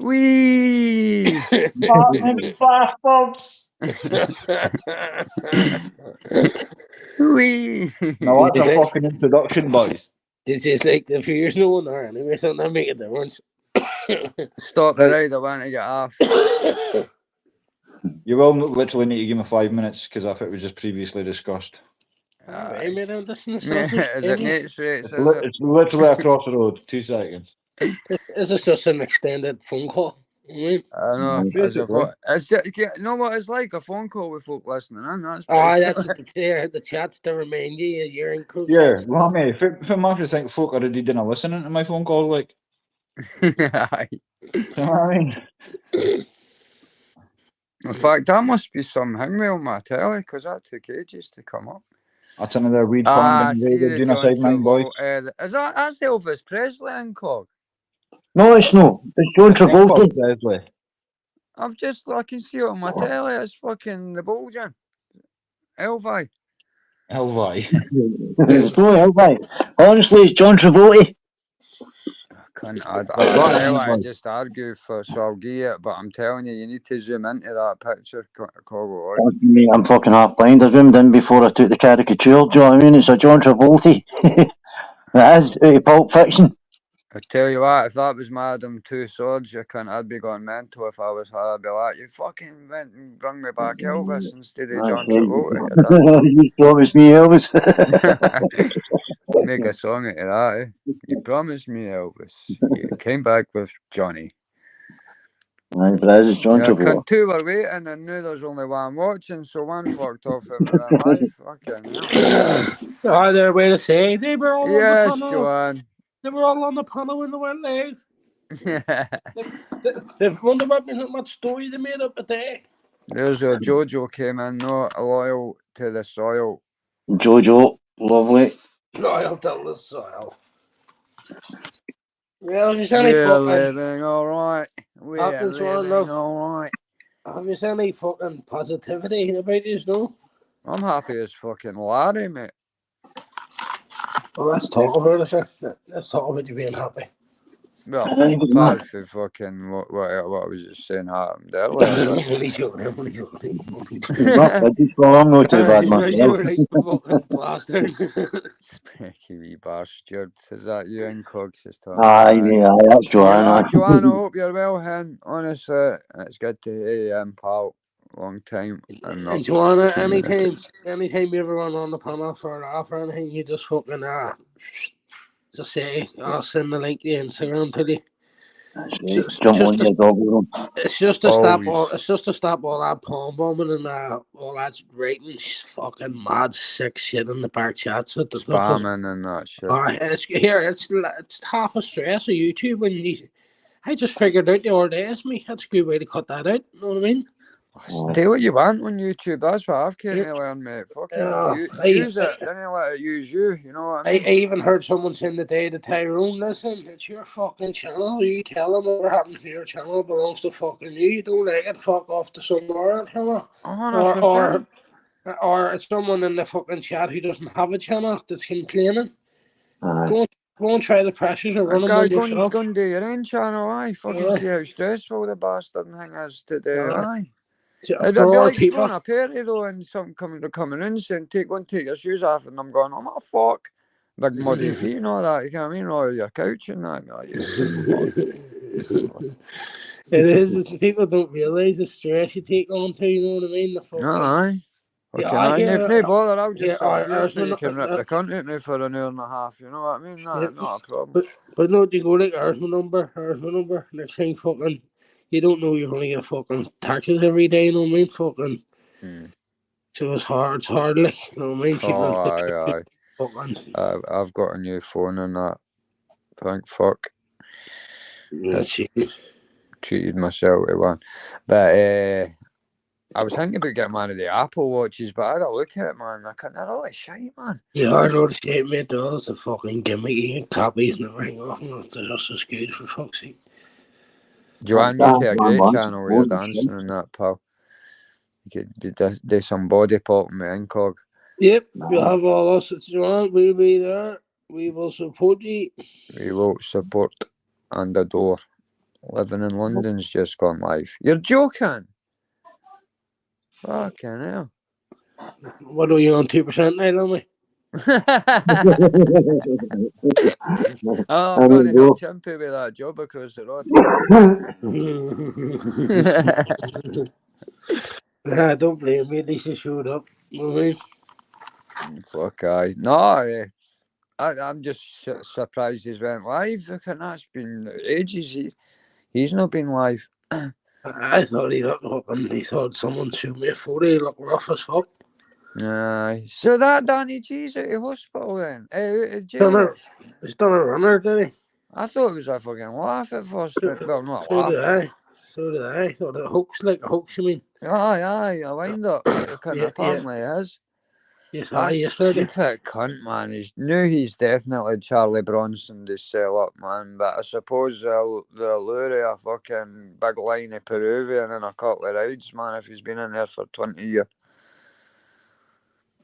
Wee! Fucking bastards! Wee! Now that's a fucking introduction, boys. This is like the fears no one there anyway, so that make a difference. Stop the ride, I want to get off. You will literally need to give me 5 minutes because I thought it was just previously discussed. Alright, mate, I'm listening. Is it next rates? It's literally across the road. 2 seconds. This is just an extended phone call. I know. You know what it's like? A phone call with folk listening in. That's the chats to remind you you're in close. Yeah, well, mate, for Marcus, think folk already didn't listen to my phone call, like. You know what I mean? In fact, that must be some hangmail on my telly because that took ages to come up. That's another weed funding raided genocide, man, boys. That's Elvis Presley in Cog. No, it's not. It's John Travolta. I can see it on my telly. It's fucking the Bulging. Elvi. It's no Elvi. Honestly, it's John Travolta. I don't know. I just argue for, so I'll give it. But I'm telling you, you need to zoom into that picture, Coggle. I'm fucking half blind. I zoomed in before I took the caricature. Do you know what I mean? It's a John Travolta. That is Pulp Fiction. I tell you what, if that was Madam Two Swords, I'd be going mental if I was her. I'd be like, you fucking went and brought me back Elvis instead of John Travolta. You promised me Elvis. Make a song out of that, eh? You promised me Elvis. You came back with Johnny. Right, but as it's John Travolta. Two were waiting and now there's only one watching, so one fucked off in real life. Fucking hell. Oh, they're way to say they were all yes, on the panel. Joanne. They were all on the panel when they went live. Yeah. They've wondered how much story they made up a day. There's where Jojo came in, not loyal to the soil. Jojo, lovely. Loyal to the soil. Well, We're living alright. We're living alright. Have you any fucking positivity about this, no? I'm happy as fucking Larry, mate. Well, let's talk about it, sir. Let's talk about you being happy. Well, apart from fucking what I was just saying happened earlier. I'm joking. I'm not too bad, man. You were like fucking bastard. Specky wee bastard. Is that you and Cogs this time? Yeah, that's Joanna. Joanna, I hope you're well, hen. Honestly, it's good to hear you, pal. Long time. And Joanna, anytime you ever run on the panel for a laugh or anything, you just fucking just say, I'll send the link to Instagram to you. It's just to stop all that palm bombing and all that writing fucking mad sick shit in the back chats. Spamming and that shit. It's half a stress of YouTube when I just figured out the other day, it's me. That's a good way to cut that out. You know what I mean? Do what you want on YouTube. That's what I've came to learn, mate. Fucking use it, then you let it use you. You know what I mean? I even heard someone saying the day to Tyrone, listen, it's your fucking channel. You tell them what happens to your channel belongs to fucking you. You don't like it, fuck off to somewhere, you know? 100%. Or it's someone in the fucking chat who doesn't have a channel that's complaining. Go and try the pressures of running one yourself. Go and do your own channel, aye. Fucking see how stressful the bastard thing is to do, aye. It'd be like throwing a party though and something coming in saying take your shoes off and I'm going, oh my fuck. Big muddy feet and all that, you know what I mean? Or your couch and that. It is, people don't realise the stress you take on to, you know what I mean? Aye. No bother, I'll just you can rip the cunt at me for an hour and a half, you know what I mean? Not a problem. But no, do you go like, here's my number, next thing fucking you don't know you're going to get fucking taxes every day, you know what I mean? Fucking. So it's hard, like, you know what I mean? I've got a new phone and that. Thank fuck. Treated myself to one. But I was thinking about getting one of the Apple Watches, but I had a look at it, man. They're all like shite, man. Yeah, I know the shit, mate. Those are fucking gimmicky and copies and everything. They're just as good, for fuck's sake. Joanne, you take a great channel where you're dancing and that, pal. You could do some body pop with Incog. Yep, you'll have all us. Joanne, we'll be there. We will support you. We will support and adore. Living in London's just gone live. You're joking? Fucking hell. What are you on 2% now, Lummy? I'm going to help Chimpy with that job across the road. Don't blame me. At least he showed up. You know what I mean? Fuck aye. No, I'm just surprised he's went live. Look, that's been ages. He's not been live. I thought he looked up and he thought someone showed me a photo. He looked rough as fuck. Aye. So that Danny G's at the hospital then? He's done a runner, did he? I thought it was a fucking laugh at first. Well, not So did laugh. I. So did I. I thought it hoax, like a hoax, you mean? Aye, I wind up. Apparently it is. Yes, That's yesterday. stupid cunt, man. He's definitely Charlie Bronson to sell up, man. But I suppose they'll lure a fucking big line of Peruvian and a couple of rides, man, if he's been in there for 20 years.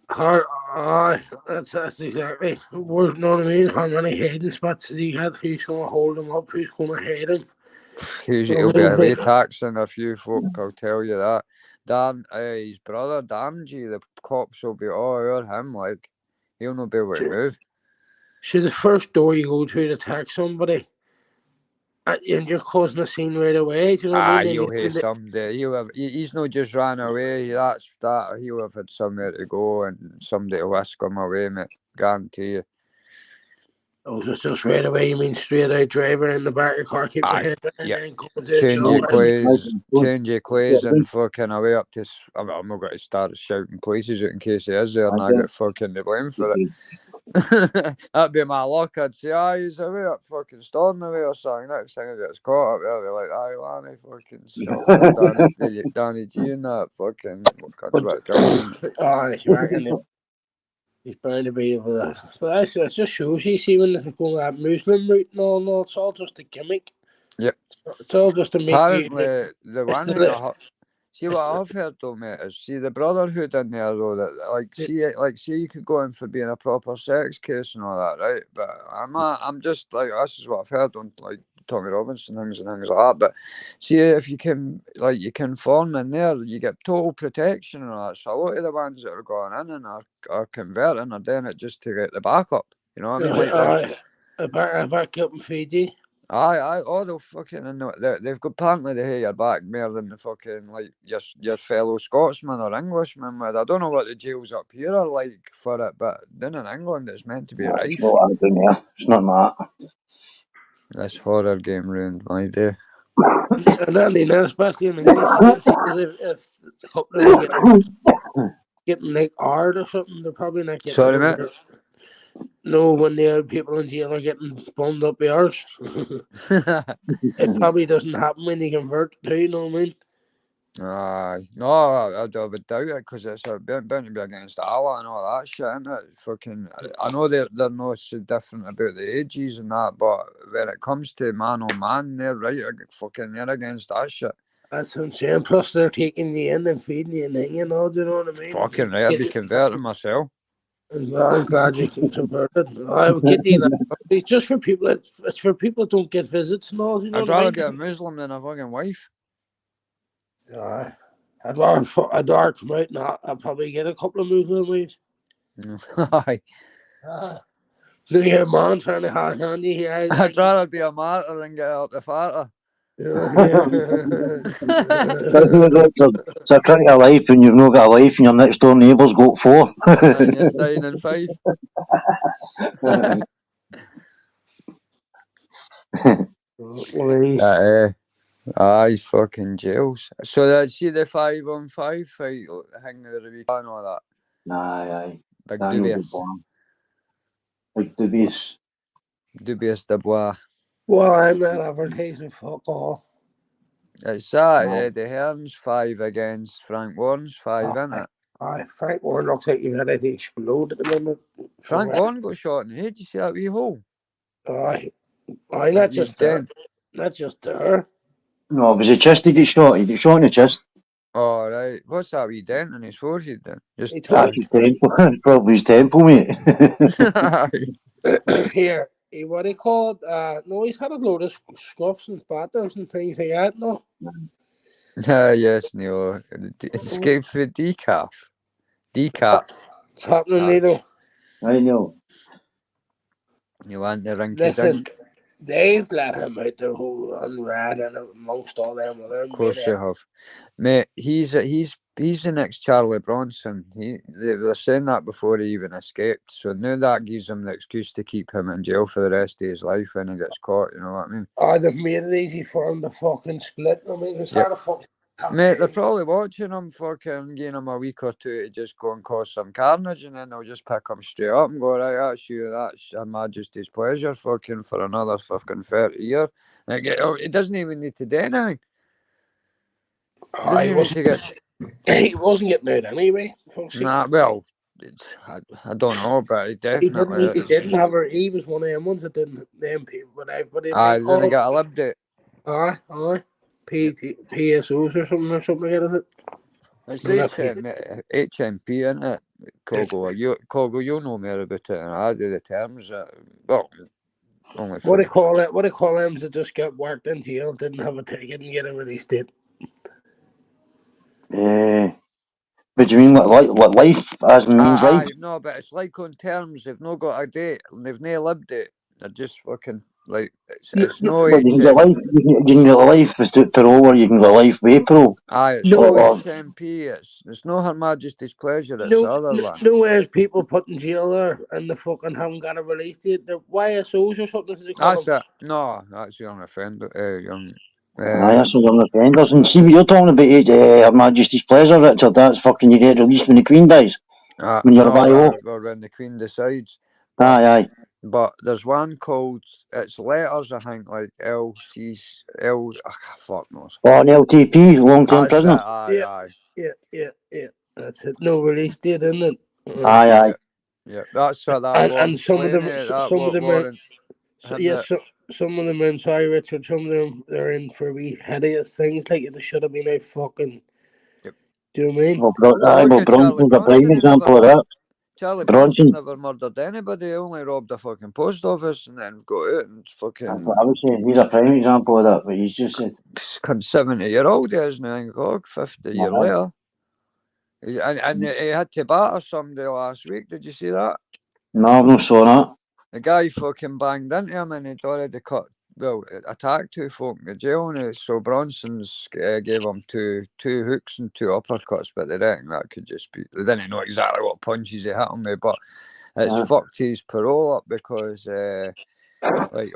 Aye, that's exactly. You know what I mean? How many heading spots did he have? Who's going to hold him up? Who's going to head him? He'll be away taxing a few folk, I'll tell you that. Dan, his brother, Danji, the cops will be all over him, like, he'll not be able to move. So the first door you go to attack somebody, and you're causing a scene right away, do you know what I mean? He'll have somebody. He's not just ran away. He'll have had somewhere to go and somebody to whisk him away, mate. Guarantee you. Oh, so just right away, you mean straight out driver in the back of your car, keep your head down, and then go and do a change your clothes and fucking away up to... I'm not going to start shouting places out in case he is there and I get fucking the blame for it. That'd be my luck. I'd say, he's away up fucking Stornoway or something. Next thing he gets caught up there, I'll be like, Lanny fucking shot Danny G and that fucking comes back to he's bound to be able to. But it just shows you, see, when they're going that Muslim route and all, it's all just a gimmick. Yep. It's all just to make apparently, you... the one thing see what I've heard though, mate, is see the brotherhood in there though, that see you could go in for being a proper sex case and all that, right? But I'm just like, this is what I've heard on like Tommy Robinson things and things like that. But see, if you can you conform in there, you get total protection and all that. So a lot of the ones that are going in and are converting are doing it just to get the backup. You know what I mean? A backup in Fiji. Aye, they'll fucking they've got apparently they hear your back more than the fucking like your fellow Scotsman or Englishman with. I don't know what the jails up here are like for it, but down in England it's meant to be rife. It's not that. This horror game ruined my day. And then especially in English, if a couple of them getting like hard or something, they're probably not getting. Sorry, mate. No, when the other people in jail are getting bummed up the arse. It probably doesn't happen when you convert too, you know what I mean? No, I would doubt it because it's bound to be against Allah and all that shit, isn't it? Fucking, I know they're not so different about the ages and that, but when it comes to man on man, they're right, they're against that shit. That's what I'm saying. Plus, they're taking you in and feeding you and hanging all, do you know what I mean? Fucking right, I'd be converting myself. I'm glad you can convert it. I would get you that. It's just for people. It's for people that don't get visits and all. You know I'd rather get a Muslim than a fucking wife. Yeah, I'd rather come out and I'll probably get a couple of Muslim wives. Aye. Do you hear man trying to hand you here? I'd rather be a martyr than get out the farter. It's a trick of life when you've not got a life and your next door neighbour's got 4. And you're staying in 5. Aye, fucking jails. So that's see the 5-on-5 fight hang the weekend and all that. Aye. Big dubious. Big dubious. Dubious Dubois. Well, I'm not advertising fuck all. It's that Eddie Hearn's 5 against Frank Warren's 5, isn't it? Aye, Frank Warren looks like you've had it explode at the moment. Frank Warren got shot in the head. You see that wee hole? Aye, not just there. Not just there. No, it was a chest he got shot. He got shot in the chest. Oh, right. What's that wee dent in his forehead then? That's his temple. Probably his temple, mate. Here, what do you call it? No, he's had a load of scruffs and batters and things like that. No. Yes, Neil. Escape for decaf. Decaf. What's happening, Aye. Neil? I know. You want the rinky Listen, dink? they've let him out the whole unread and amongst all them other. Of course they have. Mate, he's the next Charlie Bronson. They were saying that before he even escaped. So now that gives him the excuse to keep him in jail for the rest of his life when he gets caught, you know what I mean? They've made it easy for him to fucking split. I mean, it's hard to fucking... Mate, they're probably watching him fucking giving him a week or two to just go and cause some carnage, and then they'll just pick him straight up and go, right, that's Her Majesty's pleasure fucking for another fucking 30 years. Like, it doesn't even need to do anything. He wasn't getting out anyway. Nah, well, I don't know, but he definitely... He didn't have her. He was one of them ones that didn't... Them people, whatever they then he got a lib date. Aye. PSOs or something like that, is it? It's HMP, isn't it? Kogo, you'll know more about it than I do, the terms. Well, only what do you call it? What do you call them that just got worked in jail, didn't have a ticket and get a release date? But you mean what life as means life? No, but it's like on terms, they've not got a date and they've no lived it. They're just fucking like it's no. Well, you can get life. You can get life with parole, or you can get life with parole. It's no HMP. It's no Her Majesty's pleasure. It's the other one. No way is people put in jail there and they fucking haven't got a release date. They're YSOs or something. That's it. No, that's young offender. That's a young offenders. And see what you're talking about, Her Majesty's pleasure, Richard. That's fucking you get released when the Queen dies. When you're or when the Queen decides. Aye. But there's one called, it's letters, I think, like fuck knows. Oh, an LTP, long-term prisoner. Yeah. That's it. No release date, isn't it? Aye. Yeah, that's that. And some of them are in. Sorry, Richard. Some of them they're in for wee hideous things like they should have been out fucking. Yep. Do you know what I mean? Well, Bronson's a prime example of that. Charlie Bronson never murdered anybody. He only robbed a fucking post office and then got out and fucking... That's what I was saying. He's a prime example of that, but he's just... 70-year-old, he is now in Gog, 50 years later. And he had to batter somebody last week. Did you see that? No, I've not saw that. The guy fucking banged into him and he'd already attacked two folk in the jail. And so Bronson's gave him two hooks and two uppercuts, but they reckon that could just be... They didn't know exactly what punches he hit him with, but it's fucked his parole up because,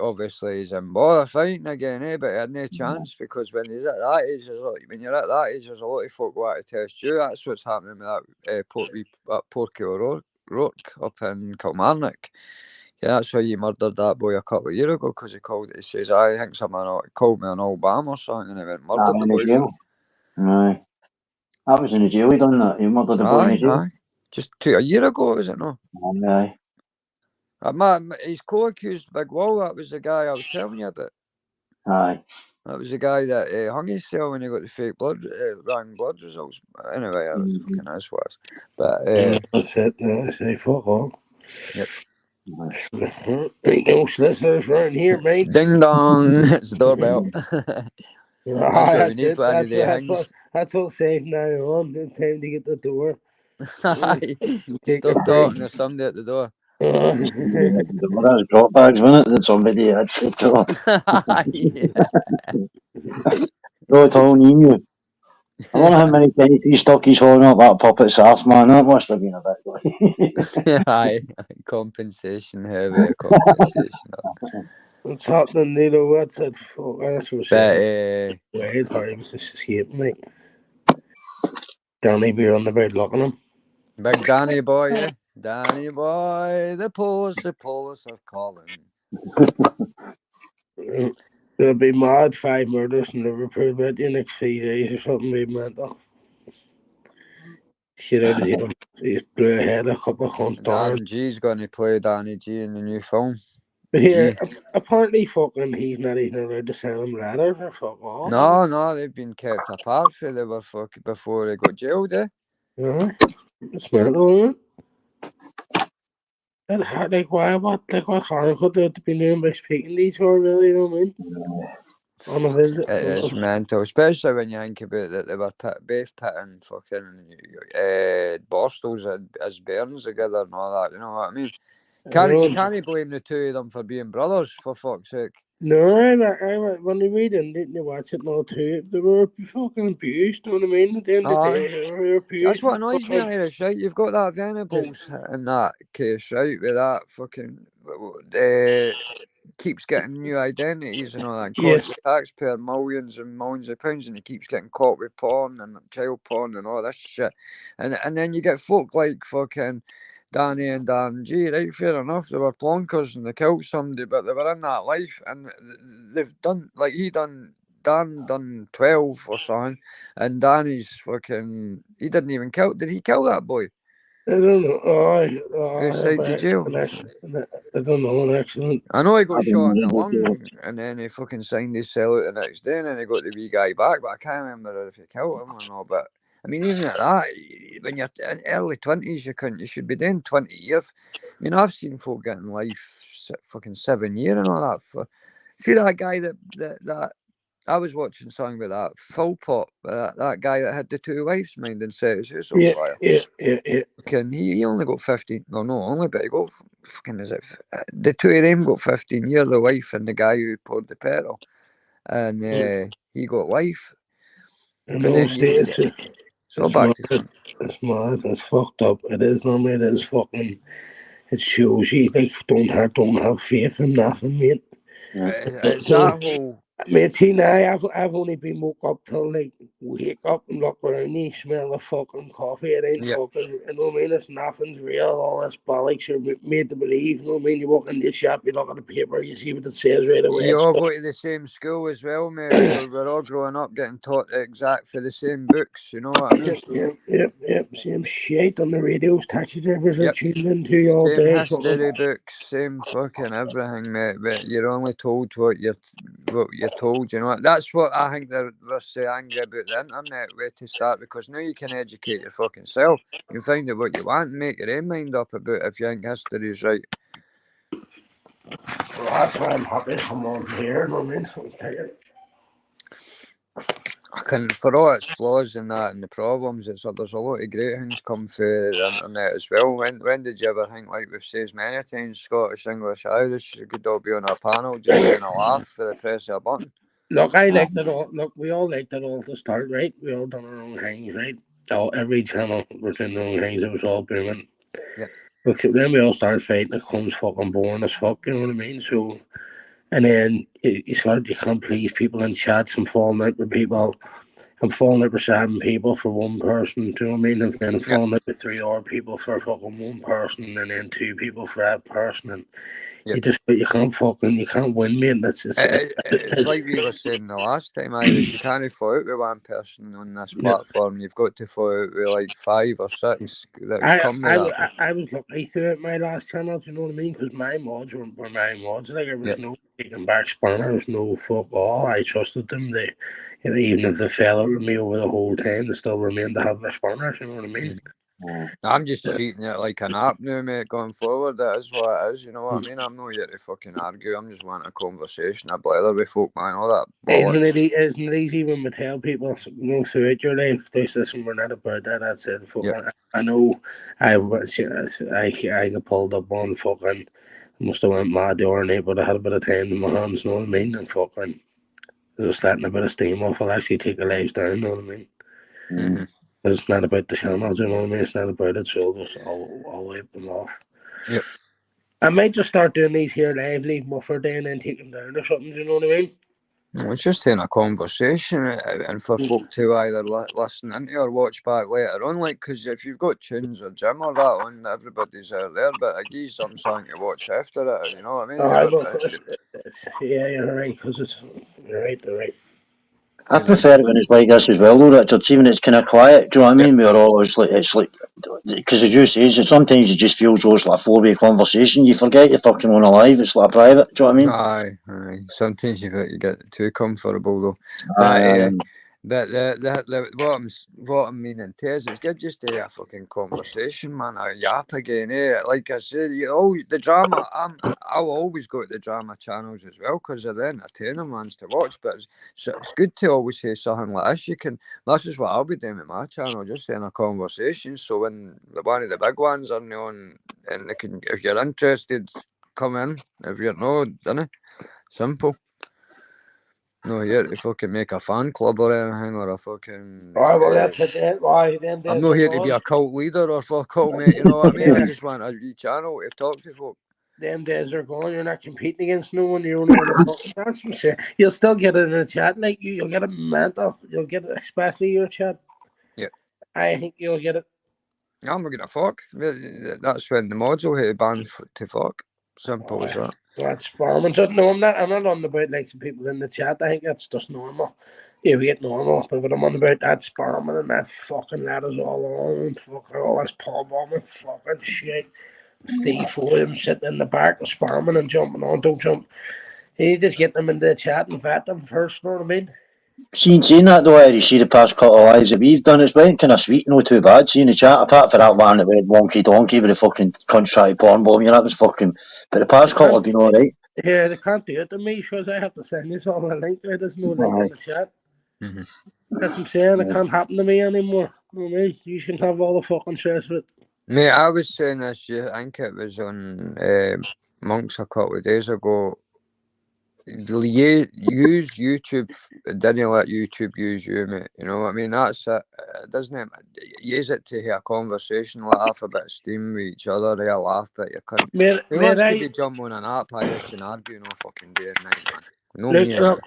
obviously he's in bother fighting again, but he had no chance because when he's at that age, there's a lot of folk want to test you. That's what's happening with that Porky O'Rourke up in Kilmarnock. Yeah, that's why he murdered that boy a couple of years ago because he says, I think someone called me an old bam or something and he went murdered the boy. Aye. That was in the jail, he done that. He murdered the boy in the jail. Aye. Just a year ago, was it no? Aye. He's co-accused Big Wall, that was the guy I was telling you about. Aye. That was the guy that hung himself when he got the fake wrong blood results. Anyway, that was fucking his words. But, that's it, that's a fuck all. Yep. Ain't no solicitors around here, mate. Ding dong, it's the doorbell. That's what's safe now on. It's time to get the door. Stop talking, there's somebody at the door. That was drop bags, wasn't it? That somebody had to draw. No, it's all new. I wonder how many times he stuck his horn up that puppet's arse, man. That must have been a bit. Aye, compensation, heavy compensation. What's happening, Nilo? What's it? That's what's happening. Wait, sorry, was this escaping, mate? Danny be on the bed looking him. Big Danny boy, yeah. Danny boy, the police are calling. There'll be mad 5 murders in Liverpool about the next 3 days or something, maybe mental. Shit out of him. He's blew ahead a couple of $100. Danny G's going to play Danny G in the new film. But here, apparently fucking he's not even allowed to send him letters or fuck all. No, they've been kept apart for they were fucking before they got jailed, It's mental, isn't it? That hard, like what harm could there be doing by speaking to each other, really, you know what I mean? On a visit. It's mental, especially when you think about that they were both pitting fucking Borstles as bairns together and all that, you know what I mean? You can't blame the two of them for being brothers, for fuck's sake. No, I when they read it, didn't watch it now too. They were fucking abused, you know what I mean? At the end of the day, they were abused. That's what annoys me, Irish, right? You've got that Venables in that case, right? With that fucking keeps getting new identities and all that, and costs the taxpayer millions and millions of pounds, and he keeps getting caught with porn and child porn and all this shit. And then you get folk like fucking Danny and Dan G, right? Fair enough, they were plonkers and they killed somebody, but they were in that life, and they've done, like, Dan done 12 or something, and Danny's fucking, he didn't even kill, did he kill that boy? I don't know. Outside the jail. I don't know, an accident. I know he got shot in the lung, and then he fucking signed his cell out the next day, and then he got the wee guy back, but I can't remember if he killed him or not. But I mean, even at that, when you're in early 20s, you should be doing 20 years. I mean, I've seen folk getting life fucking 7 years and all that. See that guy that I was watching something with that Philpott, that guy that had the two wives, mind, and set his house on fire. Yeah. Fucking, he only got 15. No, only, but he got fucking, the two of them got 15 years, the wife and the guy who poured the petrol, and he got life. So back to it's mad. It's fucked up. It is. No, mate. It is fucking. It shows you like don't have faith in nothing, mate. It's that whole. Mate, see now I've only been woke up till like wake up and look around me, smell the fucking coffee. It ain't fucking, you know what I mean? It's nothing's real. All this bollocks you're made to believe. You know what I mean? You walk in the shop, you look at the paper, you see what it says right away. You all go to the same school as well, mate. We're all growing up getting taught exactly the same books. You know what I mean? Yep. Same shit on the radios. Taxi drivers are tuned into you all day. History books, same fucking everything, mate. But you're only told what you're told, you know. That's what I think they're so angry about the internet way to start, because now you can educate your fucking self. You can find out what you want and make your own mind up about if you think history is right. Well, that's why I'm happy to come on here, no mean, so take it. For all its flaws and that and the problems, there's a lot of great things come through the internet as well. When did you ever think, like we've said many times, Scottish, English, Irish, you could all be on a panel just doing a laugh for the press of a button? Look, I liked it all. Look, we all liked it all to start, right? We all done our own things, right? Every channel was doing their own things. It was all booming. Yeah. But then we all started fighting. It comes fucking boring as fuck, you know what I mean? So, and then you can't please people in chats and falling out with people. I'm falling out with 7 people for one person, do you know what I mean? And then I'm falling out with 3 other people for fucking one person, and then 2 people for that person. And you can't win, mate. It's like we were saying the last time, Irish, you can't fall out with one person on this platform. You've got to fall out with like 5 or 6 that come with that. I was lucky through my last channel, do you know what I mean? Because my mods were my mods. Like, there was no taking back spanners, there was no fuck all. I trusted them. Even if they fell out with me over the whole time, they still remained to have their spanners, you know what I mean? I'm just treating it like an app now, mate, going forward. That is what it is, you know what I mean? I'm not here to fucking argue. I'm just wanting a conversation, a blather with folk, man, all that. Isn't it easy when we tell people, throughout your life, listen, we're not about that. That's it. I know I got pulled up on fucking, must have went mad the other night, but I had a bit of time in my hands, you know what I mean? And fucking, just letting a bit of steam off, I'll actually take the lives down, you know what I mean? Mm-hmm. It's not about the channels, you know what I mean? It's not about it, so I'll wipe them off. Yep. I might just start doing these here live, leave them for a day and then take them down or something, you know what I mean? It's just in a conversation, and for folk to either listen into or watch back later on, like, because if you've got tunes or Jim or that on, everybody's out there, but I give some something to watch after it, you know what I mean? You're right, because you're right. I prefer it when it's like this as well, though, Richard. Even it's kind of quiet. Do you know what I mean? We're always like, it's like, because as you say, sometimes it just feels like a 4-way conversation. You forget you're fucking on a live. It's like a private. Do you know what I mean? Aye. Sometimes you get too comfortable though. But what I'm meaning to is it's good just to have a fucking conversation, man. A yap again, eh? Like I said, the drama. I'll always go to the drama channels as well because they're entertaining ones to watch. But it's good to always say something like this. This is what I'll be doing with my channel, just saying a conversation. So when one of the big ones are on, and they can, if you're interested, come in. If you're not, done simple. No, here to fucking make a fan club or anything, or a fucking. Right, well, that's it. Why them days I'm not here to be a cult leader or fuck all, mate. You know what I mean? I just want a wee channel to talk to folk. Them days are gone. You're not competing against no one. You're only on the fucking dance for sure. You'll still get it in the chat, like you'll get it mental. You'll get it, especially your chat. Yeah, I think you'll get it. I'm not gonna fuck. That's when the mods will hit ban to fuck. Simple as that. That's spam. Just no, I'm not on about like some people in the chat. I think that's just normal. Yeah, we get normal. But when I'm on about that spamming and that fucking letters all on and fucking all this pub bomb and fucking shit. Thief for them sitting in the back spamming and jumping on, don't jump. You just get them into the chat and vet them first, you know what I mean? Seeing that though, Eddie, see the past couple of lives that we've done, it's been kind of sweet, no too bad. Seeing the chat, apart from that one that went wonky donkey with the fucking cunt tried porn bomb, that was fucking. But the past couple have been alright. Yeah, they can't do it to me because I have to send this all a link. There's no link in the chat. Mm-hmm. That's what I'm saying. It can't happen to me anymore. You know what I mean? You can have all the fucking stress with it. Mate, I was saying this, I think it was on Monks a couple of days ago. Use YouTube, didn't let YouTube use you, mate. You know what I mean? That's it. Doesn't use it to have a conversation, laugh a bit of steam with each other, they laugh, but you can't. Who wants to be jumping on an app, Irish and arguing all fucking day and night, man? No, look,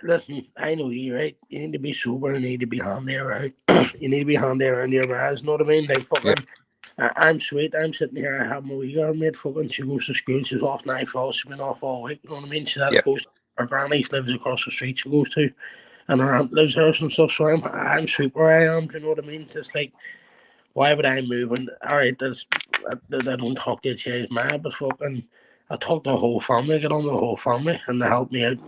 listen, I know you, right? You need to be sober, you need to be handy around. You need to be handy around your guys, know what I mean? Like fucking I'm sweet, I'm sitting here, I have my wee girl, mate, fucking she goes to school, she's off now, she's been off all week, you know what I mean? She's at goes, her granny lives across the street, she goes to, and her aunt lives there and stuff, so I'm sweet where I am, do you know what I mean? Just like, why would I move? And alright, I don't talk to you, she's mad, but fucking, I talk to the whole family, get on the whole family, and they help me out.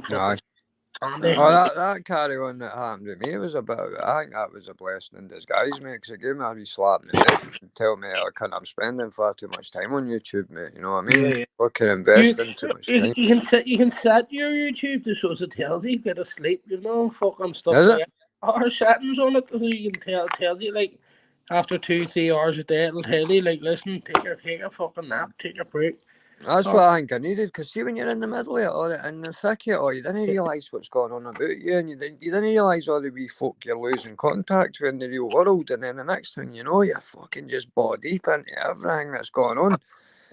That carry on that happened to me was I think that was a blessing in disguise, mate, because it gave me a wee slap in the neck and tell me I'm spending far too much time on YouTube, mate, you know what I mean? Fucking investing too much time. You can set your YouTube to so it tells you get to sleep, you know, fucking stuff. Is like our settings on it so you can tells you like after 2-3 hours a day it'll tell you like listen, take a fucking nap, take a break. That's what I think I needed, because see when you're in the middle of it all, in the thick of it all, you didn't realise what's going on about you, and you didn't realise all the wee folk you're losing contact with in the real world, and then the next thing you know, you're fucking just bought deep into everything that's going on.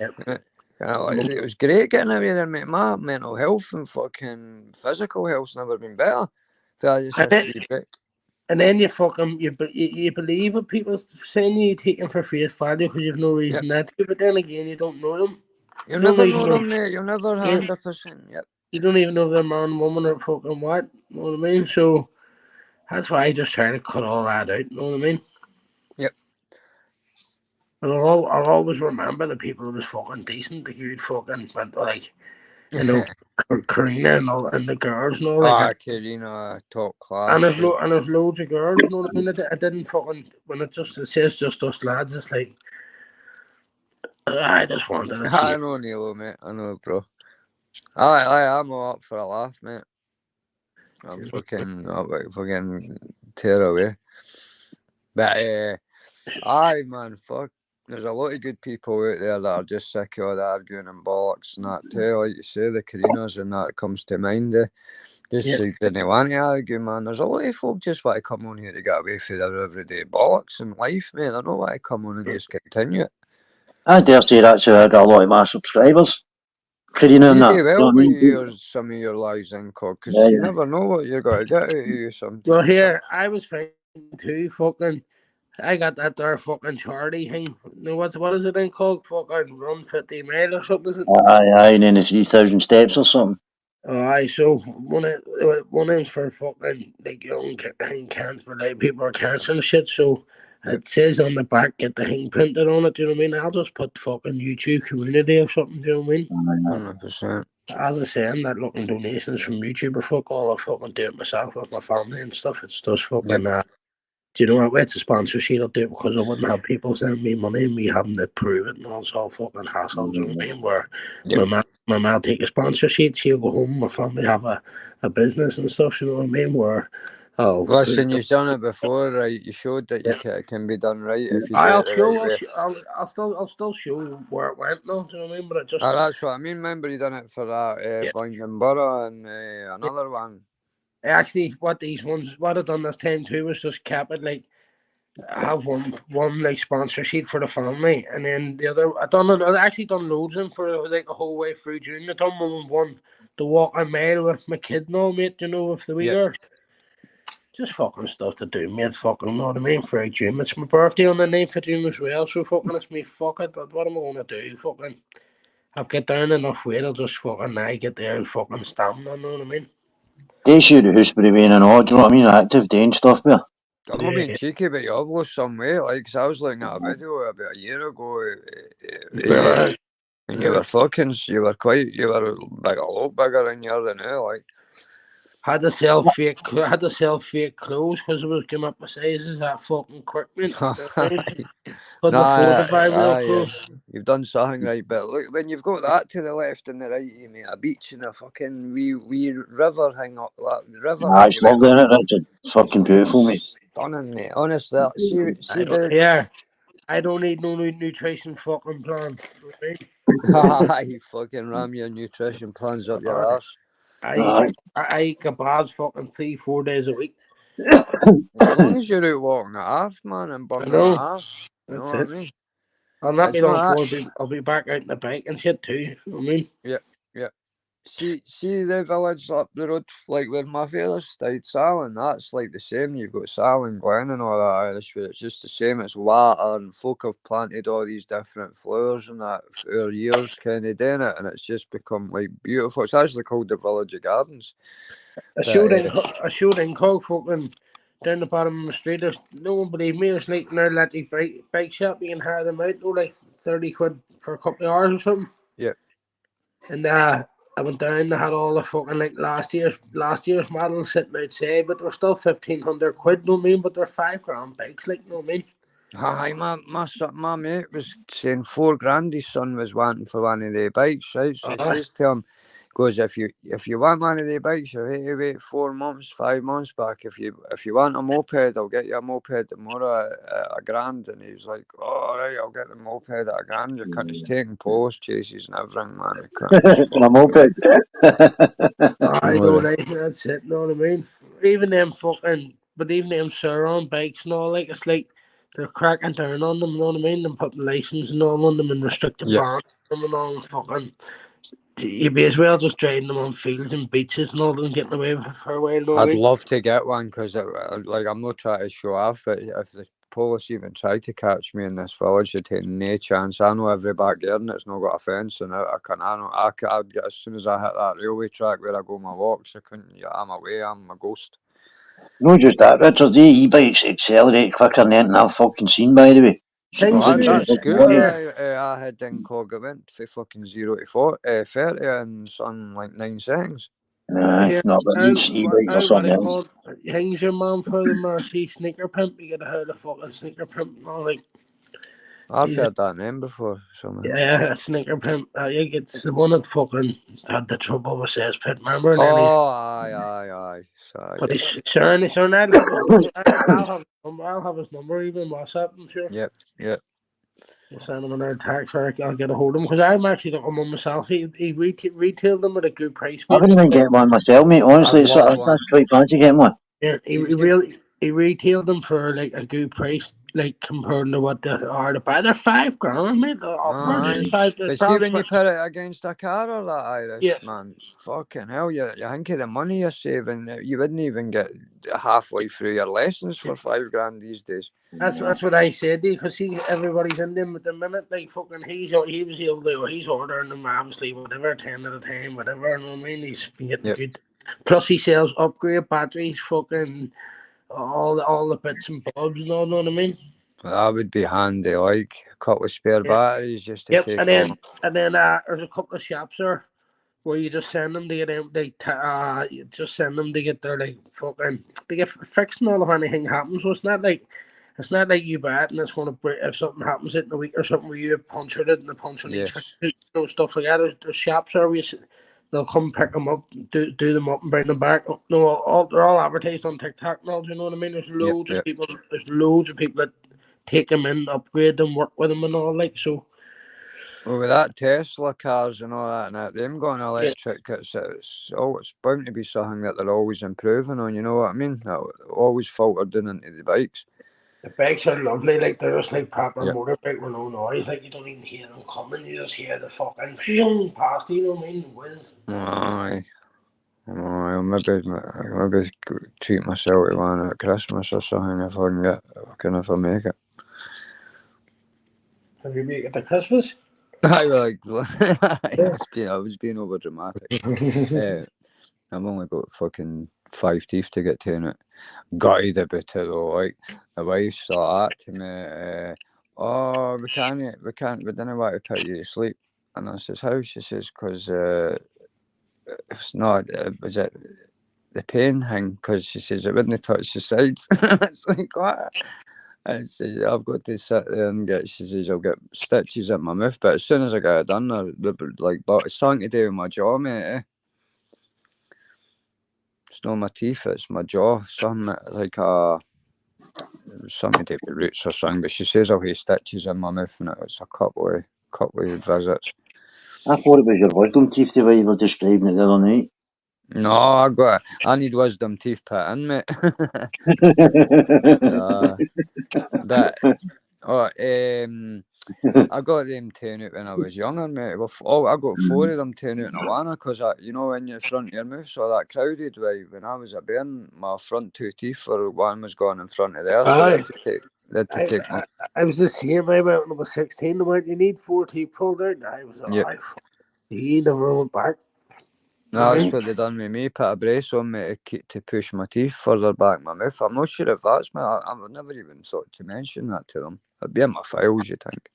Yep. It was great getting away there, mate. My mental health and fucking physical health's never been better. And then you fucking you believe what people saying you take them for face value because you've no reason not to, but then again you don't know them. You'll never know them, mate. You'll never 100%. Yep. You don't even know if they're man, woman, or fucking what. You know what I mean? So that's why I just try to cut all that out. You know what I mean? Yep. And I'll always remember the people who was fucking decent, the good fucking went like, you know, Karina and the girls and all that. Karina, top class. And there's loads of girls. You know what I mean? I didn't fucking when it says just us lads. It's like. I just wanted to see. I know, Neil, mate. I know, bro. I'm all up for a laugh, mate. I'm fucking tear away. But, man, fuck. There's a lot of good people out there that are just sick of all the arguing and bollocks and that too. Like you say, the Karinas and that comes to mind. Didn't want to argue, man. There's a lot of folk just want to come on here to get away from their everyday bollocks in life, mate. They don't want to come on and just continue it. I dare say that's how I got a lot of my subscribers. Karina and that. You do well with some of your lives in, because you never know what you're going to get out of you sometimes. Well, here, I was fighting too, fucking. I got that there fucking charity thing. You know, what is it then called? Fucking Run 50 Mile or something, is it? Aye, and then the 3,000 steps or something. Aye, so one of them's for fucking like young cancer, like people are cancer and shit, so it says on the back, get the thing printed on it, do you know what I mean? I'll just put fucking YouTube community or something, do you know what I mean? 100%. as I say, I'm not looking donations from YouTube or fuck all. I fucking do it myself with my family and stuff. It's just fucking. Do you know what? It's a sponsorship. I'll do it because I wouldn't have people sending me money and me having to prove it and all sorts of fucking hassles. You know what I mean? Where my man take a sponsorship, she'll go home. My family have a business and stuff. You know what I mean? Where listen, you've done it before, right? You showed that it can be done right if you do I'll it the show. right way. I'll still show where it went. No, do you know what I mean? But it just. That's what I mean. Remember, you done it for that Boynton Borough and another one. Actually, what I've done this time too was just kept it like. I have one like sponsorship for the family, and then the other I've actually done loads of them for like the whole way through June. I done one to walk a mile with my kid and all, mate, you know, with the wee girl. Just fucking stuff to do, mate. Fucking, know what I mean? For June. It's my birthday on the 9th of June as well, so fucking it's me. Fuck it. What am I gonna do? Fucking I've got down enough weight, I'll just fucking get there and fucking stamina, you know what I mean? They shoot the Hoosebury Way and all, do you know what I mean? Active day and stuff there. I'm not being cheeky, but you have lost some weight. Like, 'cause I was looking at a video about a year ago. And you were a lot bigger than you are now. Like, had to sell fake clothes because I was getting up my sizes that fucking quick, man. Couldn't afford to buy real clothes. You've done something right, but look, when you've got that to the left and the right, you mean a beach and a fucking wee river hang up that river. It's lovely, isn't it, Richard? It's fucking beautiful, mate. Stunning, mate. Honestly, I don't need no nutrition fucking plan. You fucking ram your nutrition plans up your arse. I eat kebabs fucking 3-4 days a week. As long as you're out walking at half, man, and burning at half. That's it. I mean? I'll not be long for I'll be back out in the bank and shit too. You know what I mean? Yeah. See the village up the road, like where my father stayed, Salin, that's like the same. You've got Salin, Glen and all that Irish, but it's just the same. It's water and folk have planted all these different flowers and that for years kind of doing it, and it's just become like beautiful. It's actually called the Village of Gardens. I showed in Cog fucking down the bottom of the street. There's no one believe me. It's like an electric bike shop. You can hire them out, like 30 quid for a couple of hours or something. Yeah. And I went down. They had all the fucking like last year's models sitting outside, but they're still 1,500 quid. Know what I mean? But they're $5,000 bikes. Like, know what I mean? Hi, my mate was saying $4,000 his son was wanting for one of their bikes, right? So he says to him, goes, if you want one of their bikes, you'll have to wait 4 months, 5 months back. If you want a moped, I'll get you a moped tomorrow at $1,000. And he's like, all right, I'll get the moped at $1,000. Your cunt is taking post chases and everything, man. A moped. I know, right? That's it. Know what I mean? Even them Surron bikes and all, like, it's like they're cracking down on them. You know what I mean? Them putting license and all on them and restricted bans and all fucking. You'd be as well just driving them on fields and beaches and all and getting away with it for a while. I'd love to get one because, like, I'm not trying to show off, but if the police even tried to catch me in this village, they'd take no chance. I know every back garden that's not got a fence, and I'd get as soon as I hit that railway track where I go my walks. I'm away. I'm a ghost. Not just that, Richard. The e-bikes accelerate quicker than anything I've fucking seen, by the way. That scooter I had in Cog, it went from fucking 0 to 30 in something like 9 seconds. No, but these e-bikes are something else. Hangs your mum for the Mercy sneaker pimp. You gotta heard a fucking sneaker pimp. Like, I've heard that name before. Yeah, sneaker pimp. It's the one that fucking had the trouble with his pit, remember? Aye. But he's I'll have his number, even WhatsApp, I'm sure. Yep. We'll send him another text, or I'll get a hold of him, because I'm actually looking on myself. He retailed them at a good price. I wouldn't even get one myself, mate. Honestly, it's quite fancy getting one. Yeah, he retailed them for like a good price, like compared to what they are to buy. They're $5,000, mate. But see, when you put it against a car or that Irish, man, fucking hell, you think of the money you're saving. You wouldn't even get halfway through your lessons for $5,000 these days. That's what I said, because everybody's in them at the minute. Like fucking, he's ordering them obviously whatever 10 at a time, whatever. You know what I mean? He's getting good. Plus, he sells upgrade batteries, fucking all the bits and bobs. You know what I mean? That would be handy, like a couple of spare batteries just to take. And then there's a couple of shops there where you just send them to get them, you just send them to get their like fucking to get fixed and all if anything happens. So it's not like you buy it and it's going to break if something happens in a week or something where you punctured it and the puncture needs Yes. stuff like that. There's shops there where they'll come pick them up, do them up and bring them back. No, they're all advertised on TikTok now. Do you know what I mean? There's loads of people. There's loads of people that take them in, upgrade them, work with them, and all like so. Well, with that Tesla cars and all that, and that, them going electric, it's bound to be something that they're always improving on. You know what I mean? That always filtered in into the bikes. The bikes are lovely, like they're just like proper motorbike with no noise. Like you don't even hear them coming; you just hear the fucking zoom past. You know what I mean? Whiz. Aye. I'll maybe treat myself to one at Christmas or something if I make it. Have you made it to Christmas? I was being over dramatic. I've only got fucking 5 teeth to get to it. Gutted about it though. Like the wife saw that to me. Oh, we didn't want to put you to sleep. And I says, how? She says, because it's not. Was it the pain thing? Because she says it wouldn't touch the sides. It's like what? I said, I've got to sit there and she says, I'll get stitches in my mouth. But as soon as I got it done, but it's something to do with my jaw, mate. Eh? It's not my teeth, it's my jaw. Something like something to do with roots or something. But she says I'll have stitches in my mouth, and it's a couple of visits. I thought it was your wisdom teeth the way you were describing it the other night. No, I need wisdom teeth put in, mate. But I got them turn out when I was younger, mate. I got 4 of them turn out in a wanna because you know when your front of your mouth's all that crowded. When I was a bairn, my front 2 teeth one was gone in front of there, so they had to take my. I was the same. I went when I was 16. I went, you need 4 teeth pulled out. I was alright. He never went back. No, that's what they done with me. Put a brace on me to push my teeth further back in my mouth. I'm not sure if that's me. I've never even thought to mention that to them. It'd be in my files, you think?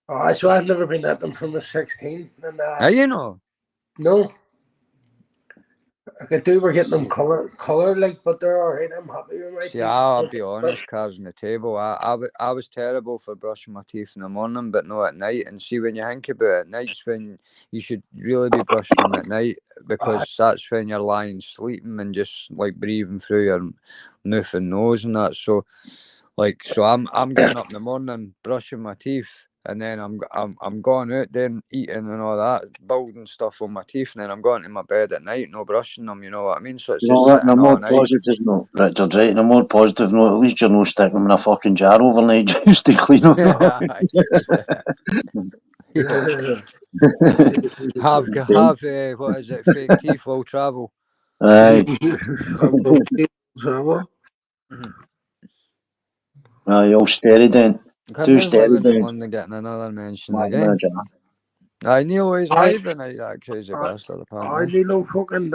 Oh, so I've never been at them from a 16. And you know? No. I could do we're getting them colour like, but they're alright. I'm happy with my teeth. Yeah, I'll be honest, cards on the table. I was terrible for brushing my teeth in the morning, but not at night. And see, when you think about it, at night's when you should really be brushing them at night because that's when you're lying sleeping and just like breathing through your mouth and nose and that. So I'm getting up in the morning, brushing my teeth. And then I'm going out then eating and all that, building stuff on my teeth, and then I'm going to my bed at night, no brushing them, you know what I mean? So it's just sitting on a all more night. positive note, Richard, right? On a more positive note, at least you're not sticking them in a fucking jar overnight just to clean them up. Have what is it? Fake teeth will travel. Aye. All steady then. Too steady then. London getting another mention again. Neil is leaving out that crazy bastard apparently. I need no fucking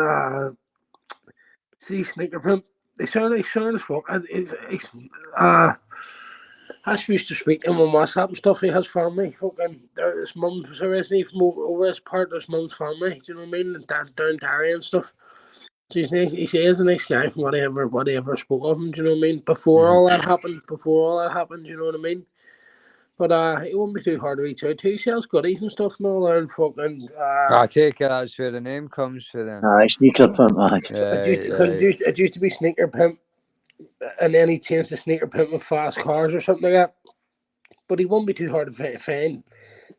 see Sneaker Pimp. They sound as fuck. I used to speak to him on WhatsApp and stuff. He has family. Fucking his mum's originally from over his part. His mum's family. Do you know what I mean? Down Derry and stuff. So he's nice. He is a nice guy from what I ever spoke of him. Do you know what I mean? Before all that happened. Do you know what I mean? But it wouldn't be too hard to reach out to. He sells goodies and stuff and all that and fucking. I take it that's where the name comes for them. Sneaker Pimp. It used to be Sneaker Pimp, and then he changed to Sneaker Pimp with Fast Cars or something like that. But he won't be too hard to find.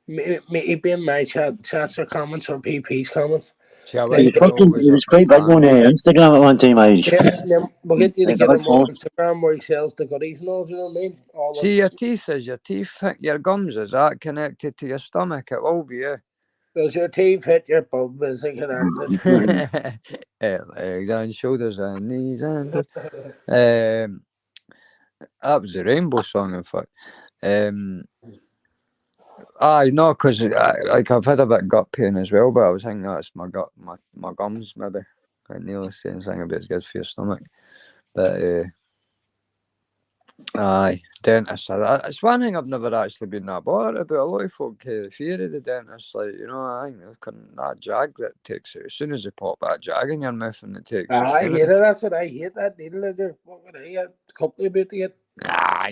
Maybe in my chats or comments or PP's comments. He was quite big on Instagram at one time, Irish. Yeah, we'll get you to get him on Instagram where he sells the goodies and all, do you know what I mean? See, your gums, is that connected to your stomach? It will be, yeah. Does your teeth hit your bum? Is it connected? Legs and shoulders and knees and that was the Rainbow song, in fact. No, because I've had a bit of gut pain as well, but I was thinking that's my gut, my gums maybe. Like Neil was saying something about it's good for your stomach, but Aye, dentist. It's one thing I've never actually been that bothered about. A lot of folk have the fear of the dentist. Like, you know, I think that jag that takes it. As soon as they pop that jag in your mouth and it takes it. I hate it. That's what I hate. That needle. They're fucking a couple about to get.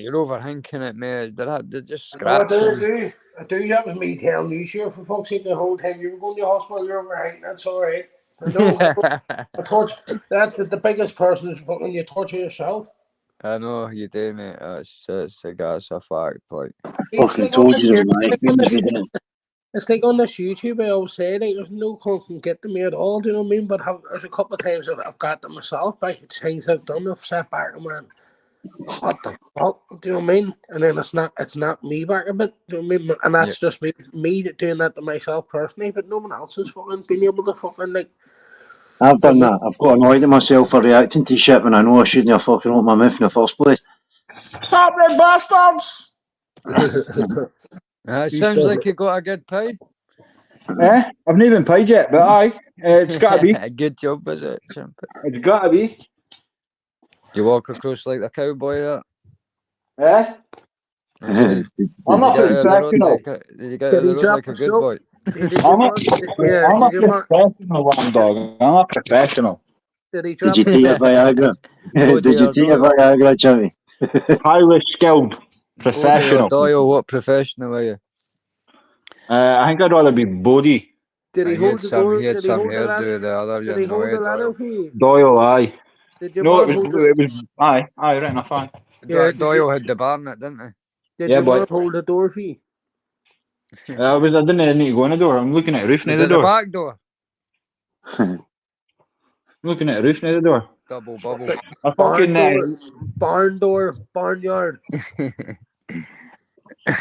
You're overthinking it, mate. They're just No, I scratching. do. That was me telling you, sure, for fuck's sake, the whole time you were going to the hospital, you're overthinking. That's all right. I know. I torture. That's the biggest person is fucking you torture yourself. I know you do, mate. It's a fact. Like, Fucking told you there, man. It's like on this YouTube, I always say, like, there's no one can get to me at all, do you know what I mean? But there's a couple of times I've got them myself, by things I've done, I've sat back and went, what the fuck, do you know what I mean? And then it's not me back a bit, do you know what I mean? And that's just me doing that to myself personally, but no one else has fucking been able to fucking, like... I've done that. I've got annoyed at myself for reacting to shit when I know I shouldn't have fucking opened my mouth in the first place. Stop it, bastards! it sounds like you got a good pie. I've not even paid yet, but aye, it's got to be. A good job, is it? It's got to be. You walk across like the cowboy I'm not professional. Did you get on the road like a good boy? I'm a professional, one dog. I'm a professional. Did you take a Viagra? Did you take a Viagra, Jimmy? Highly skilled professional. Doyle, what professional are you? I think I'd rather be Bodie. Did he hold the door? He had some hairdo the other year. Did he hold the ladder for you? Doyle, aye. Did your No, it was aye, right enough, fine. Doyle had the barnet, didn't he? Did your mum hold the door for you? I didn't need to go in the door. I'm looking at the roof near the door. The back door? I'm looking at the roof near the door. Double bubble. Barn door, barnyard.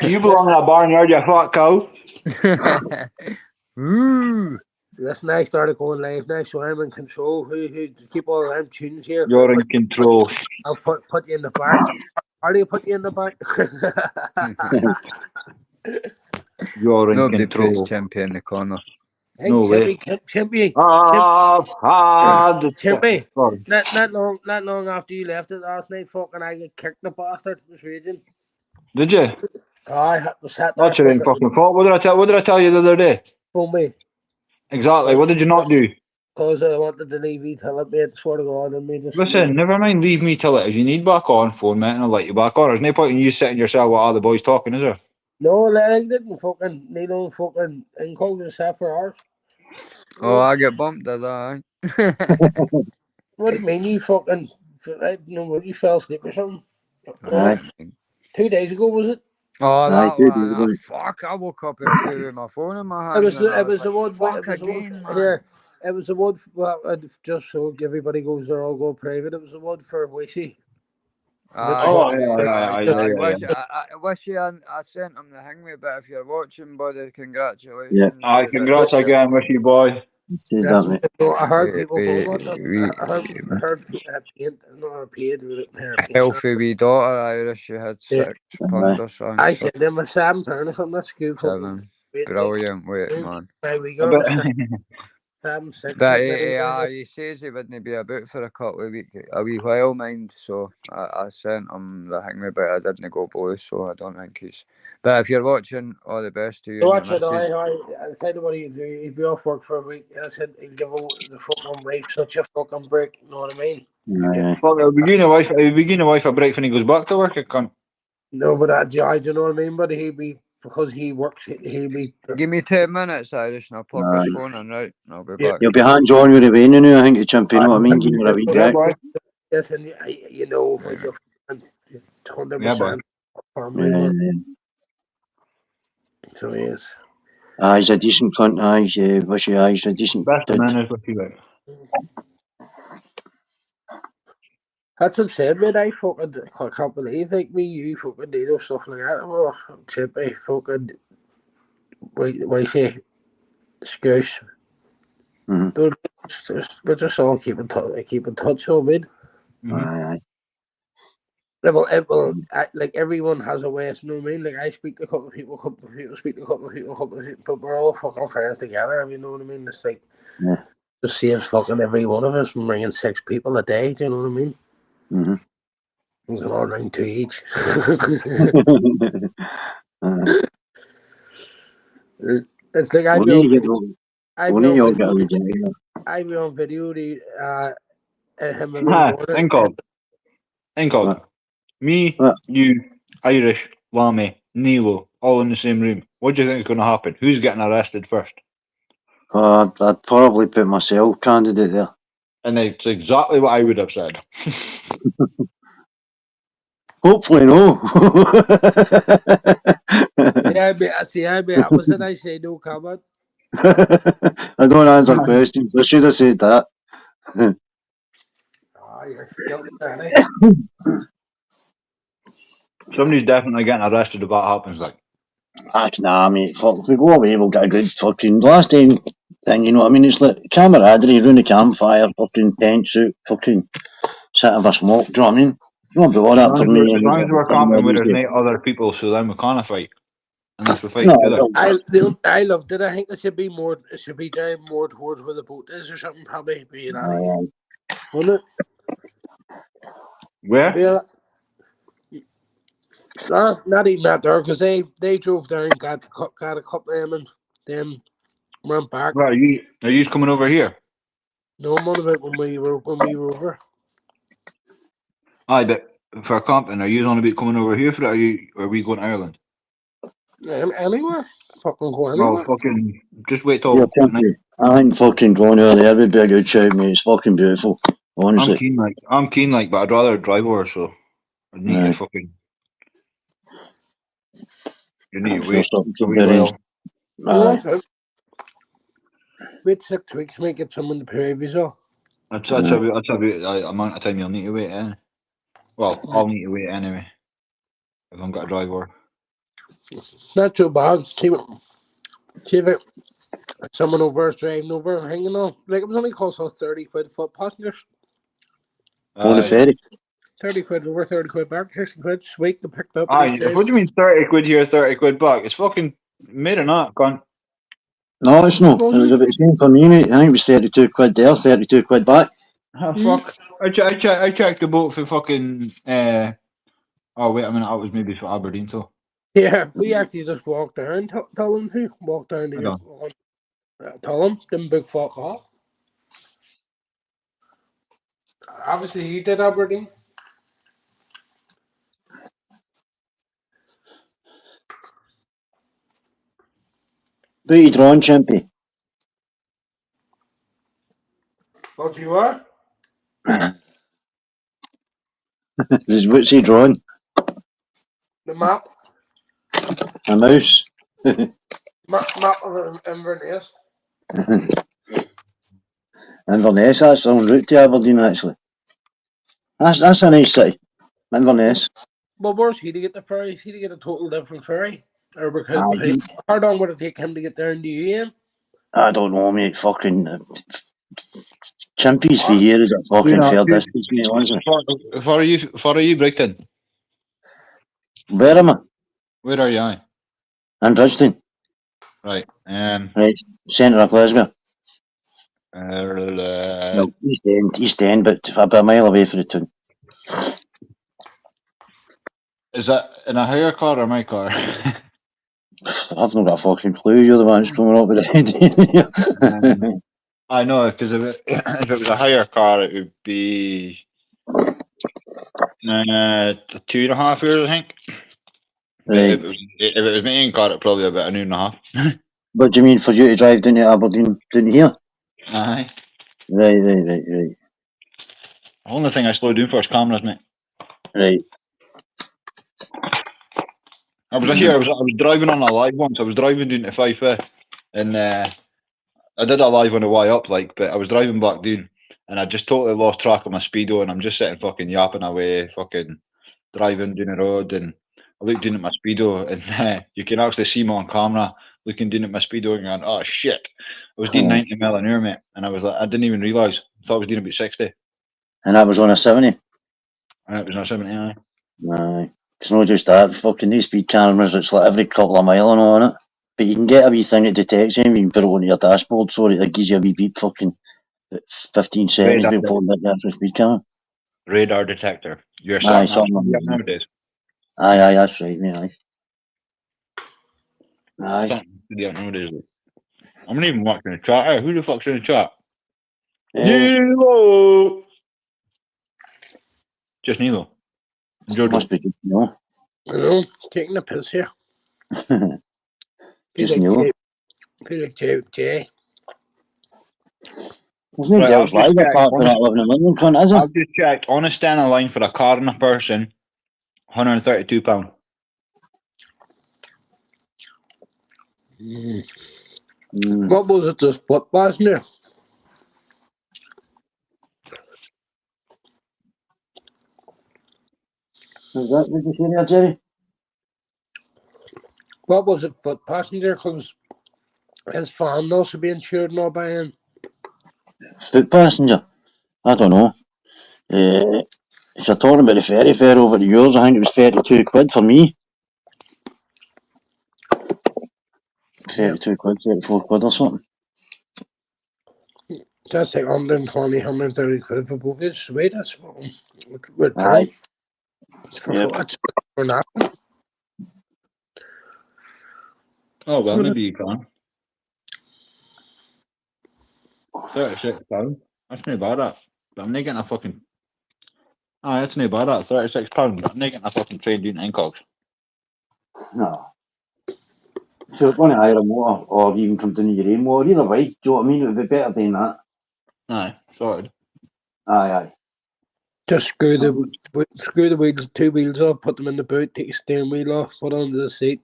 You belong in a barnyard, you fuck cow. Ooh. Listen, I started going live now, so I'm in control. Who keep all them tunes here? You're in control. I'll put you in the back. How do you put you in the back? You're in Nobody control. puts Chimpy in the corner. Hey, No way. Chimpy. Chimpy. Not long after you left it last night, fucking I get kicked, the bastard. Was raging. Did you? I was sat there. That's your own fucking fault. What did I tell you the other day? For me. Exactly. What did you not do? Because I wanted to leave me till it, mate. Swear to God, and me just. Listen, never mind. Leave me till it. If you need back on, phone me and I'll let you back on. There's no point in you sitting yourself while all the boys talking, is there? No, I didn't fucking. They don't fucking encode yourself for hours. Oh, I get bumped at that. What do you mean? You fucking. You fell asleep or something? 2 days ago, was it? Oh, that one. Fuck, I woke up with my phone in my hand. It was the one. It was the one. Well, just so everybody goes there, I'll go private. It was the one for Wishy. I wish you I sent him the hang me, but if you're watching, buddy, congratulations. Yeah. Congrats again, Wishy boy. I heard people go on. I heard paid with it. Healthy wee daughter, Irish. She had £6 or something. I said them a £7 or something. That's good. Brilliant weight, man. There we go. But he says he wouldn't be about for a couple of weeks, a wee while, mind. So I sent him the hang me, but I didn't go boys, so I don't think he's. But if you're watching, all the best to you. Watch it. I said what he'd do. He'd be off work for a week. I said he'd give the fucking wife such a fucking break. You know what I mean? Well, I'll be giving the wife a break when he goes back to work. I can't. No, but I do you know what I mean? But he'd be. Because he works, he'll be. Give me 10 minutes, Irish, and I'll plug his phone in, right? And I'll be back. You'll be hands on with the vein now, I think, you Chimpy, you know what I mean? Give me a wee break. Yes, and you know, 100% for me. So, yes. He's a decent cunt, he's a decent. Best man is what you like. That's what I'm saying, mate. I can't believe, like, you fucking do stuff like that. Oh, Chippy, fucking, what say, Scouse. We're just all keep in touch, so man. Aye. It will, like, everyone has a way, you know what I mean? Like, I speak to a couple of people speak to a couple of people, but we're all fucking friends together, you know what I mean? It's like, just saves fucking every one of us from ringing 6 people a day, do you know what I mean? We're going on round 2 each. It's like I'd be on video him every morning. Incog. Me, you, Irish, Lammy, Nilo, all in the same room. What do you think is going to happen? Who's getting arrested first? I'd probably put myself candidate there. And that's exactly what I would have said. Hopefully no. I'd be opposite. I say no comment. I don't answer questions. I should have said that. You're guilty, Danny. Somebody's definitely getting arrested if that happens, like. Nah, mate. Fuck, if we go away, we'll get a good fucking last thing, you know what I mean? It's like camaraderie, round the campfire, fucking tent suit, fucking sit have a smoke, do you know what I mean? You won't be all that for me. As long as we're camping where there's no other people, so then we can't fight. Unless we fight together. I loved it. I think it should be down more towards where the boat is or something, probably be an alley. Wouldn't it? Where? Yeah. Not even that there, because they drove down, got a couple of them, and then went back. Right, are you coming over here? No, I'm on about when we were over. Aye, but for camping, are you on about coming over here for it, or are we going to Ireland? Anywhere. Fucking go anywhere. Well, fucking just wait till tonight. I think fucking going over there would be a good shout, mate. It's fucking beautiful. Honestly. I'm keen, but I'd rather drive over, so I need to fucking. You need to wait a wee while. Wait 6 weeks, might get someone to pay visa. That's a amount of time you'll need to wait. Well, I'll need to wait anyway if I'm got to drive over. Not too bad. See if someone over is driving over, hanging on. Like, it was only cost us 30 quid for passengers. On the ferry. 30 quid over, 30 quid back, 60 quid. Sweet, they picked up. What do you mean 30 quid here, 30 quid back? It's fucking made or not, cunt. No, it's not. It was about the same for me, mate. I think it was 32 quid there, 32 quid back. Oh, fuck. I checked the boat for fucking. Oh, wait a minute. That was maybe for Aberdeen, so. Yeah, we actually just walked down, tell them to. Walk down to tell them, didn't book fuck off. Obviously, you did Aberdeen. But you drawn, Chimpy. What you are? What's he drawing? The map. A mouse. Map of Inverness. Inverness, that's en route to Aberdeen, actually. That's a nice city. Inverness. Well, where's he to get the ferry? Is he to get a total different ferry? Or because how long would it take him to get down to you, Ian? I don't know, mate. Fucking Chimpy's for here is a fucking fair distance, mate, honestly. For you, Brighton? Where am I? Where are you? In Bridgeton. Right. Right, centre of Glasgow. No, East End, but about a mile away from the town. Is that in a hire car or my car? I've not got a fucking clue. You're the one that's coming up with the idea. I know, because if it was a hire car, it would be 2.5 years, I think. Right. If it was my own car, it'd probably be about an hour and a half. What do you mean for you to drive down to Aberdeen, down here? Aye. Right. The only thing I slow down for is cameras, mate. Right. I was driving on a live once. I was driving down to Fife, and I did a live on the way up, but I was driving back down, and I just totally lost track of my speedo, and I'm just sitting fucking yapping away, fucking driving down the road, and I looked down at my speedo, and you can actually see me on camera looking down at my speedo and going, "Oh shit!" I was doing 90 mile an hour, mate, and I was like, I didn't even realise. I thought I was doing about 60. And that was on a 70. And it was on a 70. Aye. Aye. It's not just that. Fucking these speed cameras, it's like every couple of mile and all on it. But you can get a wee thing that detects him. You can put it on your dashboard so it gives you a wee beep fucking 15 seconds before the actual speed camera. Radar detector. You're a Aye, certain something Aston Villa like that. nowadays. Aye, that's right, mate. Aye. Aye. Something Villa nowadays. Like. I'm not even watching the chat. Hey, who the fuck's in the chat? Eh, Nilo! Just Nilo. And Jojo. must be just Neil. I know, taking the piss here. Just Neil. Feel like Jay. There's no Right, girls I've just live checked. apart from that living in London, cunt, is there? I've just checked. On a standing line for a car and a person, £132. What was it, the split passenger? Is that what you say there, Jerry? What was it, foot passenger? Because his fan also be insured now by him. Foot passenger? I don't know. If you're talking about the ferry fare over the years, I think it was 32 quid for me. 32 quid, 34 quid or something. That's like 120, 130 quid for both. It's sweet, that's fucking. With Aye. it's for Yep. it's for nothing. Oh, well, What maybe you can. £36. That's not bad, that. But I'm not getting a fucking... Aye, that's not bad, that. £36. But I'm not getting a fucking train doing Incogs. No. So you're going to hire a motor or even come down to your own motor, either way, do you know what I mean? It would be better doing that. Aye, sorted. Aye. Just screw the wheels, 2 wheels off, put them in the boot, take the steering wheel off, put it under the seat.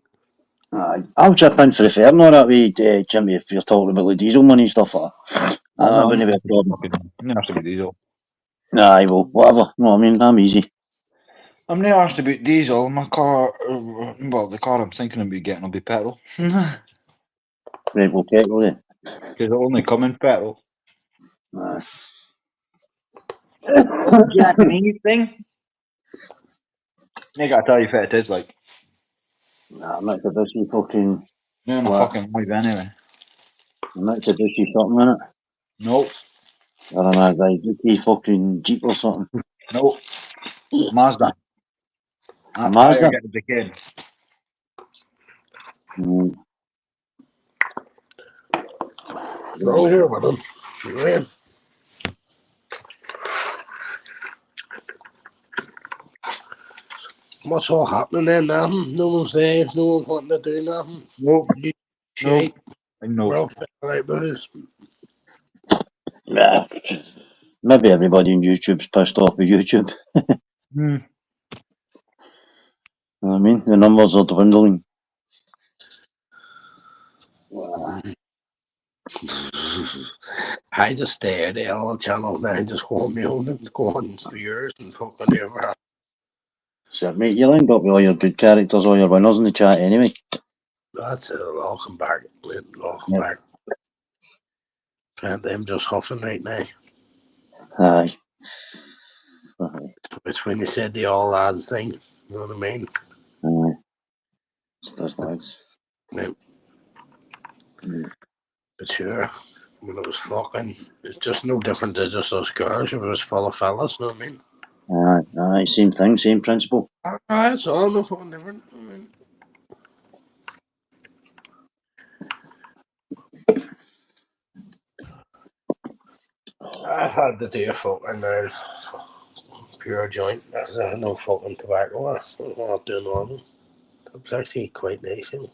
Aye. I'll chip in for the fare and all that way, Jimmy, if you're talking about the diesel money and stuff like that. No, Wouldn't be a problem. I'm not asked about diesel. Aye, well, whatever. You know what I mean? I'm easy. I'm not asked about diesel. My car... Well, the car I'm thinking about getting will be petrol. Because Right, well, petrol then. it'll only come in petrol. Aye. Japanese thing? I gotta tell you if it is, like... Nah, Mitsubishi fucking... No, no, What? fucking live anyway. Mitsubishi something in it. Nope. I don't know, like fucking Jeep or something. Nope. Mazda. A Mazda? Get the kid. No, you're with them. Yeah. What's all happening there? Nothing. No one's there. No one's wanting to do nothing. Nope. Shit. No. Well, right, boys. Yeah. Maybe everybody on YouTube's pissed off with YouTube. Hmm. You know what I mean? The numbers are dwindling. I just stay at the all channels now and just go on my own and go on for years and fucking ever. So, mate, you'll end up with all your good characters, all your winners in the chat anyway. That's it. I'll come back. I'll come Yep. back. And them just huffing right now. Aye. It's when you said the all lads thing. You know what I mean? Aye. It's those lads. Yeah. But sure, when it was fucking, it's just no different to just us girls. It was full of fellas, you know what I mean? Aye, same thing, same principle. Aye, it's all no fucking different. I mean, I had to do a fucking pure joint. No fucking tobacco. I'm not doing normal. It was actually quite nice, you know.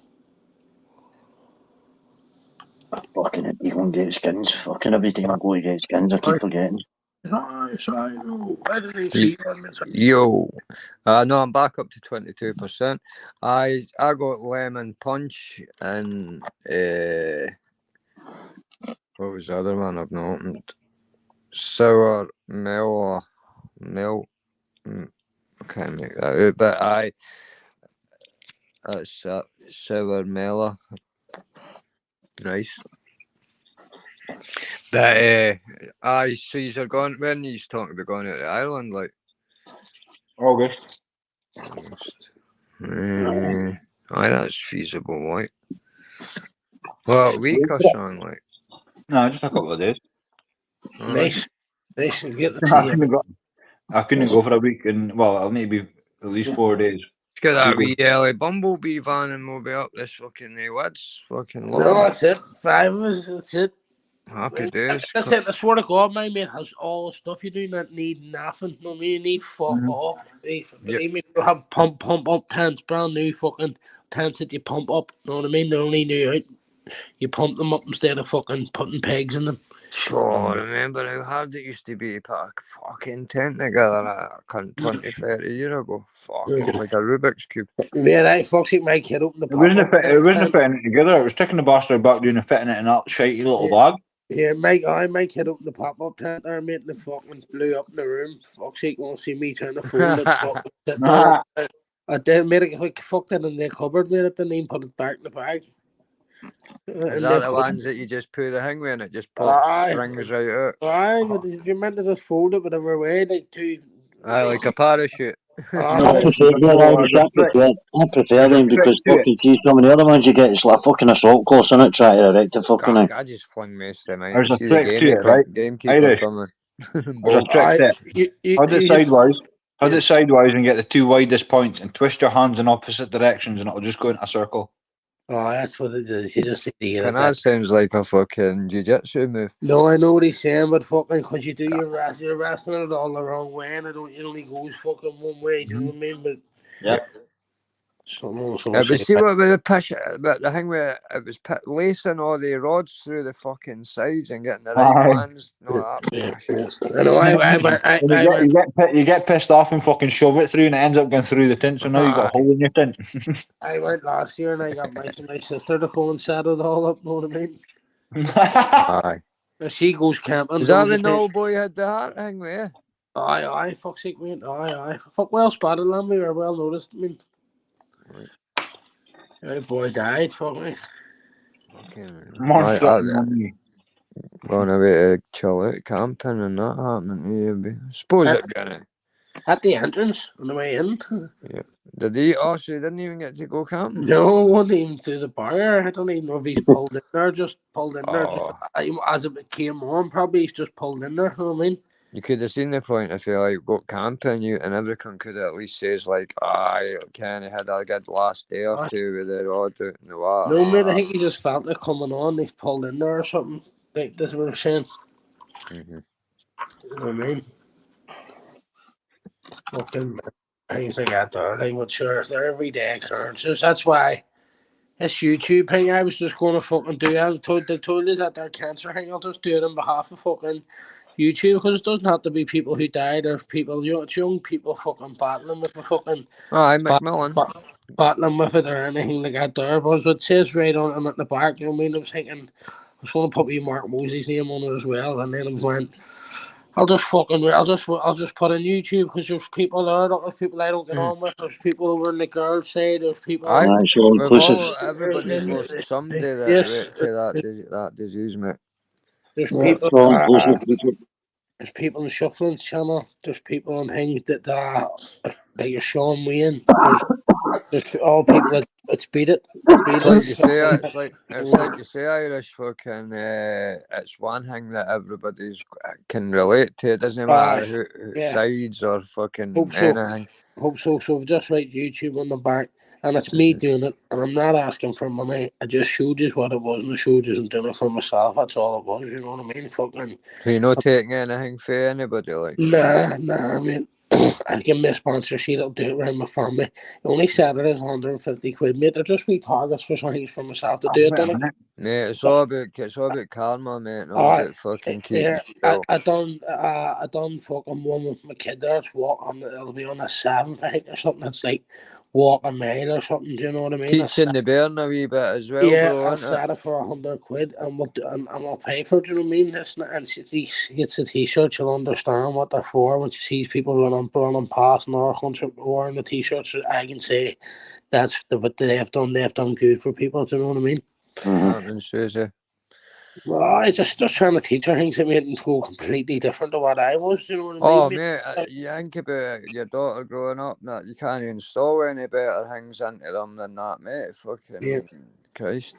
Fucking it, you go and get skins. Fucking every time I go to get skins, I keep forgetting. Sorry, no. I didn't even see one. Yo, no, I'm back up to 22%. I got lemon punch and what was the other one I've not opened? Sour milk. I can't make that out, but that's sour mellow. Nice. But Caesar gone when he's talking about going out to Ireland, like August. Aye, that's feasible, like. Well, a week or something, like. No, just a couple of days. Nice. Nice and get the I tea. haven't got I couldn't go for a week, and well, I'll need to be at least 4 days. Get that wee early bumblebee van and we'll be up this fucking woods. Fucking No, love that's it. 5 of us, that's it. Happy days. That's it. I swear to God, my mate has all the stuff you do not need nothing. No, you need fuck all. Believe me, you have pump up tents, brand new fucking tents that you pump up. Know what I mean? They're only new out. You pump them up instead of fucking putting pegs in them. Sure, remember how hard it used to be to put a fucking tent together a 20, 30 years ago. Fucking like a Rubik's Cube. Yeah, I fucking my kid open the It wasn't pop-up it wasn't tent. fitting it together. It was taking the bastard back doing and fitting it in that shitey little bag. Yeah, my kid opened the pop-up tent there, mate, and the fucking blew up in the room. Fuck's sake, won't see me trying to fold it. I did, made it, like, fucked it in the cupboard, mate. I didn't even put it back in the bag. Is that the ones that you just put the thing with and it just pops strings right out? Aye, but if you meant to just fold it whatever way, like two. Aye, like a parachute. I prefer them because fucking see some of the other ones you get, it's like fucking assault course in it, try to erect the fucking thing. I just flung most of them out. There's a See trick to it, right? Gamekeeper Irish. coming. There's a trick to it. Hold it sideways. Hold it sideways and get the two widest points and twist your hands in opposite directions and it'll just go into a circle. Oh, that's what it is. You just need to get it. That sounds like a fucking jiu-jitsu move. No, I know what he's saying, but fucking, because you do you're wrestling it all the wrong way, and it only goes fucking one way. Do you know what I mean? But yeah. But see what with the push, but the thing where it was lacing all the rods through the fucking sides and getting the right ones. No, I know. You get pissed off and fucking shove it through, and it ends up going through the tent. So now you got a hole in your tent. I went last year and I got my sister to go and set it all up. Know what I mean? Aye. She goes camping. Is that when the old boy had the heart thing with you? Aye, fuck's sake, mate. Aye. Fuck, well spotted, Lamb. We were well noticed. I mean, that boy died. Fuck me. Going away to chill out camping and that happening to you. Suppose it's gonna. At the entrance on the way in. Yeah. Did he? Oh, so he didn't even get to go camping? No, wasn't even to the bar. I don't even know if he's pulled in there. Just pulled in there. As it came on, probably he's just pulled in there. You know what I mean? You could have seen the point if you like got camping, and everyone could at least says like, "I kind of had a good last day or two with the rod out in the water." No, mate, I think he just felt it coming on. He's pulled in there or something. Like this is what I'm saying. You know what I mean? Fucking things like that there. Like, what sure, they're everyday occurrences. That's why this YouTube thing I was just going to fucking do. They told you that their cancer thing. I'll just do it on behalf of fucking YouTube because it doesn't have to be people who died or people, it's young people fucking battling with the fucking. Aye, Macmillan. Battling with it or anything like that there. But it says right on it at the back, you know what I mean? I was thinking, I was going to put Mark Mosley's name on it as well, and then I went, I'll just put in YouTube because there's people there. There's people I don't get on with. There's people over on the girls' side. There's people. Everybody's lost somebody that disease, mate. There's people. There's people on the Shuffling channel. There's people on things that you're Sean Wayne. There's all people that beat it. It's like you say, Irish fucking. It's one thing that everybody can relate to. It doesn't matter who sides or fucking anything. Hope so. So just write YouTube on the back, and it's me doing it, and I'm not asking for money. I just showed you what it was, and I showed you I'm doing it for myself. That's all it was. You know what I mean? Fucking. So you're not taking anything for anybody, like? Nah. I mean. I give me a sponsorship, I'll do it around my family. The only set it is 150 quid, mate. They're just wee targets for things for myself to do it. Mate, it's all about karma, mate. Not about fucking keeping I done fucking one with my kid there. It'll be on the 7th, I think, or something. It's like walk a mile or something. Do you know what I mean? Teaching the bairn a wee bit as well. Yeah, bro, I'll set it for 100 quid, and I'll pay for it. Do you know what I mean? And he gets the t-shirts. You'll understand what they're for when she sees people running past in our country wearing the t-shirts. I can say that's what they have done. They have done good for people. Do you know what I mean? Well, I just trying to teach her things that made them go completely different to what I was. You know what I mean? Mate, you think about your daughter growing up, that you can't install any better things into them than that, mate. Fucking Christ.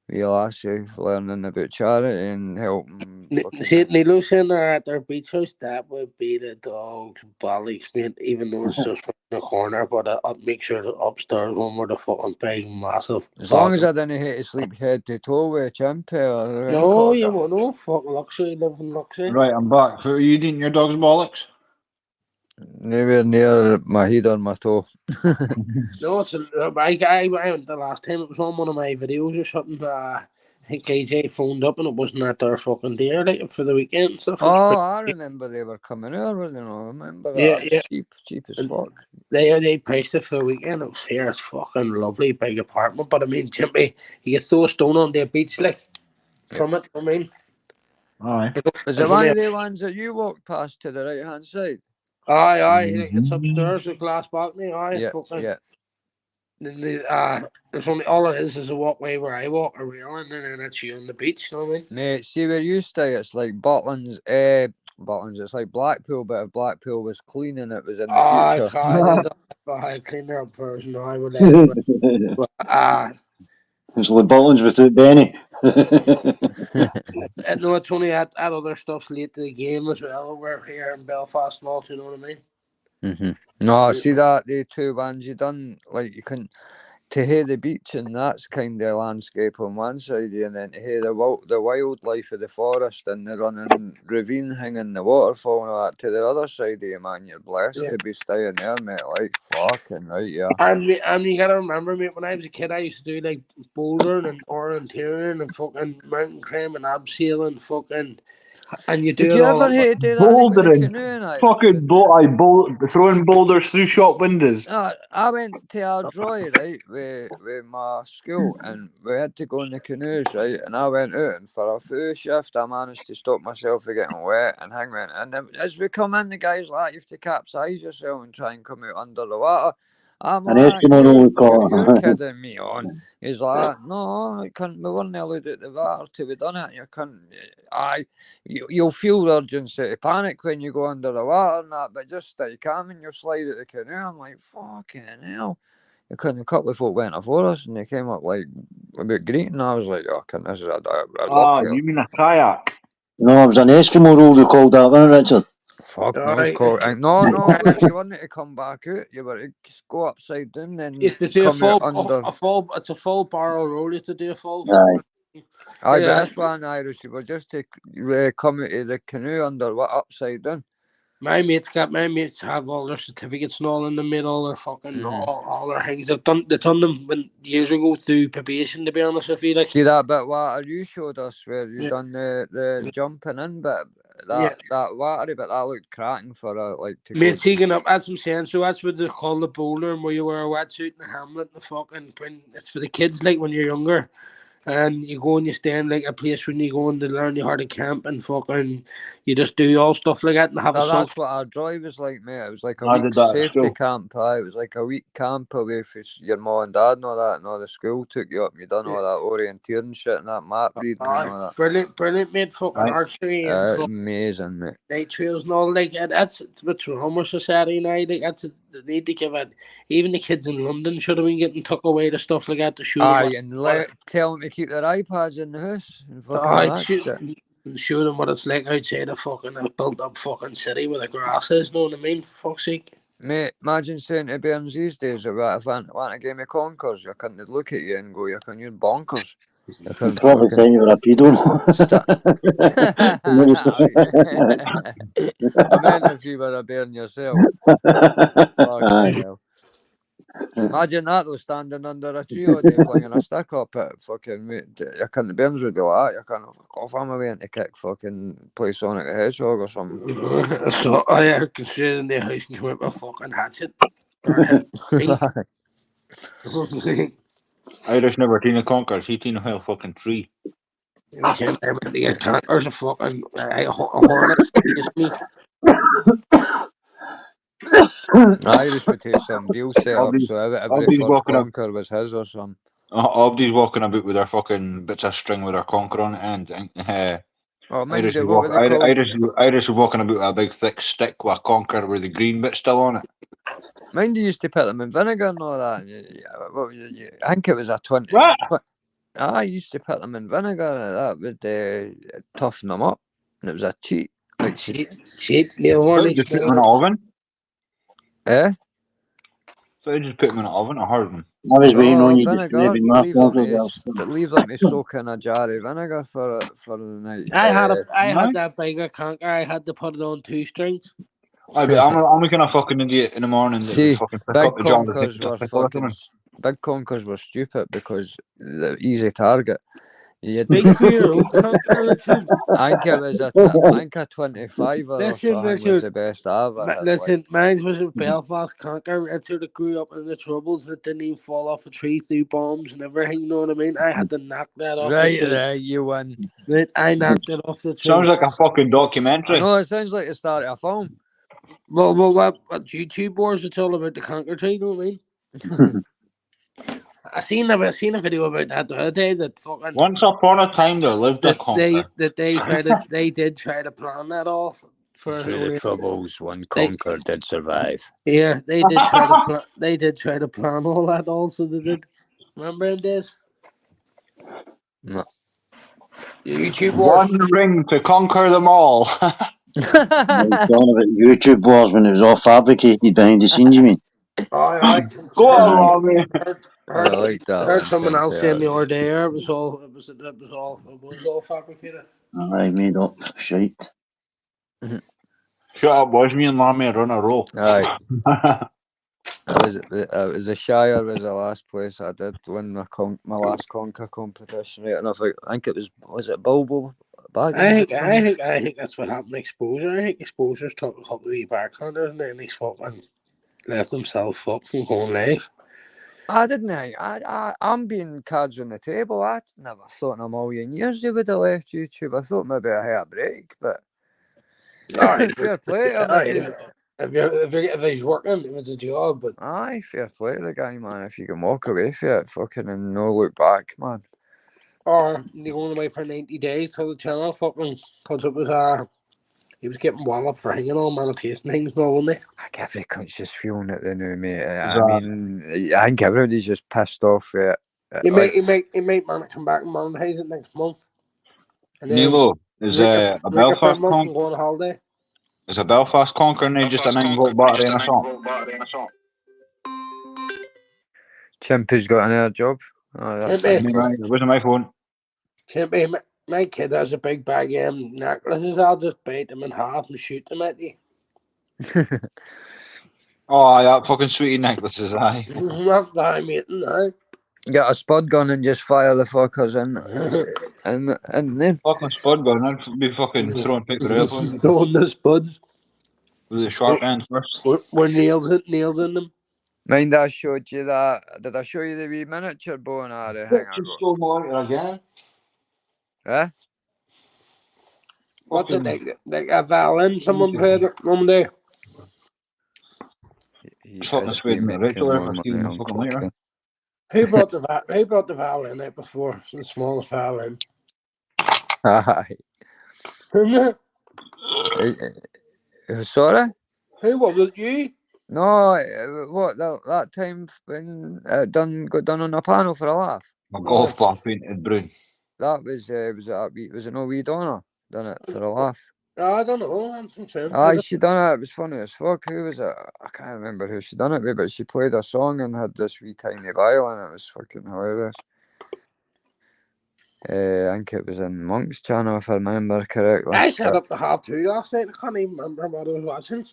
with Lassie, learning about charity and helping. See, Nilo saying at their beach house, that would be the dog's bally's, mate, even though it's just from the corner, but I'd make sure the upstairs one were the fucking big, massive. As long as I didn't hate to sleep head to toe with a chimpy or No, you won't know. Fuck luxury, live in luxury. Right, I'm back. Are you eating your dog's bollocks? Nowhere near my head or my toe. No, it's I went the last time. It was on one of my videos or something. I think AJ phoned up and it wasn't at their fucking there like for the weekend and stuff. I remember they were coming over. You know, I remember that. Yeah. Cheap as fuck. They priced it for the weekend. It was fair. It's fucking lovely big apartment. But I mean, Chimpy, you get throw a stone on the beach like from it. I mean, Aye. Is it one of the ones that you walked past to the right hand side? Aye. It's upstairs, the glass balcony. Aye, Yeah. There's only all it is a walkway where I walk, a railing, and then it's you on the beach. You know what I mean? Mate, see where you stay, it's like Butlins. It's like Blackpool, but if Blackpool was clean and it was in the future. I cleaned up version. I would let It's like Butlins without Benny. No, it's only at other stuff late to the game as well over here in Belfast and all. Do you know what I mean? No, see that the two ones you done, like you can to hear the beach and that's kind of landscape on one side, and then to hear the wildlife of the forest and the running ravine hanging the waterfall and all that to the other side of you, man. You're blessed to be staying there, mate. Like fucking right, yeah. And you gotta remember, mate, when I was a kid, I used to do like bouldering and orienteering and fucking mountain climbing, abseiling, and fucking. And you do Did it you all ever hate to bouldering? Fucking throwing boulders through shop windows. I went to Ardroy, right, with my school, and we had to go in the canoes, right, and I went out, and for a full shift, I managed to stop myself from getting wet and hang around, and then as we come in, the guys like, you have to capsize yourself and try and come out under the water. I'm like, you're kidding me on. He's like, no, I can't. We weren't allowed at the water till we done it. You can't. You'll feel the urgency to panic when you go under the water and that, but just stay calm and you slide at the canoe. I'm like, fucking hell. A couple of folk went before us and they came up like about greeting. I was like, this is you mean a kayak? No, it was an Eskimo roll they called that, wasn't it, Richard? Fuck, no, you wanted to come back out. You were to go upside down, then come out under. It's a full barrel roll. You have to do a full. But this one, Irish, you were just to come out of the canoe under upside down. My mates have all their certificates and all in the middle. Their fucking all their things. They done them years ago through probation. To be honest with you, see that bit water you showed us where you done the jumping in bit. That watery bit that looked cracking for to mate, taking up. That's what I'm saying. So that's what they call the bowler, and where you wear a wetsuit and a helmet and the fucking. It's for the kids, like when you're younger. And you go and you stay in like a place when you go in to learn how to camp and fucking you just do all stuff like that and have that's what our drive was like, mate. It was like a week safety camp. It was like a week camp away from your mom and dad and all that, and all the school took you up and you done all that orienteering shit and that map reading and all that. Brilliant, mate. Fucking archery and amazing, mate. Night trails and all like it's a trauma society now. Like they need to give it. Even the kids in London should have been getting tucked away to stuff like that to show them. Tell them to keep their iPads in the house. And show them what it's like outside a built up fucking city where the grass is. Know what I mean? Fuck's sake. Mate, imagine saying to Burns these days about if I want a game of Conkers, you can't look at you and go, you're bonkers. Probably time you were a pedo. I meant if you were a bear yourself. Imagine that though, standing under a tree all day flinging a stick up at fucking mate. The Burns would be like, you can't fuck off, I'm away to kick fucking play Sonic the Hedgehog or something. So I can sit in the house and come out with a fucking hatchet. Irish never seen a Conker, he seen a whole fucking tree. There's a fucking hornet. Irish would take some deal set up so every Conker was his or something. Abdi's walking about with their fucking bits of string with their Conker on it, and Irish was walking about with a big thick stick with a Conker with the green bit still on it. Mind you used to put them in vinegar and all that. I think it was a 20. I used to put them in vinegar, and that would toughen them up. And it was a cheat. Like, Shit, Neil So Warney. you just put them in the oven? eh? So you just put them in the oven or harden? I was waiting on No, you vinegar. describing my Leave them conquer. leave them to soak in a jar of vinegar for the night. I had Aye. that bigger conquer. I had to put it on 2 strings. Aye, but I'm the kind of fucking idiot in the morning that would See, fucking pick big up the jar and conkers think it's a were pickle or fucking. something. Big conkers were stupid because they're easy target. You Speak for your own conquer, listen. I think it was I think a 25 or Listen, something was Richard. the best I ever had. Listen, mine was a Belfast conquer. It sort of grew up in the Troubles that didn't even fall off a tree through bombs and everything, you know what I mean? I had to knock that off Right the tree. there, you win. I knocked it off the tree. Sounds like a fucking documentary. No, it sounds like the start of a film. Well, what YouTube wars, it's all about the conquer tree, you know what I mean? I seen a video about that the other day that fucking Once upon a time there lived a conquer. they did try to plan that all for Through only the troubles, one conquer did survive. yeah, they did try to plan. They did try to plan all that. Also, they did. Remember them days? No. The YouTube wars. One ring to conquer them all. Talking about YouTube wars when it was all fabricated behind the scenes, you mean? I Go on, Robbie. I like that heard one, someone since else they saying the are- other day. It was all fabricated. Aye, made up shite. Shut up, boys. Me and Lammy are on a roll. Aye. It was a Shire was the last place I did win my last conquer competition, right? And I think it was it Bilbo Baggins? I think that's what happened to Exposure. I think Exposure's took a couple of wee backhanders and then he's fucking left himself fucked from going live. I didn't think. I'm being cards on the table. I never thought in a million years they would have left YouTube. I thought maybe I had a break, but fair play. If he's working, it was a job, but Aye, fair play to the guy, man. If you can walk away from it, fucking and no look back, man. or they going away for 90 days till the channel fucking because it was he was getting walloped for hanging on meditation things, no, wasn't he? Like every cunt's just feeling it, they know, mate. I mean, I think everybody's just pissed off with it. He might man come back and monetize it next month. And then Nilo, is a Belfast month and conquer? go on holiday. Is a Belfast conquer now just a 9-volt battery and a song? Chimpy's got another job. Oh, that's Chimpy. fine. It wasn't my phone. Chimpy, my kid has a big bag of necklaces. I'll just bite them in half and shoot them at you. Oh, aye, that fucking sweetie necklaces, aye. That's the I'm eating now. Get a spud gun and just fire the fuckers in them. Fucking spud gun, I'd be fucking throwing paper airplanes Throwing the spuds. with the sharp ends first. With nails in them. Mind I showed you that. Did I show you the wee miniature bow and arrow thing I Just got? stole my lighter again. Eh? What's it like a violin someone played it one day? He Fucking is Sweden, making right? So more I'm money stealing on the fucking lighter. cocaine. Who brought the violin out before? It's the smallest violin. Aye. Sorry? Who was it? You? No, what that time when got done on a panel for a laugh. My golf ball painted brown. That was was it no wee Donna done it for a laugh. I don't know. I'm from Sam. Aye, she done it. It was funny as fuck. Who was it? I can't remember who she done it with, but she played a song and had this wee tiny violin. It was fucking hilarious. I think it was in Monk's channel if I remember correctly. I set up the half two last night. I can't even remember what I was watching.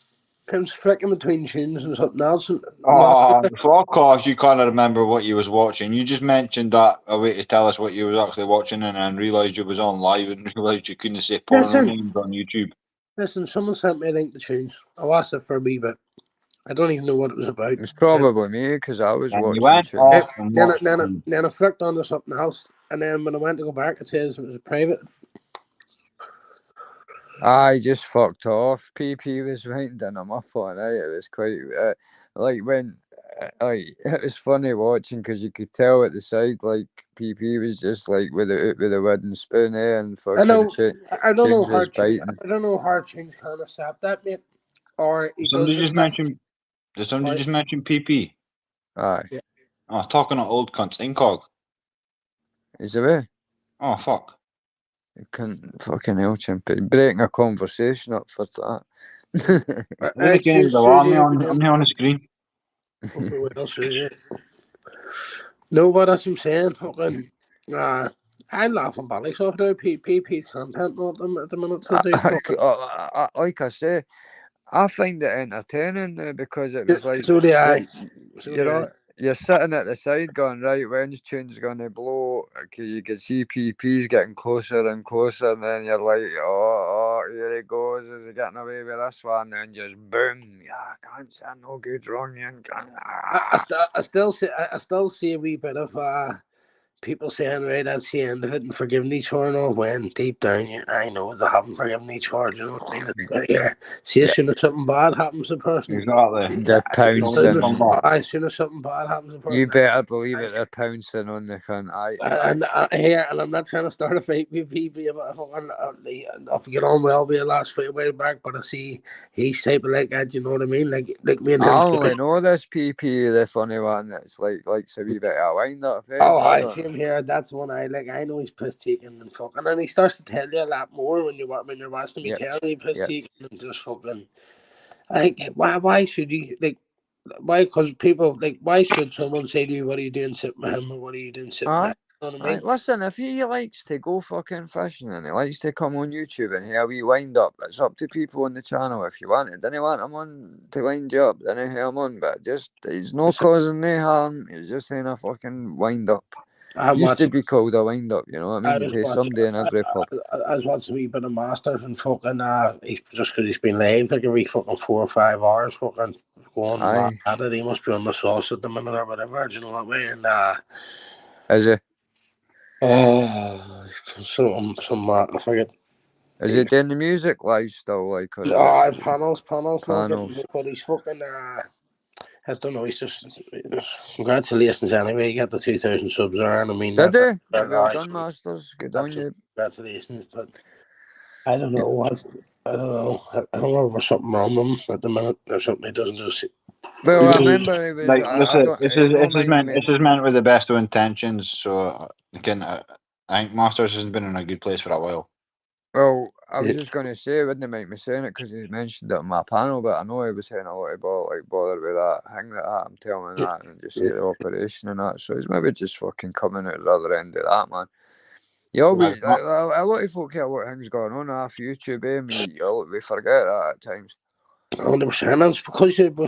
I was flicking between tunes and something else. And Oh, fuck off. You can't remember what you was watching. You just mentioned that a way to tell us what you was actually watching and then realised you was on live and realised you couldn't say porno Listen. names on YouTube. Listen, someone sent me a link to tunes. I watched it for a wee bit. I don't even know what it was about. It was probably me because I was And you watching. went Tunes. off and watched Then I flicked onto something else. And then when I went to go back, it says it was private. I just fucked off. PP was winding him up on it. It was quite like when it was funny watching because you could tell at the side like PP was just like with a wooden spoon and fucking I know. I don't know Tunes how was biting. I don't know how Tunes can accept that, mate. Or he Somebody doesn't. just mentioned. Did somebody just mention PP? Aye. Yeah. Oh, talking to old cunts. Incog. Is it way? Oh, fuck. You can't fucking hell, champion. Breaking a conversation up for that. Really can't alarm me on the screen. Okay, what else is it? No, but that's what I'm saying. Fucking, I'm laughing ballies off now. PP's content not them at the minute to do. Like I say, I find it entertaining now because it was like, So do I. like you're sitting at the side going, right, when's tune's going to blow? Because you can see PP's getting closer and closer, and then you're like, oh, here he goes, is he getting away with this one? And just boom, yeah, I can't say no good wrong. I still see a wee bit of people saying, right, that's the end of it and forgiving each other and all, when deep down, I know they haven't forgiven each other, you know what I mean? See, as soon as something bad happens to a person, Exactly. They're pouncing. as soon as something bad happens to a person, You better believe it, they're pouncing on the cunt. and I'm not trying to start a fight with PP, but I'll get on well with the last fight way back, but I see he's type of like that, you know what I mean? Like me and him. I only know this PP, the funny one that's like a wee bit of a wind up. I see him here. That's one I like. I know he's piss taking and fucking, and he starts to tell you a lot more when you're watching me tell you piss taking and just fucking. I think why should you like? Why? Because people like. Why should someone say to you, "What are you doing sitting with him?" or "What are you doing sitting with him?" You know what I mean? Listen, if he likes to go fucking fishing and he likes to come on YouTube and hear a wee wind up, it's up to people on the channel if you want it. Didn't want him on to wind you up, then hear him on, but just he's no causing no harm, he's just saying a fucking wind up. Used to be called a wind up, you know what I mean? You pay somebody in every pub. I was watching a wee bit of Masters and fucking he's just because he's been live like every fucking 4 or 5 hours fucking going mad at it. He must be on the sauce at the minute or whatever, do you know what I mean? Is he? Some I forget. Is he doing the music live still? Like, panels. Panels. But he's fucking. I don't know. He's just congratulations anyway. He got the 2,000 subs there, and I mean. Did he? Well done, Masters. Good on you. Congratulations, but I don't know what. I don't know. I don't know if there's something wrong with him at the minute. Or something he doesn't just. Well, I remember he was like. This is meant with the best of intentions. So again, I think Masters hasn't been in a good place for a while. Well, I was just going to say, wouldn't make me saying it because he mentioned it on my panel, but I know he was saying a lot about bother with that thing that I'm telling that and just the operation and that. So he's maybe just fucking coming out the other end of that, man. You always, a lot of folk get a lot of things going on off YouTube, we forget that at times. 100%. It's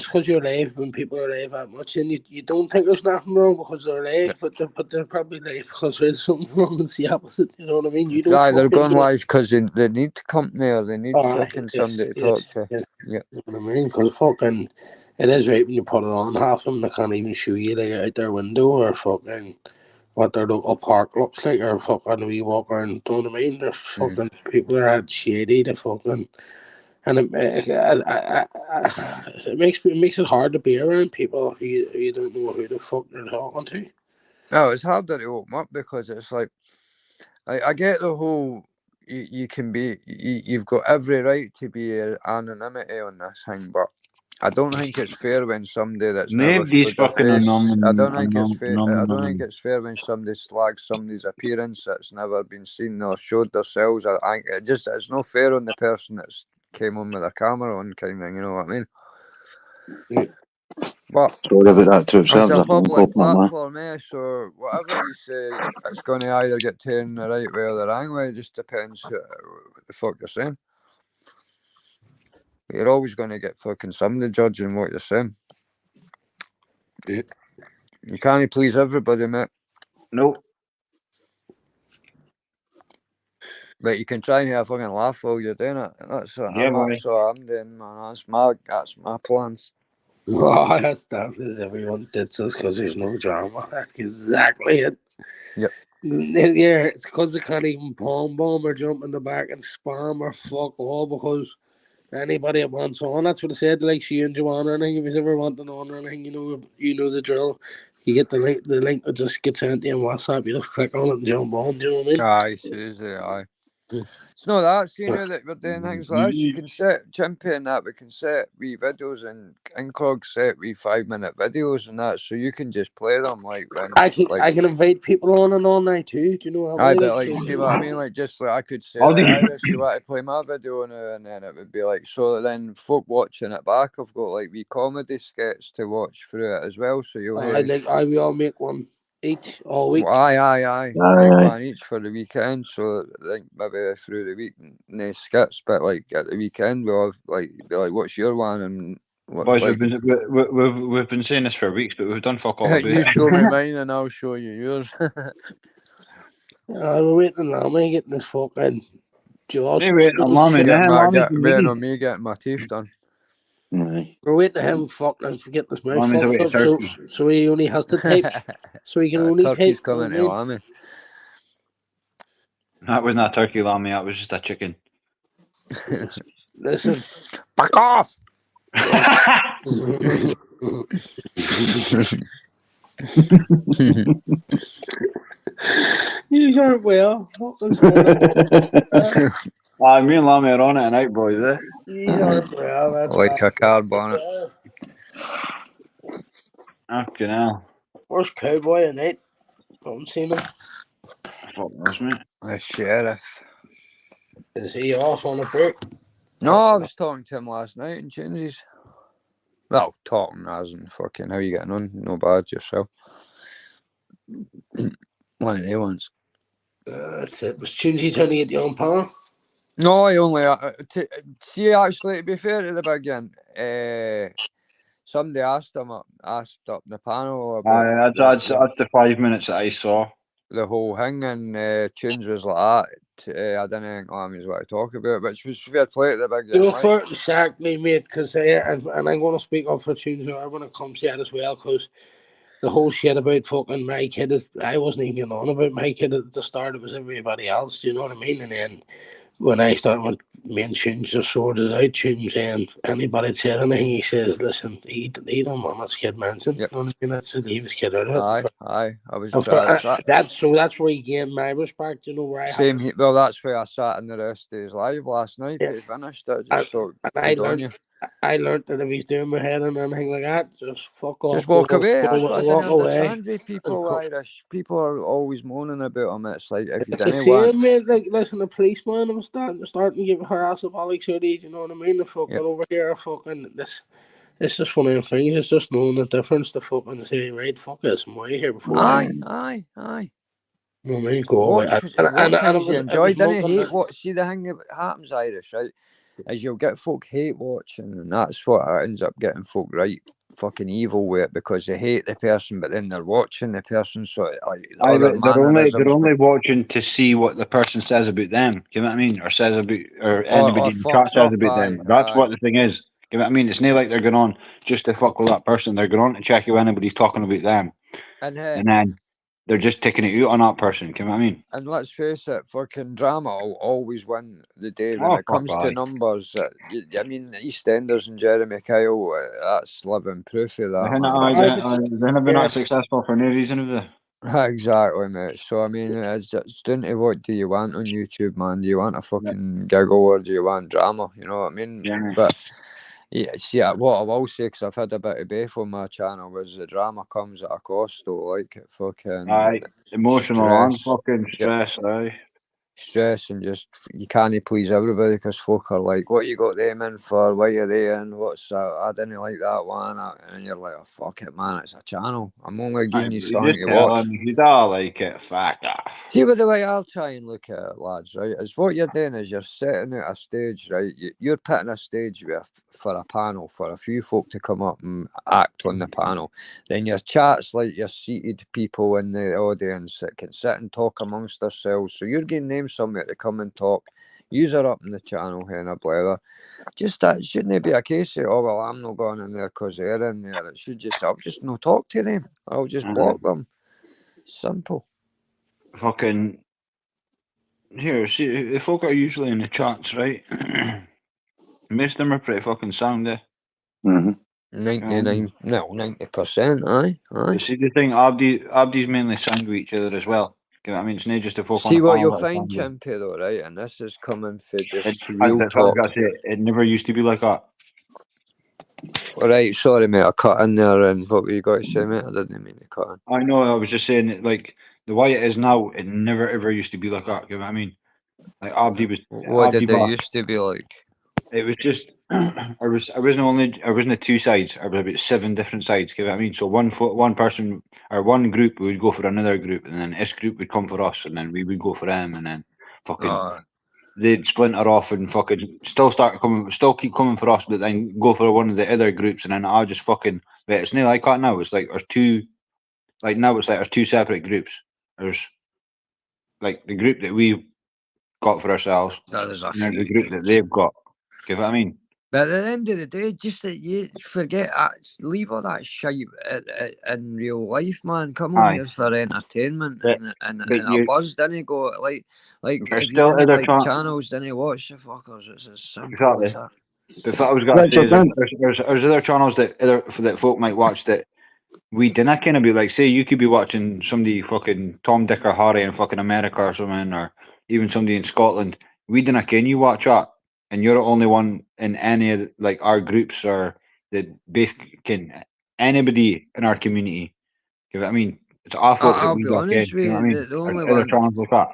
because you're live when people are live that much, and you don't think there's nothing wrong because they're live, but they're probably live because there's something wrong. It's the opposite. You know what I mean? You don't. They're going live because they need company or they need fucking somebody to talk to. Yeah. You know what I mean? Because fucking, it is right when you put it on. Half of them they can't even show you like out their window or fucking what their local park looks like or fucking we walk around. You know what I mean? They're fucking people are at shady. They fucking. And it makes it hard to be around people who you don't know who the fuck they're talking to. No, it's harder to open up because it's like I get the whole you can be you've got every right to be anonymity on this thing, but I don't think it's fair when somebody that's never showed their face. I don't think it's fair when somebody slags somebody's appearance that's never been seen or showed themselves. I think it's not fair on the person that's came on with a camera on kind of thing, you know what I mean? But sorry about that too. It's a public platform, so whatever you say, it's going to either get taken the right way or the wrong way. It just depends what the fuck you're saying. You're always going to get fucking somebody judging what you're saying. You can't please everybody, mate. Nope. But you can try and have a fucking laugh while you're doing it. That's what I'm doing, man. That's my plans. Oh, that's everyone did us because there's no drama. That's exactly it. Yep. Yeah, it's because they can't even bomb or jump in the back and spam or fuck all because anybody that wants on. That's what I said. Like you and Joanna, and if you ever want on or anything, you know the drill. You get the link that just gets sent to you on WhatsApp. You just click on it and jump on. Do you know what I mean? Aye, seriously, aye. It's not that, seeing how that we're doing things like this, you can set, Chimpy and that, we can set wee videos and Incog set wee 5-minute videos and that, so you can just play them like when... I can invite people on and all night too, do you know what I I mean? bet, like, see what I mean? Like, just like I could say, I'll do- right, if you want to play my video now, and then it would be like, so then folk watching it back have got like wee comedy skits to watch through it as well, so you'll we all make one each all week. Aye. Make one each for the weekend, so like maybe through the week, no skits, but like at the weekend we'll like be like, what's your one? And what, Boys, like, we've been saying this for weeks, but we've done fuck all about you it. show me mine and I'll show you yours. We're waiting on Lammy getting this fucking jaws. Hey, wait, Lammy, Waiting on me getting my teeth done. Aye. We're waiting to him fucking get this mouth Lammy's away to fucked up, so, Turkey. so he only has to type. So he can only Turkey's type. coming to Lammy. That wasn't a turkey, Lammy, that was just a chicken. Listen. Back off! You aren't well. Fucking Me and Lammy are on it tonight, boys, eh? You aren't well. That's Like a car bonnet. Fucking hell. Where's Cowboy tonight? I haven't seen him. Fuck knows, mate. The sheriff. Is he off on a break? No, I was talking to him last night in Tunesies. Well, talking as in fucking how you getting on? No bad yourself. One of the ones. That's it. Was Tunesy trying to get you on power? No, I only see. Actually, to be fair to the beginning, somebody asked up in the panel about That's the 5 minutes that I saw. the whole thing, and Tunes was like that. I didn't think Lammy's what to talk about, which was fair play at the beginning. You're fair to sack me, mate, because and I'm going to speak up for Tunes when it comes to that as well, because the whole shit about fucking my kid, I wasn't even on about my kid at the start. It was everybody else, do you know what I mean? And then when I started with me and Tunes just sorted out, Tunes and anybody said anything, he says, listen, he don't want this kid mentioned. Yep. You know what I mean? That's leave his kid out of it. Aye. I was That's where he gained my respect, you know, where well, that's where I sat in the rest of his live last night. He finished it. I learned that if he's doing my head and anything like that, just fuck off. Just walk away. Walk I don't away. understand people Irish. People are always moaning about him. It's like if you It's the didn't same, want... mate. Like, listen, the policeman was starting to give harass of Alex Hoodie, you know what I mean? The fucking over here, fucking this. It's just one of them things. It's just knowing the difference to fucking say, right, fuck this, I'm way here before. Aye. You know what I mean? Go away. And enjoy, didn't hate what? See, the thing that happens, Irish, right, is you'll get folk hate watching, and that's what ends up getting folk right fucking evil with it, because they hate the person, but then they're watching the person, so like they're only watching to see what the person says about them. You know what I mean? Or says about, or anybody in the chat says about them. That's what the thing is. You know what I mean? It's not like they're going on just to fuck with that person. They're going on to check if anybody's talking about them, and then they're just taking it out on that person. You know what I mean? And let's face it, fucking drama will always win the day when it comes to numbers. I mean, EastEnders and Jeremy Kyle, that's living proof of that. They have been that successful for no reason, have they? Exactly, mate. So, I mean, it's down to what do you want on YouTube, man? Do you want a fucking giggle or do you want drama? You know what I mean? Yeah. But, yeah, see, what I will say, because I've had a bit of beef on my channel, was the drama comes at a cost, though. Like, it fucking... Emotional and fucking stress, stress, and just you can't please everybody, because folk are like, what you got them in for, why are they in, what's that, I didn't like that one, and you're like, oh fuck it, man, it's a channel, I'm only giving you something to watch. You don't like it, fuck off. See, with the way I'll try and look at it, lads, right, is what you're doing is you're setting out a stage, right, you're putting a stage for a panel, for a few folk to come up and act on the panel. Then your chat's like your seated people in the audience that can sit and talk amongst themselves, so you're getting them somewhere to come and talk. Use her up in the channel here in a blather. Just that shouldn't be a case of, oh well, I'm not going in there because they're in there. It should just, I'll just not talk to them. I'll just block them. Simple. Fucking here, see, the folk are usually in the chats, right? Most of them are pretty fucking sound, eh? 90%, aye. See, the thing, Abdi's mainly sound with each other as well. You know what I mean? It's not just a folk on See a what panel you'll that find, champion. Chimpy, though, right? And this is coming for just That's real what I was talk. gonna say. It never used to be like that. All right, sorry, mate. I cut in there, and what were you got to say, mate? I didn't mean to cut in. I know. I was just saying that, like the way it is now, it never ever used to be like that. You know what I mean? Like Abdi was. What Abdi did it back. used to be like? It was just I wasn't at 2 sides. I was about 7 different sides. You know what I mean? So one person or one group would go for another group, and then this group would come for us, and then we would go for them, and then fucking Oh, they'd splinter off and fucking still keep coming for us, but then go for one of the other groups, and then I just fucking. But it's not like that now. It's like there's two. Like now, it's like there's 2 separate groups. There's like the group that we've got for ourselves, there's a and there's the few group that they've got. You know what I mean? But at the end of the day, just that you forget, leave all that shit in real life, man. Come on Aye. here for entertainment But- and but a you- buzz. Didn't go like There's if you still didn't other like channels, didn't watch the fuckers. It's as simple as that. But what I was going Right, to say is so then- there's other channels that folk might watch that we didn't kind of be like. Say you could be watching somebody fucking Tom, Dick, or Harry in fucking America or something, or even somebody in Scotland. We didn't can you watch that, and you're the only one in any of like our groups or that can anybody in our community. You know what I mean? It's our folk that I'll we be don't honest get. with You know what I you, mean? the only There's other one. channels like that.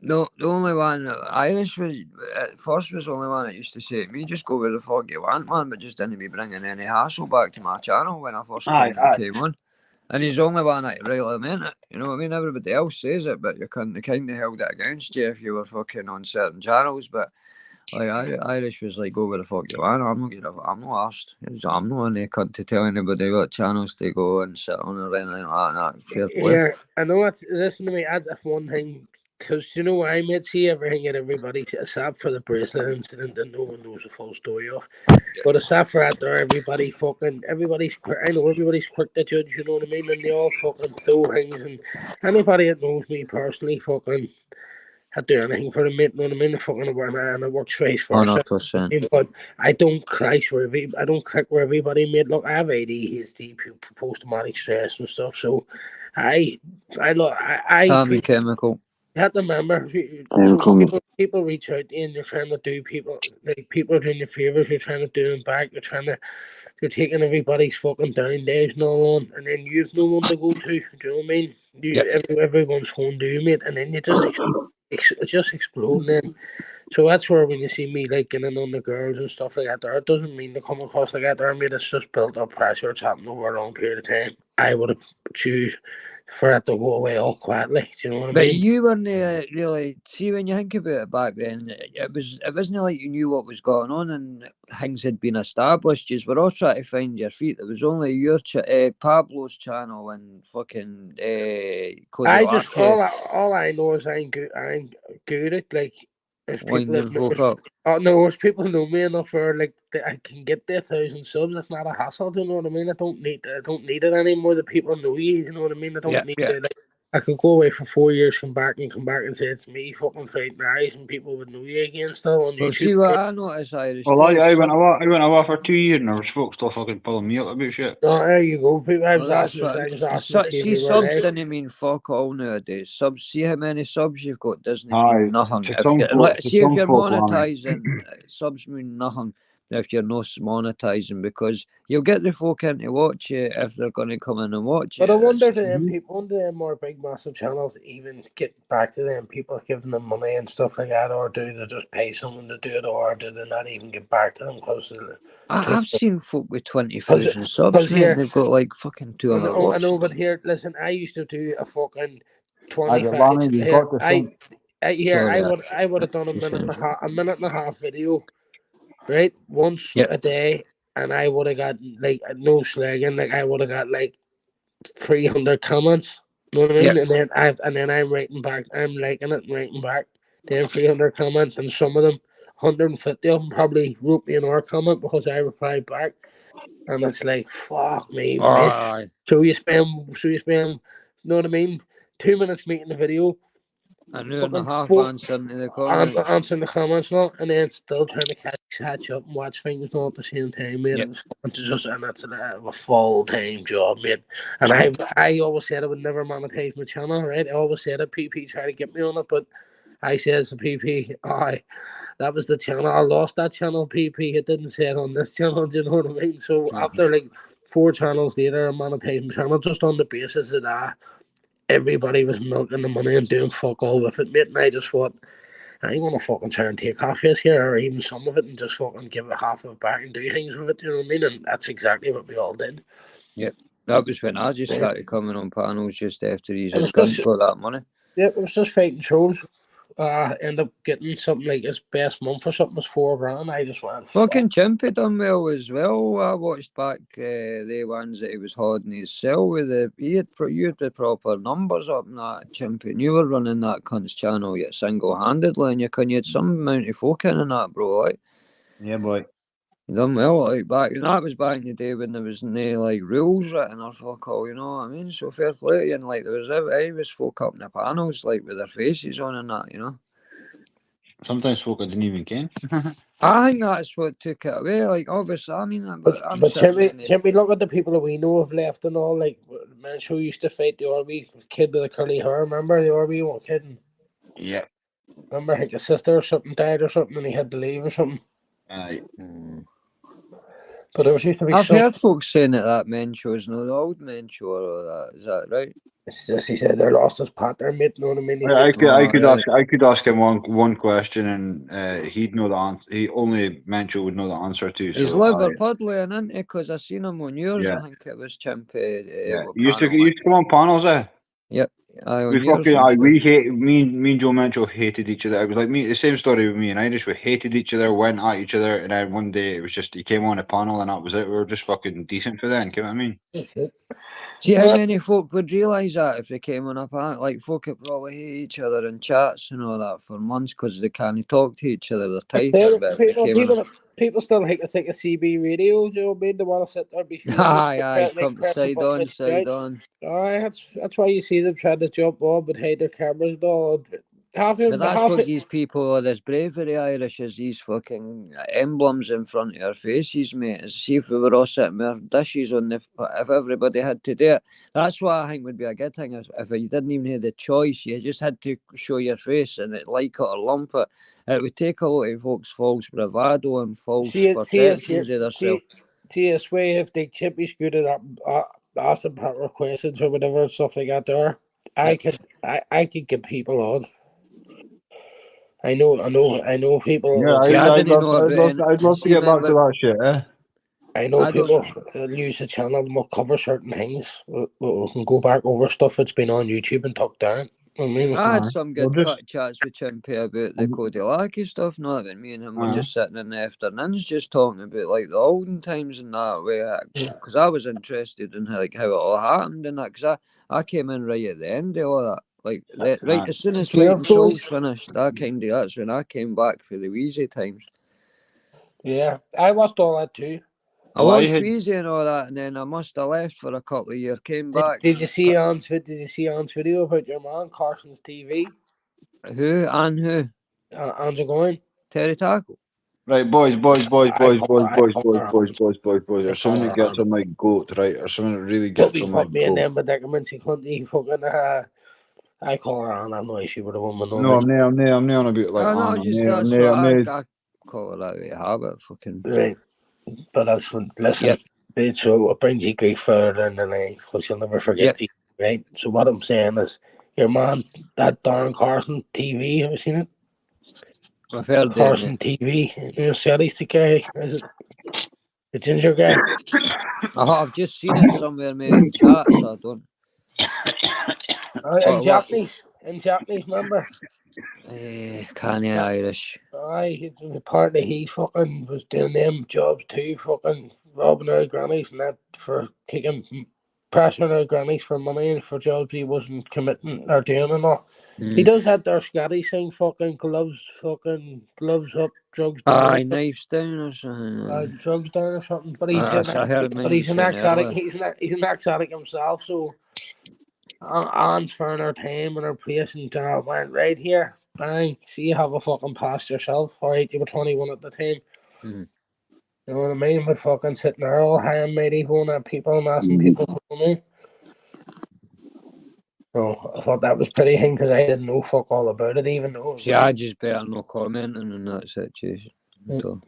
No, the only one Irish was at first was the only one that used to say to me, just go where the fuck you want, man, but just didn't be bringing any hassle back to my channel when I first Aye, came on. And he's the only one that really meant it. You know what I mean? Everybody else says it, but they kind of held it against you if you were fucking on certain channels. But like Irish was like, go where the fuck you want. I'm not asked. I'm not any cunt to tell anybody what channels to go and sit on or anything like that. Fair play. Yeah, I know. Listen to me. Add one thing, because you know what I made see everything and everybody, except for the bracelet incident that no one knows the full story of. But except for that, there, everybody's quick. I know everybody's quick to judge. You know what I mean? And they all fucking throw things. And anybody that knows me personally, fucking, I'd do anything for them, mate. You know what I mean? The fucking man, it works face first. 100%. But I don't crash where I don't click where everybody made. Look, I have ADHD, post-traumatic stress and stuff. So I Tommy Chemical. you have to remember, people reach out to you and you're trying to do people are doing you favours, you're trying to do them back, you're taking everybody's fucking down days and all on, and then you've no one to go to. Do you know what I mean? Everyone's going to you, mate, and then you just it's just exploding then. So that's where when you see me like getting on the girls and stuff like that, there, it doesn't mean to come across like that. There, mate, it's just built up pressure. It's happened over a long period of time. I would have choose for it to go away all quietly. Do you know what I But mean? you weren't really see when you think about it back then. It wasn't like you knew what was going on and things had been established. You were all trying to find your feet. It was only your Pablo's channel and fucking. All I know is I'm good at like. There's people there's people know me enough for like I can get the 1,000 subs. It's not a hassle. Do you know what I mean? I don't need it anymore. The people know you. You know what I mean? I don't need to. Like, I could go away for 4 years, come back and say it's me fucking fighting eyes, and people would know you again still on YouTube. See what I noticed, Irish. Well, I went away for 2 years, and there was folks still fucking pulling me up about shit. Oh, there you go. People, I was asking. See, subs didn't mean fuck all nowadays. Subs, see how many subs you've got doesn't mean nothing. If you're monetizing, subs mean nothing if you're not monetizing, because you'll get the folk in to watch it if they're going to come in and watch it. But I wonder do them more big massive channels even get back to them people giving them money and stuff like that, or do they just pay someone to do it, or do they not even get back to them? Because I've seen folk with 20,000 subs, mate. They've got like fucking 200 watch. I know, but here, listen, I used to do a fucking 25. I would have done a minute and a half video, right, once a day, and I would have got like no slagging, like I would have got like 300 comments. You know what I mean? And then I'm writing back, I'm liking it and writing back. Then 300 comments, and some of them, 150 of them probably wrote me an comment because I replied back. And it's like, fuck me, mate. So you spend, you know what I mean? 2 minutes making the video, An hour and a fucking half four, answering to the comments. answering the comments and all, and then still trying to catch up and watch things and all at the same time, mate. Yep. It was fucking just, and that's a full-time job, mate. And I always said I would never monetize my channel, right? I always said that PP tried to get me on it, but I said to PP, that was the channel. I lost that channel, PP. It didn't say it on this channel, do you know what I mean? So after like 4 channels later, I monetized my channel just on the basis of that. Everybody was milking the money and doing fuck all with it, mate. And I just thought, I ain't gonna fucking try and take half this here or even some of it and just fucking give it half of it back and do things with it, you know what I mean? And that's exactly what we all did. Yep. That was when I just started coming on panels just after he's It was gun just- for that money. Yeah, it was just fighting trolls. End up getting something like his best month or something was $4,000. I just went, Fucking Chimpy done well as well. I watched back the ones that he was holding his cell with you had the proper numbers up in that Chimpy. And you were running that cunt's channel yet single-handedly, and you had some amount of folk in that, bro. Like, Yeah, boy. you done well, like back, and that was back in the day when there was no like rules written or fuck all, you know what I mean? So fair play to you, and like there was folk up in the panels like with their faces on and that, you know. Sometimes folk I didn't even ken. I think that's what took it away. Like obviously, I mean, but I'm But sitting in the- Chimpy, look at the people that we know have left and all. Like Mancho used to fight the RB kid with the curly hair. Remember the RB one kid? Yeah. Remember, like his sister or something died or something, and he had to leave or something. Aye. But there was used to be I've some. heard folks saying that Mencho's not the old Mencho or all that. Is that right? It's just he said they lost his pattern, mate. You know what I mean? He I said, could ask him one question and he'd know the answer. He only Mencho would know the answer to. He's So Liverpudlian, isn't he? Because I seen him on yours. Yeah. I think it was Chimpy. yeah. He used to come on panels, Yep. Aye, on We yours fucking and we hate me and Joe Mencho hated each other. It was like me, the same story with me and Irish. We hated each other, went at each other, and then one day it was just he came on a panel and that was it. We were just fucking decent for then. You know what I mean? See how many folk would realise that if they came on a panel? Like, folk would probably hate each other in chats and all that for months because they can't talk to each other. They're tighter, but they came on people still think it's like a CB radio. Do you know what I mean? They want to sit there and be Aye, come side on, side on. Aye, that's why you see them trying to jump on but hide their cameras and all. But that's what these people are, this bravery Irish is these fucking emblems in front of your faces, mate. See if we were all sitting with dishes on if everybody had to do it. That's what I think would be a good thing if you didn't even have the choice, you just had to show your face and it like it or lump it. It would take a lot of folks false bravado and false perceptions of themselves. See, this way if they Chimpy's good at asking proper questions or whatever stuff like that there, I could get people on. I know people. Yeah, I'd love to get back to that shit. I know people use the channel and will cover certain things. We can go back over stuff that's been on YouTube and took down. I had some good cut chats with Chimpy about the Kodilaki stuff. Not that me and him were just sitting in the afternoons, just talking about like the olden times and that way. Because I was interested in how it all happened and that. Because I came in right at the end of all that. Like right as soon as Fighting Trolls finished, that's when I came back for the Wheezy times. Yeah, I watched all that too. I watched Wheezy and all that, and then I must have left for a couple of years. Came back. Did you see Anne's video about your man Carson's TV? Who and who? Anne's going. Terry Tackle. Right, boys. Or someone that gets on my goat, right? Or someone that really gets on my goat. Me in them predicaments. He fucking. I call her Anne. I'm no issue with a woman. No, I'm not on about like I call her out of habit. Fucking. Right. But that's when, listen, so it brings you grief further in the night, because you'll never forget these, right? So what I'm saying is, your man, that Darren Carson TV, have you seen it? I've heard Carson TV, you know, Sally's the guy, is it? The ginger guy? I've just seen it somewhere, mate, in chat, so I don't. In Japanese, remember? Canny Irish. Aye, apparently he fucking was doing them jobs too, fucking robbing our grannies and that for taking pressure on our grannies for money and for jobs he wasn't committing or doing and all. He does have their Scotty thing, fucking gloves up, drugs down. Aye, knives down or something. Drugs down or something. But he's an ex-addict. He's an ex-addict himself, so transferring her time and her place, and went right here. Bang. See, you have a fucking pass yourself. Alright, you were 21 at the time. Mhm. You know what I mean? With fucking sitting there all high and mighty, going at people and asking people for me. So I thought that was pretty hing because I didn't know fuck all about it, even though. See, I just better not commenting on that situation. Because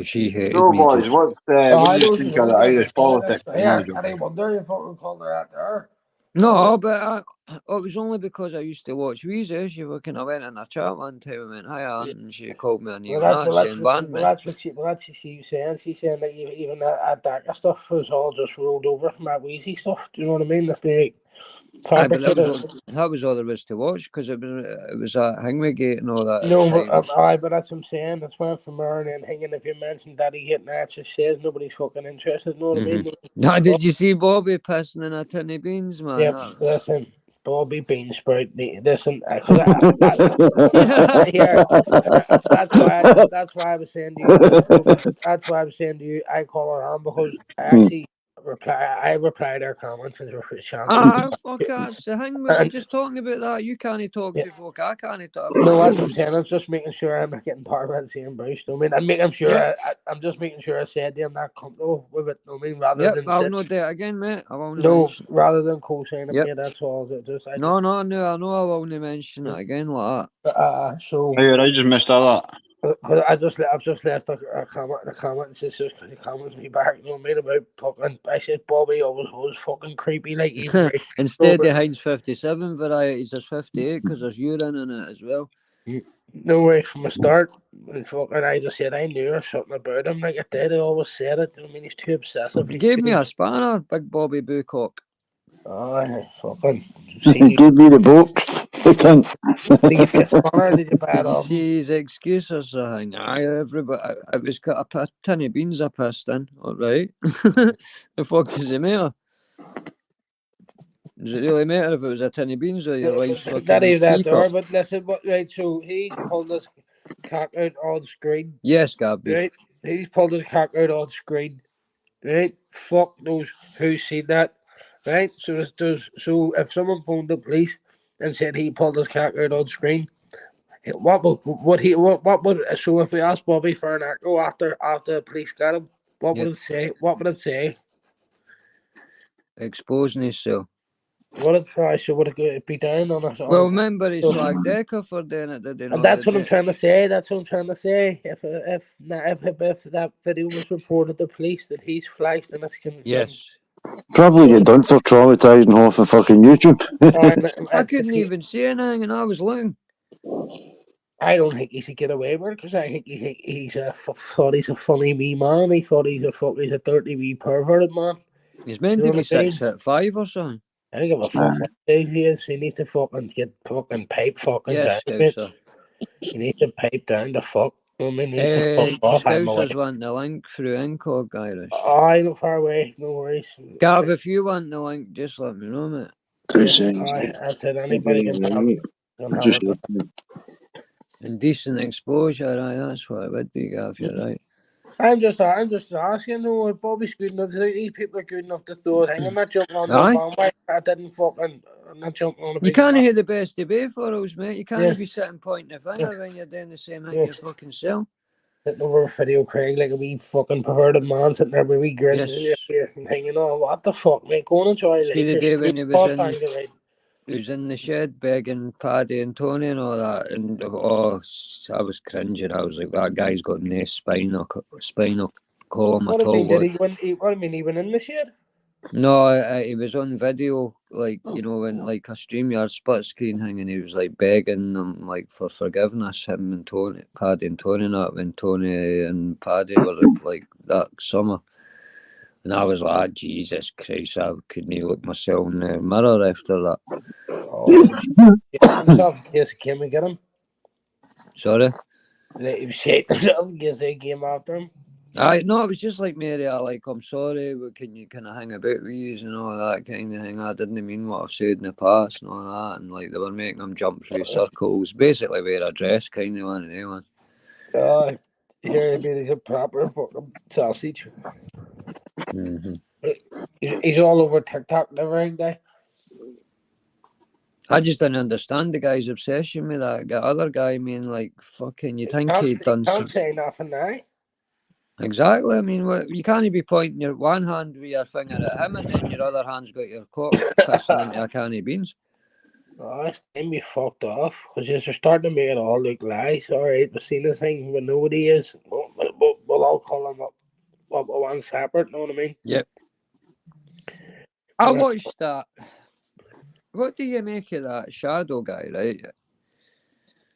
she hated So, me. boys, Just... what do you think of the Irish politics? I wonder you fucking called her out there. No, but it was only because I used to watch Weezer. She fucking, I went in a chat one time and went, "Hi, Aunt," and she called me a name. That's what she was saying. She's saying that even that darker stuff was all just rolled over from that Weezy stuff. Do you know what I mean? That's like Aye, but that was all there was to watch because it was that Hangway and all that. No, but that's what I'm saying. That's why from her and then hanging. If you mention Daddy getting that, she says nobody's fucking interested. You know what I mean? Now, did you see Bobby pissing in a tin of beans, man? Yeah, listen, Bobby Beansprout. Listen, that's why I was saying to you. That's why I was saying to you. I call her on because I actually replied her comments and fuck that. I'm just talking about that. You can't talk to folk. I can't talk. No, that's what I'm saying. I'm just making sure I'm not getting part of the same Bruce. I mean, I'm making sure. I'm just making sure I said I'm not comfortable with it. I mean, rather than I'll not do it again, mate. I won't. No, rather than co-signing me, that's all. No, I know. I won't mention it again like that. So. I just missed all that. I've just left a comment in the comments. It's just because he comments me back, you know what I mean, about fucking. I said Bobby always was fucking creepy, like even instead of Heinz 57 varieties, there's 58 because there's urine in it as well. No way from the start. And fucking, I just said I knew something about him. Like I did, I always said it. I mean, he's too obsessive. He gave me a spanner, Big Bobby Boocock. Oh, fucking. Give me the book. Did you give me a spanner? Did you buy it off? See his excuses. Everybody. It was got a tin of beans I pissed in. All right. The fuck does it matter? Does it really matter if it was a tin of beans or your wife's fucking that is that there, but listen, right, so he's pulled his cock out on the screen. Yes, Gabby. Right? He's pulled his cock out on the screen. Right? Fuck knows who's seen that. Right? So if someone phoned the police and said he pulled his cock out on screen, what would so if we asked Bobby for an echo after the police got him, what would it say? What would it say? Exposing himself. What it try? So would it be down on us? Well, remember he slagged Decker for doing it, did he? And that's what I'm trying to say. That's what I'm trying to say. If that video was reported to police that he's flagged, then it's can. Yes. Probably get done for traumatising off of fucking YouTube. I couldn't even see anything, and I was looking. I don't think he should get away with it because I think thought he's a funny wee man. He thought he's a dirty wee perverted man. He's meant to be 6'5" or something. I don't give a fuck what age he is. He needs to fucking get fucking pipe fucking down. Sir. He needs to pipe down the fuck. I mean, he needs to fuck off. Scousers want the link through Incog, Irish. I not far away. No worries. Gav, if you want the link, just let me know, mate. I said anybody can have it. Indecent exposure, right? That's what it would be, Gav. You're right. I'm just asking. No, Bobby's good enough. These people are good enough to throw it. I'm not jumping on the bandwagon. I didn't fucking. I'm not jumping on the. You can't hear the best debate for us, mate. You can't be sitting pointing the finger when you're doing the same thing you fucking self. Sitting over a video, Craig, like a wee fucking perverted man sitting there with a wee grin in your face and hanging on. What the fuck, mate? Go and enjoy life. See the day when he was in the shed begging Paddy and Tony and all that, and I was cringing. I was like, that guy's got no spinal column at all. What do you mean he went in the shed? No, he was on video, like, you know, when like a StreamYard split screen thing, and he was like begging them like for forgiveness, him and Tony, Paddy and Tony, not when Tony and Paddy were like that summer. And I was like, Jesus Christ, I couldn't even look myself in the mirror after that. Himself in case he came and get him. Sorry? He was shaking himself in case they came after him. No, it was just like, Mary, I'm sorry, but can you kind of hang about with you and all that kind of thing? I didn't mean what I've said in the past and all that. And like, they were making him jump through circles, basically wear a dress kind of one, eh, man? Here, he's a proper fucking sausage. He's all over TikTok and everything, day. I just didn't understand the guy's obsession with that other guy. I mean, like, fucking, you think he'd done Can't something. say nothing now. Exactly. I mean, you can't be pointing your one hand with your finger at him and then your other hand's got your cock pissing into a can of beans. Oh, it's time we fucked off because you're starting to make it all look lies. All right, we've seen the thing when nobody is. We'll all call him up one separate. Know what I mean? Yep. I watched that. What do you make of that Shadow guy, right?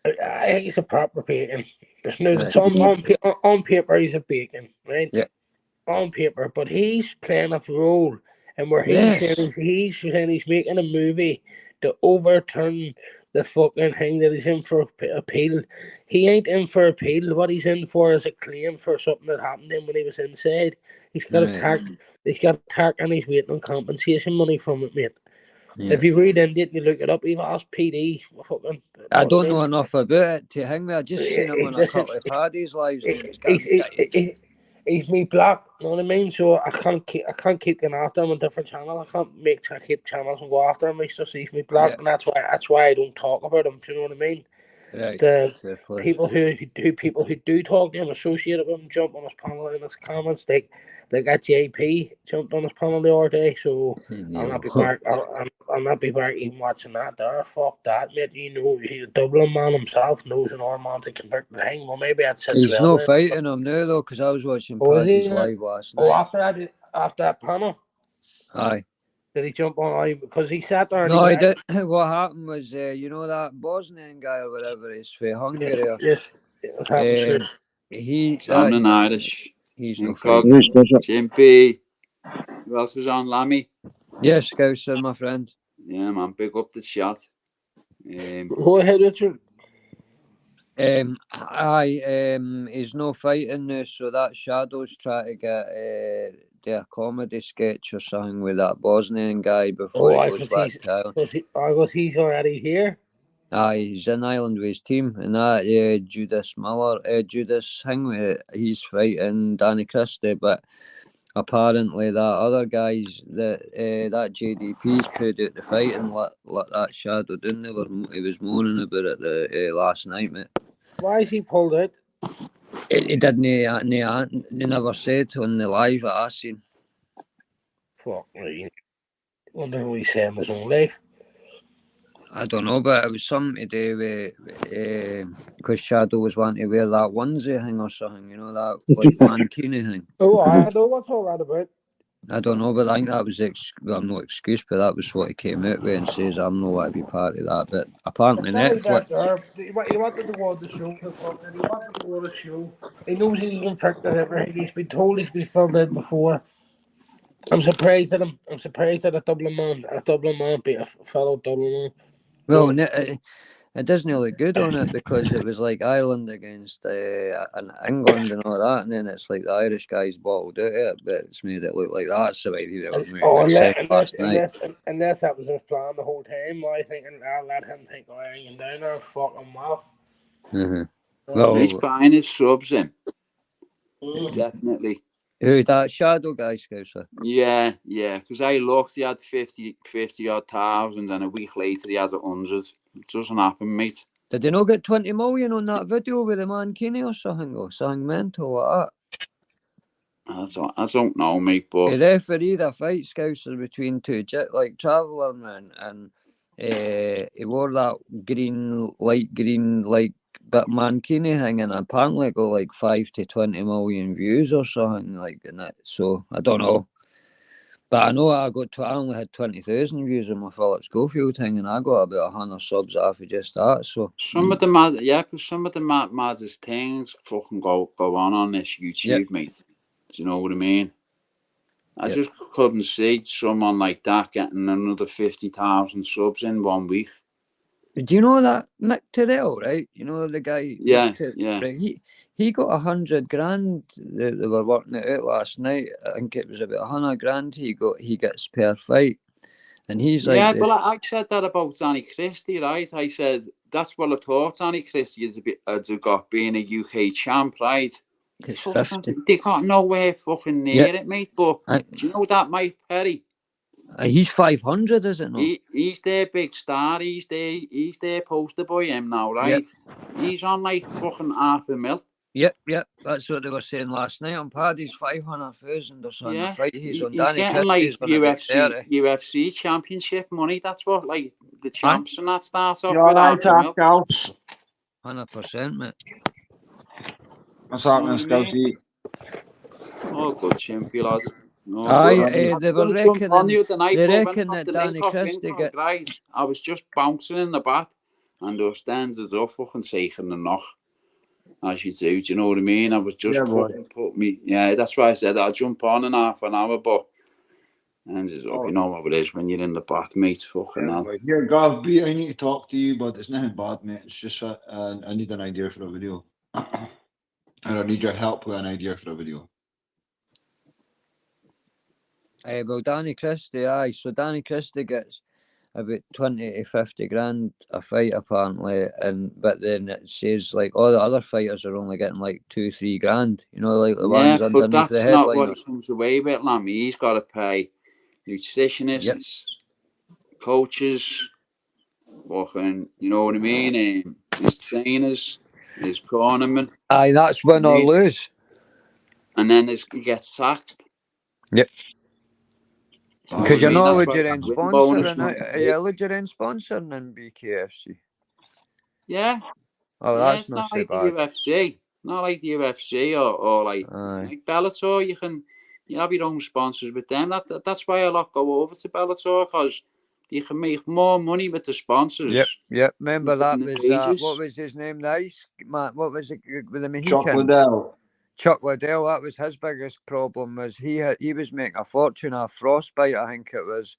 I think he's a proper bacon. There's no on paper he's a bacon, right? Yeah. On paper, but he's playing a role, and where he's making a movie to overturn the fucking thing that he's in for appeal. He ain't in for appeal. What he's in for is a claim for something that happened to him when he was inside. He's got attacked. He's got attacked, and he's waiting on compensation money from it, mate. Yeah. If you read into it and you look it up, you've asked PD. Fucking, I don't know enough about it to hang there. I just seen him on a couple of Paddy's lives. He's me black, you know what I mean? So I can't keep going after him on different channels. I can't keep channels and go after him. He's just me black, and that's why I don't talk about him. Do you know what I mean? Right. The people who do talk to him, associated with him, jump on his panel in his comments. Like that JP jumped on his panel the other day. So I'll not be back. I'll not be back even watching that. There, fuck that, mate. You know, he's a Dublin man himself. Knows an Ormond's a convicted thing. Well, maybe that's he's no fighting him now though, because I was watching Paddy's live last night. Oh, after that panel. Aye. Did he jump on? Because he sat there. No, he did. What happened was, you know that Bosnian guy or whatever is for Hungary. Yes. He's sounding Irish. He's no Chimpy. Who else was on? Lammy. Yes, Scouser, my friend. Yeah, man, pick up the shot. Go ahead, Richard. He's no fighting now, so that Shadow's trying to get a comedy sketch or something with that Bosnian guy before he goes back to town. He's already here? Aye, he's in Ireland with his team, and that Judas Hingway, he's fighting Danny Christie, but apparently that other guy's that JDP's pulled out the fight and let that Shadow down. He was moaning about it last night, mate. Why is he pulled out? He didn't. He never said on the live that I seen. Fuck me. Wonder what he's saying in his own life. I don't know, but it was something to do with because Shadow was wanting to wear that onesie thing or something, you know, that like mankini thing. Oh, I know what's all that about. I don't know, but I think that was no excuse, but that was what he came out with and says I'm not want to be part of that. But apparently Netflix. He wanted to go on the show. He wanted to go on the show. He knows he's infected everything. He's been told he's been filled in before. I'm surprised at him. I'm surprised that a Dublin man beat a fellow Dublin man. Well, it doesn't look good on it because it was like Ireland against England and all that, and then it's like the Irish guys bottled out it, but it's made it look like that's the way they were moving. Unless that was his plan the whole time, I think I'll let him think, I ain't down there, fuck him off. Mm-hmm. Well, he's buying his subs in. Definitely. Who's that Shadow guy, Scouser? Yeah, because I looked, he had 50 odd thousand, and a week later he has 100. It doesn't happen, mate. Did they not get 20 million on that video with the Mankini or something mental like that? I don't know, mate, but... He refereed a fight, Scouser, between two Traveller and he wore that light green, like, but Mankini thing, and apparently it got like 5 to 20 million views or something like that. So I don't know, but I know I only had 20,000 views on my Philip Schofield thing, and I got about 100 subs after just that. So some of the maddest things fucking go on this YouTube, mate. Do you know what I mean? I just couldn't see someone like that getting another 50,000 subs in 1 week. Do you know that Mick Tyrrell, right? You know the guy? Yeah. Right? He got 100 grand. They were working it out last night. I think it was about 100 grand he gets per fight. And he's like... Yeah, well, I said that about Danny Christie, right? I said, that's what I thought Danny Christie had got being a UK champ, right? It's fucking, 50. they got nowhere fucking near Yeah. it, mate. But I- do you know that Mike Perry? He's 500, is it not? He's their big star. He's their poster boy. Him now, right? He's on like fucking $500,000. Yep. That's what they were saying last night on Paddy's 500,000 or something. Yeah, The fight he's on. he's Danny getting like Christie's on about 30. UFC championship money. That's what like the champs and that starts off You with alright, $500,000. Gals? 100%, mate. What's happening, You know what I mean? Scouty? Oh, good chimpy lads. No, Aye, good. they I was were gonna jump on reckoning. you tonight, They but when reckon I that got the Danny link off Christie Lincoln, get. guys, I was just bouncing in the back, and those standards are fucking taking the knock, as you do. Do you know what I mean? I was just Yeah, boy. fucking put me. Yeah, that's why I said I'll jump on in half an hour, but. And it's up, you know what it is when you're in the back, mate. Fucking hell. Here, Gav B, I need to talk to you, but it's nothing bad, mate. It's just I need an idea for a video. And I need your help with an idea for a video. Well, Danny Christie, aye. So Danny Christie gets about 20 to 50 grand a fight apparently, but then it says like all the other fighters are only getting like 2-3 grand. You know, like the ones Yeah, but underneath that's the not what headliners. he comes away with, Lammy. He's got to pay nutritionists, coaches, fucking, you know what I mean? His trainers, his cornermen. Aye, that's win or lose. And then he gets taxed. Yep. You know Because what I you're mean? not That's why eligible in that win bonus sponsoring. not Are big. you eligible in sponsoring in BKFC? Yeah. Oh, Yeah, that's it's not not so like the bad. UFC. Not like the UFC or like Bellator. You have your own sponsors with them. That's why a lot go over to Bellator, because you can make more money with the sponsors. Yep. Remember that than the was wages. what was his name? Nice man. What was it with the Chuck Mohican? Liddell. Chuck Liddell. That was his biggest problem. Was he was making a fortune off Frostbite, I think it was.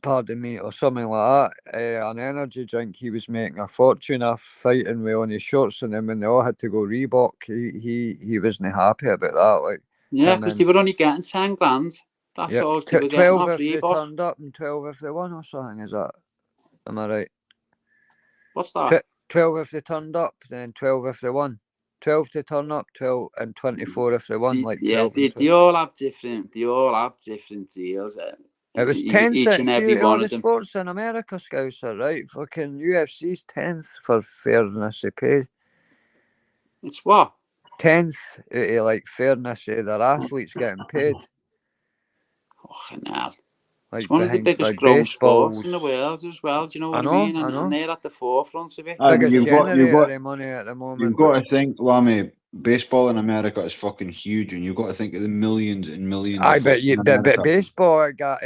Pardon me, or something like that. An energy drink. He was making a fortune off fighting with on his shorts, and then when they all had to go Reebok, he wasn't happy about that. Like, Yeah, because they were only getting 10 grand. That's all they were getting 12 off if they Reebok. turned up and 12 if they won or something. Is that? Am I right? What's that? 12 if they turned up, then 12 if they won. 12 to turn up, 12 and 24 if they won. Like 12 they all have different. They all have different deals. It was 10th each and every all one the of them. sports in America, Scouser, right? Fucking UFC's 10th for fairness of pay. It's what? 10th like fairness of their athletes getting paid. Fucking hell. Like It's one of the behind, biggest like growing baseballs. sports in the world as well. Do you know I what I know, mean? I know. And they're at the forefront of it. Aye, but Biggest you've got generator of money at the moment. you've got to think, Lammy, baseball in America is fucking huge, and you've got to think of the millions and millions. I of bet fucking you, but America. baseball got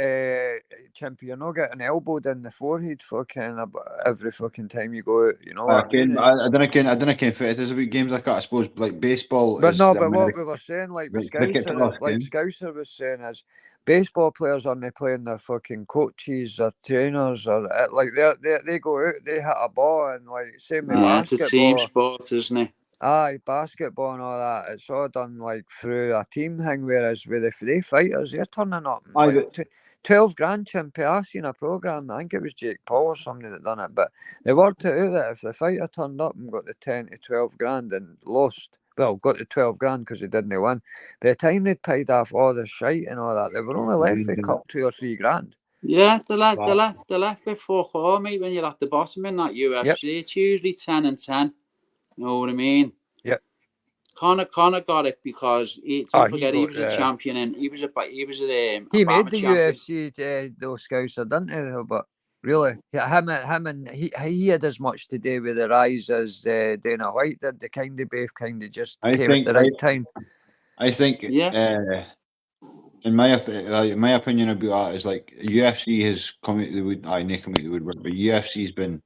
champion. You're not getting elbowed in the forehead fucking every fucking time you go out. You know what I mean? I don't know if it is about games like that. I suppose like baseball. But is no, the but what American- we were saying, like with cricket to Scouser, us, like Ken. Scouser was saying, is baseball players aren't playing their fucking coaches or trainers or like they go out, they hit a ball and like same with Yeah, it's a team basketball. sport, isn't it? Aye, basketball and all that. It's all done like through a team thing, whereas with the free fighters, they're turning up Aye, like 12 grand chimpy. I seen a programme, I think it was Jake Paul or somebody that done it, but they worked it out that if the fighter turned up and got the 10 to 12 grand and lost, well, got the 12 grand because he didn't win, by the time they'd paid off all the shite and all that, they were only left with a couple 2 or 3 grand. Yeah, they left with fuck all, mate, when you're at the bottom in that UFC. It's usually 10 and 10. You know what I mean? Yep. Conor got it because he was a champion and he was a he made the UFC those Scouser, didn't he? But really, him and he had as much to do with the rise as Dana White did. They kind of both just came at the right time. I think in my opinion about that is like UFC has come out of the wood. Nick come out of the woodwork, but UFC's been.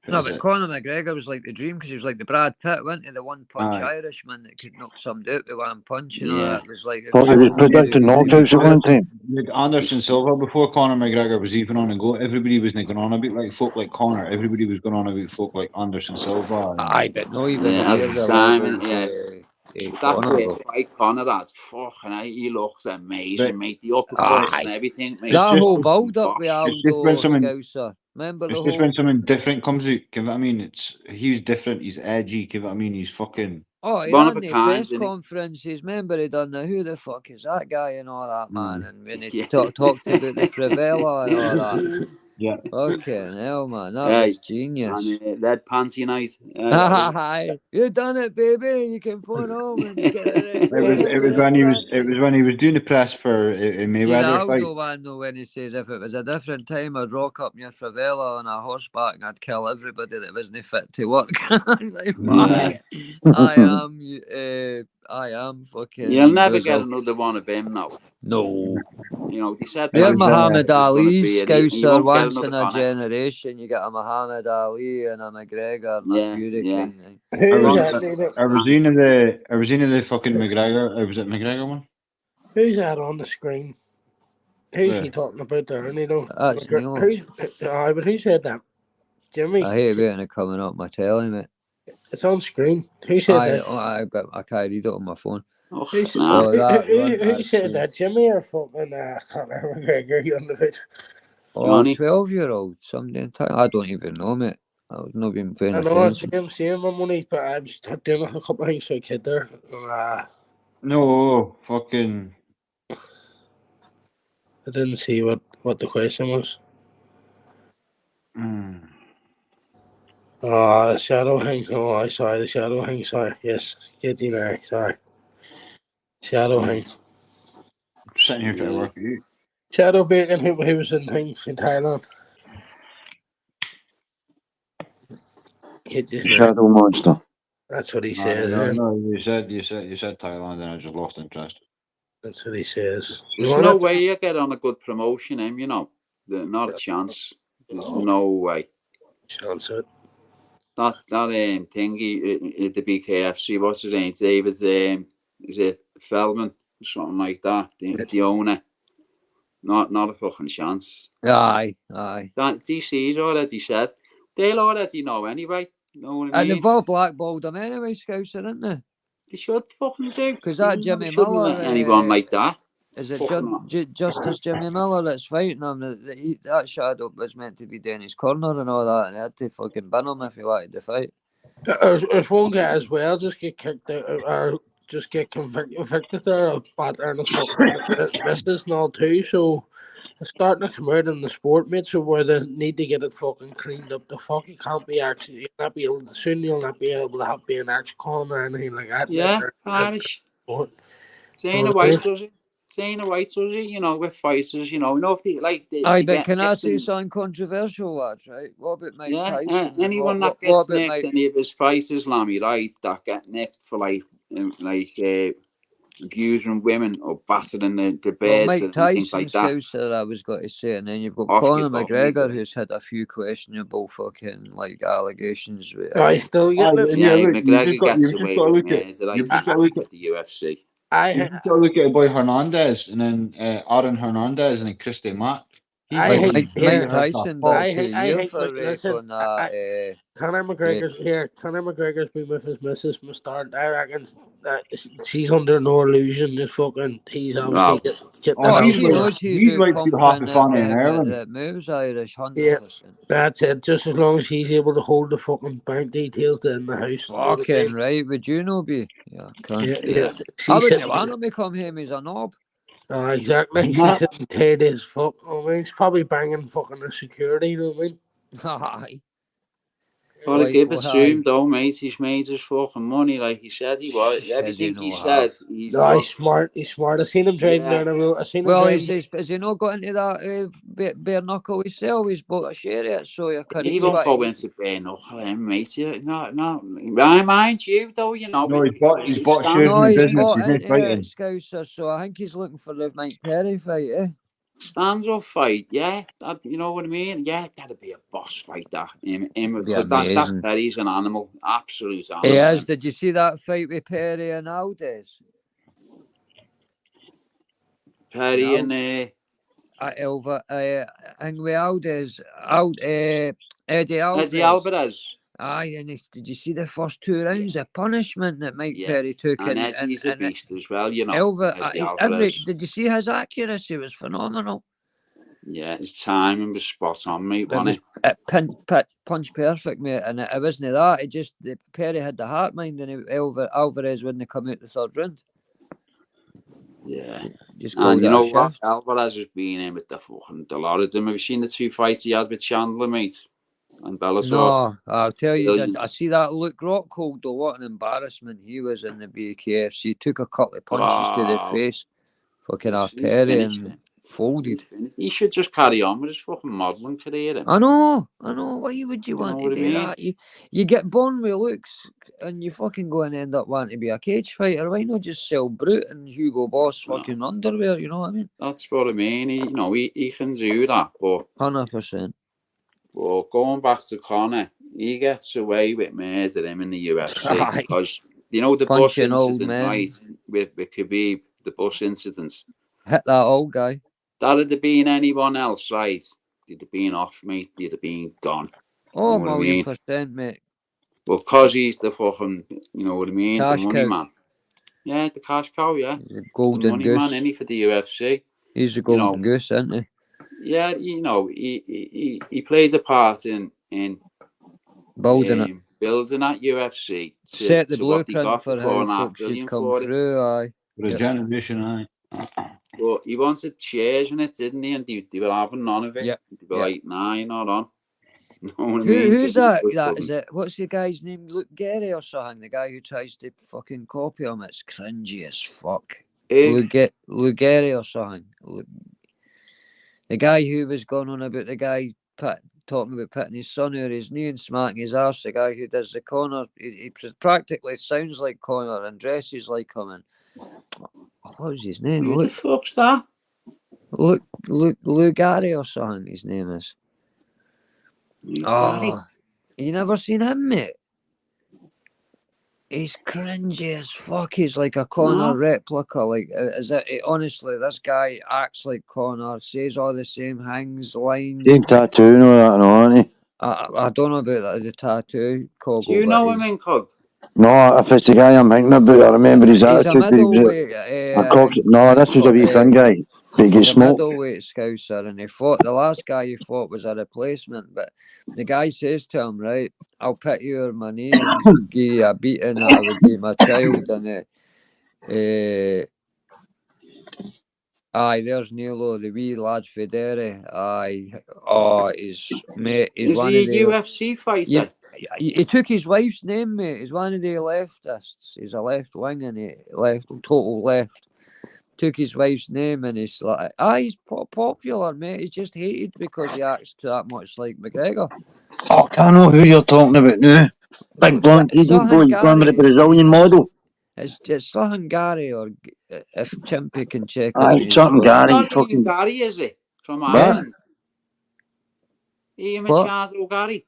No, but Conor McGregor was like the dream because he was like the Brad Pitt, wasn't he? The one-punch Irishman that could knock somebody out with one punch. You know, that was like. He was predicting knockouts at one time. Like Anderson Silva, before Conor McGregor was even on and go, everybody was going on about like folk like Conor. Everybody was going on about folk like Anderson Silva. I bet no even. Simon, that great fight, Conor, that fucking he looks amazing, mate. The uppercuts and everything, mate. That whole build-up with Aldo Scouser. Remember it's just when something different comes out, give it I mean, he's different, he's edgy, give it I mean, he's fucking. Oh, he One ran of a the kind, press didn't he? conferences. Remember he done the who the fuck is that guy and all that, man. Mm. And when he Yeah. talked about the Fravella and all that. Yeah. Okay, hell, man, that Aye. was genius. And that Pansy night. That was- Hi, you done it, baby. You can phone home and get it. It was when he was doing the press for a See the Mayweather fight. Aldo one though, when he says if it was a different time, I'd rock up near Favela on a horseback and I'd kill everybody that wasn't fit to work. I was like, fuck. Yeah. I am fucking. You'll never get brutal. another one of him now. No. You know, they said You're that Muhammad there's gonna Ali, be you Scouser, won't get once another in a Conor. generation. You get a Muhammad Ali and a McGregor and Yeah, a Fury yeah. kind of. Who's One that? of David? I was in the fucking McGregor. Was it McGregor one? Who's that on the screen? Who's Where? he talking about there? And you know, That's Neil. but who said that? Jimmy. I hate waiting it coming up my telly, mate. It's on screen. Who said that? I can't read it on my phone. Oh, Who, said- nah. who said that? Jimmy or fucking Conor McGregor? You on the bit? Oh, Johnny. 12-year-old. Something. I don't even know, mate. I've not been paying I know attention. same my money, but I was doing a couple of things for a kid there. No, fucking. I didn't see what the question was. Oh, the Shadow Hang. Oh, I saw the Shadow Hang. Sorry. Yes. Get in there. Sorry. Shadow Hang. I'm sitting here trying to work it out. Shadow Bacon, who was in things in Thailand. Kid just now. Shadow Monster. That's what he says. No, you said Thailand, and I just lost interest. That's what he says. There's no way you get on a good promotion, you know. Not a chance. There's no way. Chance it. That thingy at the BKFC, what's his name? David, is it Feldman? Something like that. The owner. Not a fucking chance. Aye. That DC's already said. They'll already know anyway. Know what I And mean? they've all blackballed him anyway, Scouser, didn't they? They should fucking do. Because that Jimmy shouldn't Miller, let anyone like that. Is it Fucking Justice Jimmy Miller that's fighting him? That Shadow was meant to be down his corner and all that, and he had to fucking bin him if he wanted to fight. There's one guy as well just get kicked out or just get convicted there of battering his fucking missus and all too. So it's starting to come out in the sport, mate. So where they need to get it fucking cleaned up. The fuck you can't be actually. You'll not be able to, soon. You'll not be able to be an action call or anything like that. yeah, Irish. Dana White does it. Dana White does it. You know, with fighters. You know, if they like. Aye, but can I say something controversial, lads? Right? What about Mike Tyson? Anyone that gets nicked, any of his fighters, Lammy, right, that get nicked for like abusing women or battering the birds Mike and Tyson, things like that. Scouser, I was going to say, and then you've got Off you Conor go, McGregor, mate. who's had a few questionable fucking like allegations. With I still get it. Yeah, look, McGregor gets away with look murder. you've Like just got to look at the UFC. You've got to look at a boy Hernandez, and then Aaron Hernandez, and then Christy Mack. Mike Tyson I did 2 hate- years for listen, rape on Conor McGregor's here. Conor McGregor's been with his missus from the start. I reckon that she's under no illusion. This fucking he's obviously getting Oh, it he's out. she knows he's like out half the pumping fun in everything Ireland. that moves Irish, 100%. Yeah. That's it. Just as long as he's able to hold the fucking bank details in the house. Fucking right, would you know be? Yeah, can't. Yeah. I wouldn't want him to come home as a knob. Exactly. She's sitting tight as fuck. I mean, he's probably banging fucking the security, you know what I mean? Aye. Gotta give it to him though, mate. He's made his fucking money like he said he was. Everything he said. He's smart. He's smart. I seen him driving down the road. I seen him Well, driving. has he not got into that bare knuckle himself? He's bought a share it, so you can't. He won't go into bare knuckle, mate. No. Mind you, though, you know. No, he's bought He's shares bought in the business. He's into fighting. Scouser, so I think he's looking for the Mike Perry fight, eh? Stands up fight, yeah. You know what I mean? Yeah, that'd be a boss fight, that. Because that Perry's an animal. Absolute animal. He is. Did you see that fight with Perry and Aldez? Perry and Elva, and with Aldez, Eddie Alvarez. Eddie Alvarez. Aye, and did you see the first 2 rounds of punishment that Mike Perry took? And Eddie's a beast as well, you know. Elva, did you see his accuracy was phenomenal? Yeah, his timing was spot on, mate, It wasn't was it? punch perfect, mate, and it wasn't that. It just Perry had the heart mind, and Alvarez wouldn't come out the third round. Yeah. Just And called you it know a what? shift. Alvarez has been in with the lot of them. Have you seen the 2 fights he had with Chandler, mate? And Bellator? No, I'll tell you, Brilliant. I see that Luke Rockhold, though. What an embarrassment he was in the BKFC. Took a couple of punches to the Wow. face. Fucking He's off Perry finished, and mate. folded. He should just carry on with his fucking modelling career. I know. Why would you want know to what I do mean? that? You get born with looks and you fucking go and end up wanting to be a cage fighter. Why not just sell Brute and Hugo Boss fucking underwear? You know what I mean? That's what I mean. He can do that, but 100%. Well, going back to Conor, he gets away with murder him in the UFC Aye. because the bus Punching old incident, men. right? With Khabib, the bus incident. Hit that old guy. That had been anyone else, right? They'd have been off, mate. They'd have been gone. Oh, You know what I mean? %, mate. Well, because he's the fucking, you know what I mean? Cash the money cow. man. Yeah, the cash cow, yeah. He's a The golden money goose. man, any for the UFC. He's a golden goose, isn't he? Yeah, he played a part in Building it. building that UFC to Set the what they blueprint got for how folks should come through, aye. Regeneration, aye. But he wanted shares in it, didn't he? And they were having none of it. Yep. They were like, nah, you're not on. You know what I Who, mean? who's So that? he That couldn't. is it. What's the guy's name? Luke Gary or something? The guy who tries to fucking copy him. It's cringy as fuck. Who? Luke Gary or something. The guy who was going on about the guy talking about putting his son over his knee and smacking his arse. The guy who does the Conor. He practically sounds like Conor and dresses like him. And what was his name? Who the fuck's that? Luke Gary or something. His name is. Gary. Oh, you never seen him, mate? He's cringy as fuck. He's like a Conor replica. Like, honestly, this guy acts like Conor, says all the same things, lines. Same tattoo and all that, aren't he? I don't know about the tattoo. Do you know him in Cog? No, if it's the guy I'm thinking about, I remember his He's a attitude. middleweight. No, this was a wee thin guy. But he gets He's a smoked. middleweight scouser, and the last guy he fought was a replacement. But the guy says to him, right, I'll put you on my knee and give you a beating that I would give my child. And aye, there's Nilo, the wee lad Federi. Aye, he's Is one he of a the UFC fighter? He took his wife's name, mate. He's one of the leftists. He's a left wing and total left. Took his wife's name and he's like, he's popular, mate. He's just hated because he acts that much like McGregor. Oh, I know who you're talking about now. Big blonde TV boy, going with the Brazilian model. It's something Gary, or if Chimpy can check Aye, out. something Gary. Not Ian Gary, is it? From Ireland. Ian Machado Gary.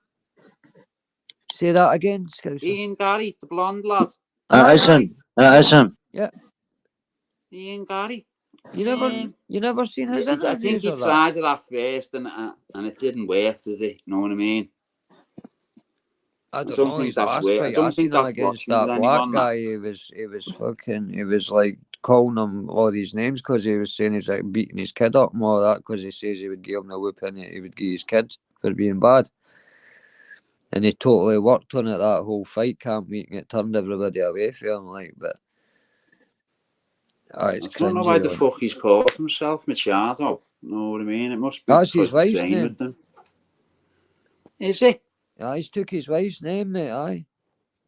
Say that again, Scouser. Ian Gary, the blonde lad. That is him. Yeah. Ian Gary. You never seen his interviews? I think he tried it at first and it didn't work, does it? You know what I mean? I don't think that's weird. I don't think that's against that black guy. He was like calling him all these names because he was saying he's like beating his kid up and all that because he says he would give him the whoop and he would give his kid for being bad. And he totally worked on it that whole fight camp week and it turned everybody away from him. Like, but I don't know why the fuck he's called himself Machado. You know what I mean? It must be that's his wife's name. With them. Is it? Yeah, he's took his wife's name, mate. Aye.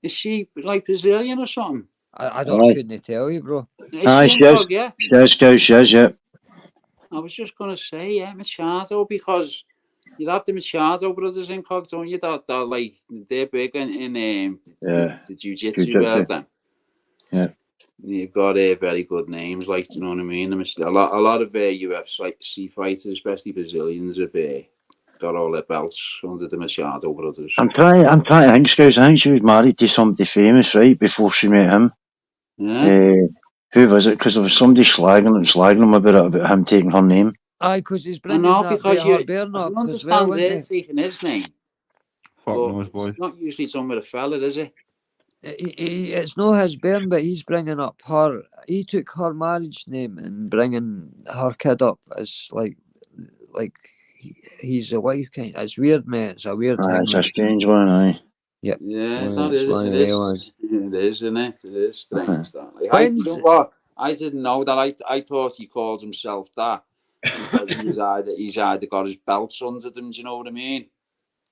Is she like Brazilian or something? I couldn't tell you, bro. Aye, she is. Yeah. She is, yeah. I was just gonna say, yeah, Machado, because you have the Machado brothers in Cog, don't you? That like they're big in the jiu-jitsu world. Then. Yeah. You've got very good names, like, you know what I mean. A lot of UFC fighters, especially Brazilians, have got all their belts under the Machado brothers. I'm trying to think, Scouts. I think she was married to somebody famous, right, before she met him. Yeah. Who was it? Because there was somebody slagging him about him taking her name. Aye, because he's bringing that her bearing up. I can understand they're taking his name. Fuck knows, boy. It's not usually done with a fella, is it? It's not his bairn, but he's bringing up her. He took her marriage name and bringing her kid up as like like he's a wife kind. It's weird, mate. It's a weird thing. It's a strange one, aye. Yeah, Well, that it's is, one it of the is. ones. It is, isn't it? It is strange. That. Like, When's- you know what? I didn't know that. I thought he called himself that because he's either got his belts under them. Do you know what I mean?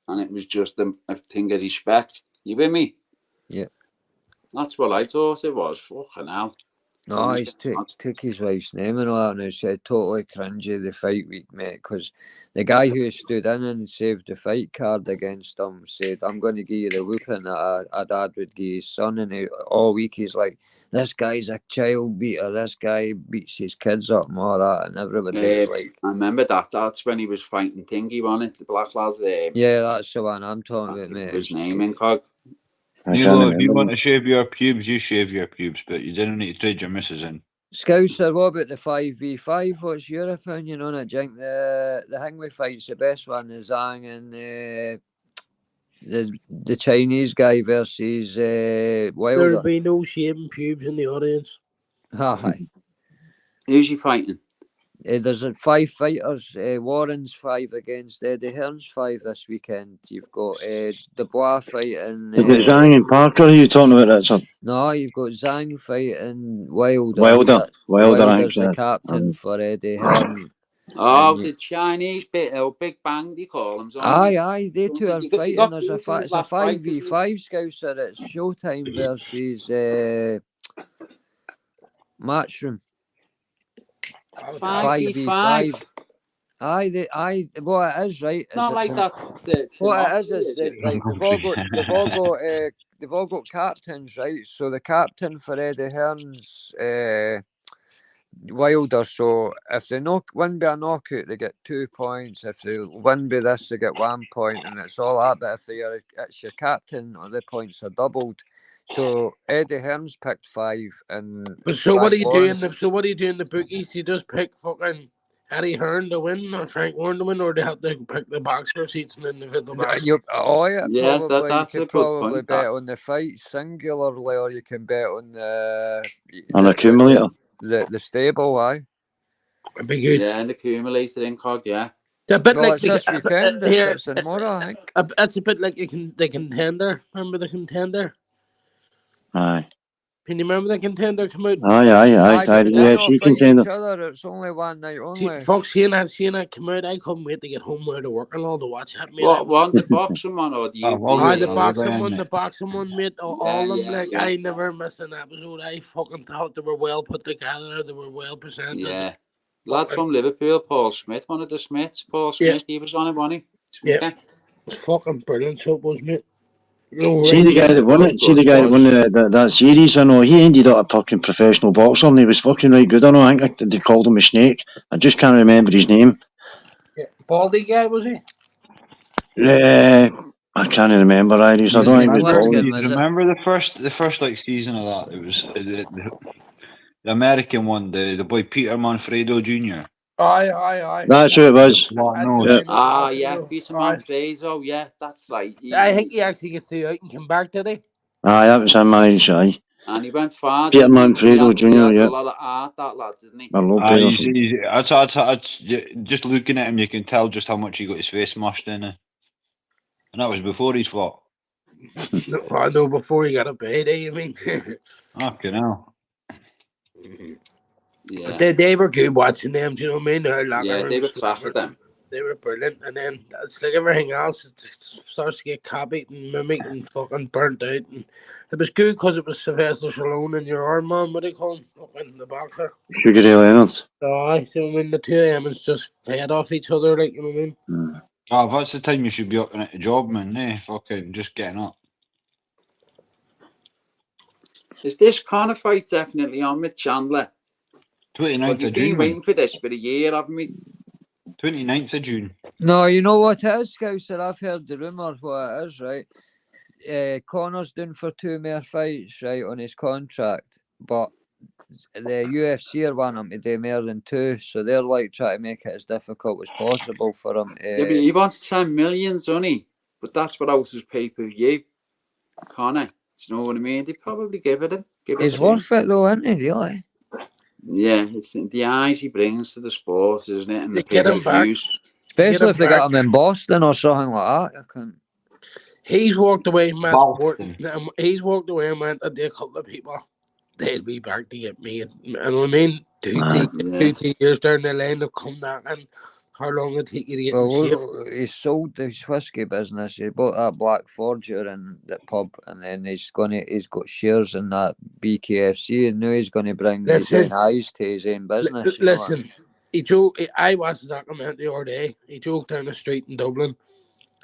And it was just a thing of respect. You with me? Yeah. That's what I thought it was. Fucking hell. No, he's took his wife's name and all that, and he said totally cringy the fight week, mate, because the guy who stood in and saved the fight card against him said, I'm going to give you the whooping that a dad would give his son, and all week he's like, this guy's a child beater, this guy beats his kids up and all that, and everybody's like... I remember that. That's when he was fighting Thingy, wasn't it? The black lads. Yeah, that's the one I'm talking about, mate. His name in Cog. Neil, if you want to shave your pubes, you shave your pubes, but you didn't need to trade your missus in. Scouser, what about the 5v5? What's your opinion on it? Do you think the Hingway fight's the best one, the Zhang and the Chinese guy versus Wilder? There'll be no shaving pubes in the audience. Aye. Who's he fighting? There's 5 fighters. Warren's 5 against Eddie Hearn's 5 this weekend. You've got Dubois fighting. Is it Zhang and Parker are you talking about, Richard? No, you've got Zhang fighting Wilder. Wilder's the captain for Eddie Hearn. Oh, the Chinese bit, Big Bang, they call him. Aye, they two are You fighting. got There's it's a last fight, 5v5 Scouser. It's Showtime versus Matchroom. 5v5. Aye, what it is, right? It's not like that. What it is like they've all got captains, right? So the captain for Eddie Hearn's Wilder. So if they win by a knockout, they get 2 points. If they win by this, they get 1 point, and it's all that. But if it's your captain, or the points are doubled. So Eddie Hearn's picked 5, and so what are you doing? So what are you doing? The bookies, you just pick fucking Eddie Hearn to win, or Frank Warren to win, or they have to pick the boxer seats and individual boxers? Yeah, that's you a could good probably point, bet that. on the fight singularly, or you can bet on An accumulator. The stable. Aye, It'd be good. Yeah, and accumulated in Cog, yeah. A bit well, like it's this weekend. It's in Mora, I think. It's a bit like the Contender. Remember the Contender? Aye. Can you remember the Contender come out? Aye. But Yeah, she contender. each other. It's only one night only. Folks, seeing that come out, I couldn't wait to get home where to work and all to watch that. Mate. What one? The boxing one or the the UFC? boxing one, mate. All of them, I never missed an episode. I fucking thought they were well put together. They were well presented. Yeah. Lad from Liverpool, Paul Smith, one of the Smiths. Paul Smith, he was on it, wasn't he? Yeah. It's fucking brilliant, so it was, mate. See the guy that won it? See the guy that won that series? I know he ended up a fucking professional boxer, and he was fucking right good. I know. I think they called him a snake. I just can't remember his name. Yeah. Baldy guy, was he? I can't remember. I don't think it was Baldy. Remember the first like season of that? It was the American one, the boy Peter Manfredo Jr. Aye. That's who it was. Peter Manfredo, yeah, that's right. I think he actually gets through out and came back, did he? Aye, that was him, aye. And he went far. Peter Manfredo Jr., He had yeah. a lot of art, that lad, didn't he? I love Peter. Just looking at him, you can tell just how much he got his face mushed in. And that was before he's fought. I know, before he got a payday, you mean? Fucking hell. Yeah. They were good watching them, do you know what I mean? They were cracking them. They were brilliant, and then it's like everything else, it just starts to get copied and mimicked and fucking burnt out. And it was good because it was Sylvester Stallone and your arm man, what do you call him? Fucking the boxer. Sugar Ray Leonard. Oh, so I mean, the two of them is just fed off each other, like, you know what I mean? That's the time you should be up at the job, man. Fucking just getting up. Is this kind of fight definitely on with Chandler? 29th of June. We've been waiting for this for a year, haven't we? 29th of June. No, you know what it is, Scouser? I've heard the rumour what it is, right? Connor's doing for 2 more fights, right, on his contract, but the UFC are wanting him to do more than 2, so they're like trying to make it as difficult as possible for him. Yeah, but he wants 10 million, doesn't he? But that's what else is pay-per-view. Connor, do you know what I mean? They probably give it him. He's worth it though, isn't he, really? Yeah, it's the eyes he brings to the sport, isn't it? And They the get him back. pay-per-views. Especially him if they got back. him in Boston or something like that. I can't. He's walked away from that sport. Boston. He's walked away and went, a couple of people, they'll be back to get me. You know what I mean? Man. 2 years down the line, they'll come back, and how long will it take you to get in Well, shape? look, he sold his whiskey business. He bought that Black Forger in the pub, and then he's got shares in that BKFC, and now he's going to bring his Listen. own eyes to his own business. You know what I Listen, he joked. I watched the documentary the other day. He joked down the street in Dublin,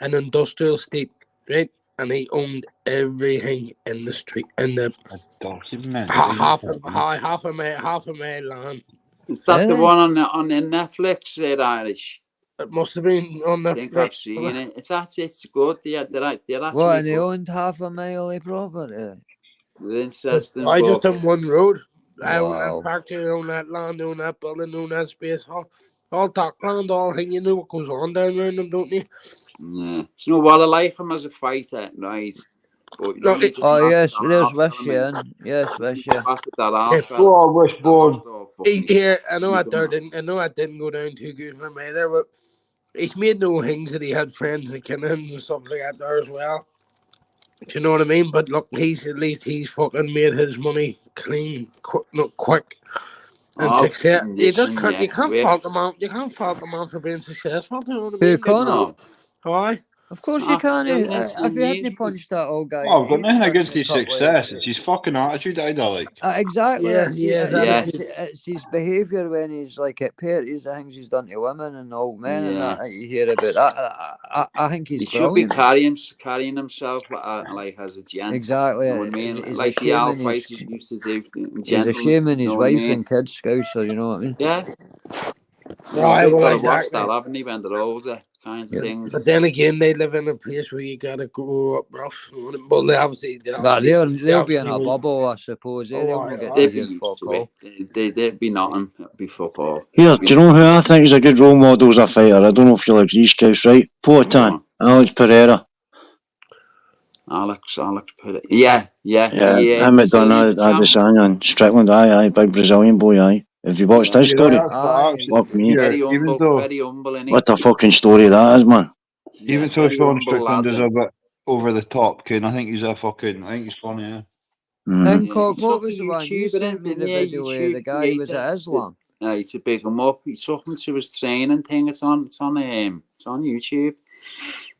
an industrial estate, right? And he owned everything in the street, in the Document. half a mile long. Is that the Really? one on the Netflix, Irish? It must have been on I think I've seen it. It's good. They're actually Well, and he good. owned half a mile of property. They're interesting. I just but on one road. I own Wow. that factory, own that land, own that building, own that space. All talk land, all thing. You know what goes on down around them, don't you? yeah. So, you know what? I like him as a fighter, right? But, you No, know, he just Oh, battered yes, that there's half Wishbone. element. Yes, He Wishbone. just battered that half Yeah. element. Oh, Wishbone. Here, I know He's I know I didn't go down too good for him either, but he's made no things that he had friends and Kinnans and stuff like that there as well. Do you know what I mean? But look, at least he's fucking made his money clean, quick, and success. You just can't. You can't fault the man. You can't fault the man for being successful. Do you know what I Who, mean? Connor? Why? Of course you can. If you hadn't punched that old guy, Oh, I've got he'd nothing done against the his couple success. of- It's his fucking attitude that I don't like. Exactly. Yeah, it's, yeah, it's, that's it's, it's his behaviour when he's like at parties, the things he's done to women and old men and that you hear about that. I think he's He should be brilliant. carrying himself like as a gent. Exactly. You know what I mean? He's Like the ashaming alphas his, used to do. he's ashaming his You know what I wife mean? and kids, Scouser, you know what I mean? Yeah. Why? They've Well, got to watch exactly. that, haven't they, when they're older, kind of Yeah. things. But then again, they live in a place where you gotta grow up rough. But they obviously, They'll be in a bubble, I suppose. They'll not get to They'd be hear used fuck to all. it. They'd be nothing. It'd be fuck all. Here, do you know who I think is a good role model as a fighter? I don't know if you like these guys, right? Poitin, Alex Pereira. Alex Pereira. Yeah. Him had done Adesanya and Strickland, aye, big Brazilian boy, aye. Have you watched his story? Fuck me. Very humble, innit? What a fucking story that is, man. Even though Sean Strickland is a bit over the top, Ken, I think he's funny, yeah. And Cock, what was the one you sent me the video where the guy was at Islam? Yeah, to big him up. He took him to his training thing. It's on YouTube.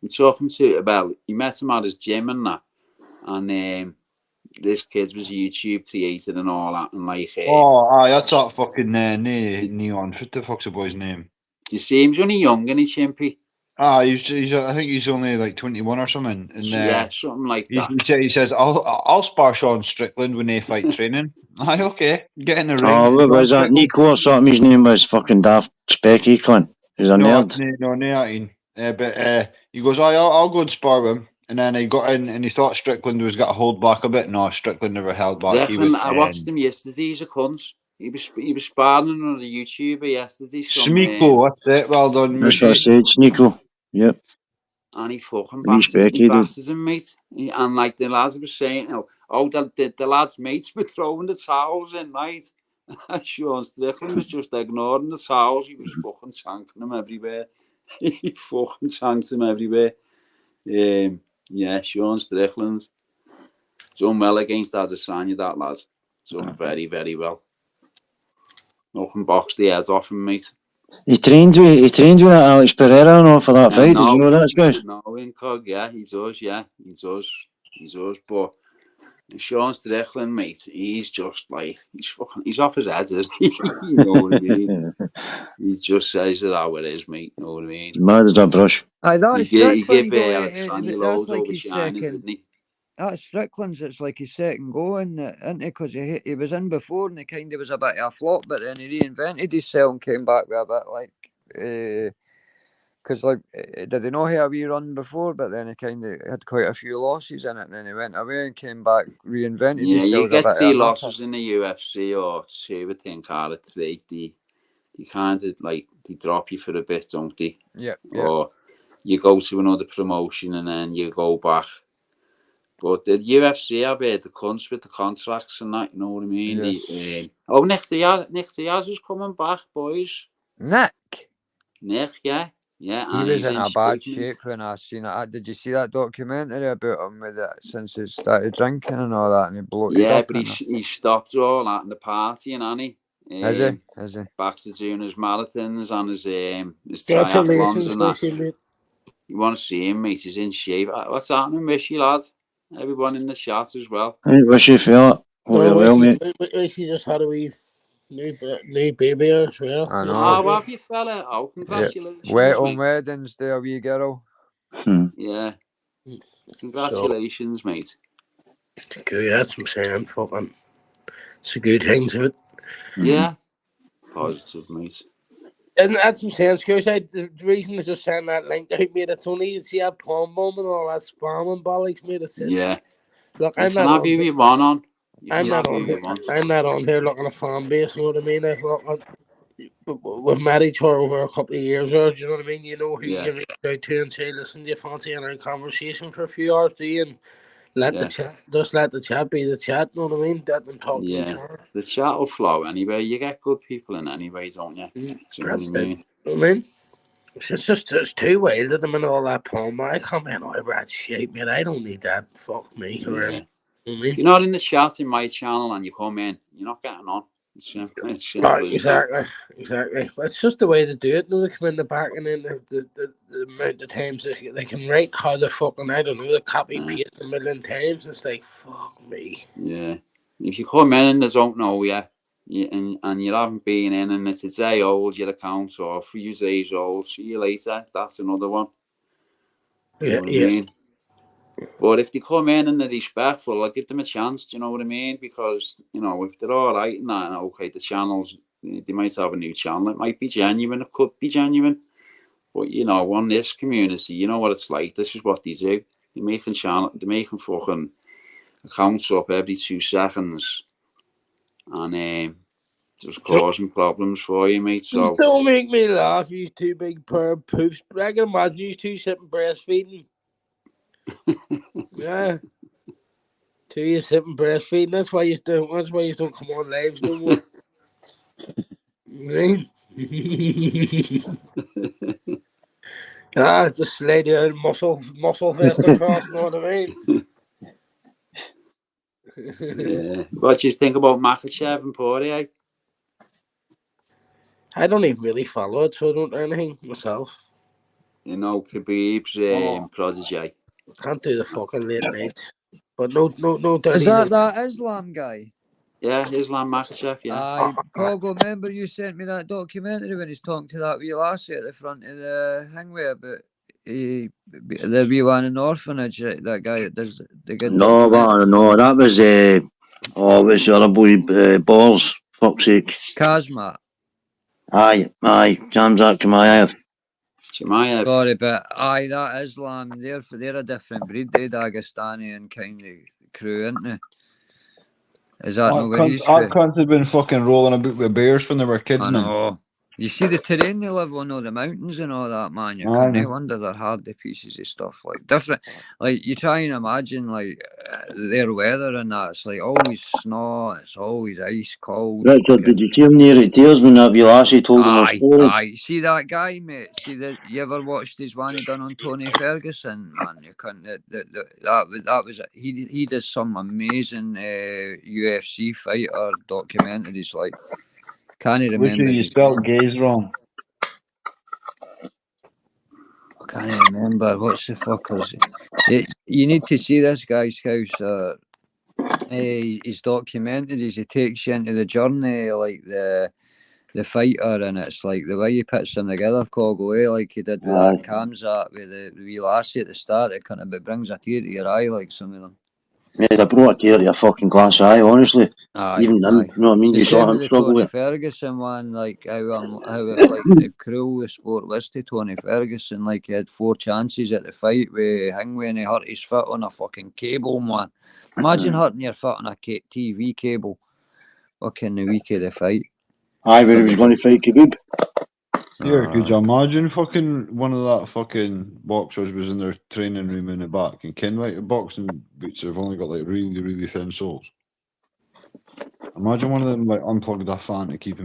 He took him to he met him at his gym and that, and this kid was a YouTube creator and all that, and like. That's that fucking Neon. What the fuck's the boy's name? Do you see him? He's only young, and he's chimpy. He's I think he's only like 21 or something. And, yeah, something like that. He says, I'll spar Sean Strickland when they fight training. Aye, okay. Get in the ring. Oh, what was that? Nico or something? His name was fucking Daft Specky, cunt. He's a nerd. But he goes, I'll go and spar with him. And then he got in and he thought Strickland was got to hold back a bit. No, Strickland never held back. I watched him yesterday. He's a cunt. He was sparring on a YouTuber yesterday. Smiko, that's it. Well done. That's what I said, Smiko. Yep. And he fucking batters him, mate. And like the lads were saying, the lads' mates were throwing the towels in, right? Sean Strickland was just ignoring the towels. He was fucking sanking them everywhere. He fucking sanked them everywhere. Yeah, Sean Strickland. Done well against Adesanya, that lad. Done very, very well. Nothing boxed the heads off him, mate. He trained with Alex Pereira for that fight. Did you know that, guys? No, Incog, yeah, he does. But Sean Strickland, mate, he's just like he's off his head, isn't he? You know what I mean? He just says it how it is, mate. You know what I mean? Mad as a brush. That's like his second. Didn't he? That's Strickland's. It's like his second go, isn't it? Because he was in before and he kind of was a bit of a flop, but then he reinvented himself and came back with a bit like. Because did he not have a wee run before? But then he kind of had quite a few losses in it, and then he went away and came back, reinvented himself. Yeah, you get 3 losses in the UFC or 2, I think, out of 3. They kind of like they drop you for a bit, don't they? Yeah. Or you go to another promotion and then you go back. But the UFC have the cunts with the contracts and that, you know what I mean? Yes. Nick Diaz is coming back, boys. Nick? Nick, yeah. Yeah, He and was he's in in a bad shape, shape when I seen it. Did you see that documentary about him with it since he started drinking and all that and he bloated Yeah, up? but he stopped all that in the partying, hasn't he? Is he? Is he? Back to doing his marathons and his triathlons Congratulations, and that. mate. You want to see him, mate? He's in shape. What's happening, miss you, lads? Everyone in the chat as well. I wish you for that. Hope you're well, mate. She just had a wee new baby as well. I know. Oh, have you, fella? Oh, congratulations. Wait on mate. weddings there, wee girl. Yeah. Congratulations, mate. Good, that's what I'm saying. Fucking, it's a good thing to it. Yeah. Positive, mate. And that's what I'm saying, Scrooge. The reason I just saying that link out, mate, it's only you see that palm bomb and all that spam and bollocks, mate. Yeah. Look, I'm not on. I'm not on here looking at fan base, you know what I mean? Like, look, we've met each other over a couple of years, or do you know what I mean? You know who you reach out to and say, listen, do you fancy in a conversation for a few hours, do you? And let the chat be the chat, you know what I mean? Let them talk to each other. The chat will flow anyway. You get good people in anyway, don't you? That's it. I mean, it's too wild at them and all that palm. I come in all bad shape, man. I don't need that. Fuck me. Yeah. You know I mean? You're not in the chat in my channel and you come in, you're not getting on. It's simple exactly. But it's just the way they do it. No, they come in the back and then the amount of times they can write how the fucking, I don't know, they copy paste a million times. It's like, fuck me. Yeah. If you come in and they don't know you, and you haven't been in and it's a day old, your account's off, 3 days old, see you later. That's another one. You know what I mean? But if they come in and they're respectful, I give them a chance, do you know what I mean? Because, you know, if they're all right and that, okay, the channels, they might have a new channel. It might be genuine, it could be genuine. But, you know, on this community, you know what it's like. This is what they do. They're making fucking accounts up every 2 seconds. And just causing problems for you, mate. So don't make me laugh, you two big pair of poofs. But I can imagine you two sitting breastfeeding. Yeah. 2 years sitting breastfeeding. That's why you don't come on lives no more. Right? Just lay down muscle vest across, know what I mean? Yeah. What do you think about Makachev and Poirier? I don't even really follow it, so I don't do anything myself. You know, Khabib's protege. Can't do the fucking late nights. But no. Is that Islam guy? Yeah, Islam Makachev, yeah. Kogo, remember you sent me that documentary when he's talking to that wee lassie at the front of the hangway about the wee one in the orphanage, that guy that does the good No, that was it was the other boy, Balls, fuck's sake. Kazmat. Aye, Khamzat Chimaev. Sorry, but that Islam, they're a different breed, they Dagestani and kind of crew, isn't they? Is that not where he's from? Our cunts have been fucking rolling about with bears when they were kids, man. I know. You see the terrain they live on, all the mountains and all that, man. You can't wonder they're hard the pieces of stuff, like different. Like you try and imagine like their weather and that. It's like always snow. It's always ice cold. Richard, did you see him near the tears when that wee lassie told him a story? Aye. See that guy, mate? You ever watched his one he done on Tony Ferguson, man? You couldn't. That was he did some amazing UFC fighter documentaries, like. Can't remember. You spelled gays wrong. I can't remember. What's the fuckers? You need to see this guy's house. His documentaries. He takes you into the journey, like the fighter, and it's like the way he puts them together, Kogo, like he did with that Khamzat with the wee lassie at the start. It kind of brings a tear to your eye, like some of them. Yeah, they brought a tear to your fucking glass eye, honestly. Even them, you know what I mean? You saw him struggle with Ferguson one, like how the cruel the sport was to Tony Ferguson. Like he had 4 chances at the fight with Hangway and he hurt his foot on a fucking cable, man. Imagine hurting your foot on a TV cable fucking the week of the fight. Aye, where he was going to fight Khabib. Here, could you imagine fucking one of that fucking boxers was in their training room in the back and Ken like the boxing boots have only got like really, really thin soles. Imagine one of them like unplugged a fan to keep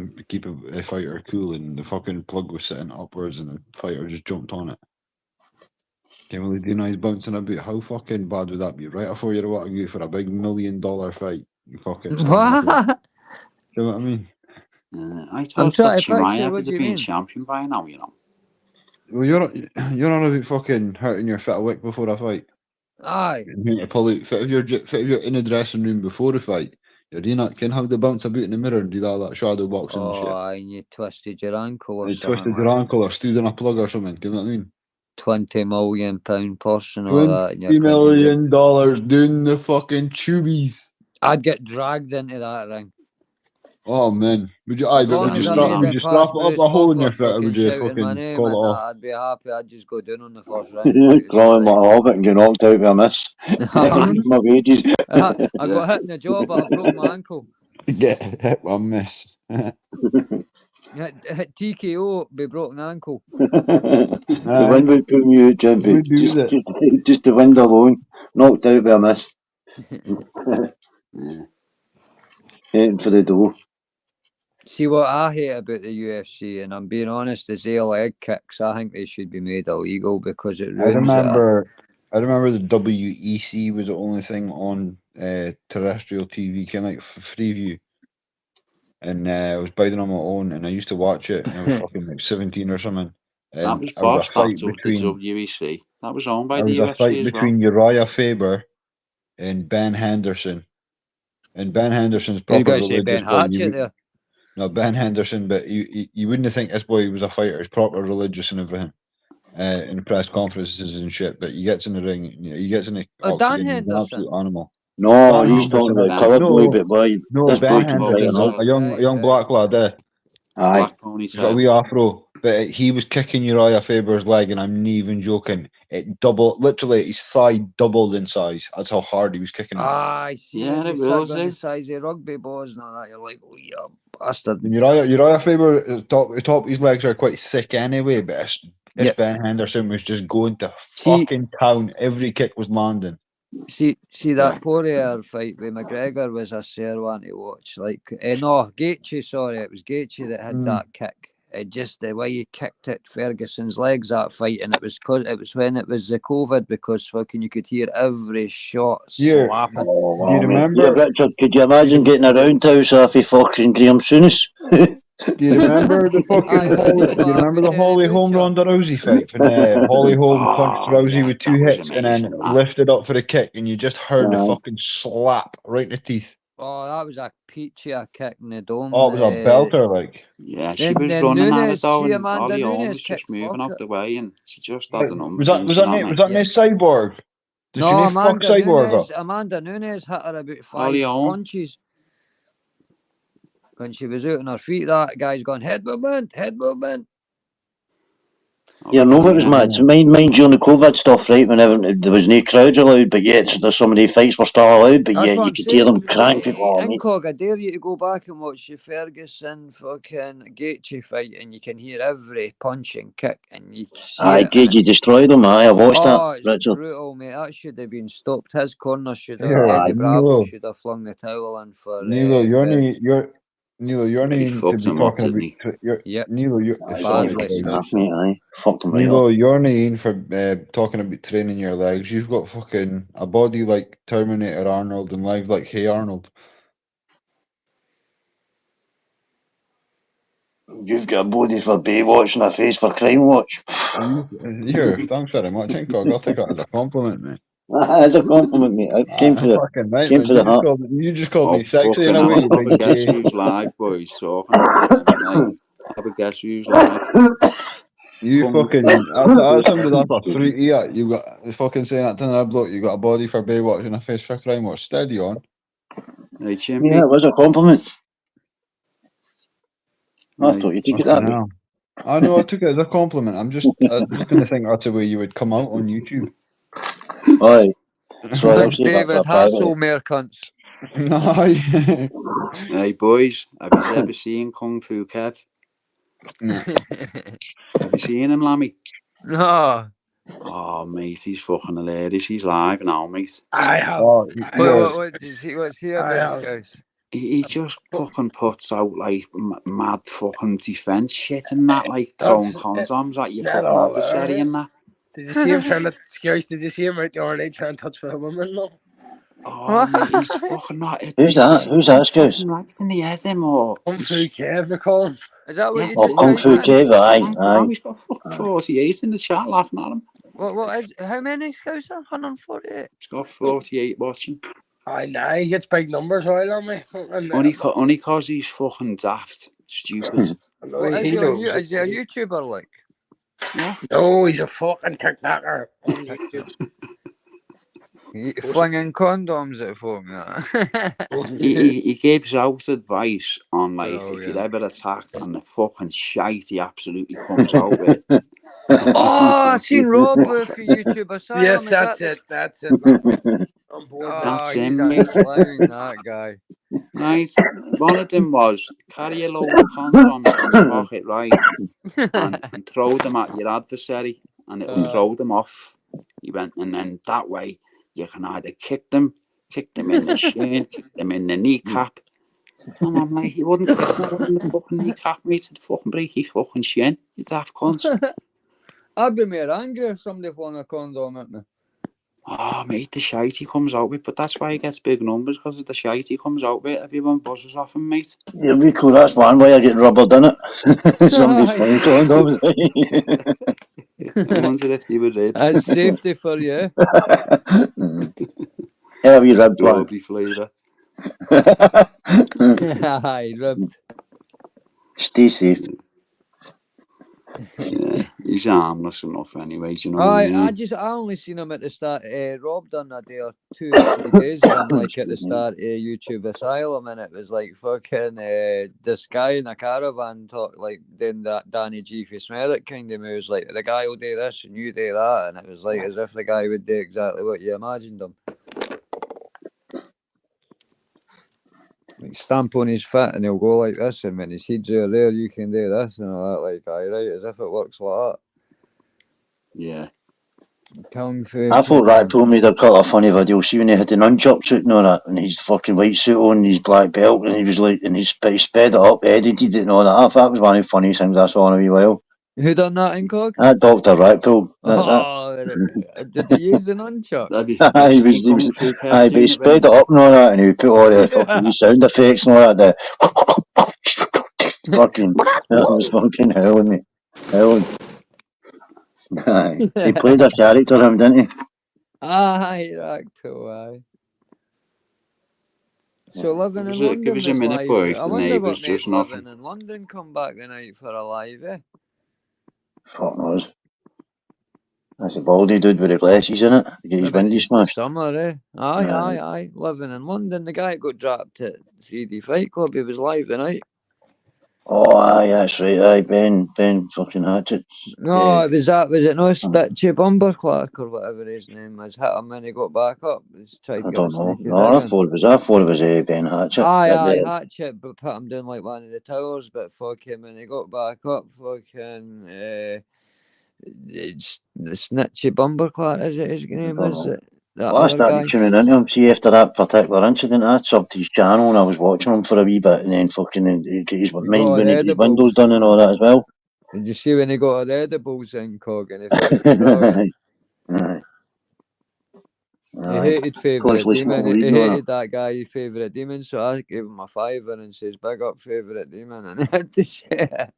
a fighter cool and the fucking plug was sitting upwards and the fighter just jumped on it. Can Willie D he's bouncing about? How fucking bad would that be? Right before you're about to go for a big $1 million fight, you fucking stand up. What? You know what I mean? I I'm thought trying that to picture Shimaya what would you have been mean. champion by now, you know. Well, you're on about fucking hurting your fit a week before a fight. Aye. And you need to pull out fit if you're in the dressing room before the fight. You're not can how they bounce about in the mirror and do all that shadow boxing and shit. Aye, and you twisted your ankle or You something. twisted your ankle or stood in a plug or something. You know what I mean? £20 million person or that. And $20 you're million doing the fucking tubies. I'd get dragged into that ring. Oh man, would you? As But long would you as I strap? made Would it you strap past it up Bruce a hole in your Buffer foot, or would you shouting my fucking name call it and off? that, I'd be happy. I'd just go down on the first round. Crawling like a hobbit and get knocked out with a miss. My wages. I got hit in the jaw, but I broke my ankle. Get hit with a miss. Hit TKO by broken ankle. The wind would put me out, Jimpy. Would do that. Just the wind alone. Knocked out by a miss. Heading for the door. See what I hate about the UFC, and I'm being honest, is their leg kicks. I think they should be made illegal because it I ruins remember the WEC was the only thing on terrestrial TV, kind of like Freeview. And I was buying on my own, and I used to watch it. And I was fucking like 17 or something. And That was I was boss a fight back to between. the WEC. That was owned by I the was a UFC fight as well. between Uriah Faber and Ben Henderson. And Ben Henderson's You proper guys say religious Ben boy. Hatchett there? No, Ben Henderson, but you wouldn't think this boy was a fighter. He's proper religious and everything. In the press conferences and shit, but he gets in the ring, he gets in the Dan octagon, he's an Henderson? absolute animal. No, Dan he's talking Henderson, about colour boy, but boy, No, this Ben boy can fight or Henderson, not. a young black lad, Aye. Black he's got a ponytail. wee afro, but he was kicking Uriah Faber's leg, and I'm not even joking. It doubled, literally, his thigh doubled in size. That's how hard he was kicking him. I see. Yeah, When it they start was, going eh? the size of rugby balls and all that, you're like, oh, you bastard. And Uriah Faber, the top of his legs are quite thick anyway, but this Yep. Ben Henderson was just going to See- fucking town. Every kick was landing. See that Poirier fight with McGregor was a fair one to watch. Like, no, Gaethje, sorry, it was Gaethje that had that kick. It just the way he kicked at Ferguson's legs that fight, and it was when it was the COVID, because fucking you could hear every shot slapping. Oh, Do you remember? Yeah, Richard, could you imagine getting a roundhouse off of fucking Graham Souness? Do you remember the fucking Aye, Holly? Do you remember the Holly Holm Ronda Rousey fight? When Holly Holm punched Rousey yeah, with 2 that was hits and amazing, then that. lifted up for the kick, and you just heard the Aye. fucking slap right in the teeth. Oh, that was a peachy kick in the dome. Oh, it was a belter, like. Yeah, she Then- was then running at Nunes, it though, see and Amanda Holly Holm Nunes was just kicked moving fuck out it. the way, and she just had the number. Was that Yeah. Miss Cyborg? Did she No, not fuck Cyborg up? Amanda Nunes hit her about 5 Holly Holm. punches. When she was out on her feet, that guy's gone, head movement. Yeah, no, it was mad. Mind you on the COVID stuff, right? Whenever there was no crowds allowed, but yet there's so many fights were still allowed, but That's yet what you I'm could hear them saying. crank people. Oh, mate. Incog, I dare you to go back and watch the Ferguson fucking Gaethje fight, and you can hear every punch and kick, and you see Aye, it. Gage, you destroyed them. Aye, I watched Oh, that, it's Richard. brutal, mate. That should have been stopped. His corner should have. Yeah, Eddie Bravo Nilo. should have flung the towel in for. Nilo, you're Ferguson. You're He need to fucked be him up, talking didn't about. You're, Yep. Nilo, you're Aye, sorry, badly. sorry. Snap, mate, aye. Fucked them right Nilo, up. you're known for talking about training your legs. You've got fucking a body like Terminator Arnold and legs like Hey Arnold. You've got a body for Baywatch and a face for Crime Watch. Here, thanks very much, Incog. I'll take that as a compliment, mate. That's a compliment, mate. I came for the Fucking right, came man. for the heart. You just called Oh, me sexy fucking in a way, you hell, big guess gay. who's live, boys? Talking about it, mate. Have a guess who's live. You Come fucking, full that's somebody that's circle. a fruit. Yeah, you got fucking saying that to another bloke. You got a body for Baywatch and a face for Crime Watch. Steady on. Hey, Yeah, Chimpy. it was a compliment. I Right. thought you took it that way. Now, I know I took it as a compliment. I'm just didn't think that's the way you would come out on YouTube. Aye. So I'll Big see that for David a private. Hasselmere cunts. No, Hey, boys. Have you ever seen Kung Fu Kev? Have you seen him, Lammy? No. Oh, mate, he's fucking hilarious. He's live now, mate. I have. Oh, I have. What's he about, guys? He just fucking puts out like mad fucking defense shit and that, like throwing condoms at your That fucking all, adversary right? and that. Did you see him trying to scare? Did you see him out the other night trying to touch for a woman? No. Oh, mate, he's fucking not. Who's that? Who's that, Scouse? Fucking right in the head, him or. Kung Fu Kev, they call him. Is that what Yeah, you Oh, did, Kung right, Fu man? Cave, aye. He's got fucking 48 in the chat laughing at him. What is? How many scouts are 148? He's got 48 watching. Aye, nah, he gets big numbers right on me. Only cause he's fucking daft, stupid. What is He he on knows. Is he a YouTuber like? No, he's a fucking TikToker on YouTube. Flinging condoms at folk now. he gives out advice on like Oh, if you're yeah. ever attacked and the fucking shite he absolutely comes out with. Oh, I seen Rob for YouTube Asylum. Yes, Is that's that it. That's it. I'm bored. Oh, That's he's him, a mate. clown, that guy. Right, one of them was carry a load of condoms in your pocket, right, and throw them at your adversary, and it'll throw them off. He went, and then that way you can either kick them in the shin, kick them in the kneecap. And I'm like, you wouldn't kick them in the fucking kneecap, mate, to fucking break your fucking shin, you daft cunts. I'd be more angry if somebody flung a condom at me. Oh, mate, the shite he comes out with, but that's why he gets big numbers, because of the shite he comes out with. Everyone buzzes off him, mate. Yeah, we cool. That's one way I get rubbered in it. Somebody's playing condoms. I wonder if they were ribbed. That's safety for you. Have you ribbed one? Strawberry flavour. Aye, ribbed. Stay safe. Yeah, he's harmless enough anyway, do you know what I mean? I only seen him at the start. Rob done a day or 2 or 3 days of him, like at the start of YouTube Asylum, and it was like fucking this guy in a caravan talk like doing that Danny G for Smerick kind of moves, like the guy will do this and you do that, and it was like as if the guy would do exactly what you imagined him. Like stamp on his foot and he'll go like this, and when his head's over there, you can do this and all that. Like, aye, right, as if it works like that. Yeah. Kung Fu. I thought Rackpool made a couple of funny videos. See when he had the nunchuck suit and all that, and his fucking white suit on, his black belt, and he was like, and he sped it up, edited it and all that. I thought that was one of the funniest things I saw in a wee while. Who done that in Cog? That Dr. Rackpool. Did they use the nunchuck? He sped it up and all that, and he put all the fucking wee sound effects and all that. Fucking, that was fucking howling me. Howling. He played a character, him, didn't he? Aye, Rackpool, aye. So living in London give us a minute, live. boys. I The wonder neighbours what made just knocking. living in London come back tonight for a live, eh? Fuck knows. That's a baldy dude with the glasses in it. To get his windy smashed. Summer, eh? Aye. Living in London. The guy got dropped at 3D Fight Club. He was live tonight. Oh, aye, that's right. Aye, Ben fucking Hatchet. No, it was that. Was it no Stitchy Bumberclark or whatever his name was? Hit him when he got back up. I don't know. No, I thought it was Ben Hatchet. Aye, Hatchet, but put him down like one of the towers. But fucking when he got back up, fucking it's the Snitchy Bumberclark. Is it his name? Is it? Well, I started tuning into him. See, after that particular incident, I subbed his channel and I was watching him for a wee bit, and then fucking he got his windows done and all that as well. Did you see when he got the edibles in Cog and he hated favourite demon. He hated that guy, his favourite demon. So I gave him a £5 and says, "Big up favourite demon," and I had to share.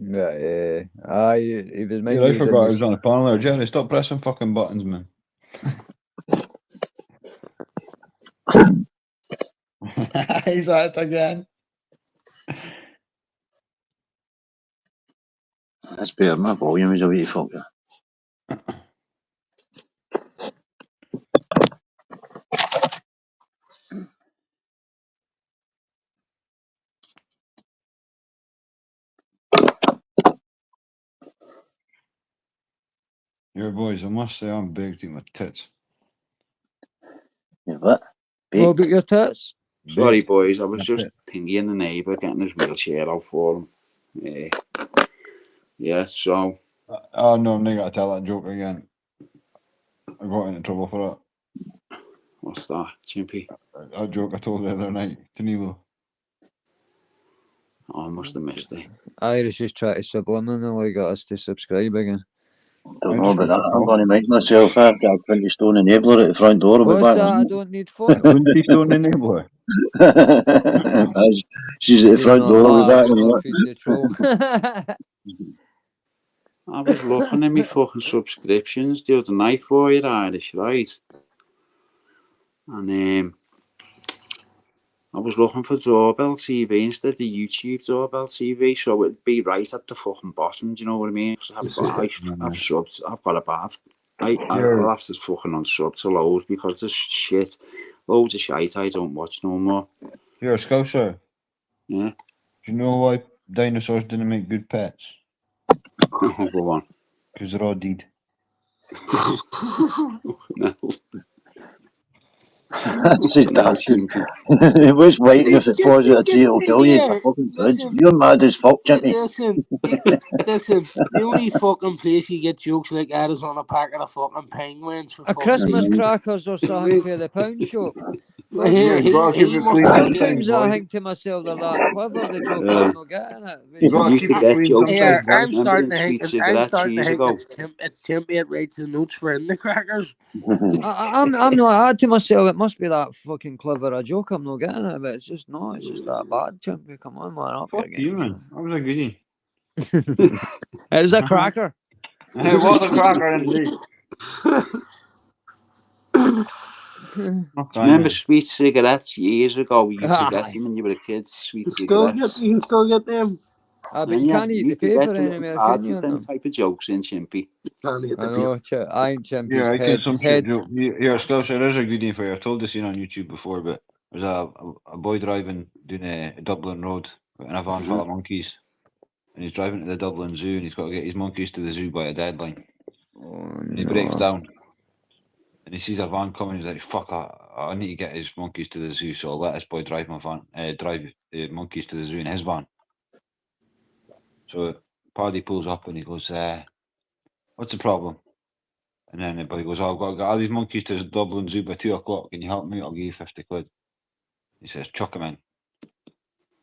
Yeah, aye, he was making. I forgot I was on a panel there. Jerry, stop pressing fucking buttons, man. He's at it again. That's better. My volume is a wee fuck. Your boys, I must say I'm big to my tits. Yeah, what? What about your tits? Sorry, boys. I was That's just it. thinking the neighbour getting his wheelchair out for him. Yeah, so. Oh no, I'm not gonna tell that joke again. I got into trouble for that. What's that, Chimpy? That joke I told the other night to Nilo. Oh, I must have missed it. Irish just try to subliminally get us to subscribe again. Don't know about that. I'm going to make myself after a 20 stone enabler at the front door. I'll be What's back. that? I don't need fun. 20 stone enabler. She's at the front door. I'll be back in a minute. Feed the troll. I was looking at my fucking subscriptions the other night for you, Irish, right? And I was looking for Doorbell TV instead of YouTube Doorbell TV, so it'd be right at the fucking bottom. Do you know what I mean? Because I've subbed. I've got a bath. I'll have to fucking unsub to loads because there's shit, loads of shite I don't watch no more. You're a Scouser. Yeah. Do you know why dinosaurs didn't make good pets? Go on. Because they're all dead. No. That's his dastard. He was waiting if it falls out a tree, it'll kill you. For fucking fridge. You're mad as fuck, Chimpy. Listen, the only fucking place you get jokes like that is on a packet of fucking penguins. For A fucking Christmas sake. crackers or something for the pound shop. He gotta keep it must clean have Sometimes boy. I think to myself they're that clever, the joke Aye. I'm not getting it. You gotta Used keep to it get clean jokes. Yeah, sometimes, boy. I'm starting to Sweet think. I'm cigarettes starting to years think ago. it's Chimpy that writes the notes for in the crackers. I'm not. I had to myself, it must be that fucking clever a joke. I'm not getting it, but it's just not. It's just that bad, Chimpy. Come on, man, up Fuck your you, game. man. That was a goodie. It was a cracker. It was a cracker indeed. Remember sweet cigarettes years ago? You used to get Aye. them when you were a kid. Sweet Still cigarettes. you still get them. But you can't eat the paper anymore, can you? Them type of jokes in Chimpy. Can't eat I the know. I ain't Chimpy's Yeah, I head. get some shit joke. Here, Scouser, there's a goodie for you. I've told this on YouTube before, but there's a boy driving down a Dublin road in a van full of monkeys. And he's driving to the Dublin Zoo and he's got to get his monkeys to the zoo by a deadline. And he breaks down. And he sees a van coming. He's like, "Fuck! I need to get his monkeys to the zoo." So I'll let this boy drive my van, drive the monkeys to the zoo in his van. So Paddy pulls up and he goes, "What's the problem?" And then the boy goes, "Oh, I've got to get all these monkeys to the Dublin Zoo by 2 o'clock. Can you help me? I'll give you 50 quid." He says, "Chuck him in."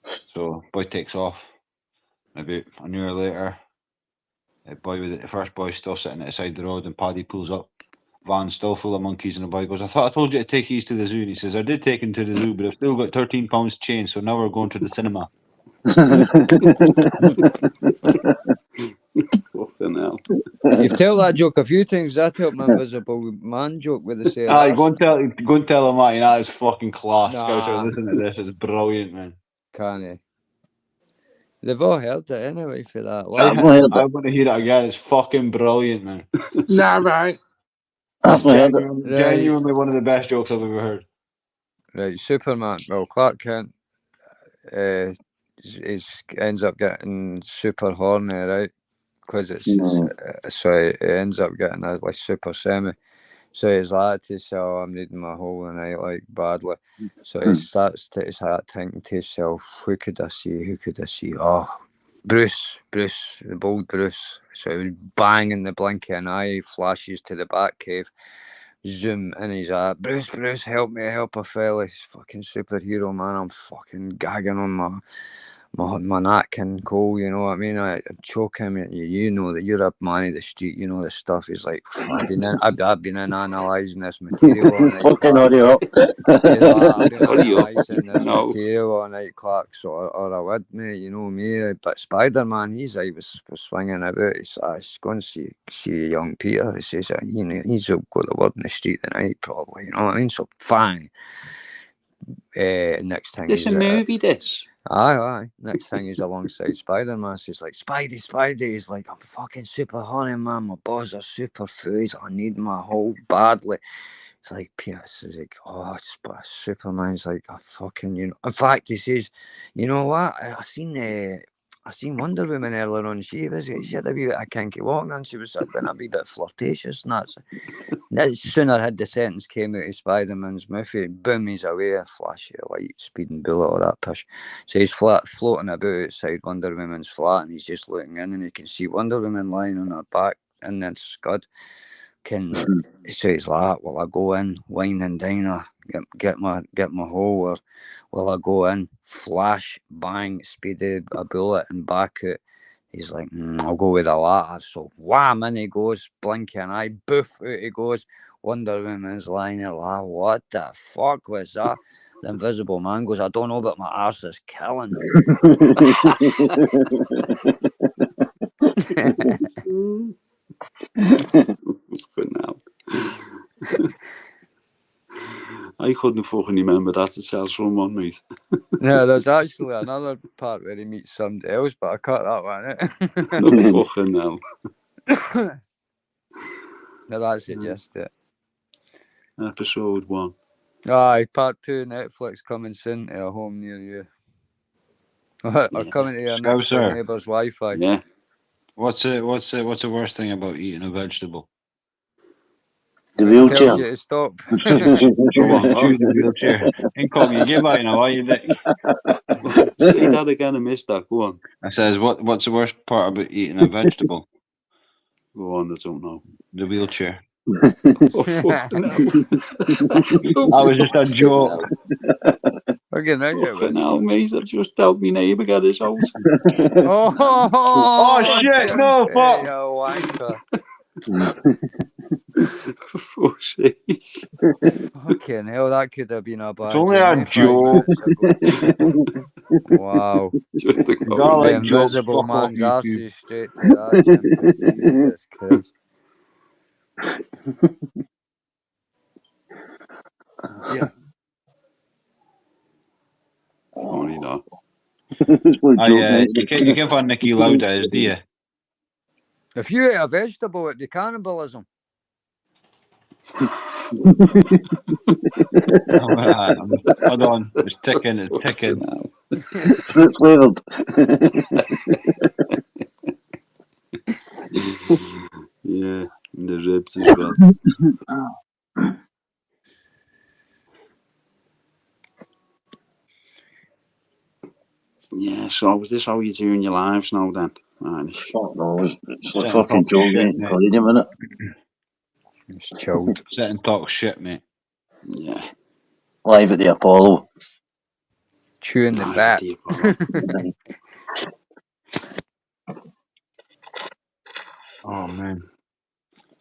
So boy takes off. About an hour later, the first boy still sitting at the side of the road, and Paddy pulls up. Van still full of monkeys, and the boy goes, "I thought I told you to take these to the zoo." And he says, "I did take him to the zoo, but I've still got £13 change, so now we're going to the cinema." Fucking hell. You've told that joke a few times. That helped my invisible man joke with the sailor. Aye, go and tell him that. That is fucking class. Nah. Scouser, listen to this. It's brilliant, man. Can he? They've all heard it anyway for that. I've not heard I it. want to hear it again. It's fucking brilliant, man. Nah, right. I've not heard it. Genuinely one of the best jokes I've ever heard. Right, Superman. Well, Clark Kent ends up getting super horny, right? Because so he ends up getting a like super semi. So he's like to himself, "I'm needing my hole in night like badly." So he starts to start thinking to himself, "Who could I see? Who could I see? Oh, Bruce, the bold Bruce." So he was banging the blink of an eye, he flashes to the back cave. Zoom in his Bruce, help me, help a fella. He's fucking superhero, man. I'm fucking gagging on my napkin, Cole, you know what I mean? I choke him at you know that you're a man of the street, you know this stuff. He's like, I've been in analysing this material all night. Fucking audio up. He's like, I've been Audio. analysing this No. material all night, Clark, so or I would, mate, you know me. But Spider-Man, he's like was swinging about. He's going to see young Peter. He says, he's got the word in the street tonight, probably, you know what I mean? So fang. Next thing This is a movie, this? Aye. Next thing he's alongside Spider-Man. So he's like, Spidey. He's like, "I'm fucking super horny, man. My balls are super fuzzy. I need my hole badly." It's like, P.S. He's like, "Oh, Superman's like, I fucking, you know." In fact, he says, "You know what? I seen I seen Wonder Woman earlier on. She had a wee bit of kinky walk, and she was being a wee bit flirtatious and that. So, no sooner had the sentence came out of Spider-Man's movie, boom, he's away, a flash of light, speeding bullet, all that push. So he's floating about outside Wonder Woman's flat, and he's just looking in, and he can see Wonder Woman lying on her back in the scud. So he's like, will I go in, wine and dine her, get my hole, or will I go in, flash, bang, speed a bullet and back out? He's like, I'll go with the latter. So wham, in he goes, blinking an eye, boof, out he goes. Wonder Woman's lying there like, what the fuck was that? The Invisible Man goes, I don't know, but my arse is killing me. I couldn't fucking remember that to tell someone, mate. No, there's actually another part where he meets somebody else, but I cut that one out. No fucking hell. No, that's it, just it. Episode 1. Aye, part 2, Netflix coming soon to a home near you. Or coming to your next door neighbour's Wi-Fi. Yeah. What's the worst thing about eating a vegetable? The Tells wheelchair. you to stop. Go on, choose the wheelchair. Ain't call me, give out now, you dick. Say that again, I missed that. Go on. I says, what's the worst part about eating a vegetable? Go on, I don't know. The wheelchair. Oh, fucking hell. That was just a joke. Fucking right, Fucking hell, mate. I just helped me neighbour get his house. Oh shit, no, fuck. You wanker. For fuck's sake. Fucking hell, that could have been a bad. It's only a joke. Wow. Just a Got The like jokes, Invisible fuck off Man's ass YouTube. you straight to that. Jesus Christ. Yeah. Only that. You can't find Nicky Lauda, do you? If you ate a vegetable, it'd be cannibalism. Hold on, it's ticking. Fruit flavoured. Yeah, and the ribs as well. Yeah, so is this how you do in your lives now then? Fuck no, it's a fucking joke, ain't it? Wait a minute. It's chilled. Sit and talk shit, mate. Yeah. Live at the Apollo. Chewing the fat. Oh man.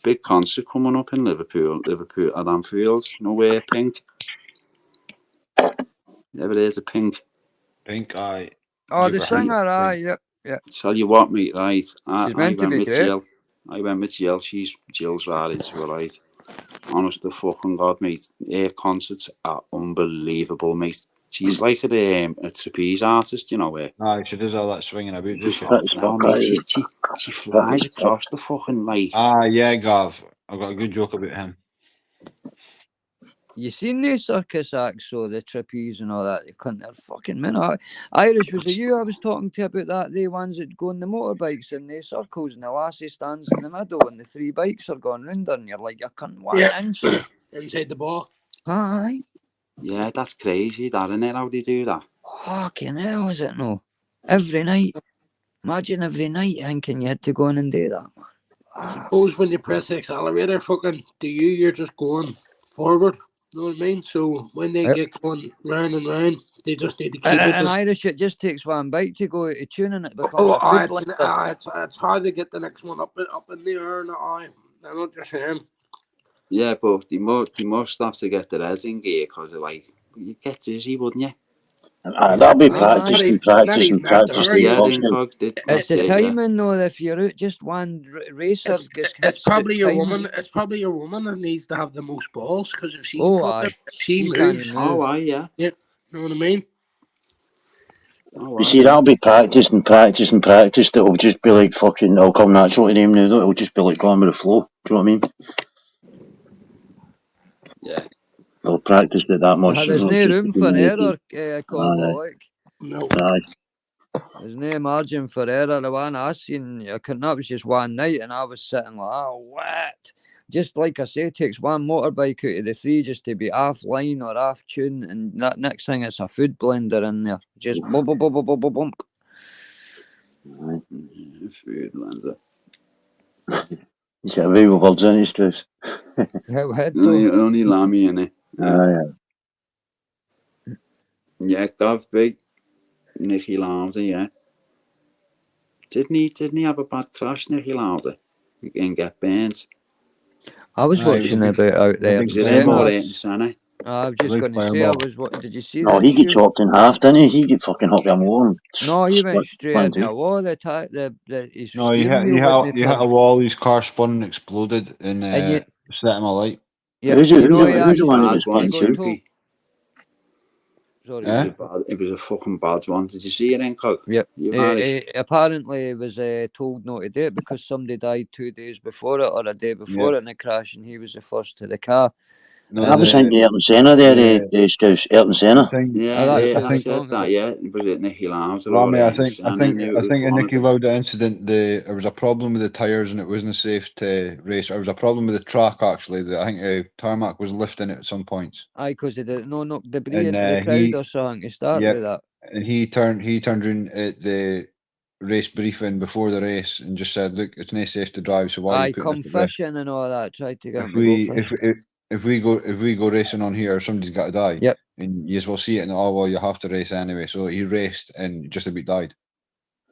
Big concert coming up in Liverpool at Anfield. No way, Pink. You ever heard of Pink? Pink Eye. Oh, the singer, yep. Tell you what, mate, right? She's meant to be great. I went with Jill. Jill's right into her, right? Honest to fucking God, mate. Her concerts are unbelievable, mate. She's like a trapeze artist, you know. Aye, she does all that swinging about, does she? She flies across the fucking like. Ah, yeah, Gav. I've got a good joke about him. You seen the circus acts, so the trapeze and all that? They couldn't. They're fucking minute. Irish, was it you I was talking to about that? The ones that go on the motorbikes in the circles, and the lassie stands in the middle, and the three bikes are going round her, and you're like, you couldn't 1 inch. Inside the ball. Aye. Yeah, that's crazy, that, isn't it? How they do that? Fucking hell, is it no? Every night. Imagine every night thinking you had to go in and do that, man. I suppose when you press the accelerator, fucking, you're just going forward. You know what I mean? So when they get going round and round, they just need to keep it. In Irish, it just takes one bike to go to tune, and it becomes it's hard to get the next one up in the air. And I'm not just saying. Yeah, but they must have to get the heads in gear because like you get dizzy, wouldn't you? That'll be practiced and practiced and practiced. It's the timing though. If you're out just one racer, it's probably your woman. It's probably your woman that needs to have the most balls because if she moves. Oh, aye, yeah. You know what I mean? You see, that'll be practiced and practiced and practiced. It'll just be like fucking. It'll come natural to them now. It'll just be like going with the flow. Do you know what I mean? Yeah. They'll practice it that much. There's no room for error, Colin. No. Aye. There's no margin for error. The one I seen, that was just one night, and I was sitting like, oh, what? Just like I say, it takes one motorbike out of the three just to be offline or off tune, and that next thing it's a food blender in there. Just bump, bump, bump, bump, bump, bump. Food blender. He's got away with virginity, Struce. How head though? Only Lammy in it. Yeah, Gav big. Nicky Lauda, yeah. Didn't he have a bad crash, Nicky Lauda? And get burnt? I was watching about out there. Was it him or Ayrton Senna? I was just going to say, did you see No, that? he get chopped in half, didn't he? He get fucking hit with a mower. No, he went straight split into in a two. wall. His No, he steering hit wheel wasn't a turned. wall. His car spun and exploded, and set him alight. Yeah, Who's you know, the one that was one, split in two? Chimpy. Sorry. It was a fucking bad one. Did you see it, Encog? Yep. You managed. Apparently, he was told not to do it because somebody died 2 days before it or a day before it in the crash, and he was the first to the car. No, I was thinking Ayrton Senna there, Struce. Ayrton Senna. Yeah, that's I what said I'm that. Yeah, was it Nicky Lauda? Well, I mean, I Ayrton think Senna? a Nicky Lauda incident. There was a problem with the tires, and it wasn't safe to race. There was a problem with the track actually. That I think tarmac was lifting it at some points. Aye, because they didn't knock debris And, into the crowd he- or something to start yeah. with that. And he turned around at the race briefing before the race and just said, "Look, it's not safe to drive. So why are Aye, you putting come us at risk? fishing and all that. Tried to get him If to we go if fishing. if we go racing on here, somebody's got to die. Yep. And you as well see it, and oh well, you have to race anyway. So he raced and just about died.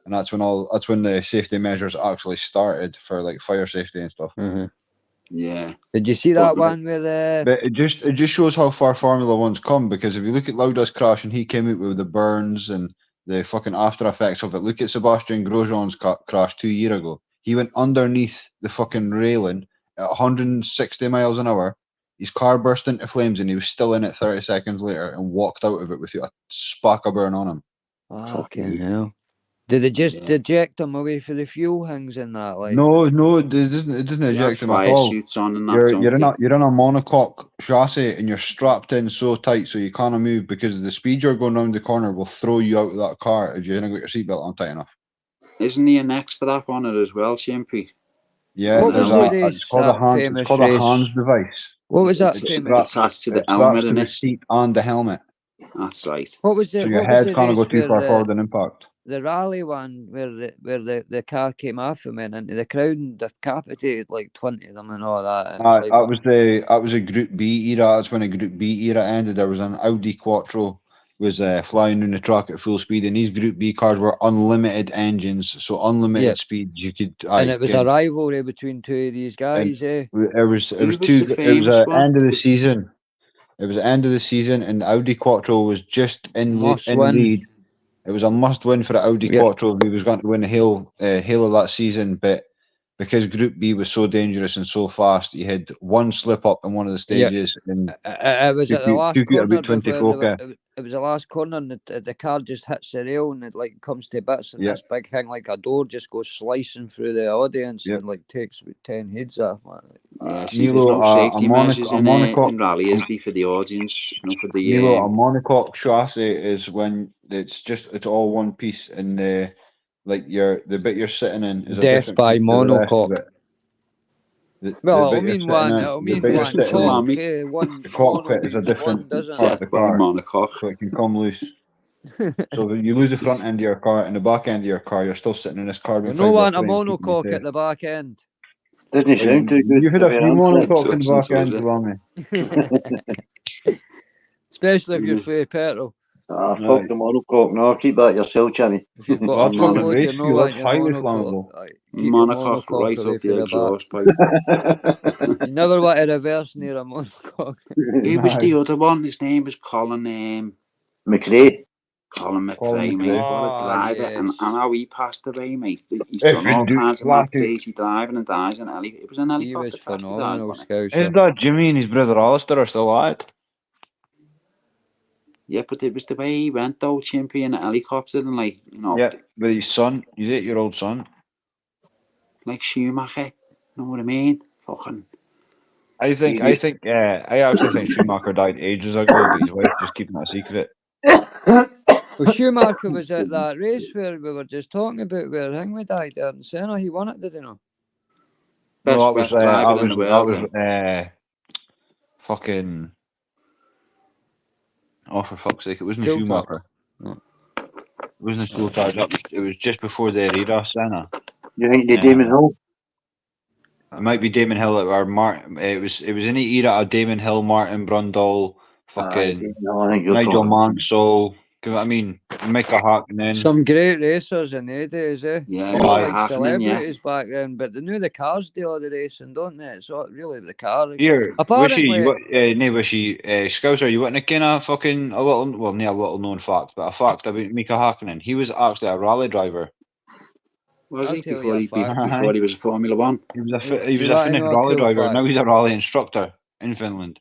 And that's when the safety measures actually started for like fire safety and stuff. Yeah. Did you see that one where But it just shows how far Formula One's come, because if you look at Lauda's crash and he came out with the burns and the fucking after effects of it, look at Sebastian Grosjean's crash 2 years ago. He went underneath the fucking railing at 160 miles an hour. His car burst into flames and he was still in it 30 seconds later and walked out of it with a spark of burn on him. fucking hell? Did they just eject him away for the fuel things and that? Like, No, it doesn't eject him at fire all. suits on and that. You're in a monocoque chassis and you're strapped in so tight so you can't move, because the speed you're going round the corner will throw you out of that car if you haven't got your seatbelt on tight enough. Isn't he a neck strap on it as well, Chimpy? Yeah, What was the race, it's called a that hand. famous It's called race? a hands device. What was that It's famous? attached to the It's helmet, strapped to isn't the it? seat and the helmet, That's right. What was the so your what was head the can't go race too where far forward in impact. the rally one where the car came off and went into the crowd and decapitated like 20 of them and all that? And it was like, That was a Group B era. That's when a Group B era ended. There was an Audi Quattro was flying down the track at full speed, and these Group B cars were unlimited engines, so unlimited speeds. You could, and it was a rivalry between two of these guys. It was the end of the season. It was the end of the season, and Audi Quattro was just in lead. It was a must win for the Audi Quattro if he was going to win the Halo of that season, but because Group B was so dangerous and so fast, he had one slip up in one of the stages, and it was at the last corner. about It was the last corner, and the car just hits the rail, and it like comes to bits, and this big thing like a door just goes slicing through the audience and like takes 10 heads off. See, there's no safety measures in rally, is there, for the audience? For the a monocoque chassis is when it's all one piece, and the bit you're sitting in is death by monocoque. One cockpit is a different part of the car, so it can come loose. So if you lose the front end of your car and the back end of your car, you're still sitting in this carbon fibre. No one a monocoque at the back end. Didn't sound too good. You've had a few monocoques in the back end, especially if you're free petrol. Fuck the monocoque. No, keep that yourself, Channey. If you've got a full load, you know what your monocoque right up the exhaust pipe. You never want to reverse near a monocoque. Who was the other one? His name was Colin McRae. Colin McRae, mate. What a driver. And how he passed away, mate. He's done all kinds of crazy driving and dies in helicopter. It was an helicopter. He was phenomenal, Isn't that Jimmy and his brother Alistair are still alive? Yeah, but it was the way he went though, Chimpy, in a helicopter and with his son, his 8-year-old son. Like Schumacher, know what I mean? Fucking. I actually think Schumacher died ages ago, but his wife just keeping that a secret. Well, Schumacher was at that race where we were just talking about where Hingway died there in Senna. He won it, did he not? No, Best driver in the world. Fucking. Oh, for fuck's sake! It wasn't Coulthard. Schumacher. No. It wasn't Coulthard. It was just before their era, Senna. You think the Damon Hill? It might be Damon Hill or Martin. It was in the era of Damon Hill, Martin Brundle, fucking No, I think you're Nigel talking. Mansell. You know what I mean? Micah Hakkinen. Some great racers in the days, eh? Yeah, They were like Hakkinen, celebrities back then, but they knew the cars do all the racing, don't they? It's not really the car. Here, Apparently- Scouser, you want to kind of fucking a little, well, not a little known fact, but a fact about Mika Hakkinen. He was actually a rally driver. Was I'll he tell you before a he fact. before he was a Formula One? He was a You Finnish wanna know a rally cool driver. fact? Now he's a rally instructor in Finland.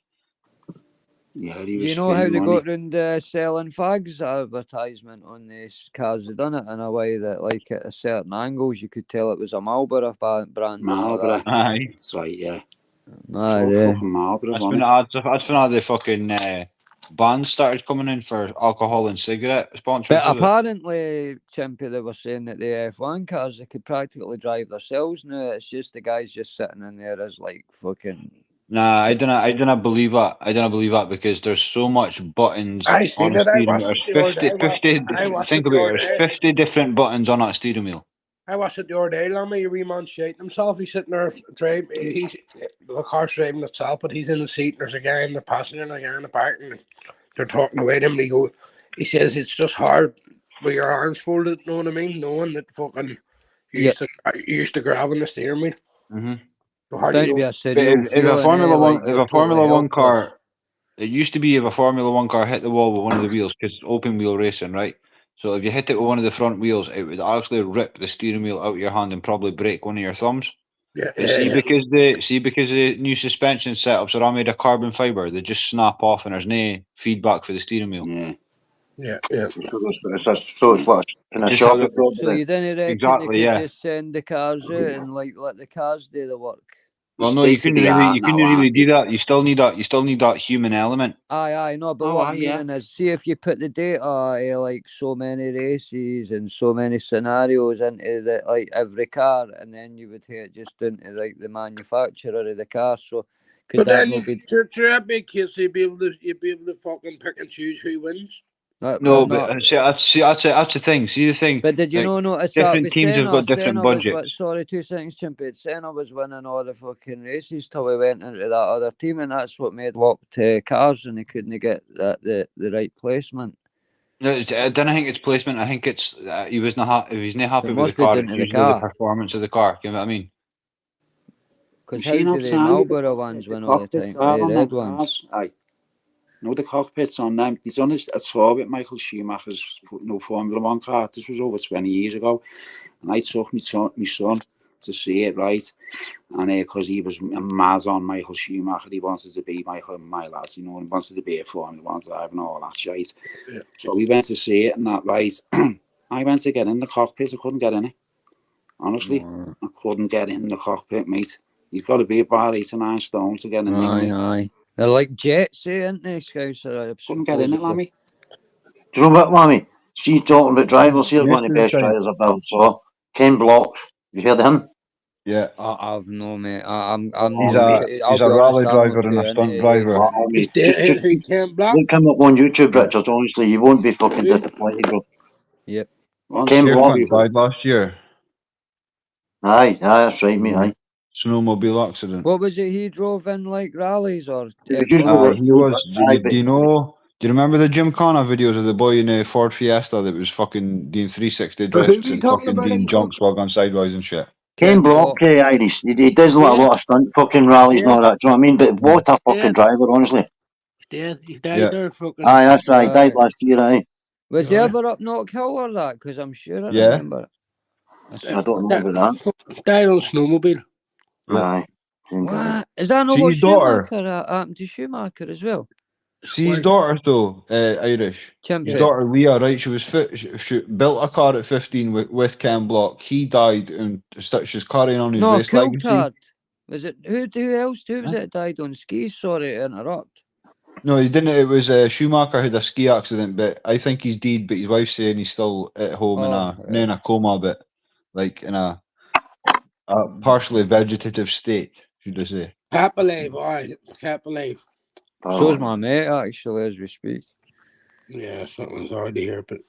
Yeah, he was. Do you know how they Finland, got round selling fags advertisement on these cars? They done it in a way that, like, at a certain angles, you could tell it was a Marlboro brand. Marlboro. Aye. That's right. Yeah. Nah, So yeah. fucking Marlboro. That's wasn't when all the fucking bans started coming in for alcohol and cigarette sponsors. But was it? apparently, Chimpy, they were saying that the F1 cars, they could practically drive themselves now. It's just the guys just sitting in there as, like, fucking... Nah, I don't believe that. I don't believe that because there's so much buttons I on seen a it. I steering watched wheel. it the other day. Think about it. There's 50 different buttons on that steering wheel. I watched it the other day, Lammy, a wee man shaking himself. He's sitting there driving. The car's driving itself, but he's in the seat. And there's a guy in the passenger and a guy in the back, and they're talking away to him. And he says it's just hard with your arms folded. Know what I mean? Knowing that fucking you used to grabbing the steering wheel. Mm-hmm. So hard Don't to be go. a surreal If a feeling, Formula One, like if you're a Formula totally One helpless. car, it used to be if a Formula One car hit the wall with one of the wheels because it's open wheel racing, right? So if you hit it with one of the front wheels, it would actually rip the steering wheel out of your hand and probably break one of your thumbs. Yeah, But because the new suspension setups are all made of carbon fiber, they just snap off and there's no feedback for the steering wheel. Yeah. yeah. So it's like in a Just shop. how the- So you didn't reckon Exactly, they could yeah. just send the cars out and, like, let the cars do the work? Well, It's no, you couldn't basically really, art you now, couldn't really aren't do they? that. You still need that human element. Aye, no, but Oh, what aye, I'm yeah. meaning is, see if you put the data like so many races and so many scenarios into the like every car, and then you would hit just into like the manufacturer of the car. So could But that then not be? to that big case, you'd be able to fucking pick and choose who wins. No, well, but not. that's the thing. See the thing. But did you like, not notice that different with teams have Senna? got different Senna was budgets. sorry, 2 seconds, Chimpy. Senna was winning all the fucking races till we went into that other team, and that's what made locked cars, and he couldn't get the right placement. No, I don't think it's placement. I think it's he was not. If he's not happy with must the be car, down it's to the usually the car. performance of the car. You know what I mean? Because You how seen do outside the Marlboro the ones the win all the cockpits time? are The on red them ones. cars. Aye. No, the cockpits on them. He's on a tour with Michael Schumacher's Formula One car. This was over 20 years ago. And I took my son to see it, right? And because he was mad on Michael Schumacher, he wanted to be my lad, you know, and wanted to be a Formula One driver and all that shit. Yeah. So we went to see it and that, right? I went to get in the cockpit, I couldn't get in it. Honestly, I couldn't get in the cockpit, mate. You've got to be about 8 to 9 stone to get in there. Aye. They're like jets, aren't they, Scouser? Couldn't get in it, Lammy. Do you know what, Lammy? See, talking about drivers, here's one of the best Yes, drivers I've ever saw. Ken Block. You heard of him? Yeah. I've no, mate. I'm He's not- a I'll be rally honest, I'm driver not and a too stunt into driver. racing. He's dead. He can't block. Look him up on YouTube, Richard. Honestly, you won't be fucking disappointed, bro. Once Ken you Block. Pierpont died last year. Aye, that's right, mate. Aye. Snowmobile accident. What was it? He drove in like rallies or? He was usually F1? like- He was. Aye, Do you know? Do you remember the Jim Connor videos of the boy in a Ford Fiesta that was fucking doing 360 Who drifts you and talking fucking about doing in jumps while going sideways and shit? Ken Block, Irish. He does like a lot of stunt fucking rallies and all that. Do you know what I mean? But what a fucking Yeah. driver, honestly. He's dead. He's died Yeah. there. Fucking. Aye, that's right. He died Right. last year, aye. Was he Yeah. ever up Knock Hill or that? Because I'm sure I Yeah. remember it. I don't know about Died on snowmobile. that. Aye. What? Is that not See what his daughter? Schumacher happened to Schumacher as well? See his daughter though, Irish. Chimpy. His daughter Leah, right? She was she built a car at 15 with Ken Block. He died and she's carrying on his No, race legacy. Coulthard. Was it who else? Who was it that died on skis? Sorry to interrupt. No, he didn't. It was Schumacher had a ski accident, but I think he's dead. But his wife's saying he's still at home in Oh, not in a coma, but like in a partially vegetative state, should I say? Can't believe, alright. Can't believe. So's my mate, actually, as we speak. Yeah, something's hard to hear, but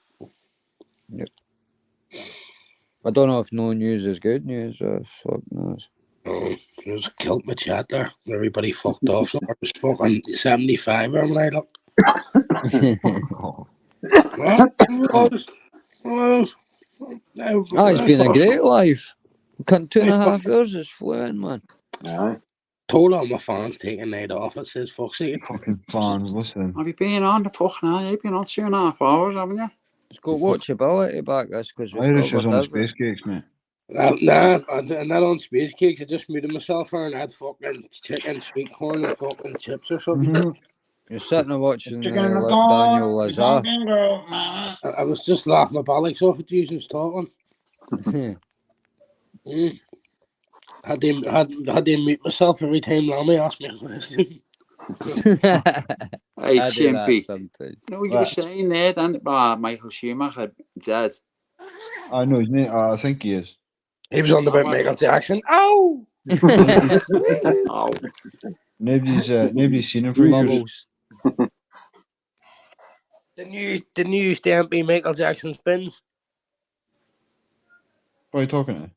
I don't know if no news is good news or fuck knows. it was killed my chat there. Everybody fucked off. So I was fucking 75 when I looked. It's been a great life. 2.5 years is flying, man. Aye. Told all my fans take a night off. It says, fuck's sake. Fucking fans, listen. Have you been on the fucking hour? You've been on 2.5 hours, haven't you? It's got watchability back, this, because we've Irish is covered on everything. space cakes, mate. Nah, I'm not on space cakes. I just muted myself there and had fucking chicken, sweet corn, and fucking chips or something. You're sitting and watching Daniel Lazar. I was just laughing my bollocks off at you and talking. Had to mute myself every time Lammy asked me a question. Hey, I do that Chimpy. sometimes. You know what you were saying there, then, about Michael Schumacher dead? I know his name. I think he is. He was on about Michael Jackson. Ow! Oh, Nobody's seen him for years. Bubbles. The new stamp be Michael Jackson's bins. What are you talking to?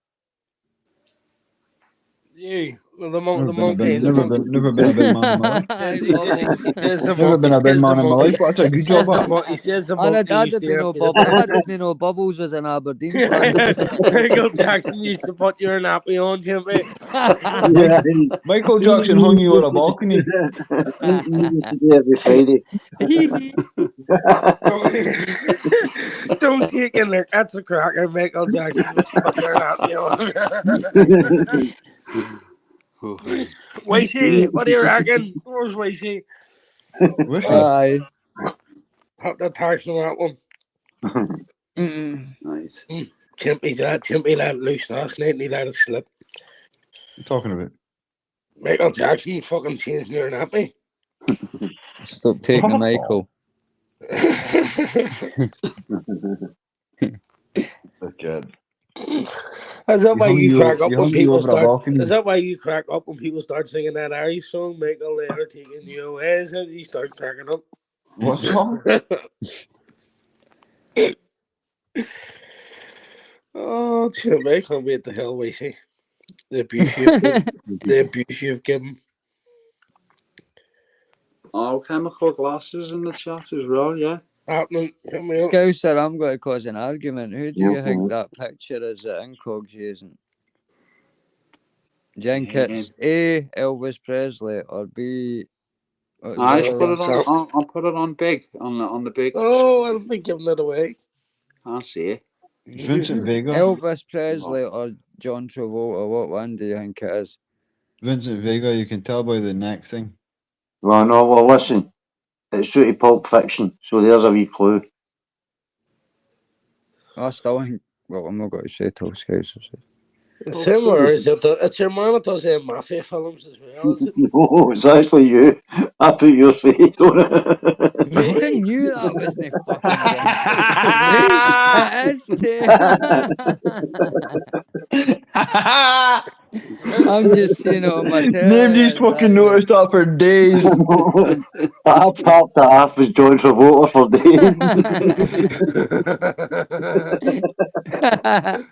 Yeah, well, the monkey. Never been a big man in my life. Never been a big man in my life. But that's a good job. He says the I monkey didn't know Bubbles was an Aberdeen fan. Michael Jackson used to put your nappy on, Jimmy. Yeah. Michael Jackson hung you on a balcony. Every Friday. Don't take a look. That's a cracker, Michael Jackson. Just put your nappy on. Wasey, what do you reckon? Where's Wasey? Aye. Pop that tax on that one. nice. Chimpy let it loose last night and he let it slip. What are you talking about? Michael Jackson fucking changed your nappy. Stop taking Michael. God. Is that why you crack up when people start? balcony. Is that why you crack up when people start singing that Irish song, Michael, they're taking you away? Is it you start cracking up? What song? Oh, Chimpy, I can't wait the hell, Wasey. The abuse you've given. Oh, chemical glasses in the chat as well, yeah. Happening. Hit me up. Scouser, I'm going to cause an argument. Who do you think that picture is that Incog's using? Do you think it's A, Elvis Presley, or B... I just put it on. I'll put it on big on the big. Oh, I'll be giving it away. I see it. Vincent Vega. Elvis Presley or John Travolta? What one do you think it is? Vincent Vega. You can tell by the neck thing. Well, no, well, listen. It's due to Pulp Fiction, so there's a wee clue. I still think... Well, I'm not going to say till Scouser says. It's him or is it? It's your man that does mafia films as well, is it? No, it's actually you. I put your face on it. I knew that wasn't fucking It is. I'm just seeing it on my television. Nobody's fucking noticed that for days. I popped that off as John Travolta for days.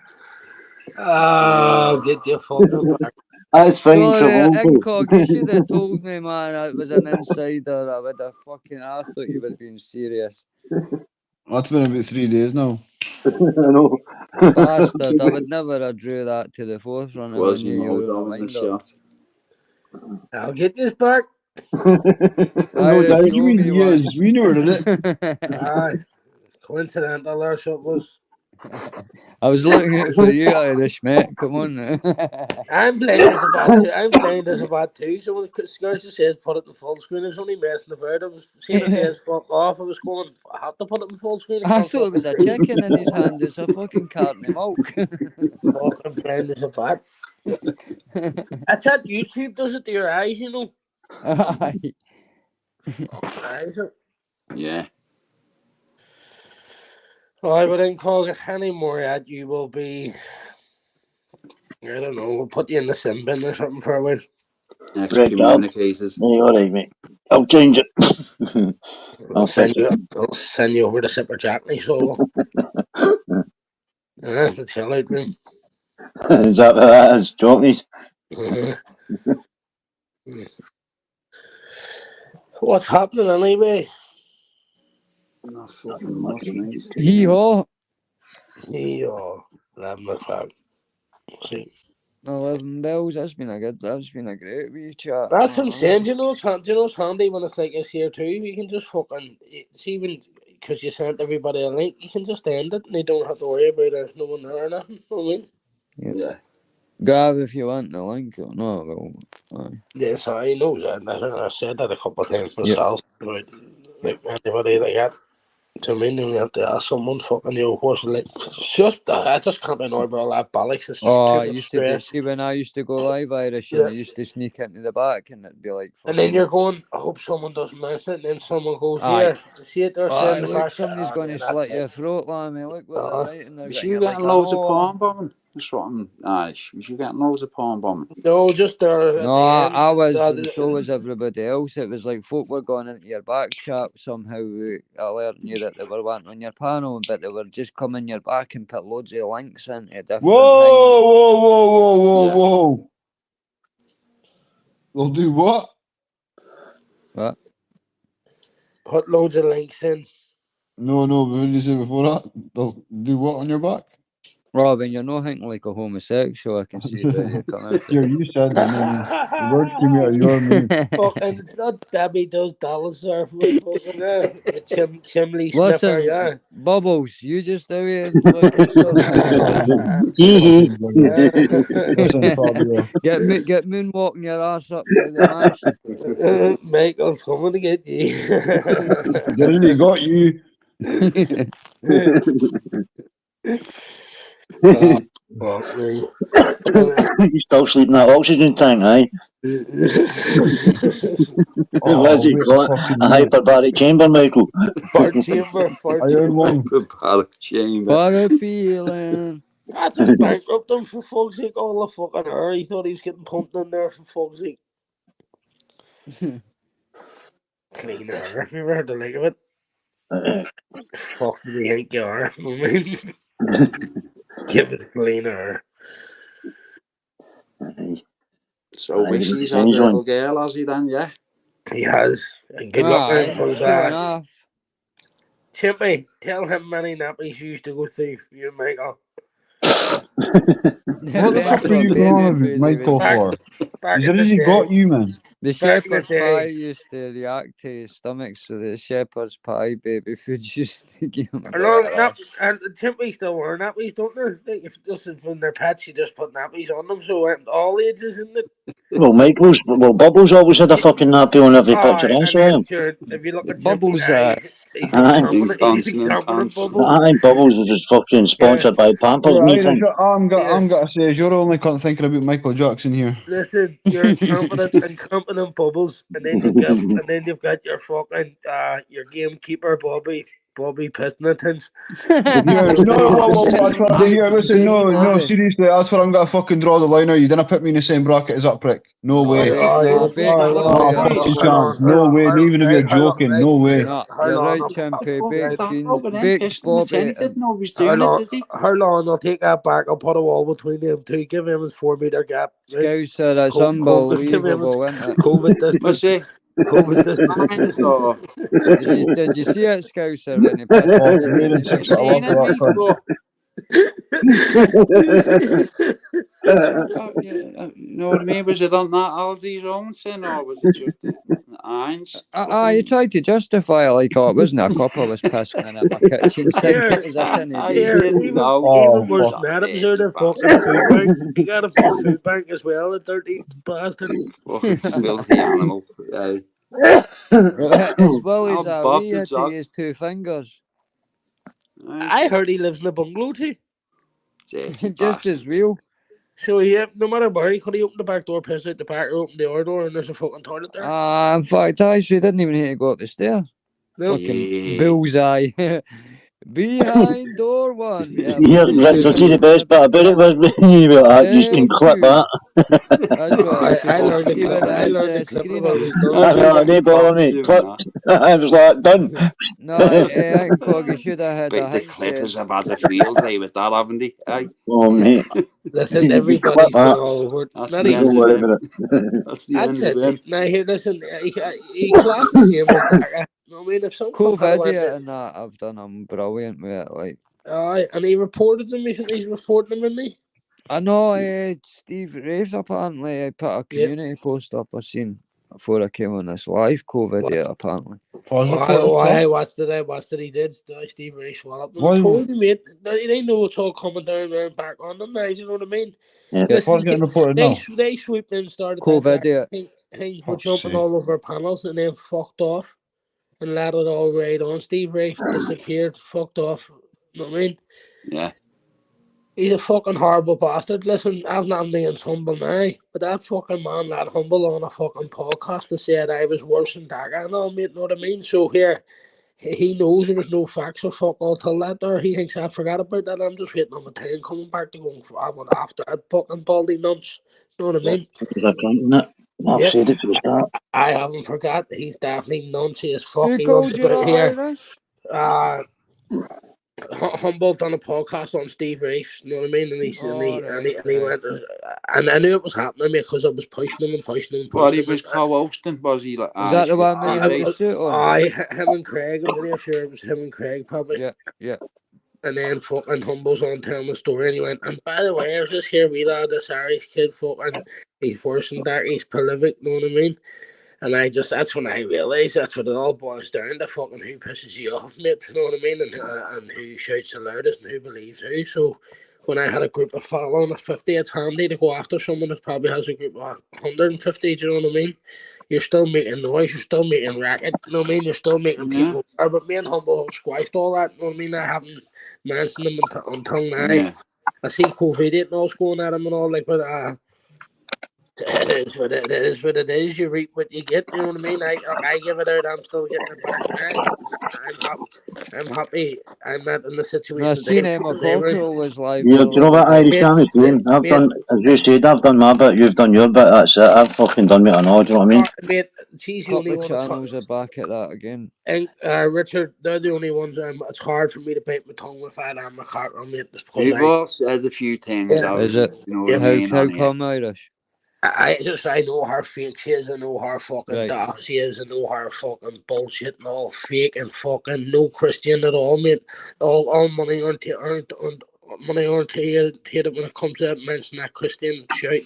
Oh, get your fucking back. That's fine, Sorry, Travolta. Incog, you should have told me, man. It was an insider. I would have fucking... I thought you were being serious. That's been about 3 days now. I know. Bastard, I would never have drew that to the forefront if I Was knew you were on a the wind-up. shot. I'll get this back. No, Dad, you mean yes, we know it. Aye. Coincidental or something was. I was looking out for you, Irish, mate. Come on now. I'm blind as a bat too. I'm blind as a bat too. So when Scarcer says put it in full screen, I was only messing about. I was seeing it says fuck off. I was going, I had to put it in full screen. I thought it was a chicken in his hand. It's a fucking carton of milk. Fucking blind as a bat. That's how YouTube does it to your eyes, you know. Aye. Yeah. I wouldn't call it any more at you will be. I don't know. We'll put you in the sim bin or something for a while. Excommunicated. Yeah, all right, mate. I'll change it. I'll send you over to Sipper Jackney, so the chill out room. Is that what that is? Jockneys? What's happening anyway? Not fucking much, mate. Hee-haw. 11 o'clock. See. 11 bells. That's been a great wee chat. That's what I'm saying. Do you know it's handy when it's like this here too? You can just fucking see when because you sent everybody a link, you can just end it and they don't have to worry about there's no one there or nothing. You know what I mean? Yeah. Grab if you want the link or not. Well, Yes, I know that. I said that a couple of times myself. About, like anybody like that. To me, you have to ask someone fucking what's like. It's just I just can't be annoyed by all that bollocks. It's I too much used to be, stress. see when I used to go live Irish and I used to sneak into the back and it'd be like And then you're going, I hope someone doesn't mention it, and then someone goes, here, see it there saying the look, back. somebody's going to slit your throat, Lammy. Look what they're writing. They're Was you getting loads of porn bombing? That's what I'm. Was you getting loads of porn bombing? No, just there. No, I was, and so was everybody else. It was like folk were going into your back chat somehow, alerting you that they were wanting on your panel, but they were just coming your back and put loads of links into different Whoa! They'll do what? What? Put loads of links in. No, but what did you say before that? They'll do what on your back? Robin, you're not thinking like a homosexual. I can see where you're coming from. You said that. The words came out of your mouth. Fucking that Debbie does Dallas surf with fucking chimney sniffer, yeah. Bubbles, you just out here and fucking Listen, Fabio. get moonwalking your ass up to the mansion. Michael's coming to get you. They really got you. Fuck me. He's still sleeping in that oxygen tank, aye? What's he called? A hyperbaric chamber, Michael. Fart chamber. Hyperbaric chamber. What a feeling. I just bankrupt him for fuck's sake. All the fucking air. He thought he was getting pumped in there for fuck's sake. Clean air, if you ever heard the like of it. Fuck do you think you are? Give it clean air. So wishes has a little girl, has he then, yeah? He has. And good luck with that. Chippy, tell him many nappies used to go through you, Michael. What the fuck are you going with Michael for? He's already got you, man. The shepherd's pie used to react to his stomach, so the shepherd's pie baby food used to give him. And Chippy still wear nappies, don't they? Like if just when they're pets, you just put nappies on them, so all ages, isn't it? Well, Bubbles always had a fucking nappy on every picture I saw him. Sure, if you look at Bubbles, he's confident Bubbles. I think Bubbles is fucking sponsored by Pampers. I'm gonna say, you're only thinking about Michael Jackson here. Listen, you're confident Bubbles, and then you've got your fucking your gamekeeper Bobby Pistonatons. No, seriously, that's where I'm gonna fucking draw the line. You didn't put me in the same bracket as that prick. No way. No way. Even if you're joking, no way. No, you're right, Chimpy. How long? I'll take that back. I'll put a wall between them two. Give him his 4 meter gap. Scouser, that's unbelievable, isn't it? COVID distance. COVID distance. Did you see it, Scouser, when he passed know what I mean? Was it on that Aldi's own sin, or was it just Ein's? You tried to justify it like, it wasn't a cup I was pissing in at my kitchen sink. Even worse than that, it was out of fucking food bank. He got a full food bank as well, the dirty bastard. Fucking filthy animal. As well as that, he had to use 2 fingers. I heard he lives in a bungalow too. Just as real. So yeah, no matter where he could have opened the back door, piss out the back, or opened the other door, and there's a fucking toilet there. In fact, actually, didn't even need to go up the stair. No. Fucking bullseye. Behind door one. Yeah, Yeah, Richard, see the best part about it was you can clip that. That's what I learned the see when clip. I had learned the the clip screen when I up. was done. I know, they bother me. Clip. I was like, done. No, I think Coggy should have had a But the hindset. Clippers have had a field with that, haven't they? Aye. Oh, mate. Listen, You everybody's clip been that. all over it. That's Not the even. Don't end worry of them. about it. That's the That's end of them. it. Now here, listen, he classed the game as Daka. I mean, if some Cool fucker video went and that I've done. I'm brilliant with it. Like and he reported them. He's reporting them, isn't he? I know Steve Rafe apparently put a community post up I seen before I came on this live video apparently. I watched it. He did. Steve Ray swallowed up. I told you, mate. They know it's all coming down and back on them now. You know what I mean? Yeah. Listen, they swooped in, started Cool that video. thing were jumping all over panels and then fucked off and let it all right on. Steve Ray disappeared, fucked off. You know what I mean? Yeah. He's a fucking horrible bastard. Listen, I've nothing against Humble now, but that fucking man, that Humble on a fucking podcast, that said I was worse than Daka and all, mate, know what I mean? So here, he knows there was no facts or fuck all till that there. He thinks I forgot about that. I'm just waiting on my time coming back to go for one after that fucking baldy nonce. You know what I mean? Is that right, isn't it? I've Yep. said it from the start. I haven't forgot. He's definitely nonce as fuck. Who He called wants to you put it that, here. Irish? Humble done a podcast on Steve Reif, you know what I mean? And he went, and I knew it was happening because I was pushing him. Well, he was co-hosting, was he? Like, Is that the one when you had the suit on? Him and Craig, I'm pretty sure it was him and Craig, probably. Yeah. And then fucking Humble's on telling the story, and he went, and by the way, I was just here, we lad, this Irish kid, fucking, he's worse than that, he's prolific, you know what I mean? And that's when I realised that's what it all boils down to, fucking who pisses you off, mate, you know what I mean? And who shouts the loudest and who believes who. So when I had a group of following of 50, it's handy to go after someone that probably has a group of 150, do you know what I mean? You're still making noise, you're still making racket, you know what I mean? You're still making people. But me and Humble squashed all that, you know what I mean? I haven't mentioned them until now. Yeah. I see COVID and all's going at him and all, like, but it is what it is. You reap what you get. You know what I mean? I give it out. I'm still getting it back. I'm happy. I'm not in the situation. I seen Emma Cockle was live. Yeah, do you know what Irish Sam is doing? I've done, as you said, I've done my bit, you've done your bit, that's it. I've fucking done me an all, do you know what I mean? Mate, she's the only one. Channels are back at that again. And Richard, they're the only ones. It's hard for me to bite my tongue with that. I'm a carter, mate. There's a few things. Is it? You know what I mean? How come Irish? I know how fake she is. I know how fucking daft she is. I know how fucking bullshit and all fake and fucking no Christian at all, mate. All money aren't when it comes to mention that Christian shit.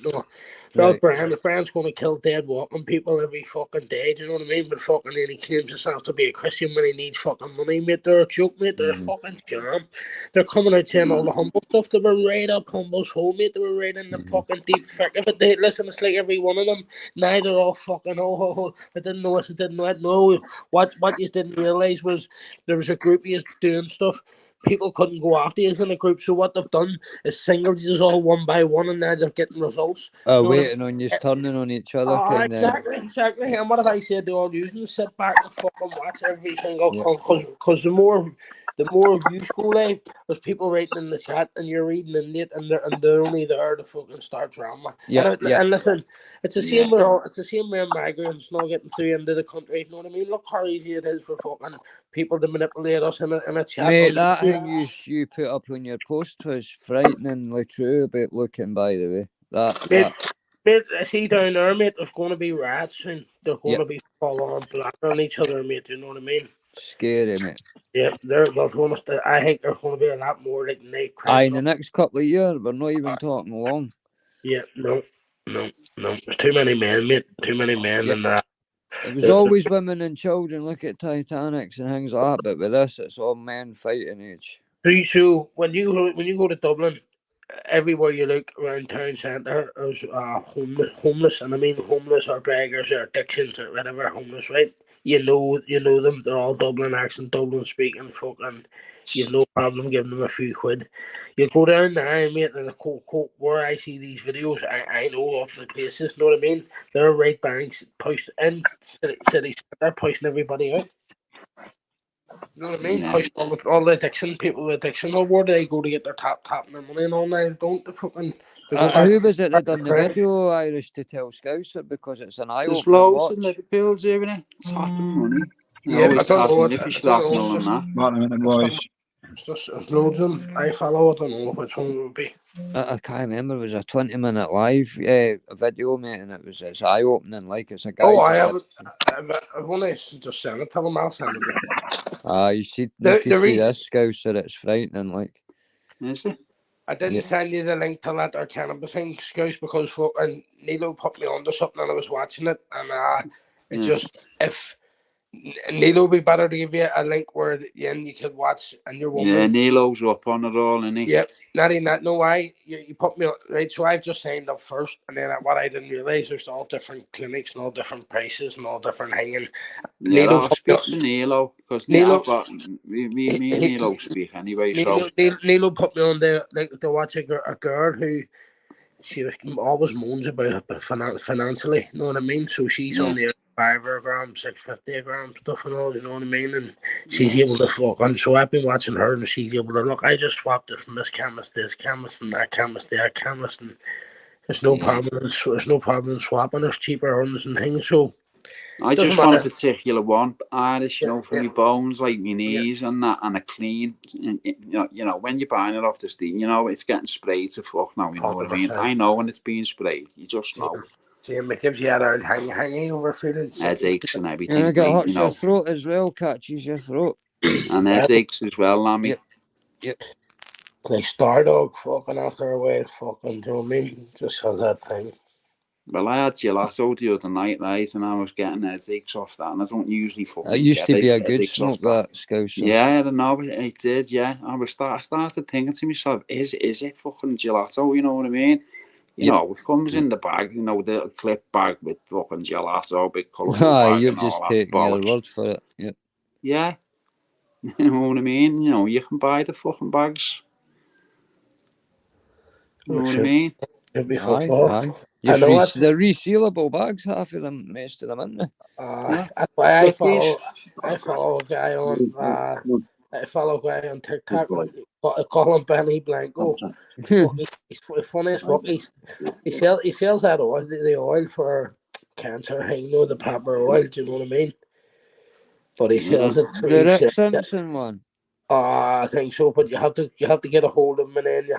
No, Brian's going to kill dead walking people every fucking day. Do you know what I mean? But fucking then he claims himself to be a Christian when he needs fucking money, mate. They're a joke, mate. They're a fucking scam. They're coming out saying all the Humble stuff. They were right up Humble's home, mate. They were right in the fucking deep thick of it. Listen, it's like every one of them. Now they're all fucking I didn't know this, I didn't know it. No, what you didn't realise was there was a group of doing stuff. People couldn't go after you in a group, so what they've done is singled you all one by one, and now they're getting results. Waiting on you, turning on each other. Exactly. And what have I said? They're all using to sit back and fucking watch every single because the more you go live, there's people writing in the chat, and you're reading in it, and they're only there to fucking start drama. And listen, it's the same with migrants not getting through into the country. You know what I mean? Look how easy it is for fucking people to manipulate us in a chat. Mate, that thing you put up on your post was frighteningly true about looking, by the way. Mate, see down there, mate, there's going to be rats soon. They're going to be full-on black on each other, mate. You know what I mean? Scary, mate. Yeah, I think there's going to be a lot more like night crime. In the next couple of years, we're not even talking long. Yeah, no. There's too many men, mate. Too many men and that. It was always women and children. Look at Titanics and things like that. But with this, it's all men fighting each. So when you go to Dublin, everywhere you look around town centre, there's homeless, and I mean homeless or beggars or addictions or whatever, homeless, right? You know them. They're all Dublin accent, Dublin speaking, fucking. You've no problem giving them a few quid. You go down there, mate, and where I see these videos, I know of the places. Know what I mean? They're right banks, push in city centre, pushing everybody out. You know what I mean? Yeah. Push all the addiction, people with addiction. Or where do they go to get their tapping their money and all that? Don't they fucking. They go back Who was it that to done the crime. video, Irish, to tell Scouser? Because it's an There's eye-opening loads watch. in Liverpool doing it. Tapping money. Yeah, Always I don't know tapping. what. If I you should don't have know. known that. Martin and the boys. It's just there's loads of them. I follow. I don't know which one it would be. I can't remember. It was a 20-minute live video, mate, and it's eye-opening. Like, it's a guy. Oh, I've only just sent it to them. I'll send it. You see, The you see reason- this, Scouser, it's frightening. Like, Is it? I didn't send you the link to that or cannabis thing, Scouse, because fucking Nilo put me onto something and I was watching it, and it just if Nilo would be better to give you a link where you could watch and you're Yeah, wondering. Nilo's up on it all, isn't he? Yep, not even that. No, why you put me on, right? So I've just signed up first, and then what I didn't realize there's all different clinics and all different prices and all different hanging. Yeah, Nilo I'll put speak me to Nilo because Nilo- me and Nilo speak anyway. So Nilo put me on there like to watch a girl who she was always moans about financially. You know what I mean? So she's on the 5 a gram, 650 a gram stuff and all. You know what I mean? And she's able to fuck on. So I've been watching her, and she's able to look. I just swapped it from this chemist to this chemist, from that chemist to that chemist, and there's no problem. There's no problem in swapping. There's cheaper ones and things. So I doesn't just want a matter. particular one, Irish, you know, for Yeah. my bones, like my knees and that, and a clean. And, you know, when you're buying it off the steam, you know, it's getting sprayed to fuck now. You know what I mean? 100%. I know when it's being sprayed. You just know. It gives you that old hanging over feeling. Headaches and everything. and it mate, hurts you your know, throat as well, catches your throat. and headaches as well, Lammy. Yep. Like Stardog fucking after a while, fucking, do you know what I mean? Just has that thing. Well, I had gelato the other night, right, and I was getting headaches off that, and I don't usually fucking It used to be a get good headaches off smoke, that, Scouser. Yeah, I don't know, it did, yeah. I was started thinking to myself, is it fucking gelato, you know what I mean? You know, it comes in the bag, you know, the little clip bag with fucking gelato, big colourful bag You're and all just that taking your bollocks. word for it. Yep. Yeah. You know what I mean? You know, you can buy the fucking bags. You know what I mean? It'd be Aye, fucked off. aye. I know what. They're resealable bags, half of them, most of them, aren't they? That's why I But follow a guy on TikTok. I call him Benny Blanco. He's funny as fuck. He sells that oil, the oil for cancer. You know, the pepper oil. Do you know what I mean? But he sells it through. The Rick Simpson one. I think so, but you have to get a hold of him, and then you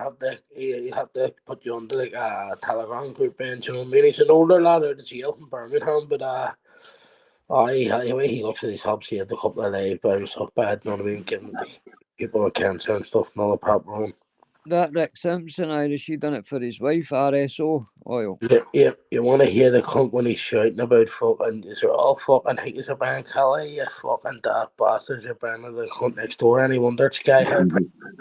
have to put you onto like a Telegram group, and you know what I mean. He's an older lad out of jail from Birmingham, but the way he looks at his helps, he had a couple of lives by himself bad, you know what I mean, giving the people with cancer and stuff and all the proper on. That Rick Simpson, Irish, he done it for his wife, RSO oil. Yeah, you want to hear the cunt when he's shouting about fucking, is all fucking think he's a band Kelly, you fucking daft bastards, you're banging the cunt next door, any wonder it's Sky High. You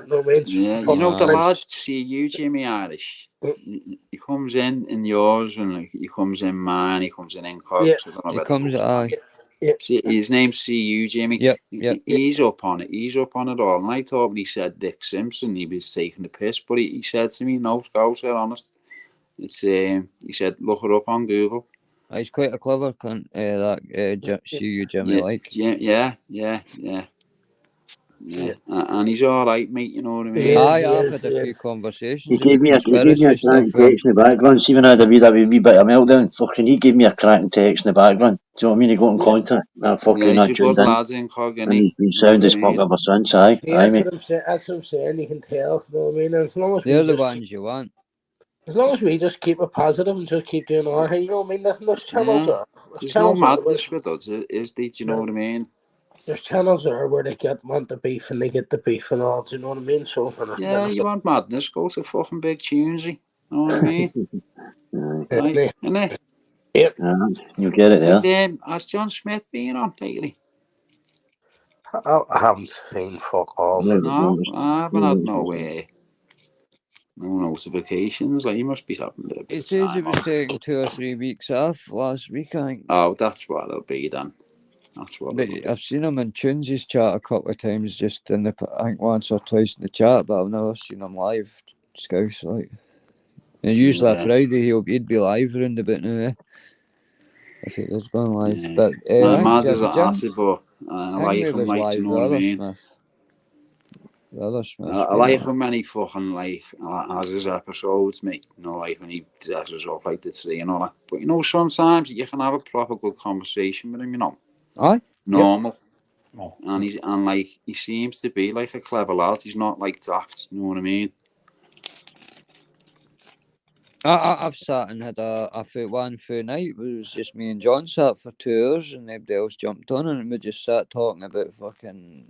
know what I mean? Yeah, you know, the lad see you, Jimmy Irish. He comes in yours, and like, he comes in mine, he comes in Cox. Yeah. He comes, aye. See, his name's CU, Jimmy. Yep. He's up on it. He's up on it all. And I thought when he said Dick Simpson, he was taking the piss. But he said to me, no, Scouser, honest. It's he said, look it up on Google. He's quite a clever cunt, that CU Jimmy, like. Yeah. And he's all right, mate, you know what I mean? I've had a few conversations. He gave me a cracking text in the background. See when I had a wee bit of meltdown, fucking he gave me a cracking text in the background. Do you know what I mean? He got in contact. He's a good lad in Cog, and he's been sound as fuck ever since, aye. Mate. That's what I'm saying, you can tell, you know what I mean? As long as they're the ones you want. As long as we just keep it positive and just keep doing our thing, you know what I mean? There's channels there. There's no madness with us, is there? Do you know what I mean? There's channels there where they want the beef and they get the beef and all, do you know what I mean? So yeah, you want madness, go to fucking Big Tunesy. You know what I mean? Innit? Yep. You get it there. Has John Smith been on lately? I haven't seen fuck all. No, I haven't had no notifications. Like, he must be having a bit It of says time it was off. taking 2 or 3 weeks off last week, I think. Oh, that's what it'll be then. That's what But it'll be. I've seen him in Tunes' chat a couple of times, just in the, I think once or twice in the chat, but I've never seen him live, Scouse, like. And usually a Yeah. Friday he'd be live round about now, eh? If it was going live. Yeah. But I Maz think is at acid, but I like Jim him, was like, do live, you the know what I other mean? Smith. The other Smith. I like him when he fucking, like, has his episodes, mate. You know, like when he dresses up like the tree and all that. But, you know, sometimes you can have a proper good conversation with him, you know. Aye. Normal. Oh. And like, he seems to be like a clever lad. He's not like daft, you know what I mean? I've sat and had a one full night. It was just me and John sat for 2 hours and everybody else jumped on and we just sat talking about fucking,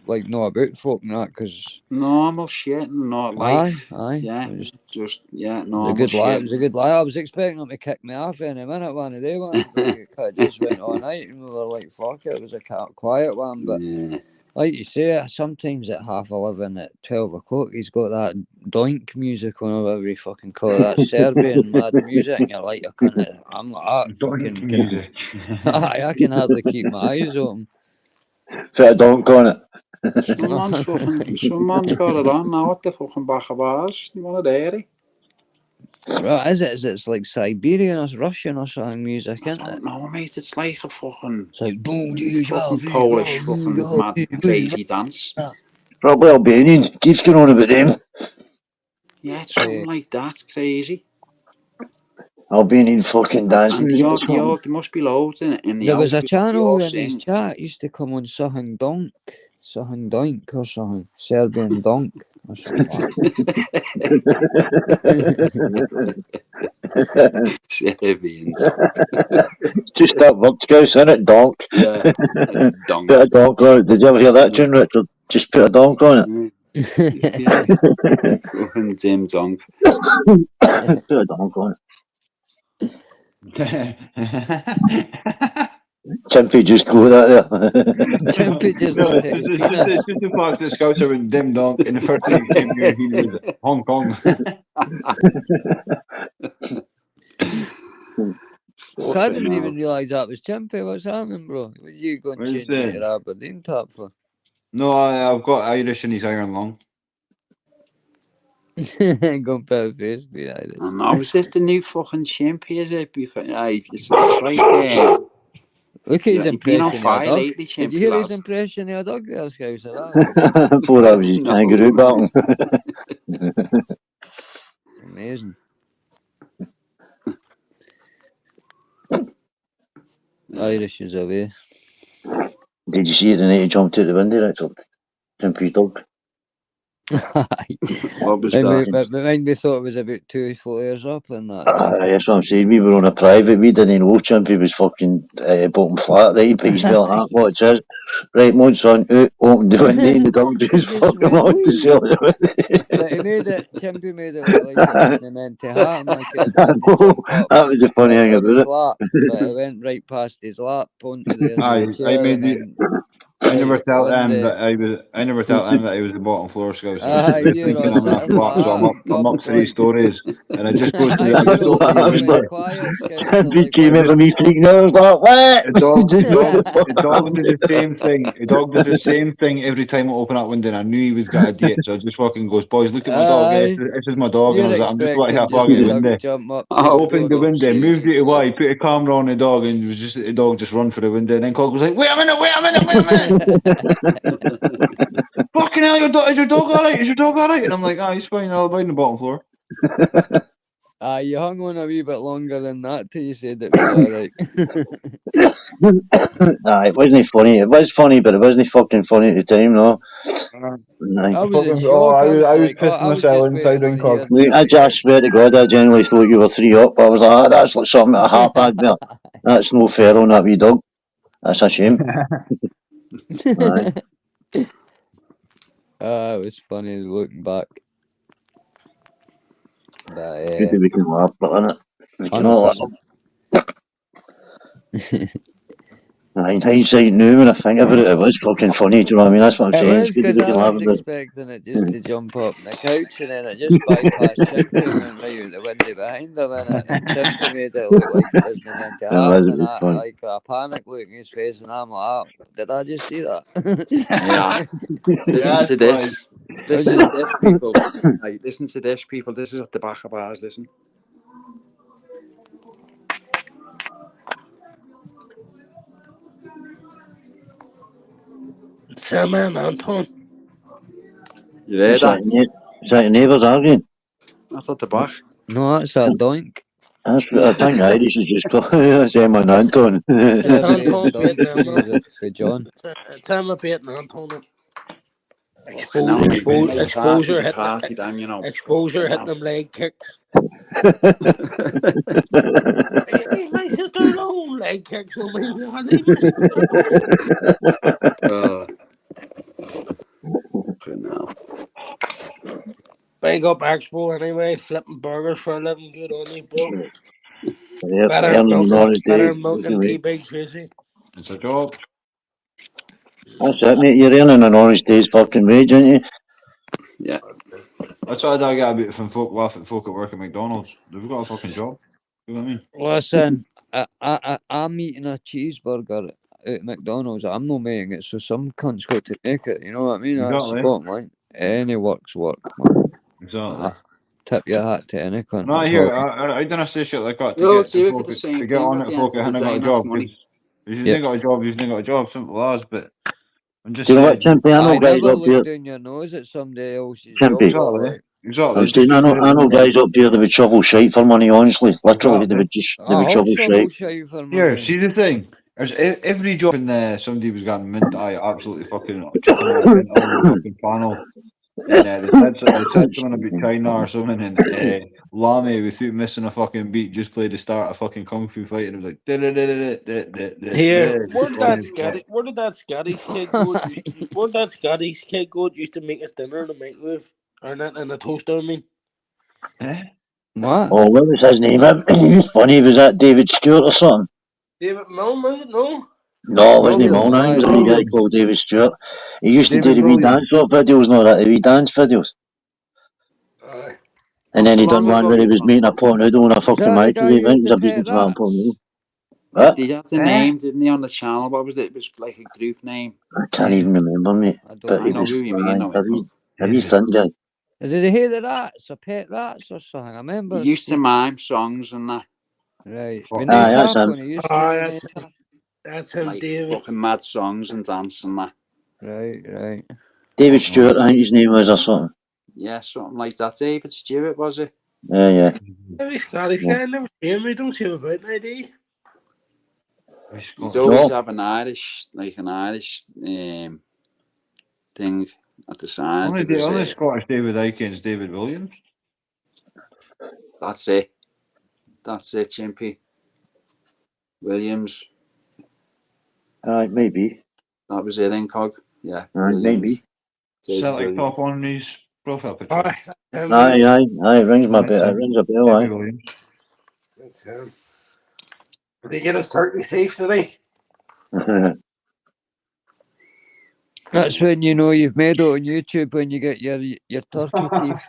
like, not about folk and that, because... Normal shit, not life. Aye. Yeah, It was normal a good shit. lie. It was a good lie. I was expecting him to kick me off any minute one of day ones, but it just went all night and we were like, fuck it. It was a quiet one, but... Yeah. Like you say, sometimes at 11:30, at 12 o'clock, he's got that doink music on, or whatever you fucking call it, that Serbian mad music, and you're like, I'm like, Doink music. I can hardly keep my eyes open. Fit a donk on it. Someone's got it on now at the fucking back of ours. You want to hear it? Right, it's like Siberian or Russian or something music, I isn't it? don't know, mate. It's like a fucking, It's like, fucking Polish, fucking mad, crazy dance. Probably Albanian. Keeps going on about them. Yeah, it's something like that. It's crazy. Albanian fucking dance And music. there must be loads in it. In the There was a house, channel they in his sing. chat used to come on Sahang Donk or something. Serbian Donk or something like Serbians. Just that word, Scouse, innit? Donk. Yeah. Donk. Put a donk on it. Did you ever hear that tune, Richard? Just put a donk on it. Yeah. Fucking Tim Donk. Put a donk on it. Chimpy just go that there. Chimpy just looked at his penis. It's just the fact that Scouts are in Dim Donk, and the first thing he came here, he was Hong Kong. I didn't even realise that was Chimpy. What's happening, bro? Was you going to change your Aberdeen top for? No, I've got Irish in his iron lung. Going put a face to Irish. I know, is this the new fucking Chimpy, is it? It's like, Look at his impression on of fire a dog. lately, Did you hear his impression of a dog there, Scouse? Before that was his kangaroo battle. Amazing. Irish is away. Did you see it the night he jumped out the window, Richard? Chimpy's dog. What was that? But mind we thought it was about 2 floors up and that. That's what I'm saying. We were on a private. We didn't know Chimpy was fucking bottom flat, right? But he's built that. Watch this. Right, months on, out, opened the window, and the dog just fucking locked the cell. But he made it, Chimpy made it look like it wasn't meant to happen. Like it had to jump up That was the funny thing about it. lap, but it went right past his lap, onto the I never tell him that I never tell him that he was the bottom floor Scouts. I'm up 3 stories, and I just go to the window. He came in for me freaking out. I was like, what? The dog does the same thing. The dog does the same thing every time I open that window, and I knew he was got a date, so I just fucking goes, boys, look at my dog. This is my dog. And I was like, I'm just like half out the window. I opened the window, moved it away, put a camera on the dog, and it was just the dog just run for the window. And then Cog was like, wait a minute. Fucking hell, is your dog alright? Is your dog alright? And I'm like, he's fine, I'll abide on the bottom floor. You hung on a wee bit longer than that till you said it was alright. It wasn't funny. It was funny, but it wasn't fucking funny at the time, no. I was in shock. I was pissing myself inside on Cog. I just swear to God, I genuinely thought you were 3 up. I was like, that's like something at a half bag there. That's no fair on that wee dog. That's a shame. It was funny looking back. But, Maybe we can laugh, but innit? We can all laugh. In hindsight now, when I think about it, it was fucking funny. Do you know what I mean? That's what I'm It saying. was It's good because that we I can laugh was about it. expecting it just to jump up on the couch and then it just bypassed Chimpy and went right out the window behind him and then Chimpy made it look like it wasn't meant to It was, happen it and was I fun. like a panic look in his face and I'm like, did I just see that? Yeah. Listen Yeah, to this. Listen to this, people. Right, listen to this, people. This is at the back of ours. Listen. Sam and Anton. You heard that? Is that your neighbours arguing? That's at the back. No, that's a doink. That's what I think Irish is just called. That's Emma and Anton. It's Anton Doink Vietnam. for John. It's Emma Vietnam, Anton. Now we went like Exposure party, hit party, then, you know. Exposure hit them leg kicks. Hey, my sister alone leg kicks on me. Leave my sister alone. No. Big up Expo anyway, flipping burgers for a living. Good on you, bro. Yeah, Better earning the honest day. milking T Big Tracy. It's a job. That's it, mate. You're earning an honest day's fucking wage, aren't you? Yeah. That's what I get about from folk laugh at folk at work at McDonald's. They've got a fucking job. You know what I mean? Listen, I'm eating a cheeseburger at McDonald's. I'm not making it, so some cunt's got to make it. You know what I mean? That's Exactly. the bottom line. Any work's work, man. Exactly. Tip your hat to any cunt. No, that's here, all. I don't say shit like that No, to it's get, even to, for folk, the same to get thing on at it the folk end that of the haven't got day, a that's job. money. If you've Yep. not got a job, you've not got a job. Simple as. But I'm just Do you know saying. what, Chimpy? I know I guys never up there. look down your nose at somebody else's Chimpy. job. Exactly. Exactly. I'm saying, I know guys up there that would shovel shite for money, honestly. Literally, they would shovel shite. For Here, money. see the thing. There's every job in there. Somebody was getting mint. I absolutely fucking chucking all mint all over the fucking panel. And they said something about China or something, and Lamy, without missing a fucking beat, just played the start of a fucking kung fu fight, and it was like. Here, where did that Scottish kid go? Where did that Scottish kid go? Used to make us dinner in the microwave, or not in the toaster. I mean, What? Oh, what was his name? He was funny. Was that David Stewart or something? David Milne, was it? No. No, it wasn't him. Williams. It was a wee guy called David Stewart. He used to do David the wee Williams. dance videos, no, that the wee dance videos. Aye. And then he done long one ago where he you was done making a that? pot noodle in a fucking that the guy microwave. who I think he was a used to pet businessman pot rats? noodle. What? He had a name, didn't he, on the channel? What was it? It was like a group name. I can't even remember, mate. I don't But I he know was who you mean. No, a wee thin guy. Is it the hair the rats or pet rats or something? I remember. He used to mime songs and that. Right. Fuck. When Aye, they that's tap him. when he used Aye, to. that's him, Like David. fucking mad songs and dance and that. Right. David Stewart, I think his name was or something. Yeah, something like that. David Stewart, was it? Yeah. Every Scottish guy, I never see him. We don't see him about an ID. He's always have an Irish thing at the side. Only Scottish David Aikens, David Williams. That's it, Chimpy. Williams. Maybe. That was it, Incog. Yeah. Maybe. Celtic top on his profile picture. Aye. Aye, it rings a bell, aye. David Williams. That's him. Did they get his turkey safe today? That's when you know you've made it on YouTube when you get your turkey teeth.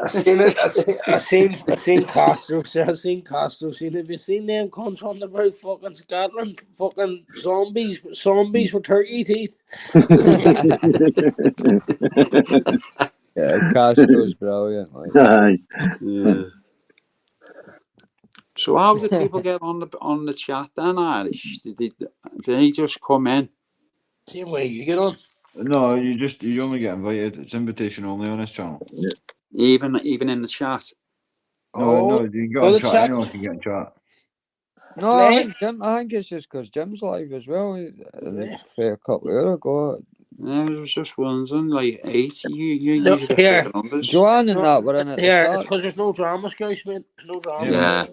I seen it. I seen Castro. I seen Castro. Have you seen them cunts on about fucking Scotland? Fucking zombies with turkey teeth. Yeah, Castro's brilliant. Like. Aye. Yeah. So how did people get on the chat then, Irish? Did they just come in? Same way you get on. No, you only get invited. It's invitation only on this channel. Even in the chat. No, you can get on chat. Anyone can get in chat. No, I think it's just because Jim's live as well. For a couple of hours ago, Yeah, it was just ones and like 8. You No, usually here. get numbers. Joanne and that were in at the Yeah, it's start. because there's no drama, Scouse, mate. There's no drama. Yeah.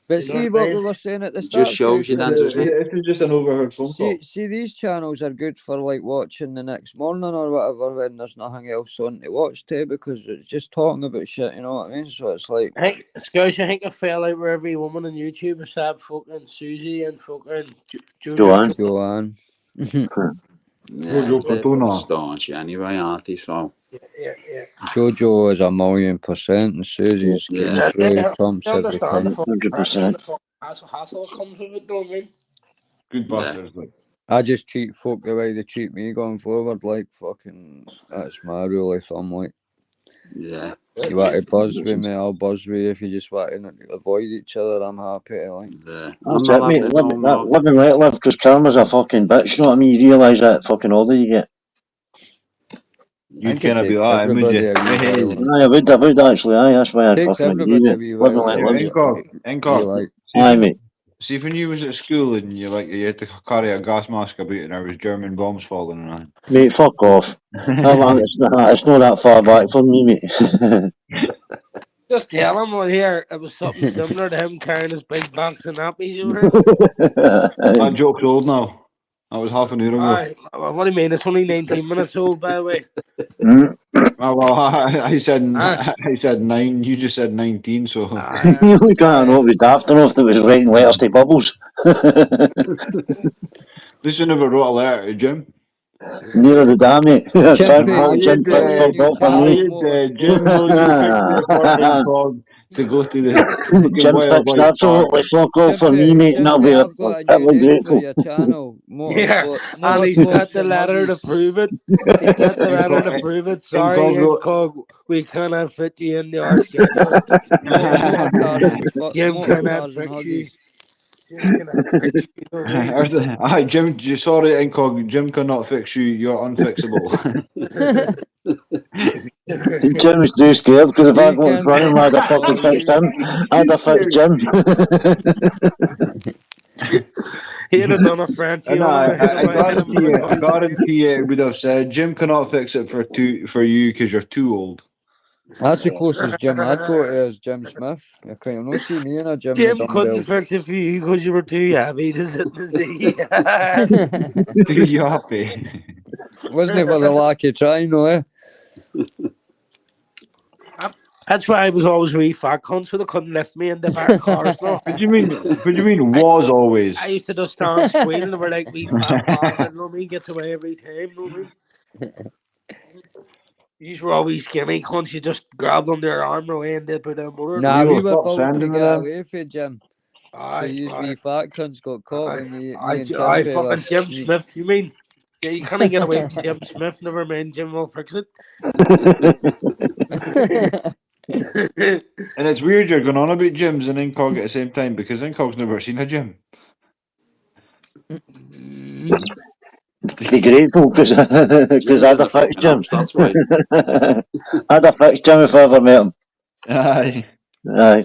But You know see what I what mean? we were saying at the It start. just shows you Scouse, then, that- doesn't it? This is just an overheard phone call. See, these channels are good for like watching the next morning or whatever when there's nothing else on to watch too, because it's just talking about shit, you know what I mean? So it's like, Hey, Scouse, I think I fell out with every woman on YouTube except fucking Susie and fucking Joanne. Joanne. Yeah, Joe they're Fortuna. staunch anyway, aren't they? So, Yeah. Jojo is 1,000,000%, and Susie's Yeah. getting through trumps I every understand the time. fucking 100%. hassle that comes with it, don't I mean? Good bastards. Like. I just treat folk the way they treat me going forward, like fucking, that's my rule of thumb, like. yeah. You want to buzz with me, I'll buzz with you. If you just want to avoid each other, I'm happy to, like. I'm That's not it, mate. having Live, no more. live and let live, because karma's a fucking bitch, you know what I mean? You realise that fucking older you get. You'd kind of be alright, would everybody you? a wee Hey, while. Aye, I would actually, aye, that's why I Takes fucking agree everybody a with wee it. Live and while. let to live. be Incog. like, Aye, mate. See, when you was at school and you had to carry a gas mask about and there was German bombs falling on. Mate, fuck off. It's not that far back from me, mate. Just tell him well, here, it was something similar to him carrying his big box of nappies around. That joke's old now. That was half an hour ago. Aye, what do you mean? It's only 19 minutes old, by the way. Mm. Well, I said Aye. I said 9. You just said 19. So Aye, We can't know it was daft enough that was writing letters to Bubbles. this one never wrote a letter to Jim. Nearer the damn, mate. Thank Chimpy, Jim, you tell your fuck new off for channel me. promoters. Jim, will you fix it for Incog to go to the Jim fixed wildlife absolutely fuck off for me, mate, and I'll be Chimpy, I've got a new ever name for grateful. your channel. yeah, and he's got the letter to prove it. He's got the letter to prove it. Sorry, Incog, we cannot fit you in our schedule. Jim cannot fix you. Jim cannot fix you. Aye, Jim, sorry, Incog. Jim cannot fix you. You're unfixable. Jim's too scared because if I go in front of him, I'd have fucking fixed him. I'd have fixed Jim. He'd have done a Frenchie And on I guarantee you, it would have said Jim cannot fix it for you because you're too old. That's the closest Jim I'd go to is Jim Smith. You can't not see me in a Jim. Jim couldn't fix it for you because you were too heavy to sit in the Too yappy. Wasn't it for the lack of trying, no? Eh? That's why I was always wee fat cunt, so they couldn't lift me in the back cars. No. What do you mean? Was always? I used to just stand squealing and they were like wee fat bastard, you know what I mean? Gets away every time, you know what I mean? These were always skinny cunts, you just grabbed them their arm away and they put a motor. Nah, You we were were top built to sending get them. away from Jim. So Aye, you aye. wee fat cunts got caught with me and I Chimpy fucking were Jim sneak- Smith, you mean? Yeah, you can't get away from Jim Smith, never mind Jim will fix it. And it's weird you're going on about gyms and Incog at the same time because Incog's never seen a gym. Be grateful because I'd have fixed Jim. That's why. I'd have fixed Jim if I ever met him. Aye. Aye.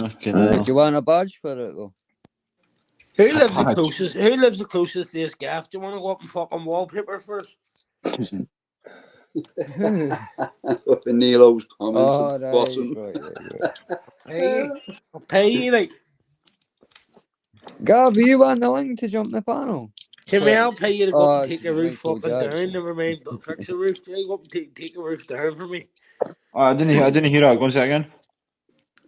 Okay, Do you want a badge for it though? Who lives the closest? Who lives the closest to this gaff? Do you want to go up and fucking wallpaper first? Nilo's comments Oh, at the right, bottom. right. I'll pay you, like. Gav, you want the link to jump the panel? Jimmy, I'll pay you to go up and it's take a roof Michael fucking down. Jackson. Never mind, but fix a roof. Yeah, go up and take a roof down for me. I didn't hear that. Go and say it again.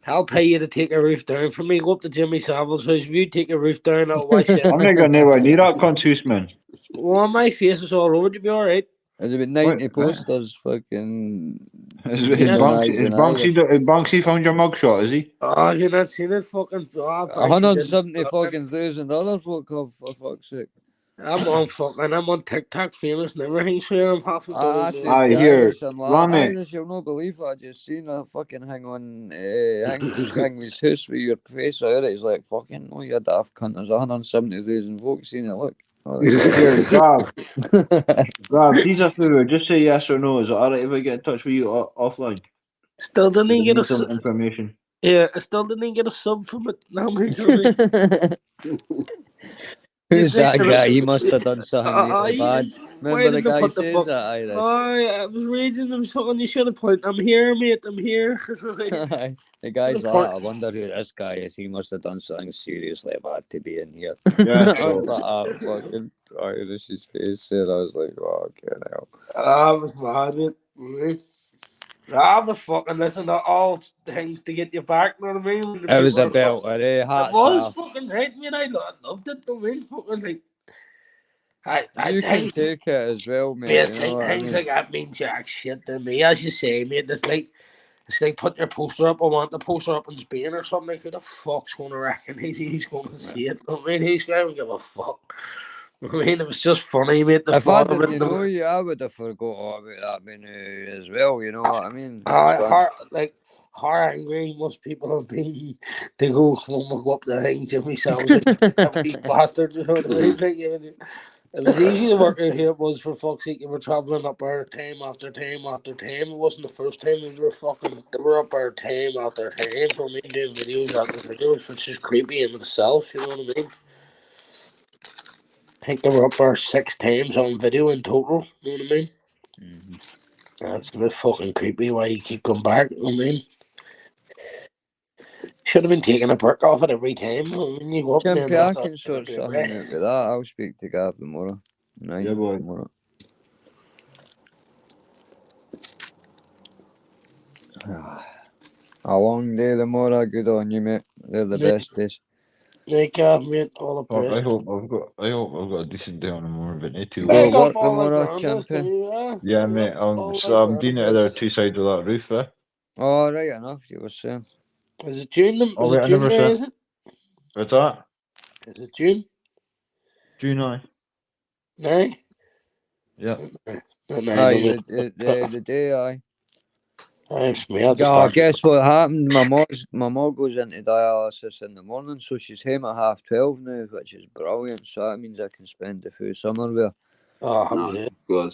I'll pay you to take a roof down for me. Go up to Jimmy Savile's house. If you take a roof down, I'll wash it. I'm not going anywhere near that cunt, man. Well, my face is all over. To be all right. There's about 90 What? posters fucking... Is Yeah, Banksy found your mugshot, is he? Oh, you not seen it? Fucking. Oh, 170 fucking thousand other folk have, for fuck's sake. I'm on TikTok famous and everything, so I'm half a That's dozen. just Aye, the here, Irish and Rami. Irish, you'll not believe it. I just seen a fucking hang on, hang with his house with your face out. It's like, fucking, no, you daft cunt. There's 170,000 folks seen it, look. Here, Gav, he's a favour. Just say yes or no. Is it alright if I get in touch with you offline? Still didn't I even get need a some sub. information. Yeah, I still didn't even get a sub from it. Now, Who Who's that guy? He must have done something really bad. Why Remember the did they guy put the says fuck? that? I did. I was reading them fucking. You should have pointed. I'm here, mate. I'm here. The guy's The like, part- I wonder who this guy is. He must have done something seriously bad to be in here. Yeah, I was like, fucking Irish his face said. I was like, oh, okay, now. I was mad, mate. The fucking listen to all things to get you back. Know what I mean? It was a belter, eh? It Hats was off. fucking right, mate. I loved it. I mean, fucking like. You can take it as well, mate. Mate, You know what I things mean? like that mean jack shit to me, as you say, mate. It's like putting your poster up. I want the poster up in Spain or something. Who the fuck's going to recognize he's going to see it? I mean, who's going to give a fuck? I mean, it was just funny, mate. The If I thought of didn't it. know you, I would have forgot all about that menu as well. You know what I mean? How angry most people have been to go up the thing to themselves. These bastards, you know what I mean? Like, it was easy to work out here. It was, for fuck's sake. You were travelling up there time after time after time. It wasn't the first time they were up there time after time for me doing videos after videos, which is creepy in itself, you know what I mean? I think they were up there 6 times on video in total, you know what I mean? Mm-hmm. That's a bit fucking creepy why you keep coming back, you know what I mean? Should have been taking a perk off it every time. I mean, you go up and Chimpy, then I can sort something out with that. I'll speak to Gav tomorrow. Night, Yeah, boy. Tomorrow. A long day tomorrow. Good on you, mate. They're the best days. Like, mate, all the I best. hope I've got a decent day on tomorrow, but not too Go long. work tomorrow, Chimpy. Yeah, mate. I'm doing it at the 2 sides of that roof, eh? Oh, right enough. You were saying. Is it June? Oh, Is wait, it I June never there, said. is it? What's that? Is it June? June 9. No? Yeah. Aye, the day, aye. Thanks, me. I'll just Oh, start. guess what happened? My mom goes into dialysis in the morning, so she's home at 12:30 now, which is brilliant. So that means I can spend the full summer with her. Oh, happy No, day. good.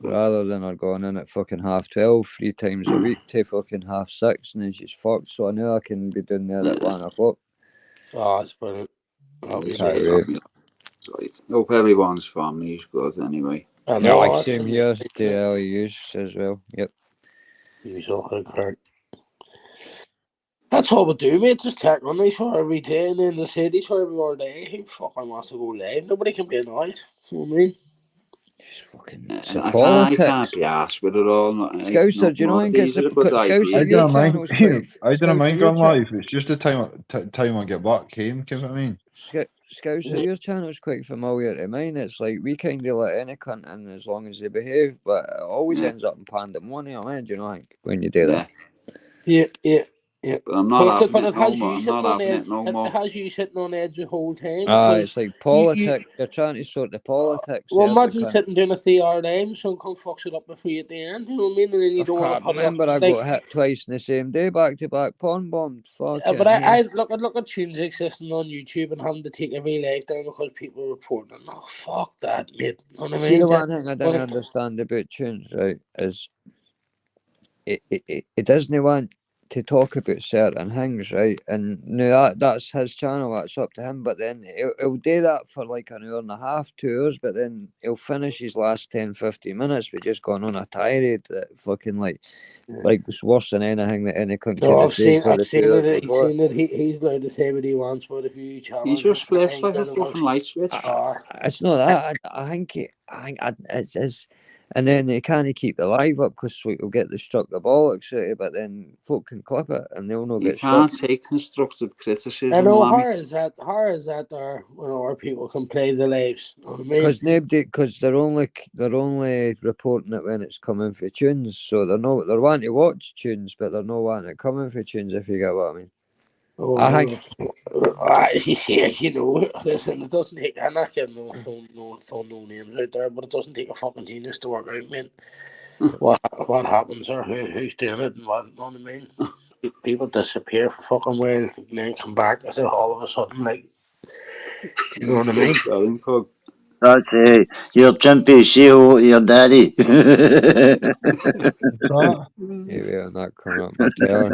Rather than her going in at fucking 12:30 3 times a week to fucking 6:30 and then she's fucked. So I know I can be doing there at 1 o'clock. Oh, that's brilliant. Happy Right. day. Right. Hope everyone's family's good anyway. I know. Like same here to LEUs as well. Yep. That's all we do, mate. Just check on these for every day and then the cities for every other day. Who fucking wants to go live? Nobody can be annoyed. You know what I mean? Just fucking I politics. can't be asked with it all. Scouser, do you know? These are a good idea. I your don't mind. channel's quite. I don't mind Scouser, your going live. It's just the time I get back home. Do you know what I mean? Scouser, your channel's quite familiar to mine. It's like we kind of let any cunt in as long as they behave, but it always ends up in pandemonium, man. Do you know? When you do that. Yeah. But I'm not having It it has you sitting on edge the whole time. It's like politics. They're trying to sort the politics. Well, imagine sitting doing a 3-hour name, so come fucks it up before you at the end. You know what I mean? And then you don't want to put remember, I got hit twice in the same day, back to back, pawn bombed. But I look at tunes existing on YouTube and having to take every leg down because people are reporting. Oh, fuck that, mate. You know what I mean? See, the one thing I didn't understand about tunes, right, is it doesn't want to talk about certain things, right? And now that's his channel, that's up to him. But then he'll do that for like an hour and a half, 2 hours, but then he'll finish his last 10-15 minutes with just going on a tirade that fucking like it's worse than anything that any country. No, I've seen it. He's allowed to say what he wants, but if you challenge, he just flips like a fucking light switch. It's not that. I think it's. And then they can't keep the live up because we'll get the struck the bollocks out of it, but then folk can clip it and they'll not get stuck. You can't take constructive criticism. I know how is that there when our people can play the lives. You know what I mean? Because they're only reporting it when it's coming for tunes, so they're wanting to watch tunes, but they're not wanting it coming for tunes. If you get what I mean. I think, you know, listen, it doesn't take. I'm not getting no names out there, but it doesn't take a fucking genius to work out, man. What happens or who's doing it and what? You know what I mean? People disappear for fucking while and then come back. I said all of a sudden, like, you know what I mean? That's your Chimpy, say hello to your daddy. Yeah, not coming up my tail.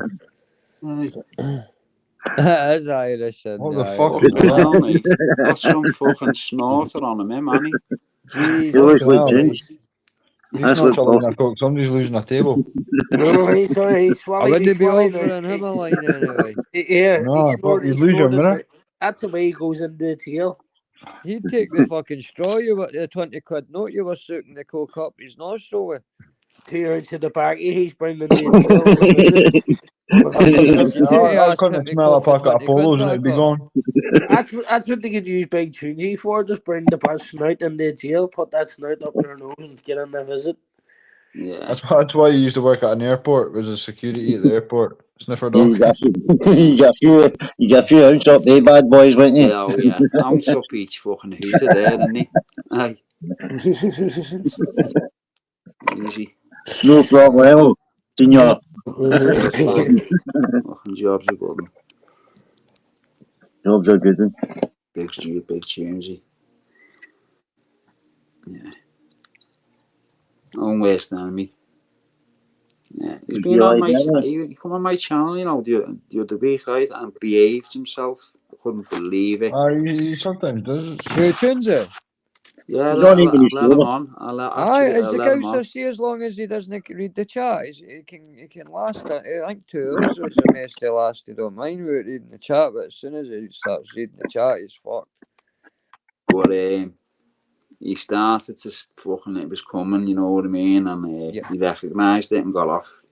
That's Irish. What the Irish. fuck? Fucking hell, mate. Got some fucking snorter on him, man. Jesus You always look Christ. James. These That's nuts like are losing a coke. Somebody's losing a table. No, he I swallowed. wouldn't He be swallowed. offering him a line anyway. Yeah, he No, snored. you'd He lose your snored in minute. that's the way he goes into the tail. He'd take the fucking straw you were the 20 quid note you were sucking the coke up his nostril with. 2 ounces of tobacco, he's bringing the tail on the visit. If you I ask couldn't him to smell a cough the packet of 20 quid polos and it'd back be up. gone. That's what they could use Big Tunji for. Just bring the bad snout in the tail, put that snout up your nose and get on the visit. Yeah. That's why you used to work at an airport. Was a security at the airport. Sniffer dog. You got a few ounce up there, bad boys, weren't you? Yeah, oh yeah. Ounce up each fucking hooter there, didn't he? Aye. Easy. No problem, Senior. Fucking jobs are good. Jobs are good. Big Stu, big Tunesy. Yeah. Own worst enemy. Yeah. He's Would been you on like my that? he come on my channel, you know, the other week, right, and behaved himself. I couldn't believe it. He sometimes does it. Who tunes it? Yeah, He's not even I'll his let him shoulder. on. Aye, I'll it's the let him on. ghost see as long as he doesn't read the chat. He can last. I think 2 hours was the most he lasted on mine without reading the chat. But as soon as he starts reading the chat, he's fucked. But he started to fucking, it was coming, you know what I mean, and Yep. he recognised it and got off.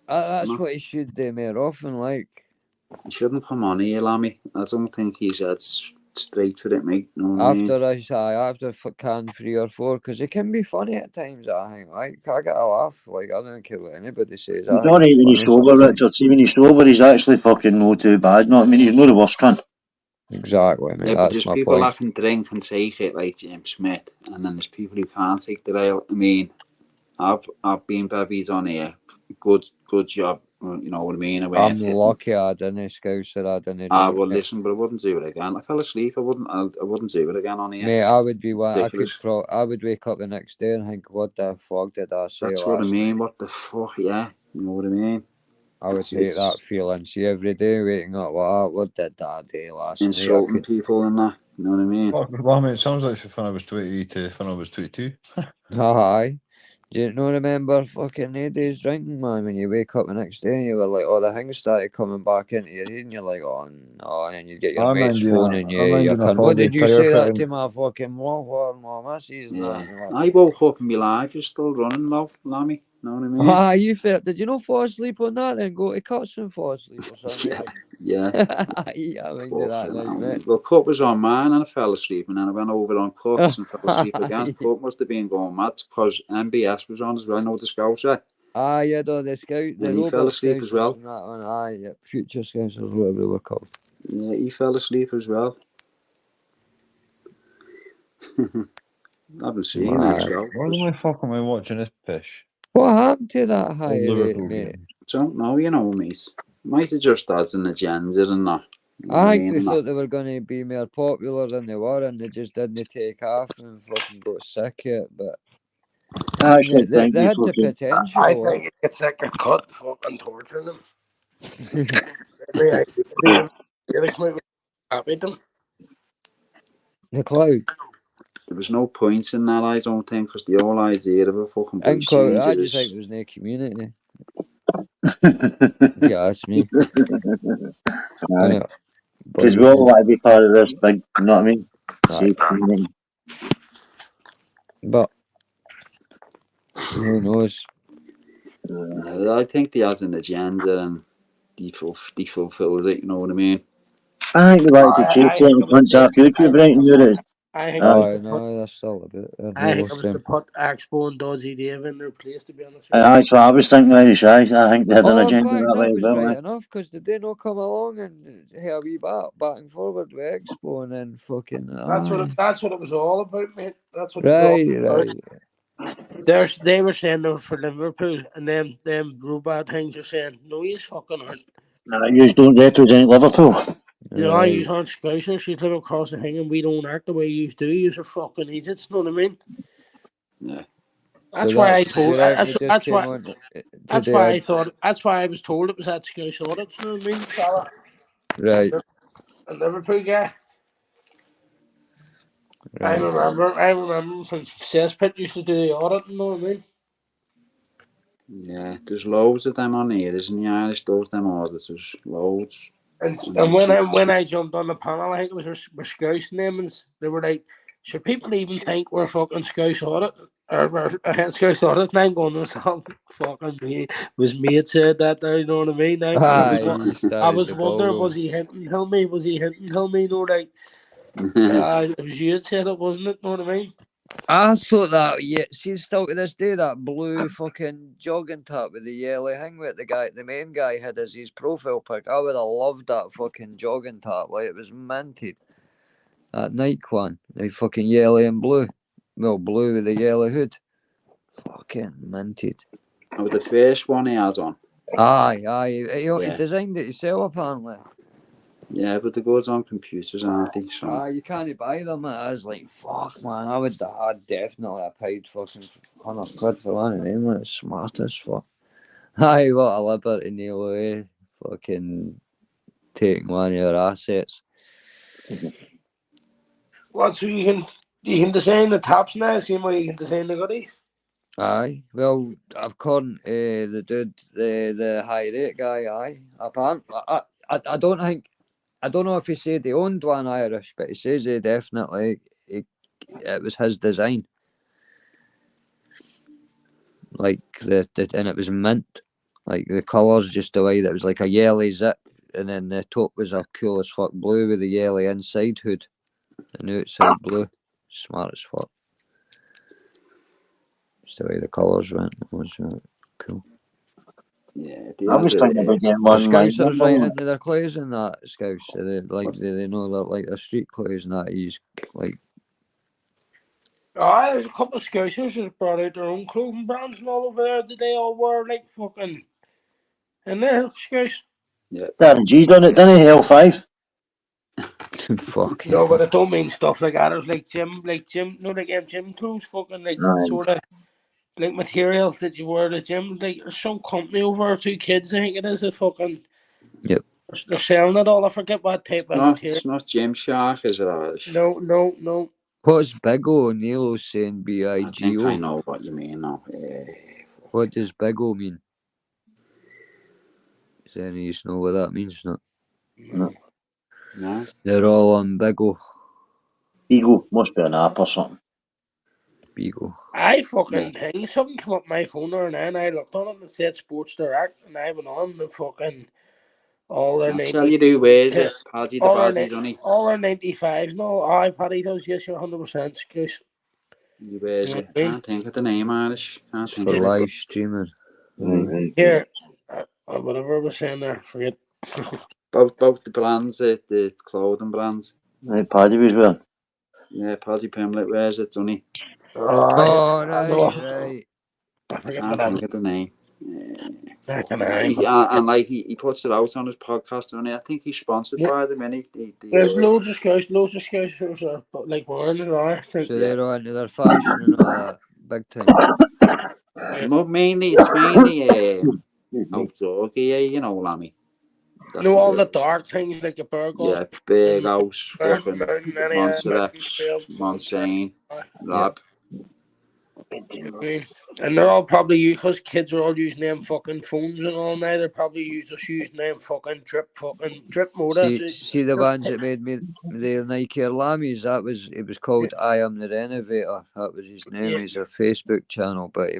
That's That's- what he should do more often. Like, He shouldn't come on here, Lammy. I don't think he's straight for it, mate. You know what I mean? after can 3 or 4, because it can be funny at times. I think, like, I get a laugh. Like, I don't care what anybody says. He's not even his sober, Richard. See, when he's sober, he's actually fucking no too bad. No, I mean, he's not the worst cunt. Exactly, mate. Yeah, but That's there's my people point. that can drink and take it, like James Smith, and then there's people who can't take the rail. I mean, I've been bevies on here. Good job. You know what I mean? I'm lucky I didn't Scouser. I didn't. Well, listen, but I wouldn't do it again. I fell asleep. I wouldn't do it again on here. Mate, I would be one. Ridiculous. I would wake up the next day and think, "What the fuck did I say?" That's what I last mean. night?" What the fuck? Yeah, you know what I mean. I would hate that feeling. See, every day waking up, what did that day last night? Insulting people and that. You know what I mean? Well, I mean, it sounds like from when I was 20 to when I was 22. Aye. Do you not remember fucking days drinking, man? When you wake up the next day and you were like, the things started coming back into your head and you're like, oh no, and you get your mates phoning you. What did you say that to my fucking my missus? Yeah. I woke up and my life is still running though, Lammy. You know what I mean? You felt? Did you not fall asleep on that and go to cuts and fall asleep or something? Yeah. Yeah, I mean that night, mate. Well, Cut was on mine and I fell asleep, and then I went over on Cuts and fell asleep again. Cut must have been going mad because MBS was on as well. I know the Scouser. Yeah, the Scout. And he fell asleep as well. Yeah, Future Scouts or whatever they were called. Yeah, he fell asleep as well. I haven't seen that Scout. Why the fuck am I watching this pish? What happened to that higher rate, Liverpool mate? Don't know, you know, mate. Might have just had an agenda and that. I think they thought they were going to be more popular than they were, and they just didn't take off and fucking got sick yet. But I actually they think had the potential. I think it's like a cut fucking torturing them. Happy them. The Cloud. There was no point in that, I don't think, because the whole idea of a fucking I just think is... there was no community. Yeah, that's me. Because we all want to be part of this big, you know what I mean? Safe community. But who knows? I think they had an agenda and they fulfilled it, you know what I mean? I think they like to chase certain cunts off YouTube, right? And you're I think no, that's still a bit. I think it was to put Expo and Dodgy Dave in their place, to be honest. That's what I was thinking, Irish. I think they had an agenda in fact, that way that as was well. right enough, because did they not come along and have a wee back and forward with Expo and then fucking. That's what it was all about, mate. That's what right. They were saying they were for Liverpool, and then them robot things are saying, no, you fucking aren't. No, you don't represent Liverpool. You know, you aren't Scouser, she's living across the thing, and we don't act the way you do. You're fucking idiots, know what I mean? Yeah. That's why I told. That's why I thought. That's why I was told it was at Scouse audits. You know what I mean, fella? Right. A Liverpool guy. I Right. remember when Cesspit used to do the audit, you know what I mean? Yeah, there's loads of them on here, isn't there? Irish, those them auditors, loads. And when I jumped on the panel, I think it was with Scouse names. They were like, "Should people even think we're fucking Scouse audit or we're Scouse audit?" And I'm going to myself, "Fucking me." Was mate said that there, you know what I mean? Aye, I was wondering, was he hinting Hilmy? Was he hinting Hilmy? No, like, it was you that said it, wasn't it? Know what I mean? I thought that, yeah, see, still to this day, that blue fucking jogging top with the yellow thing with the main guy had as his profile pic. I would have loved that fucking jogging top. Like, it was minted. That Nike one, the fucking yellow and blue. Well, blue with the yellow hood. Fucking minted. Oh, the first one he had on. Aye. He Yeah. designed it himself, apparently. Yeah, but it goes on computers, aren't they? So. You can't buy them. I was like, fuck, man. I'd definitely have paid fucking £100 for one of them. Like, smart as fuck. Aye, what a liberty, Neil, eh? Fucking taking one of your assets. What, so you can design the tops now, same way you can design the goodies? Aye, well, according to the dude, the high rate guy, aye. Apparently, I don't think, I don't know if he said he owned one Irish, but he says he definitely, it was his design. Like, and it was mint. Like, the colours just the way that it was like a yellow zip, and then the top was a cool as fuck blue with the yellow inside hood, and the outside blue. Smart as fuck. Just the way the colours went. It was cool. Yeah, I was thinking about getting one like Scousers right into their clothes and that, Scouse. They know that, like, their street clothes and that. He's like, There's a couple of Scousers that brought out their own clothing brands and all over there. Did they all wear like fucking in there, Scouse? Yeah. Darren G's done it, didn't he? L5. fuck. No, but I don't mean stuff like that. It was like gym, no, like gym clothes, fucking like sort of like materials that you wear at the gym. Like there's some company over 2 kids, I think it is, a fucking. Yep. They're selling it all. I forget what type of material. It's not Gymshark, is it, Irish? No. What's Bigo? Neil's saying I think I BIGO. know what you mean now. What does Bigo mean? Does any of you know what that means? Not. No. They're all on Bigo. Beagle must be an app or something. Bigo. I fucking think something came up my phone there and then I looked on it and it said Sports Direct and I went on the fucking all their I'll tell you who wears it. Yeah. Paddy the Baddy, Johnny. All our 95. No, Paddy does. Yes, you're 100%. Excuse. He wears it. Can't think of the name, Irish. Can't think For of live it. streaming. Here, whatever I was saying there, forget. Both the brands, the clothing brands. Right, Paddy was wearing. Yeah, Paddy Pimlet wears it, Johnny. Oh, right. I can't think of the name. Yeah. And like he puts it out on his podcast, and I think he's sponsored by them. And There's loads of Scousers like wearing it there. So they're all into their fashion and all that. Big time. It's mainly outdoor gear, you know, Lammy. No, all the dark things like a burger. Yeah, Big House, fucking Mountain, Monsane, Lab. And they're all probably, because kids are all using them fucking phones and all now, they're probably just using them fucking drip mode. See the ones that made me the Nike Air Lammies, it was called I Am the Renovator. That was his name. He's a Facebook channel, but he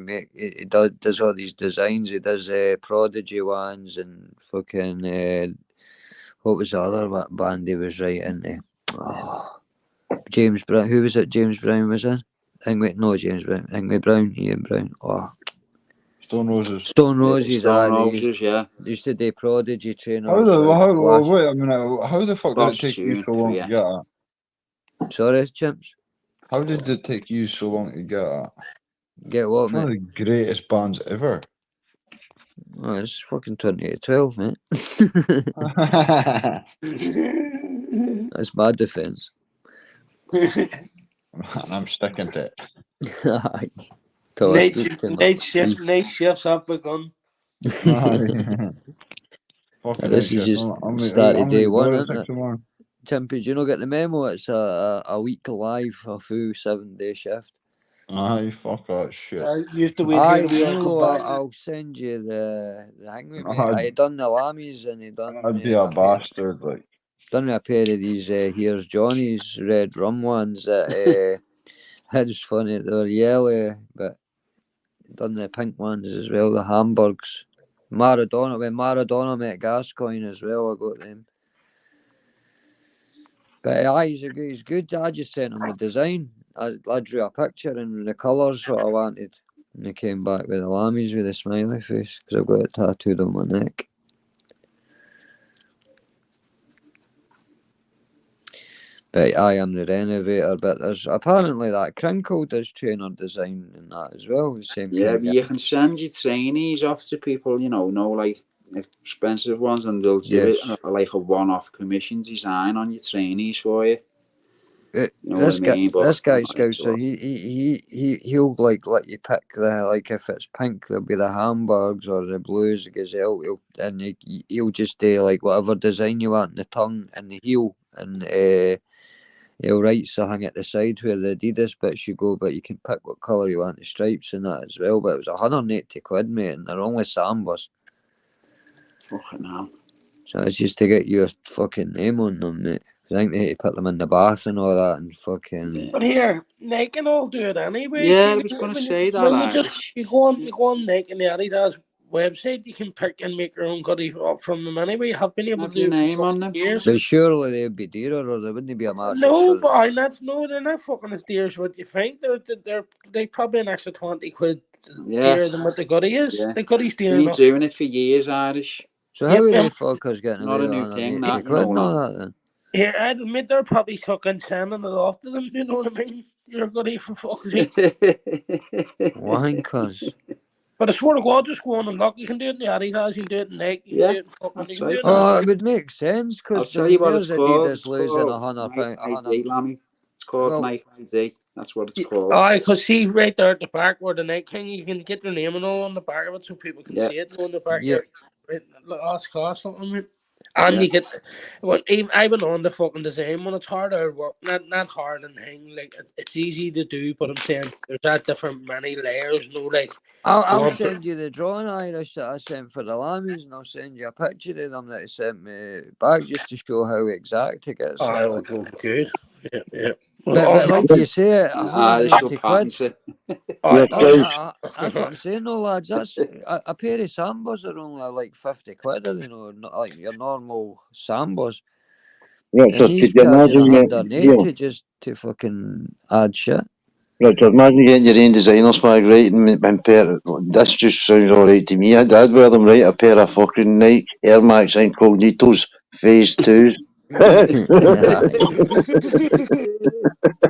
does all these designs. He does Prodigy ones and fucking what was the other band he was right into? James Brown. Who was it? James Brown was in? James Brown. Ian Brown. Stone Roses. Stone Roses, yeah. They used to do Prodigy trainers. Wait a minute. How the fuck did it take you so long to get that? Sorry, chimps. How did it take you so long to get that? Get what, It's mate? one of the greatest bands ever. Oh, it's fucking 2012, mate. That's my defence. And I'm sticking to it. Night shifts have begun. Fucking This hell, is shit. just I'm start of I'm day gonna one, go isn't it? tomorrow. Champions, you don't get the memo. It's a week live, a full 7-day shift. Aye, fuck that shit. You have to wait Aye, here till we all Neil, come back. I'll send you the thing with me. I'd- I done the lammies and he done I'd be me a bastard, like. done me a pair of these Here's Johnny's red rum ones that it was funny, they were yellow, but done the pink ones as well, the Hamburgs. Maradona, when Maradona met Gascoigne as well, I got them. But aye, he's good. I just sent him the design. I drew a picture and the colours what I wanted. And he came back with the lammies with a smiley face because I've got it tattooed on my neck. But I am the renovator, but there's apparently that Crinkle does trainer design and that as well. The same Yeah, kind but of you can send your trainees off to people, no like expensive ones, and they'll do Yes. it like a one-off commission design on your trainees for you. You know This what I mean? But this guy's like, scout, so he'll like let you pick the, like, if it's pink there'll be the Hamburgs or the blues, the Gazelle, he'll just do like whatever design you want in the tongue and the heel, and he'll write something at the side where the Adidas bits you go, but you can pick what colour you want the stripes and that as well. But it was 180 quid, mate, and they're only Sambas. fucking hell. So it's just to get your fucking name on them, mate. I think they had to put them in the bath and all that, and fucking. But here, Nike can all do it anyway. Yeah, See, I was going to when say you, that. when you go on Nike and the Adidas website, you can pick and make your own goodie from them anyway. I've been able Have to do your it name for on them. years. But surely they'd be dearer, or they wouldn't be a market. No, for... but they're not fucking as dear as what you think. They probably an extra 20 quid dearer than what the goodie is. Yeah. The goodie's dear Been enough. doing it for years, Irish. So how are they fuckers getting Not away a new with thing, 180 that, quid and all that then? Here, I'd admit they're probably fucking sending it off to them. You know what I mean? You're a goodie for fuck's sake. Wankers. But I swear to God, just go on and look. You can do it in the Adidas, you can do it in Nike, you can do it in fucking. That's You can do right. it Oh, it would make sense I'll because tell you what it's there's called. Adidas It's losing called £100. Nike ID, Lammy. It's called Well- Nike ID. That's what it's called. Aye, because see right there at the back where the Nike King, you can get your name and all on the back of it so people can Yeah. see it on the back. Yeah. Right, that's class, something, mate. And you get, I went on the fucking design one. It's harder work, not hard and thing. Like it's easy to do, but I'm saying there's that different many layers. Like I'll send you the drawing, Irish, that I sent for the lammies, and I'll send you a picture of them that he sent me back just to show how exact it gets. I will go good. Yeah. But like you say, Irish will 180 patent quid. it. That's what I'm saying, though, lads. That's a pair of Sambas are only like 50 quid, not like your normal Sambas. Richard, And he's could you charging imagine 180 just to fucking add shit. Richard, imagine getting your own designer swag, right, and pair. This just sounds alright to me. I'd wear them, right, a pair of fucking Nike Air Max Incognitos Phase 2s.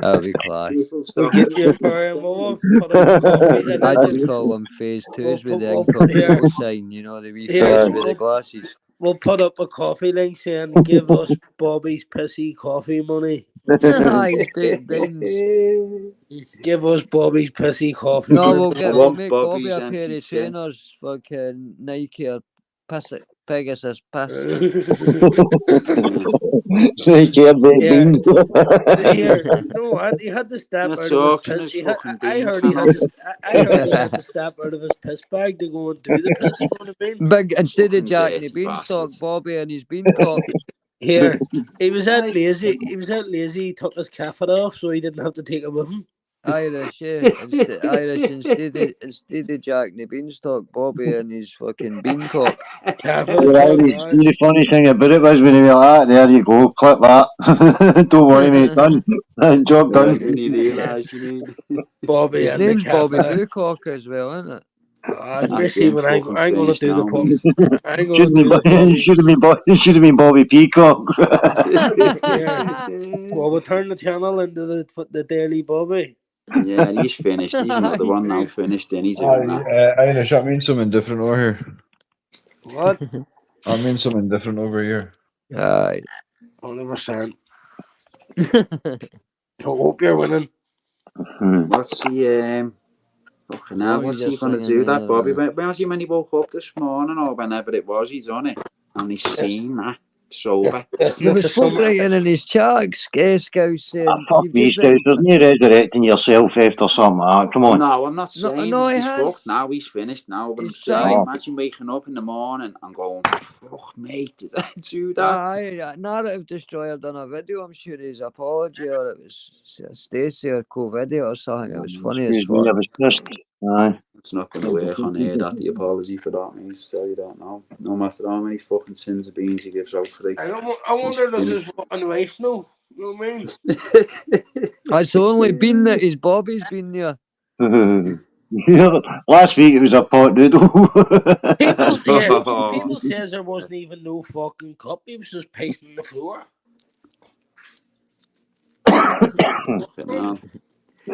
That'd be class. We'll get you a pair and we'll put up coffee. I just call them Phase 2s with the incognito sign, the wee face with the glasses. We'll put up a coffee link saying, give us Bobby's pissy coffee money. Nice big beans. Give us Bobby's pissy coffee. No, we'll make Bobby's Bobby a pair empty of skin. trainers, fucking Nike or Pegasus Piss. Nike Air Beans. Here, no, he had to step You're out of talking his his piss. fucking I beans, heard he had to step out of his piss bag to go and do the piss. You know what I mean? Big, instead of Fucking Jack and dirty the Beanstalk, bastards. Bobby and his beancock. Here, he was that lazy. He took his caffeine off, so he didn't have to take it with him. Irish, yeah. Instead of Jack and the Beanstalk, Bobby and his fucking beancock. The funny thing about it was when he went like that, there you go, clip that. Don't worry, mate, done. Job done. Didn't he realise, you mean? Bobby His and name's the Bobby cafe. Boocock as well, isn't it? Listen, when I'm going to do the Bobby. Bobby. I'm going to do the Bobby. It should have been Bobby Peacock. Well, we'll turn the channel into the Daily Bobby. Yeah, he's finished. He's another one now finished, and he's doing that. Irish, that means something different over here. What? That means something different over here. Aye. 100%. I hope you're winning. What's he, fucking hell, what's he going to do, that Bobby? When's he when he woke up this morning, or whenever it was, he's on it? and he's seen that sober. There was folk writing in his chat, Scouse, saying, Fuck you've these just guys, written... there's no resurrecting yourself after something like that, come on. No, I'm not saying no, he he's has. fucked now, he's finished now, but I'm He's saying, tried. imagine waking up in the morning and going, fuck, mate, did I do that? Aye, Narrative Destroyer done a video, I'm sure his apology, or it was Stacey or co-video or something. It was funny as Excuse me, I fuck. was pissed. Aye. It's not going to work on here, that the apology for that, mate, to tell you that now. No matter how many fucking sins of beans he gives out for it. I wonder does his fucking wife know? You know what I mean? It's only been that his Bobby's been there. Last week it was a pot noodle. People says there wasn't even no fucking cup. He was just pacing on the floor. Fucking man. He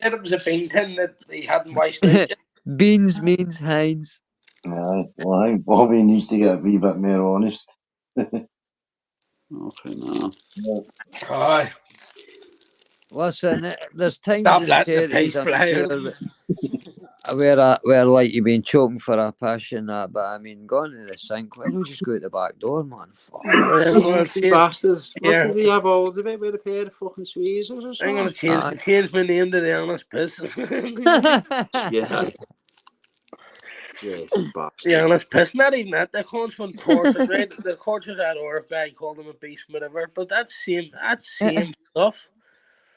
said it was a bean tin that he hadn't washed out yet. Beans means Heinz. Aye, well, I think Bobby needs to get a wee bit more honest. Okay, man. Aye. Listen, there's times Stop in letting the Kerry's, pace I'm fly sure, where like you've been choking for a passion that, but I mean, going to the sink, why don't you just go out the back door, man? Fuck. Bastards. What Yeah. does he have hold of it with a pair of fucking tweezers or I'm something? gonna change my name to the Honest Piss. Yeah. The Honest Piss, not even that. The cunts went tortured, right? The tortured that RFI called him a beast, whatever. But that's same stuff.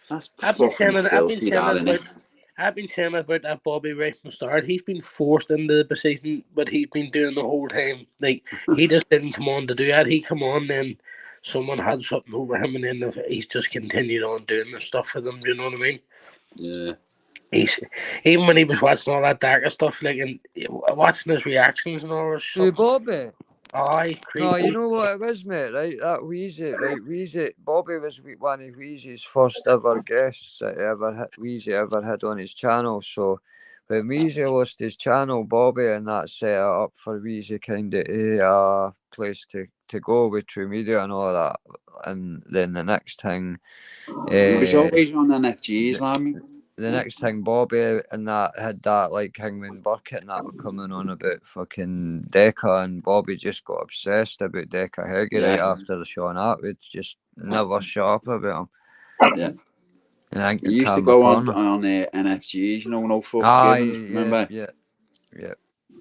That's I've been fucking filthy, that, innit? I've been saying about that Bobby right from the start. He's been forced into the position, but he's been doing the whole time. Like, he just didn't come on to do that. He come on, then someone had something over him, and then he's just continued on doing the stuff for them. Do you know what I mean? Yeah. He's even when he was watching all that darker stuff, like, and watching his reactions and all this Who, stuff. Bobby? Aye, No, you know what it was, mate, right? That Wheezy, right? Wheezy, Bobby was one of Wheezy's first ever guests that Wheezy ever had on his channel. So when Wheezy lost his channel, Bobby and that set it up for Wheezy kind of a place to go with True Media and all that. And then the next thing, He was always on NFGs, man. the next thing, Bobby and that had that like Hangman Burkett and that were coming on about fucking Decca, and Bobby just got obsessed about Decca Heggie right after the Sean Atwood, just never shut up about him. Yeah. And I think He used to go on NFGs, you know, no fuck given, remember? Yeah.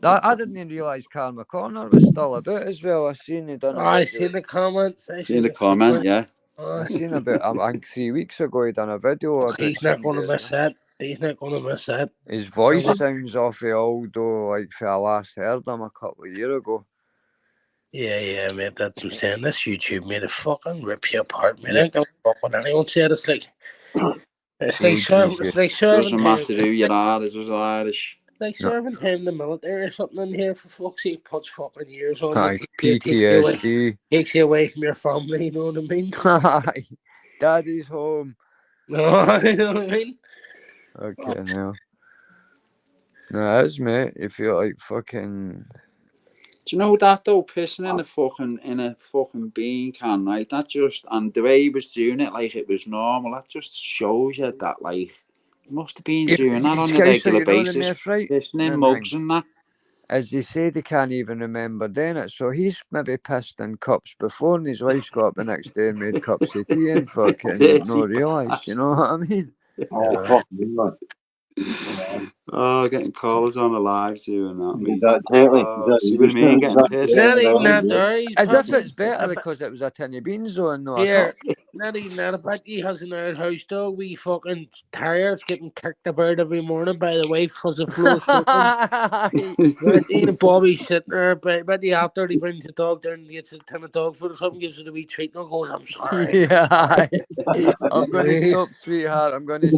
I didn't even realise Karma Corner was still about as well. I seen he done I seen the comments. Yeah. I seen about, I think 3 weeks ago, he done a video about He's not going to miss that. He's not going to miss that. His voice sounds awfully old though, like for I last heard him a couple of years ago. Yeah, mate, that's what I'm saying. This YouTube, mate, it fucking rips you apart, mate. I ain't gonna fuck what anyone said. It's like serving. Doesn't matter who you are, it's just Irish. Like serving time in the military or something in here, for fuck's sake, puts fucking years on. Aye, PTSD. Takes you away from your family, you know what I mean? Aye, Daddy's home. No, you know what I mean? Okay, now. No, that's mate. You feel like fucking. Do you know that though? Pissing in a fucking bean can, right? That just, and the way he was doing it, like it was normal. That just shows you that, like, he must have been doing that on a regular basis, pissing in mugs and that. As they say, they can't even remember doing it. So he's maybe pissed in cups before, and his wife's got up the next day and made cups of tea and fucking no realise. You know what I mean? Oh, fuck me. Oh, getting callers on the live too and that. Mate. See what I mean? Getting pissed. Not even that, as if it's better because it was a tin of beans though and no a cup. Not even that. I bet he has an outhouse dog. We fucking terriers getting kicked about every morning by the wife because the floor's open. And Bobby sitting there, but after he brings the dog down and gets a tin of dog food or something, gives it a wee treat and goes, "I'm sorry." Yeah, I'm going to stop, sweetheart. I'm going to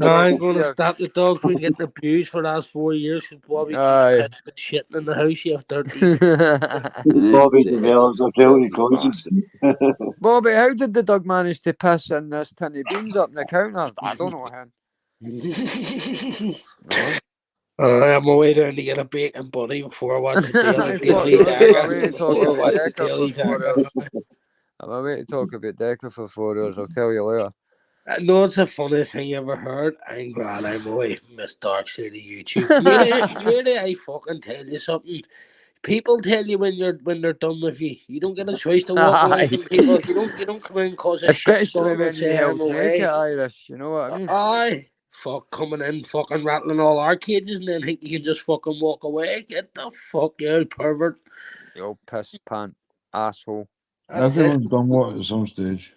stop the dog from getting abused for the last 4 years because Bobby keeps shitting in the house. You have dirty. Bobby develops a guilty conscience. Bobby, how did the dog manage to piss in this tin of beans up in the counter? I don't know, him. No. I'm away down to get a bacon buddy before I watch the I'm away to talk about Decca for 4 hours. I'll tell you later. No, it's the funniest thing you ever heard. I'm glad I'm away from this dark side of YouTube. Really, I fucking tell you something. People tell you when they're done with you. You don't get a choice to walk away from people. You don't come in and cause a Especially shitstorm and when you say I'm help make it away. Irish, you know what I mean? Aye. Fuck coming in, fucking rattling all our cages and then think you can just fucking walk away. Get the fuck out, pervert. You old piss pant asshole. That's Everyone's done what at some stage.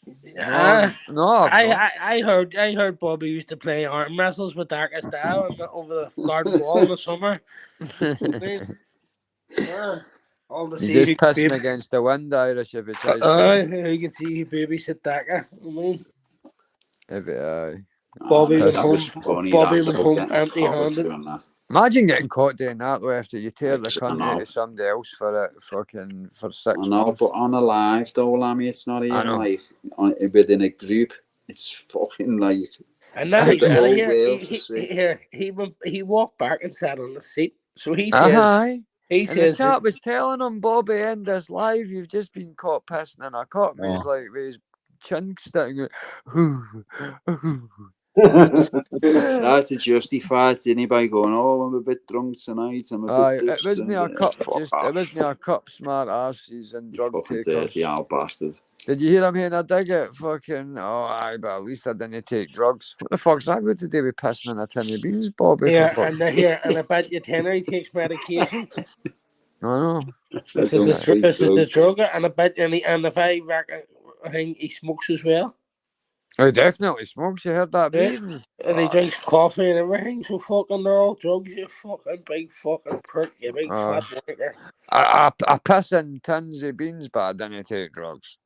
it. No, I've not. I heard Bobby used to play arm wrestles with Darkest Style over the garden wall in the summer. All the He's just pissing baby. against the wind, Irish, if he tries You can see he babysit Daka. I mean, if it, Bobby That went That home. was funny. Bobby That went though, home getting empty-handed. doing that. Imagine getting caught doing that though after you tear the I country know. to somebody else for it for 6 I know, months. but on a live though, Lammy, it's not I even know. like within a group. It's fucking like And then the whole here, world to see. he walked back and sat on the seat. So he says, Aye. he And the says, chap was telling him, Bobby, end this live, you've just been caught pissing in a cup. And he's like, with his chin sticking out. Tried to justify it, didn't he, by going, "Oh, I'm a bit drunk tonight. I'm a Aye, bit." it wasn't a cup, Fuck off. it wasn't a cup smart asses and drug Fucking takers. dirty old bastard. Did you hear him here? I dig it. Fucking, oh, aye, but at least I didn't take drugs. What the fuck's that got to do with pissing in a tin of beans, Bobby? yeah, For fuck's sake? and I bet you tenner he takes medication. I know. This is the drug, and I bet and if I think he smokes as well. Oh, he definitely smokes. You heard that Yeah. breathing? And he drinks coffee and everything, so fucking they're all drugs, you fucking big fucking prick, you big fat wanker. I piss in tins of beans, but I didn't take drugs.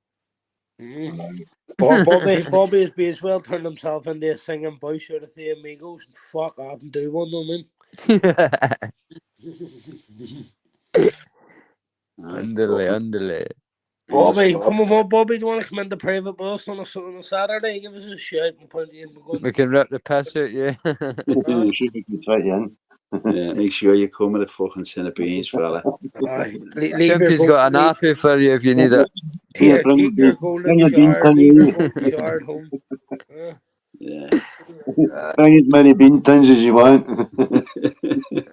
Bobby has been as well turned himself into a singing voice out of the Amigos and fuck off and do one, I mean. Underlay. Bobby, come on, Bobby, do you want to come into private bus on a Saturday? Give us a shout and put you in. We can rip the piss out, yeah. You should be right in. Yeah, make sure you come with a fucking tin of beans, fella. Timpy's got an nappy for you if you need it. Here, keep your golden shower, leave your golden shower at home. Yeah. Bring as many bean tins as you want.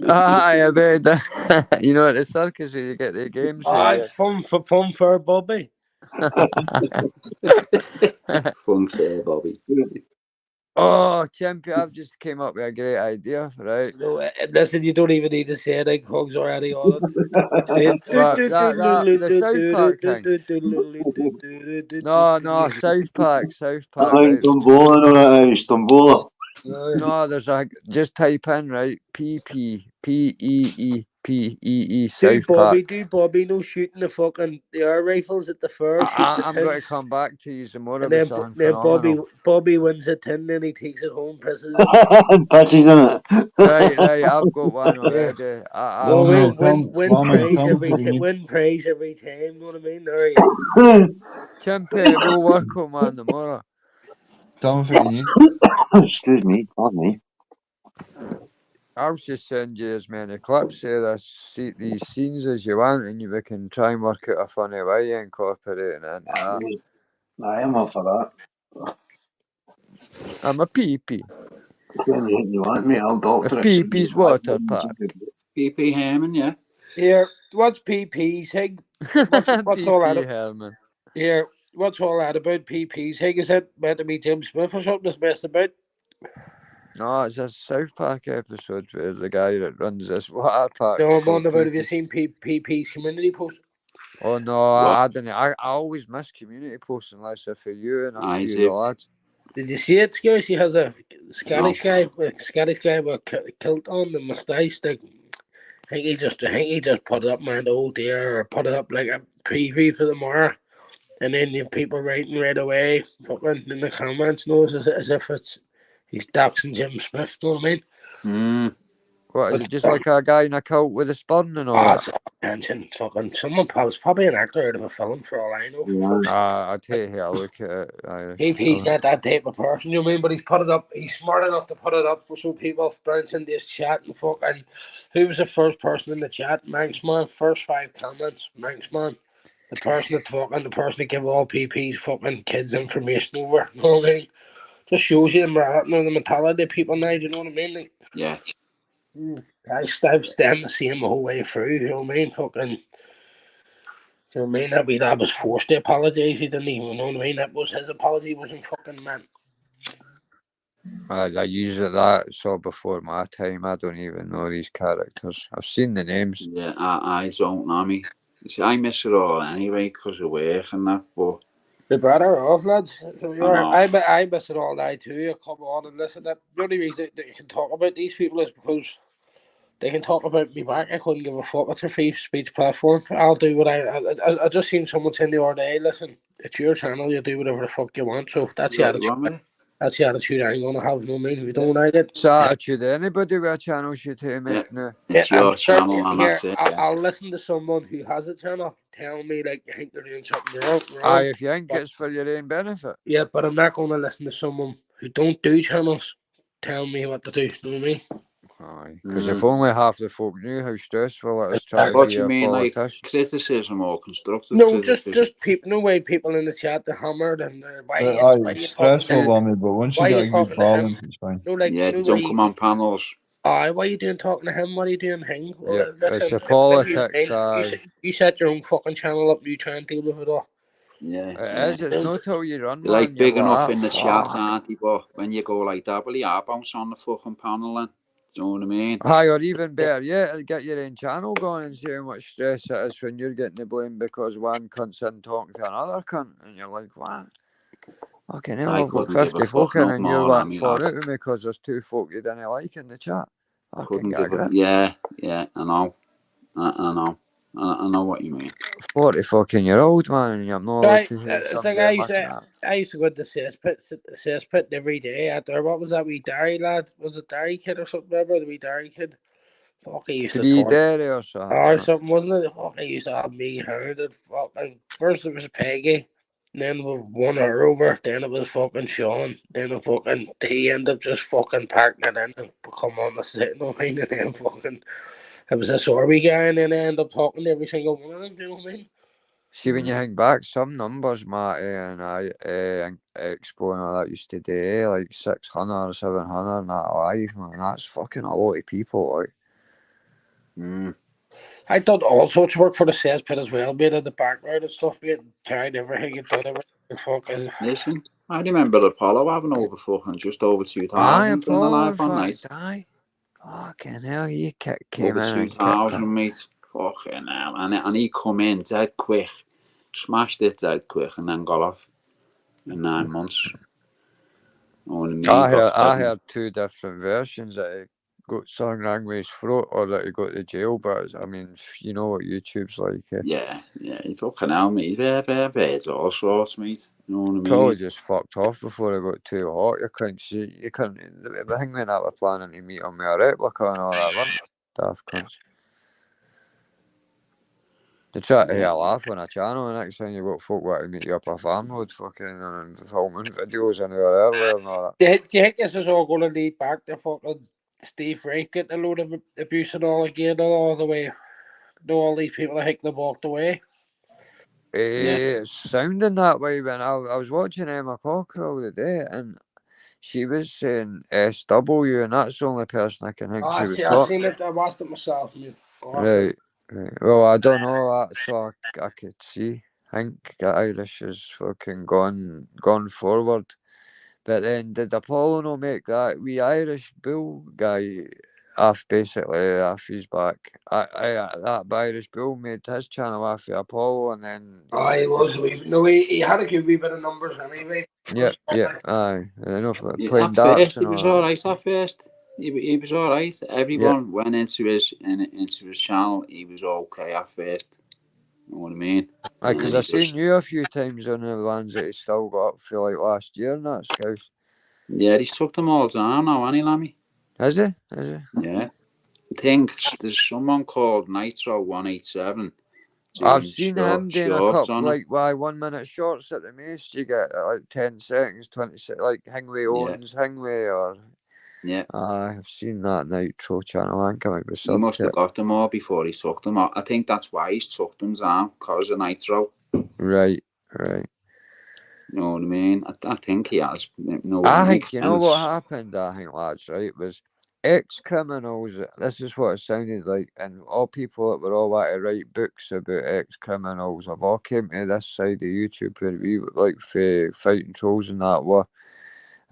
Aye, I bet. You know, at the circus where you get the games. Aye, fun for Bobby. Fun fair, Bobby. Oh, Chimpy, I've just came up with a great idea, right? No, listen, you don't even need to say it. Hog's already on it. The South Park thing. No, South Park. I like Right? Tombola, no, that Irish Tombola. No, there's just type in, right? PEEPEE Do Bobby no shooting the air rifles at the fair? I'm going to come back to you some more and about then, something Bobby wins a tin and he takes it home, pisses and pisses in it. Right, I've got one already. Win praise every time, you know what I mean? There he is. Chimpy, we'll work on one tomorrow. Excuse me, pardon me. I'll just send you as many clips of these scenes as you want, and we can try and work out a funny way you incorporate it into that. I am up for that. I'm a pee-pee. You want me? I'll doctor it. Pee-pee's water park. PP Herman, yeah. Here, what's PP's, Hig? What's all that? Herman. Here, what's all that about PP's, Hig? Is it meant to be Tim Smith or something that's messed about? No, it's a South Park episode where the guy that runs this water park. No, I'm on about. Have you seen PP's community post? Oh no, I didn't. I always miss community posts unless they're for you and a few of the lads. Did you see it, Scary? He has a Scottish guy with a kilt on, the moustache. I think he just put it up, man. Oh dear, or put it up like a preview for the morrow, and then the people writing right away, fucking in the comments, knows as if he's doxing Jim Smith. Know what I mean? What is it? Just like a guy in a coat with a spun and all that? Attention, fucking someone probably an actor out of a film for all I know. I'd hate to look at it. He's not that type of person, you know what I mean? But he's put it up. He's smart enough to put it up for so people bounce into this chat and fucking. Who was the first person in the chat? Manxman. First 5 comments. Manxman. The person that give all PP's fucking kids information over. You know what I mean? just shows you the mentality of people now. Do you know what I mean? Like, Yeah. I've stand the same the whole way through. You know what I mean? Fucking. Do you know what I mean? That was forced to apologise. He didn't even know what I mean. That was his apology. Wasn't fucking man. I use it that so before my time. I don't even know these characters. I've seen the names. Yeah, I don't know me. See, I miss it all anyway because of work and that. But The better off, lads. So know. I miss it all now too. You come on and listen. The only reason that you can talk about these people is because they can talk about me back. I couldn't give a fuck. It's a free speech platform. I'll do what I just seen someone saying the other day. Listen, it's your channel. You do whatever the fuck you want. So that's the attitude. That's the attitude I'm gonna have. No, mean we don't like it. It's the attitude anybody with a channel should take, mate. Yeah. No. It's your channel, and that's it. Yeah. I'll listen to someone who has a channel tell me like you think they're doing something wrong. Aye, if you think it's for your own benefit. Yeah, but I'm not gonna listen to someone who don't do channels tell me what to do. You know what I mean? Aye, because if only half the folk knew how stressful it is trying What to be you a mean, politician. like criticism or constructive? No, criticism? just people. No way, people in the chat they hammered and why you stressful, Lammy, but once you get a good balance, it's fine. No, like yeah, they don't come on panels. Why are you doing talking to him? What are you doing, him? Well, Yeah, listen, it's a politics. You set your own fucking channel up. You try and deal with it all. Yeah, it is. It's not till you run. You're like big enough like, in the chat, aren't you? But when you go like that, well, you are bounce on the fucking panel then. Do you know what I mean? Aye, or even better yet, get your own channel going and see how much stress it is when you're getting the blame because one cunt's in talking to another cunt, and you're like, what? Fucking hell, I've got 50 folk in and you're like for it with me because there's 2 folk you didn't like in the chat. Yeah, I know. I know what you mean. 40 fucking year old man, and you're not allowed to hear something. I used to go to the cesspit every day out there. What was that wee Derry lad? Was it Derry kid or something? Remember the wee Derry kid? Fuck, he used to talk. Derry or something. Or something, wasn't it? Fuck, he used to have me hounded. Fucking first it was Peggy, then we won her over, then it was fucking Sean, then he ended up just fucking parking it in and come on the set, and then fucking it was a Sorby guy, and then I ended up talking to every single one of them. Do you know what I mean? See, when you think back, some numbers, Matty and I, Expo and all that used to do, like 600, 700, and that live, man. That's fucking a lot of people, like. I done all sorts of work for the cesspit as well, made in the background and stuff, mate. Tried everything and done everything. Listen, I remember Apollo having over fucking just over 2,000 on the live one night. Fucking hell, you came over in 2,000, mate. Fucking hell. And he come in dead quick, smashed it dead quick, and then got off in 9 months. I heard 2 different versions that he got sung wrong with his throat or that he got to jail, but I mean, you know what YouTube's like. Yeah, he fucking hell, mate. It's all sorts, mate. You know what I mean? Probably just fucked off before it got too hot. You couldn't, the thing when I were planning to meet him with a replica and all that, weren't daft cunts. They try to hear a laugh on a channel, and next thing you got folk wanting to meet you up a farm road, fucking and filming videos an hour earlier and all that. Do you think this is all going to lead back to fucking Steve Ray getting a load of abuse and all again, all the way? All these people, I think they've walked away. It's sounding that way when I was watching Emma Cockerell today, and she was saying SW, and that's the only person I can think she was talking. I've seen it, I watched it myself. Right. Well, I don't know that, so I could see. I think Irish is fucking gone forward. But then did Apollo not make that wee Irish bull guy off his back? That Irish bull made his channel off of Apollo, and then he was he had a good wee bit of numbers anyway. Yeah, aye. I know for playing darts and all. He was alright at first. He was alright. Everyone went into his channel. He was okay at first. You know what I mean? Because I've seen you a few times on the ones that he still got up for like last year and that, Scouse. Yeah, he's took them all down now, hasn't he, Lammy? Is he? Yeah. I think there's someone called Nitro187. I've seen him doing a couple, like 1 minute shorts at the most. You get like 10 seconds, 20 seconds, like Hingway owns Hingway or. Yeah. I've seen that Nitro channel. I think I might be He must have got them all before he took them. I think that's why he's took them down, because of Nitro. Right. You know what I mean? I think he has. No, I no think, you know what offence. happened, I think, lads, right, was ex-criminals, this is what it sounded like, and all people that were all want to write books about ex-criminals have all came to this side of YouTube where we, like, fighting trolls and that were.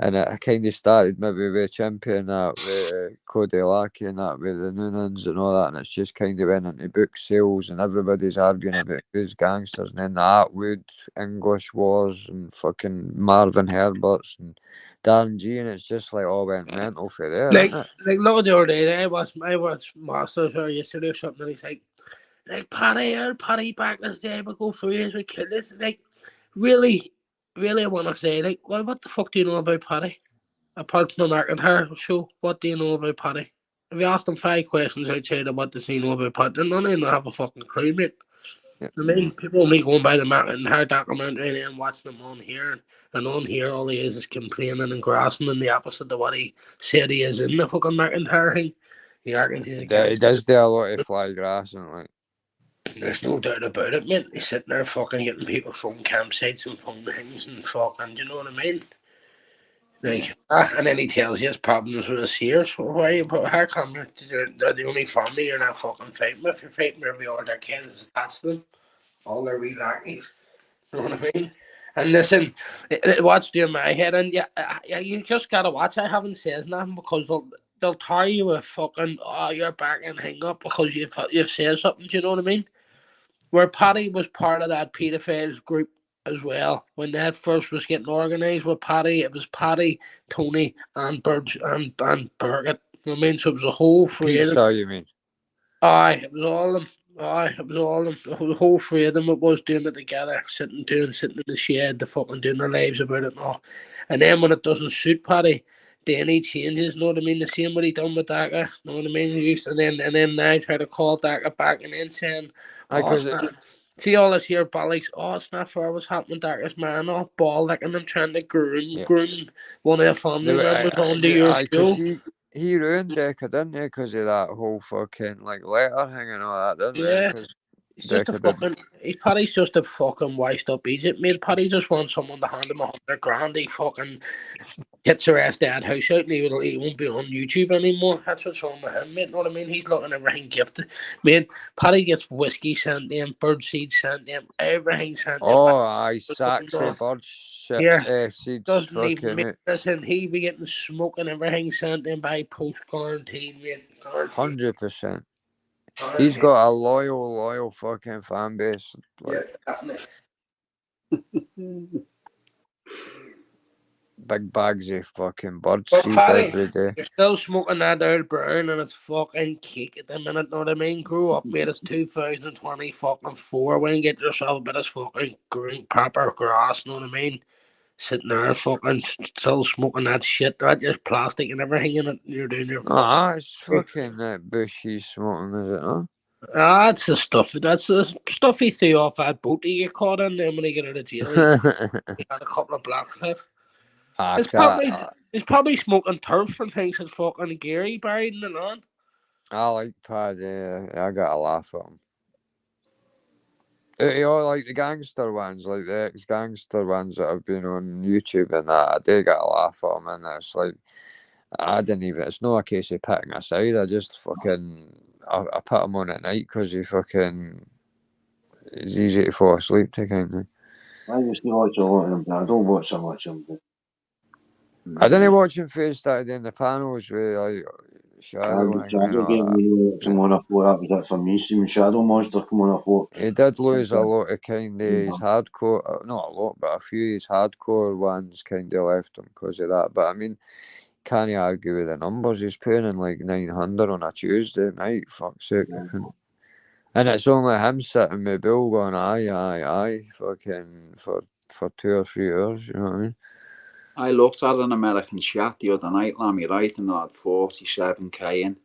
And it kind of started maybe with Champion, that with Cody Lackey and that with the Noonans and all that, and it's just kind of went into book sales and everybody's arguing about who's gangsters, and then the Atwood, English Wars and fucking Marvin Herberts and Darren G, and it's just like all went mental for there, Like, isn't it? look, the other day, I watched Masters or yesterday or something, and he's like, Paddy back this day, but go through years with kids. Like, really, I want to say, like, well, what the fuck do you know about Paddy? Apart from the McIntyre show, what do you know about Paddy? If you asked them 5 questions outside of what does he know about Paddy, none of them have a fucking clue, mate. Yep. I mean, people only going by the McIntyre documentary and watching them on here, and on here all he is complaining and grasping and the opposite of what he said he is in the fucking McIntyre thing. He reckons he's a He gangster. does do a lot of fly grass and like. There's no doubt about it, mate. He's sitting there fucking getting people phone campsites and phone things and fucking, do you know what I mean? Like, and then he tells you his problems with his ears. So why? But how come they're the only family you're not fucking fighting with? You're fighting with every other kids attached to them. All their wee lackeys. You know what I mean? And listen, what's doing my head? And yeah, you just gotta watch. I haven't said nothing because they'll tie you with fucking, oh, you're back and hang up because you've said something. Do you know what I mean? Where Paddy was part of that paedophiles group as well. When that first was getting organised with Paddy, it was Paddy, Tony, and Burge and Burgett. You know what I mean? So it was a whole three of them. Pizza, you mean? Aye, it was all of them. Aye, it was all of them. The whole 3 of them it was doing it together, sitting in the shed, the fucking doing their lives about it and all. And then when it doesn't suit Paddy, then he changes, you know what I mean? The same what he done with Daka, you know what I mean? And then now try to call Daka back and then saying, see all this here bollocks, oh, it's not fair what's happening, Daka's man, oh, ball licking them trying to groom one of their family members onto your show. He ruined Deca, didn't he? Because of that whole fucking like letter hanging and all that, didn't he? Yeah. He's just a fucking. Paddy's just a fucking washed up Egypt, mate. Paddy just wants someone to hand him $100,000. He fucking gets the rest of that house out, and he won't be on YouTube anymore. That's what's wrong with him, mate. You know what I mean? He's looking at everything gifted, mate. Paddy gets whiskey sent to him, birdseed sent to him, everything sent to him. Oh, I sacks the bird shit. Yeah, seeds. doesn't even listen. He be getting smoke and everything sent to him by post quarantine, mate. 100%. He's got a loyal fucking fan base. Like, yeah, big bags of fucking bird seed every day. You're still smoking that Earl Brown and it's fucking cake at the minute, know what I mean? Grow up, mate. It's 2020 fucking 4. When you get yourself a bit of fucking green pepper grass, know what I mean? Sitting there fucking still smoking that shit. That just plastic and everything in it. You're doing your it's fucking that bushy smoking, is it, huh? That's the stuff. That's the stuff he threw off that boat he get caught in. Then when he got out of jail, he had a couple of blacks left. He's probably smoking turf and things and fucking Gary buried in the land. I like Paddy. I got a laugh at him. You know, like the gangster ones, like the ex-gangster ones that have been on YouTube and that, I do get a laugh at him, and it's like, it's not a case of picking a side, I just fucking, I put him on at night because it's easy to fall asleep to, kind of. I used to watch a lot of him, but I don't watch so much of him. I didn't watch him first started in the panels with like Shadow come on a float. That was it for me. Seeing Shadow Monster come on a float. He did lose a lot of kind of his hardcore, not a lot, but a few of his hardcore ones kind of left him because of that. But I mean, can't argue with the numbers. He's paying in like 900 on a Tuesday night. Fuck's sake. And it's only him sitting with Bill going, aye, fucking for 2 or 3 hours, you know what I mean? I looked at an American chat the other night, Lammy, right, and I had 47k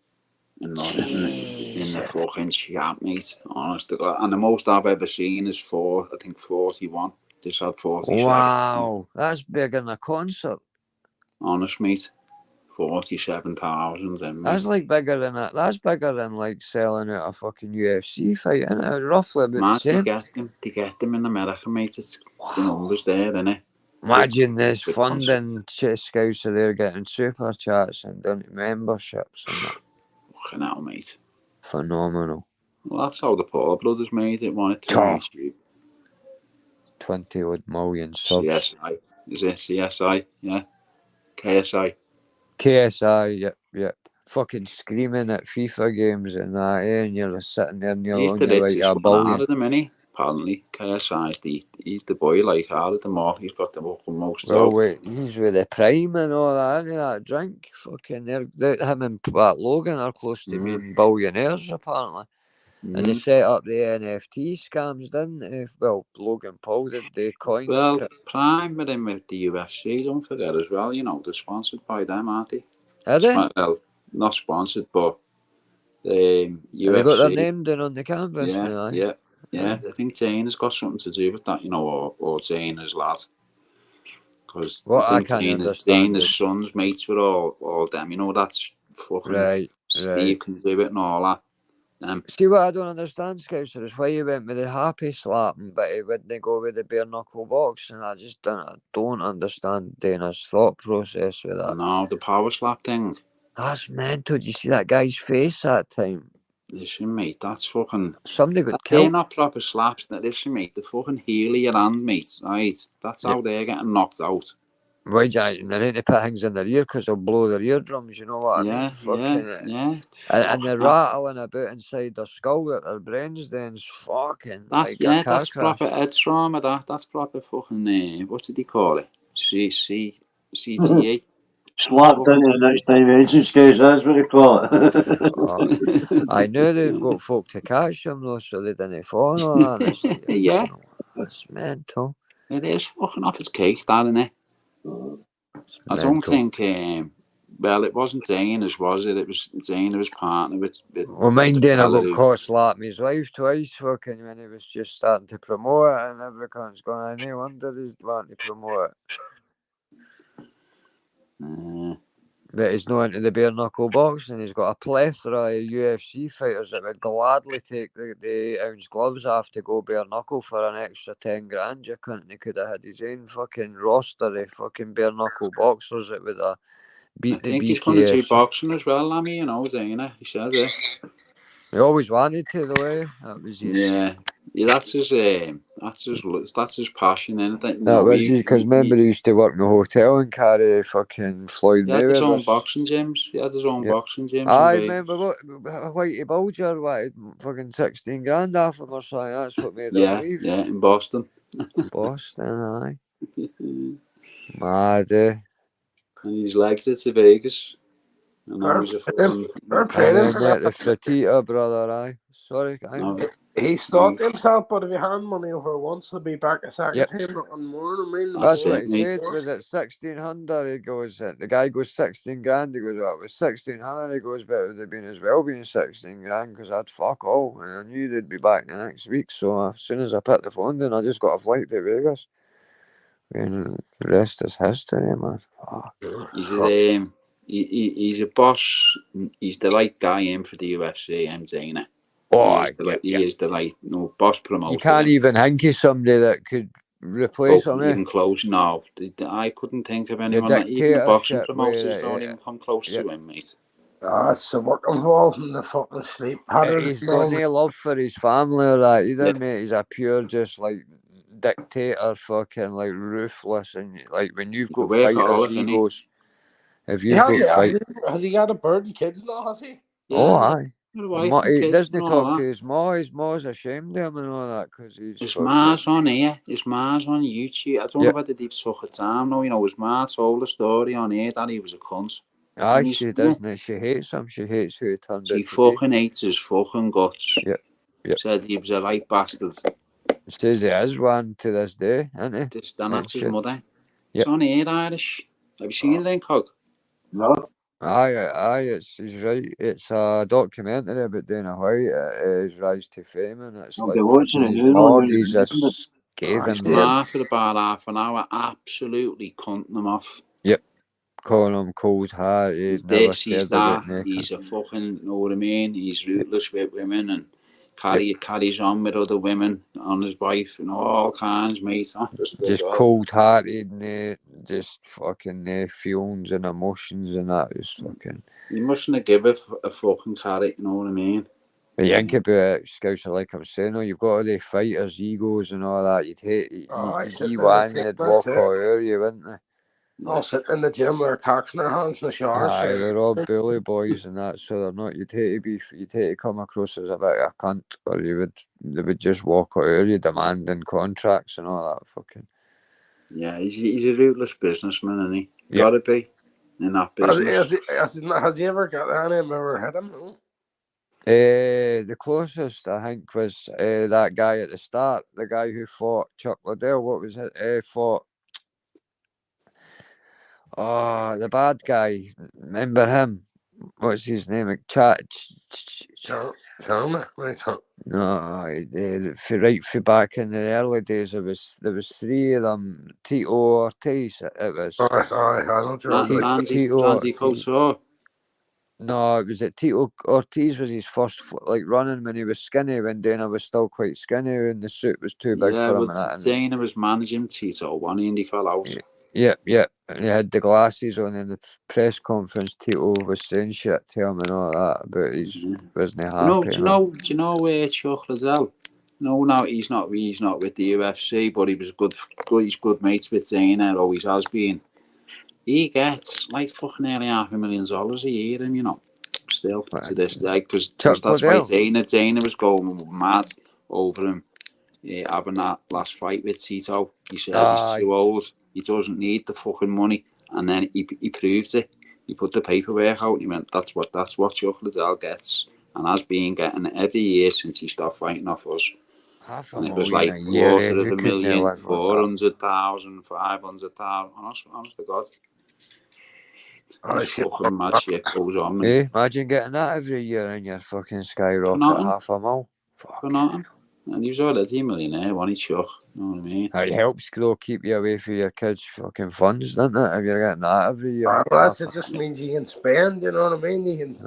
in the fucking chat, mate. Honest to God. And the most I've ever seen is 41. This had 47. Wow, that's bigger than a concert. Honest, mate. 47,000 in. That's like bigger than that. That's bigger than like selling out a fucking UFC fight, isn't it? Roughly about the same. To get them in America, mate. It's the numbers there, innit? Imagine this Big concept. funding scouts are there getting super chats and memberships and that. Fucking hell, mate. Phenomenal. Well, that's how the Paul Brothers made it, wanted to Oh. YouTube. 20 odd million subs. CSI. Is it CSI? Yeah. KSI. KSI, yep. Fucking screaming at FIFA games and that, and you're sitting there and you're on your way to a billion. Of them, innit? Apparently, KSI he's the boy, like, out of them all. He's got the most. Well, wait, he's with the prime and all that, and that drink. Fucking, him and Pat Logan are close to being billionaires, apparently. And they set up the NFT scams, didn't they? Well, Logan Paul did the coins. Well, Prime with him with the UFC, don't forget as well, you know, they're sponsored by them, aren't they? Are they? Well, not sponsored, but the UFC. They got their name down on the canvas now, Yeah. I think Zane has got something to do with that, you know, or Zane his lad. Because I think Zane's sons, mates with all them, you know, that's fucking right. Steve can do it and all that. See what I don't understand, Scouser, is why he went with the happy slapping, but he wouldn't go with the bare knuckle boxing. I just don't understand Dana's thought process with that. No, the power slap thing. That's mental. Did you see that guy's face that time? Listen, mate, that's fucking... Somebody got killed. They're not proper slaps. Listen, mate, the fucking heel of your hand, mate, right? That's how they're getting knocked out. Why do you they need to put things in their ear because they'll blow their eardrums, you know what I mean? Yeah. And they're rattling about inside their skull that their brains then's fucking that's like a car that's crash. Proper head trauma, that's proper fucking what did they call it? CTE. Slapped into the next dimension, Scouts, that's what they call it. I know they've got folk to catch them though, so they didn't fall on that. Yeah. It's mental. It is fucking off its cake, that, isn't it? I don't think, well, it wasn't Dana's, was it? It was Dana, his partner. Well, mine Dana got caught slapping his wife twice, fucking, when he was just starting to promote it, and every cunt's going, no wonder he's wanting to promote it. But he's not into the bare knuckle boxing. He's got a plethora of UFC fighters that would gladly take the 8-ounce gloves off to go bare knuckle for an extra 10 grand. You couldn't. He could have had his own fucking roster of fucking bare knuckle boxers that would have beat the BKFC. I think he's going to do boxing as well, Lammy, you know, Dana. He says it. He always wanted to, the way. That was his... Yeah, that's his passion, isn't it? That was because remember he used to work in a hotel and carry fucking Floyd Mayweather. He had his own boxing gyms. I remember what Whitey Bulger wanted fucking 16 grand off him or something. That's what made him leave. Yeah, in Boston. Aye. Mad, eh? And his legs to Vegas. And that was a fucking... the Fertitta brother, aye. Sorry, no. He thought himself, but if he had money over once, he'll be back a second time, nothing more. I mean, that's what he said. Was it 1,600? He goes, the guy goes 16 grand. He goes, well, it was 1,600. He goes, but it would have been as well being 16 grand because I'd fuck all. And I knew they'd be back the next week. So as soon as I put the phone down, I just got a flight to Vegas. And the rest is history, man. He's a boss. He's the right guy in for the UFC, Dana. He is the right boss promoter. You can't even think of somebody that could replace him. Even close, no. I couldn't think of anyone. Even the boxing promoters don't even come close to him, mate. It's the work involved in the fucking sleep pattern. He's got no love for his family or that either, mate. He's a pure just like dictator, fucking like ruthless, and like when you've got fighters, he goes. If you've has he got a bird and kids now? Has he? Yeah. Oh, aye. He doesn't talk to that. his ma. His ma's ashamed of him and all that because he's. His ma's on here. His ma's on YouTube. I don't know whether they've took it down. No, you know, his ma told the story on here that he was a cunt. Aye, she doesn't. She hates him. She hates who he turned out. She fucking hates his fucking guts. Yep. Said he was a right bastard. Says he is one to this day, isn't he? That's his mother. It's on here, Irish. Have you seen it then, Cog? No. Aye, he's right. It's a documentary about Dana White, his rise to fame, and it's I'll like be watching it, he's just scathing him. For about half an hour, absolutely cunting him off. Yep, calling him cold-hearted. He's a fucking, you know what I mean? He's ruthless with women, and carries on with other women on his wife and all kinds, mate. Just cold-hearted and just fucking feelings and emotions and that. Just fucking. You mustn't give a fucking carrot, you know what I mean? But you think about it, Scouser, like I'm saying, you've got all the fighters' egos and all that. You'd hate, you'd one, they'd walk all over you, wouldn't they? All sitting in the gym with their cocks in their hands in the shower. Aye, they're all bully boys and that, so they're not. You'd hate to come across as a bit of a cunt, or they would just walk all over you, demanding contracts and all that fucking. Yeah, he's a ruthless businessman, isn't he? Yep. Gotta be in that business. Has he ever got any ever hit him? No? The closest I think was that guy at the start, the guy who fought Chuck Liddell. What was it? Fought. Oh, the bad guy. Remember him? What's his name? Charmer, right? No, right for back in the early days, there was 3 of them. Tito Ortiz. It was. Randy Couture. No, it was Tito Ortiz was his first running when he was skinny. When Dana was still quite skinny, and the suit was too big for him. Yeah, Dana was managing Tito one, and he fell out. Yeah. And he had the glasses on in the press conference. Tito was saying shit to him and all that, but he wasn't happy. Do you know where Chuck Liddell? No, he's not with the UFC, but he was good. He's good mates with Dana, always has been. He gets like fucking nearly $500,000 a year, and still to this day, because that's why Dana was going mad over him having that last fight with Tito. He said he's too old. He doesn't need the fucking money, and then he proved it. He put the paperwork out. And he went, "That's what Chuck Liddell gets, and has been getting every year since he stopped fighting off us." And it was like $250,000, 400,000, 500,000. Honest to God. Fucking mad shit goes on. Hey, imagine getting that every year and you're fucking skyrocket $500,000. For nothing. And he was already a millionaire, wasn't he, Chuck? You know what I mean? It helps keep you away from your kids' fucking funds, doesn't it? If you're getting that every year. It just means you can spend, you know what I mean? You can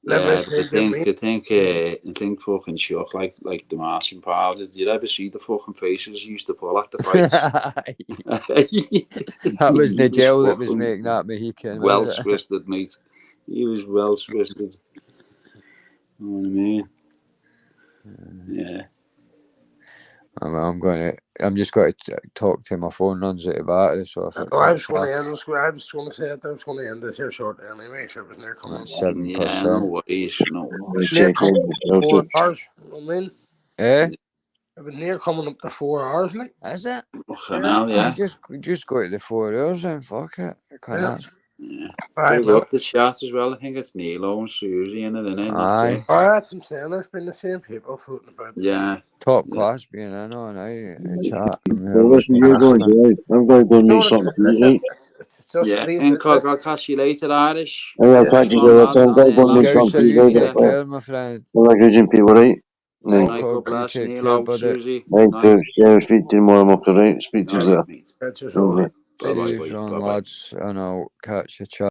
you think fucking Chuck like the Martian Powers. Did you ever see the fucking faces he used to pull at the fights? That was Nigel that was making that Mohican. Well twisted, mate. He was well twisted. You know what I mean? Yeah. I'm just going to talk to him. My phone runs out of battery, so I was going to end this here short anyway, so it was near coming. 7%. Yeah, no worries. Near coming up to 4 hours, I mean. It was near coming up to 4 hours, like. Is it? Yeah. Just go to the 4 hours and fuck it. They got the chat as well. I think it's Nilo and Susie in it, isn't it? Aye. That's what I'm saying. There's been the same people floating about. Yeah. Top class being in on chat. Listen, you're going to I'm going to go and make something to eat. Yeah, and I'll catch you later, Irish. I'll catch you later. I'm going to go and make something to eat. Take care, my friend. Well, good people, right? God bless Nilo, Susie. Thank you. Yeah, speak to you more, right? Speak to you later. Cheers on, lads, and I'll catch you chat.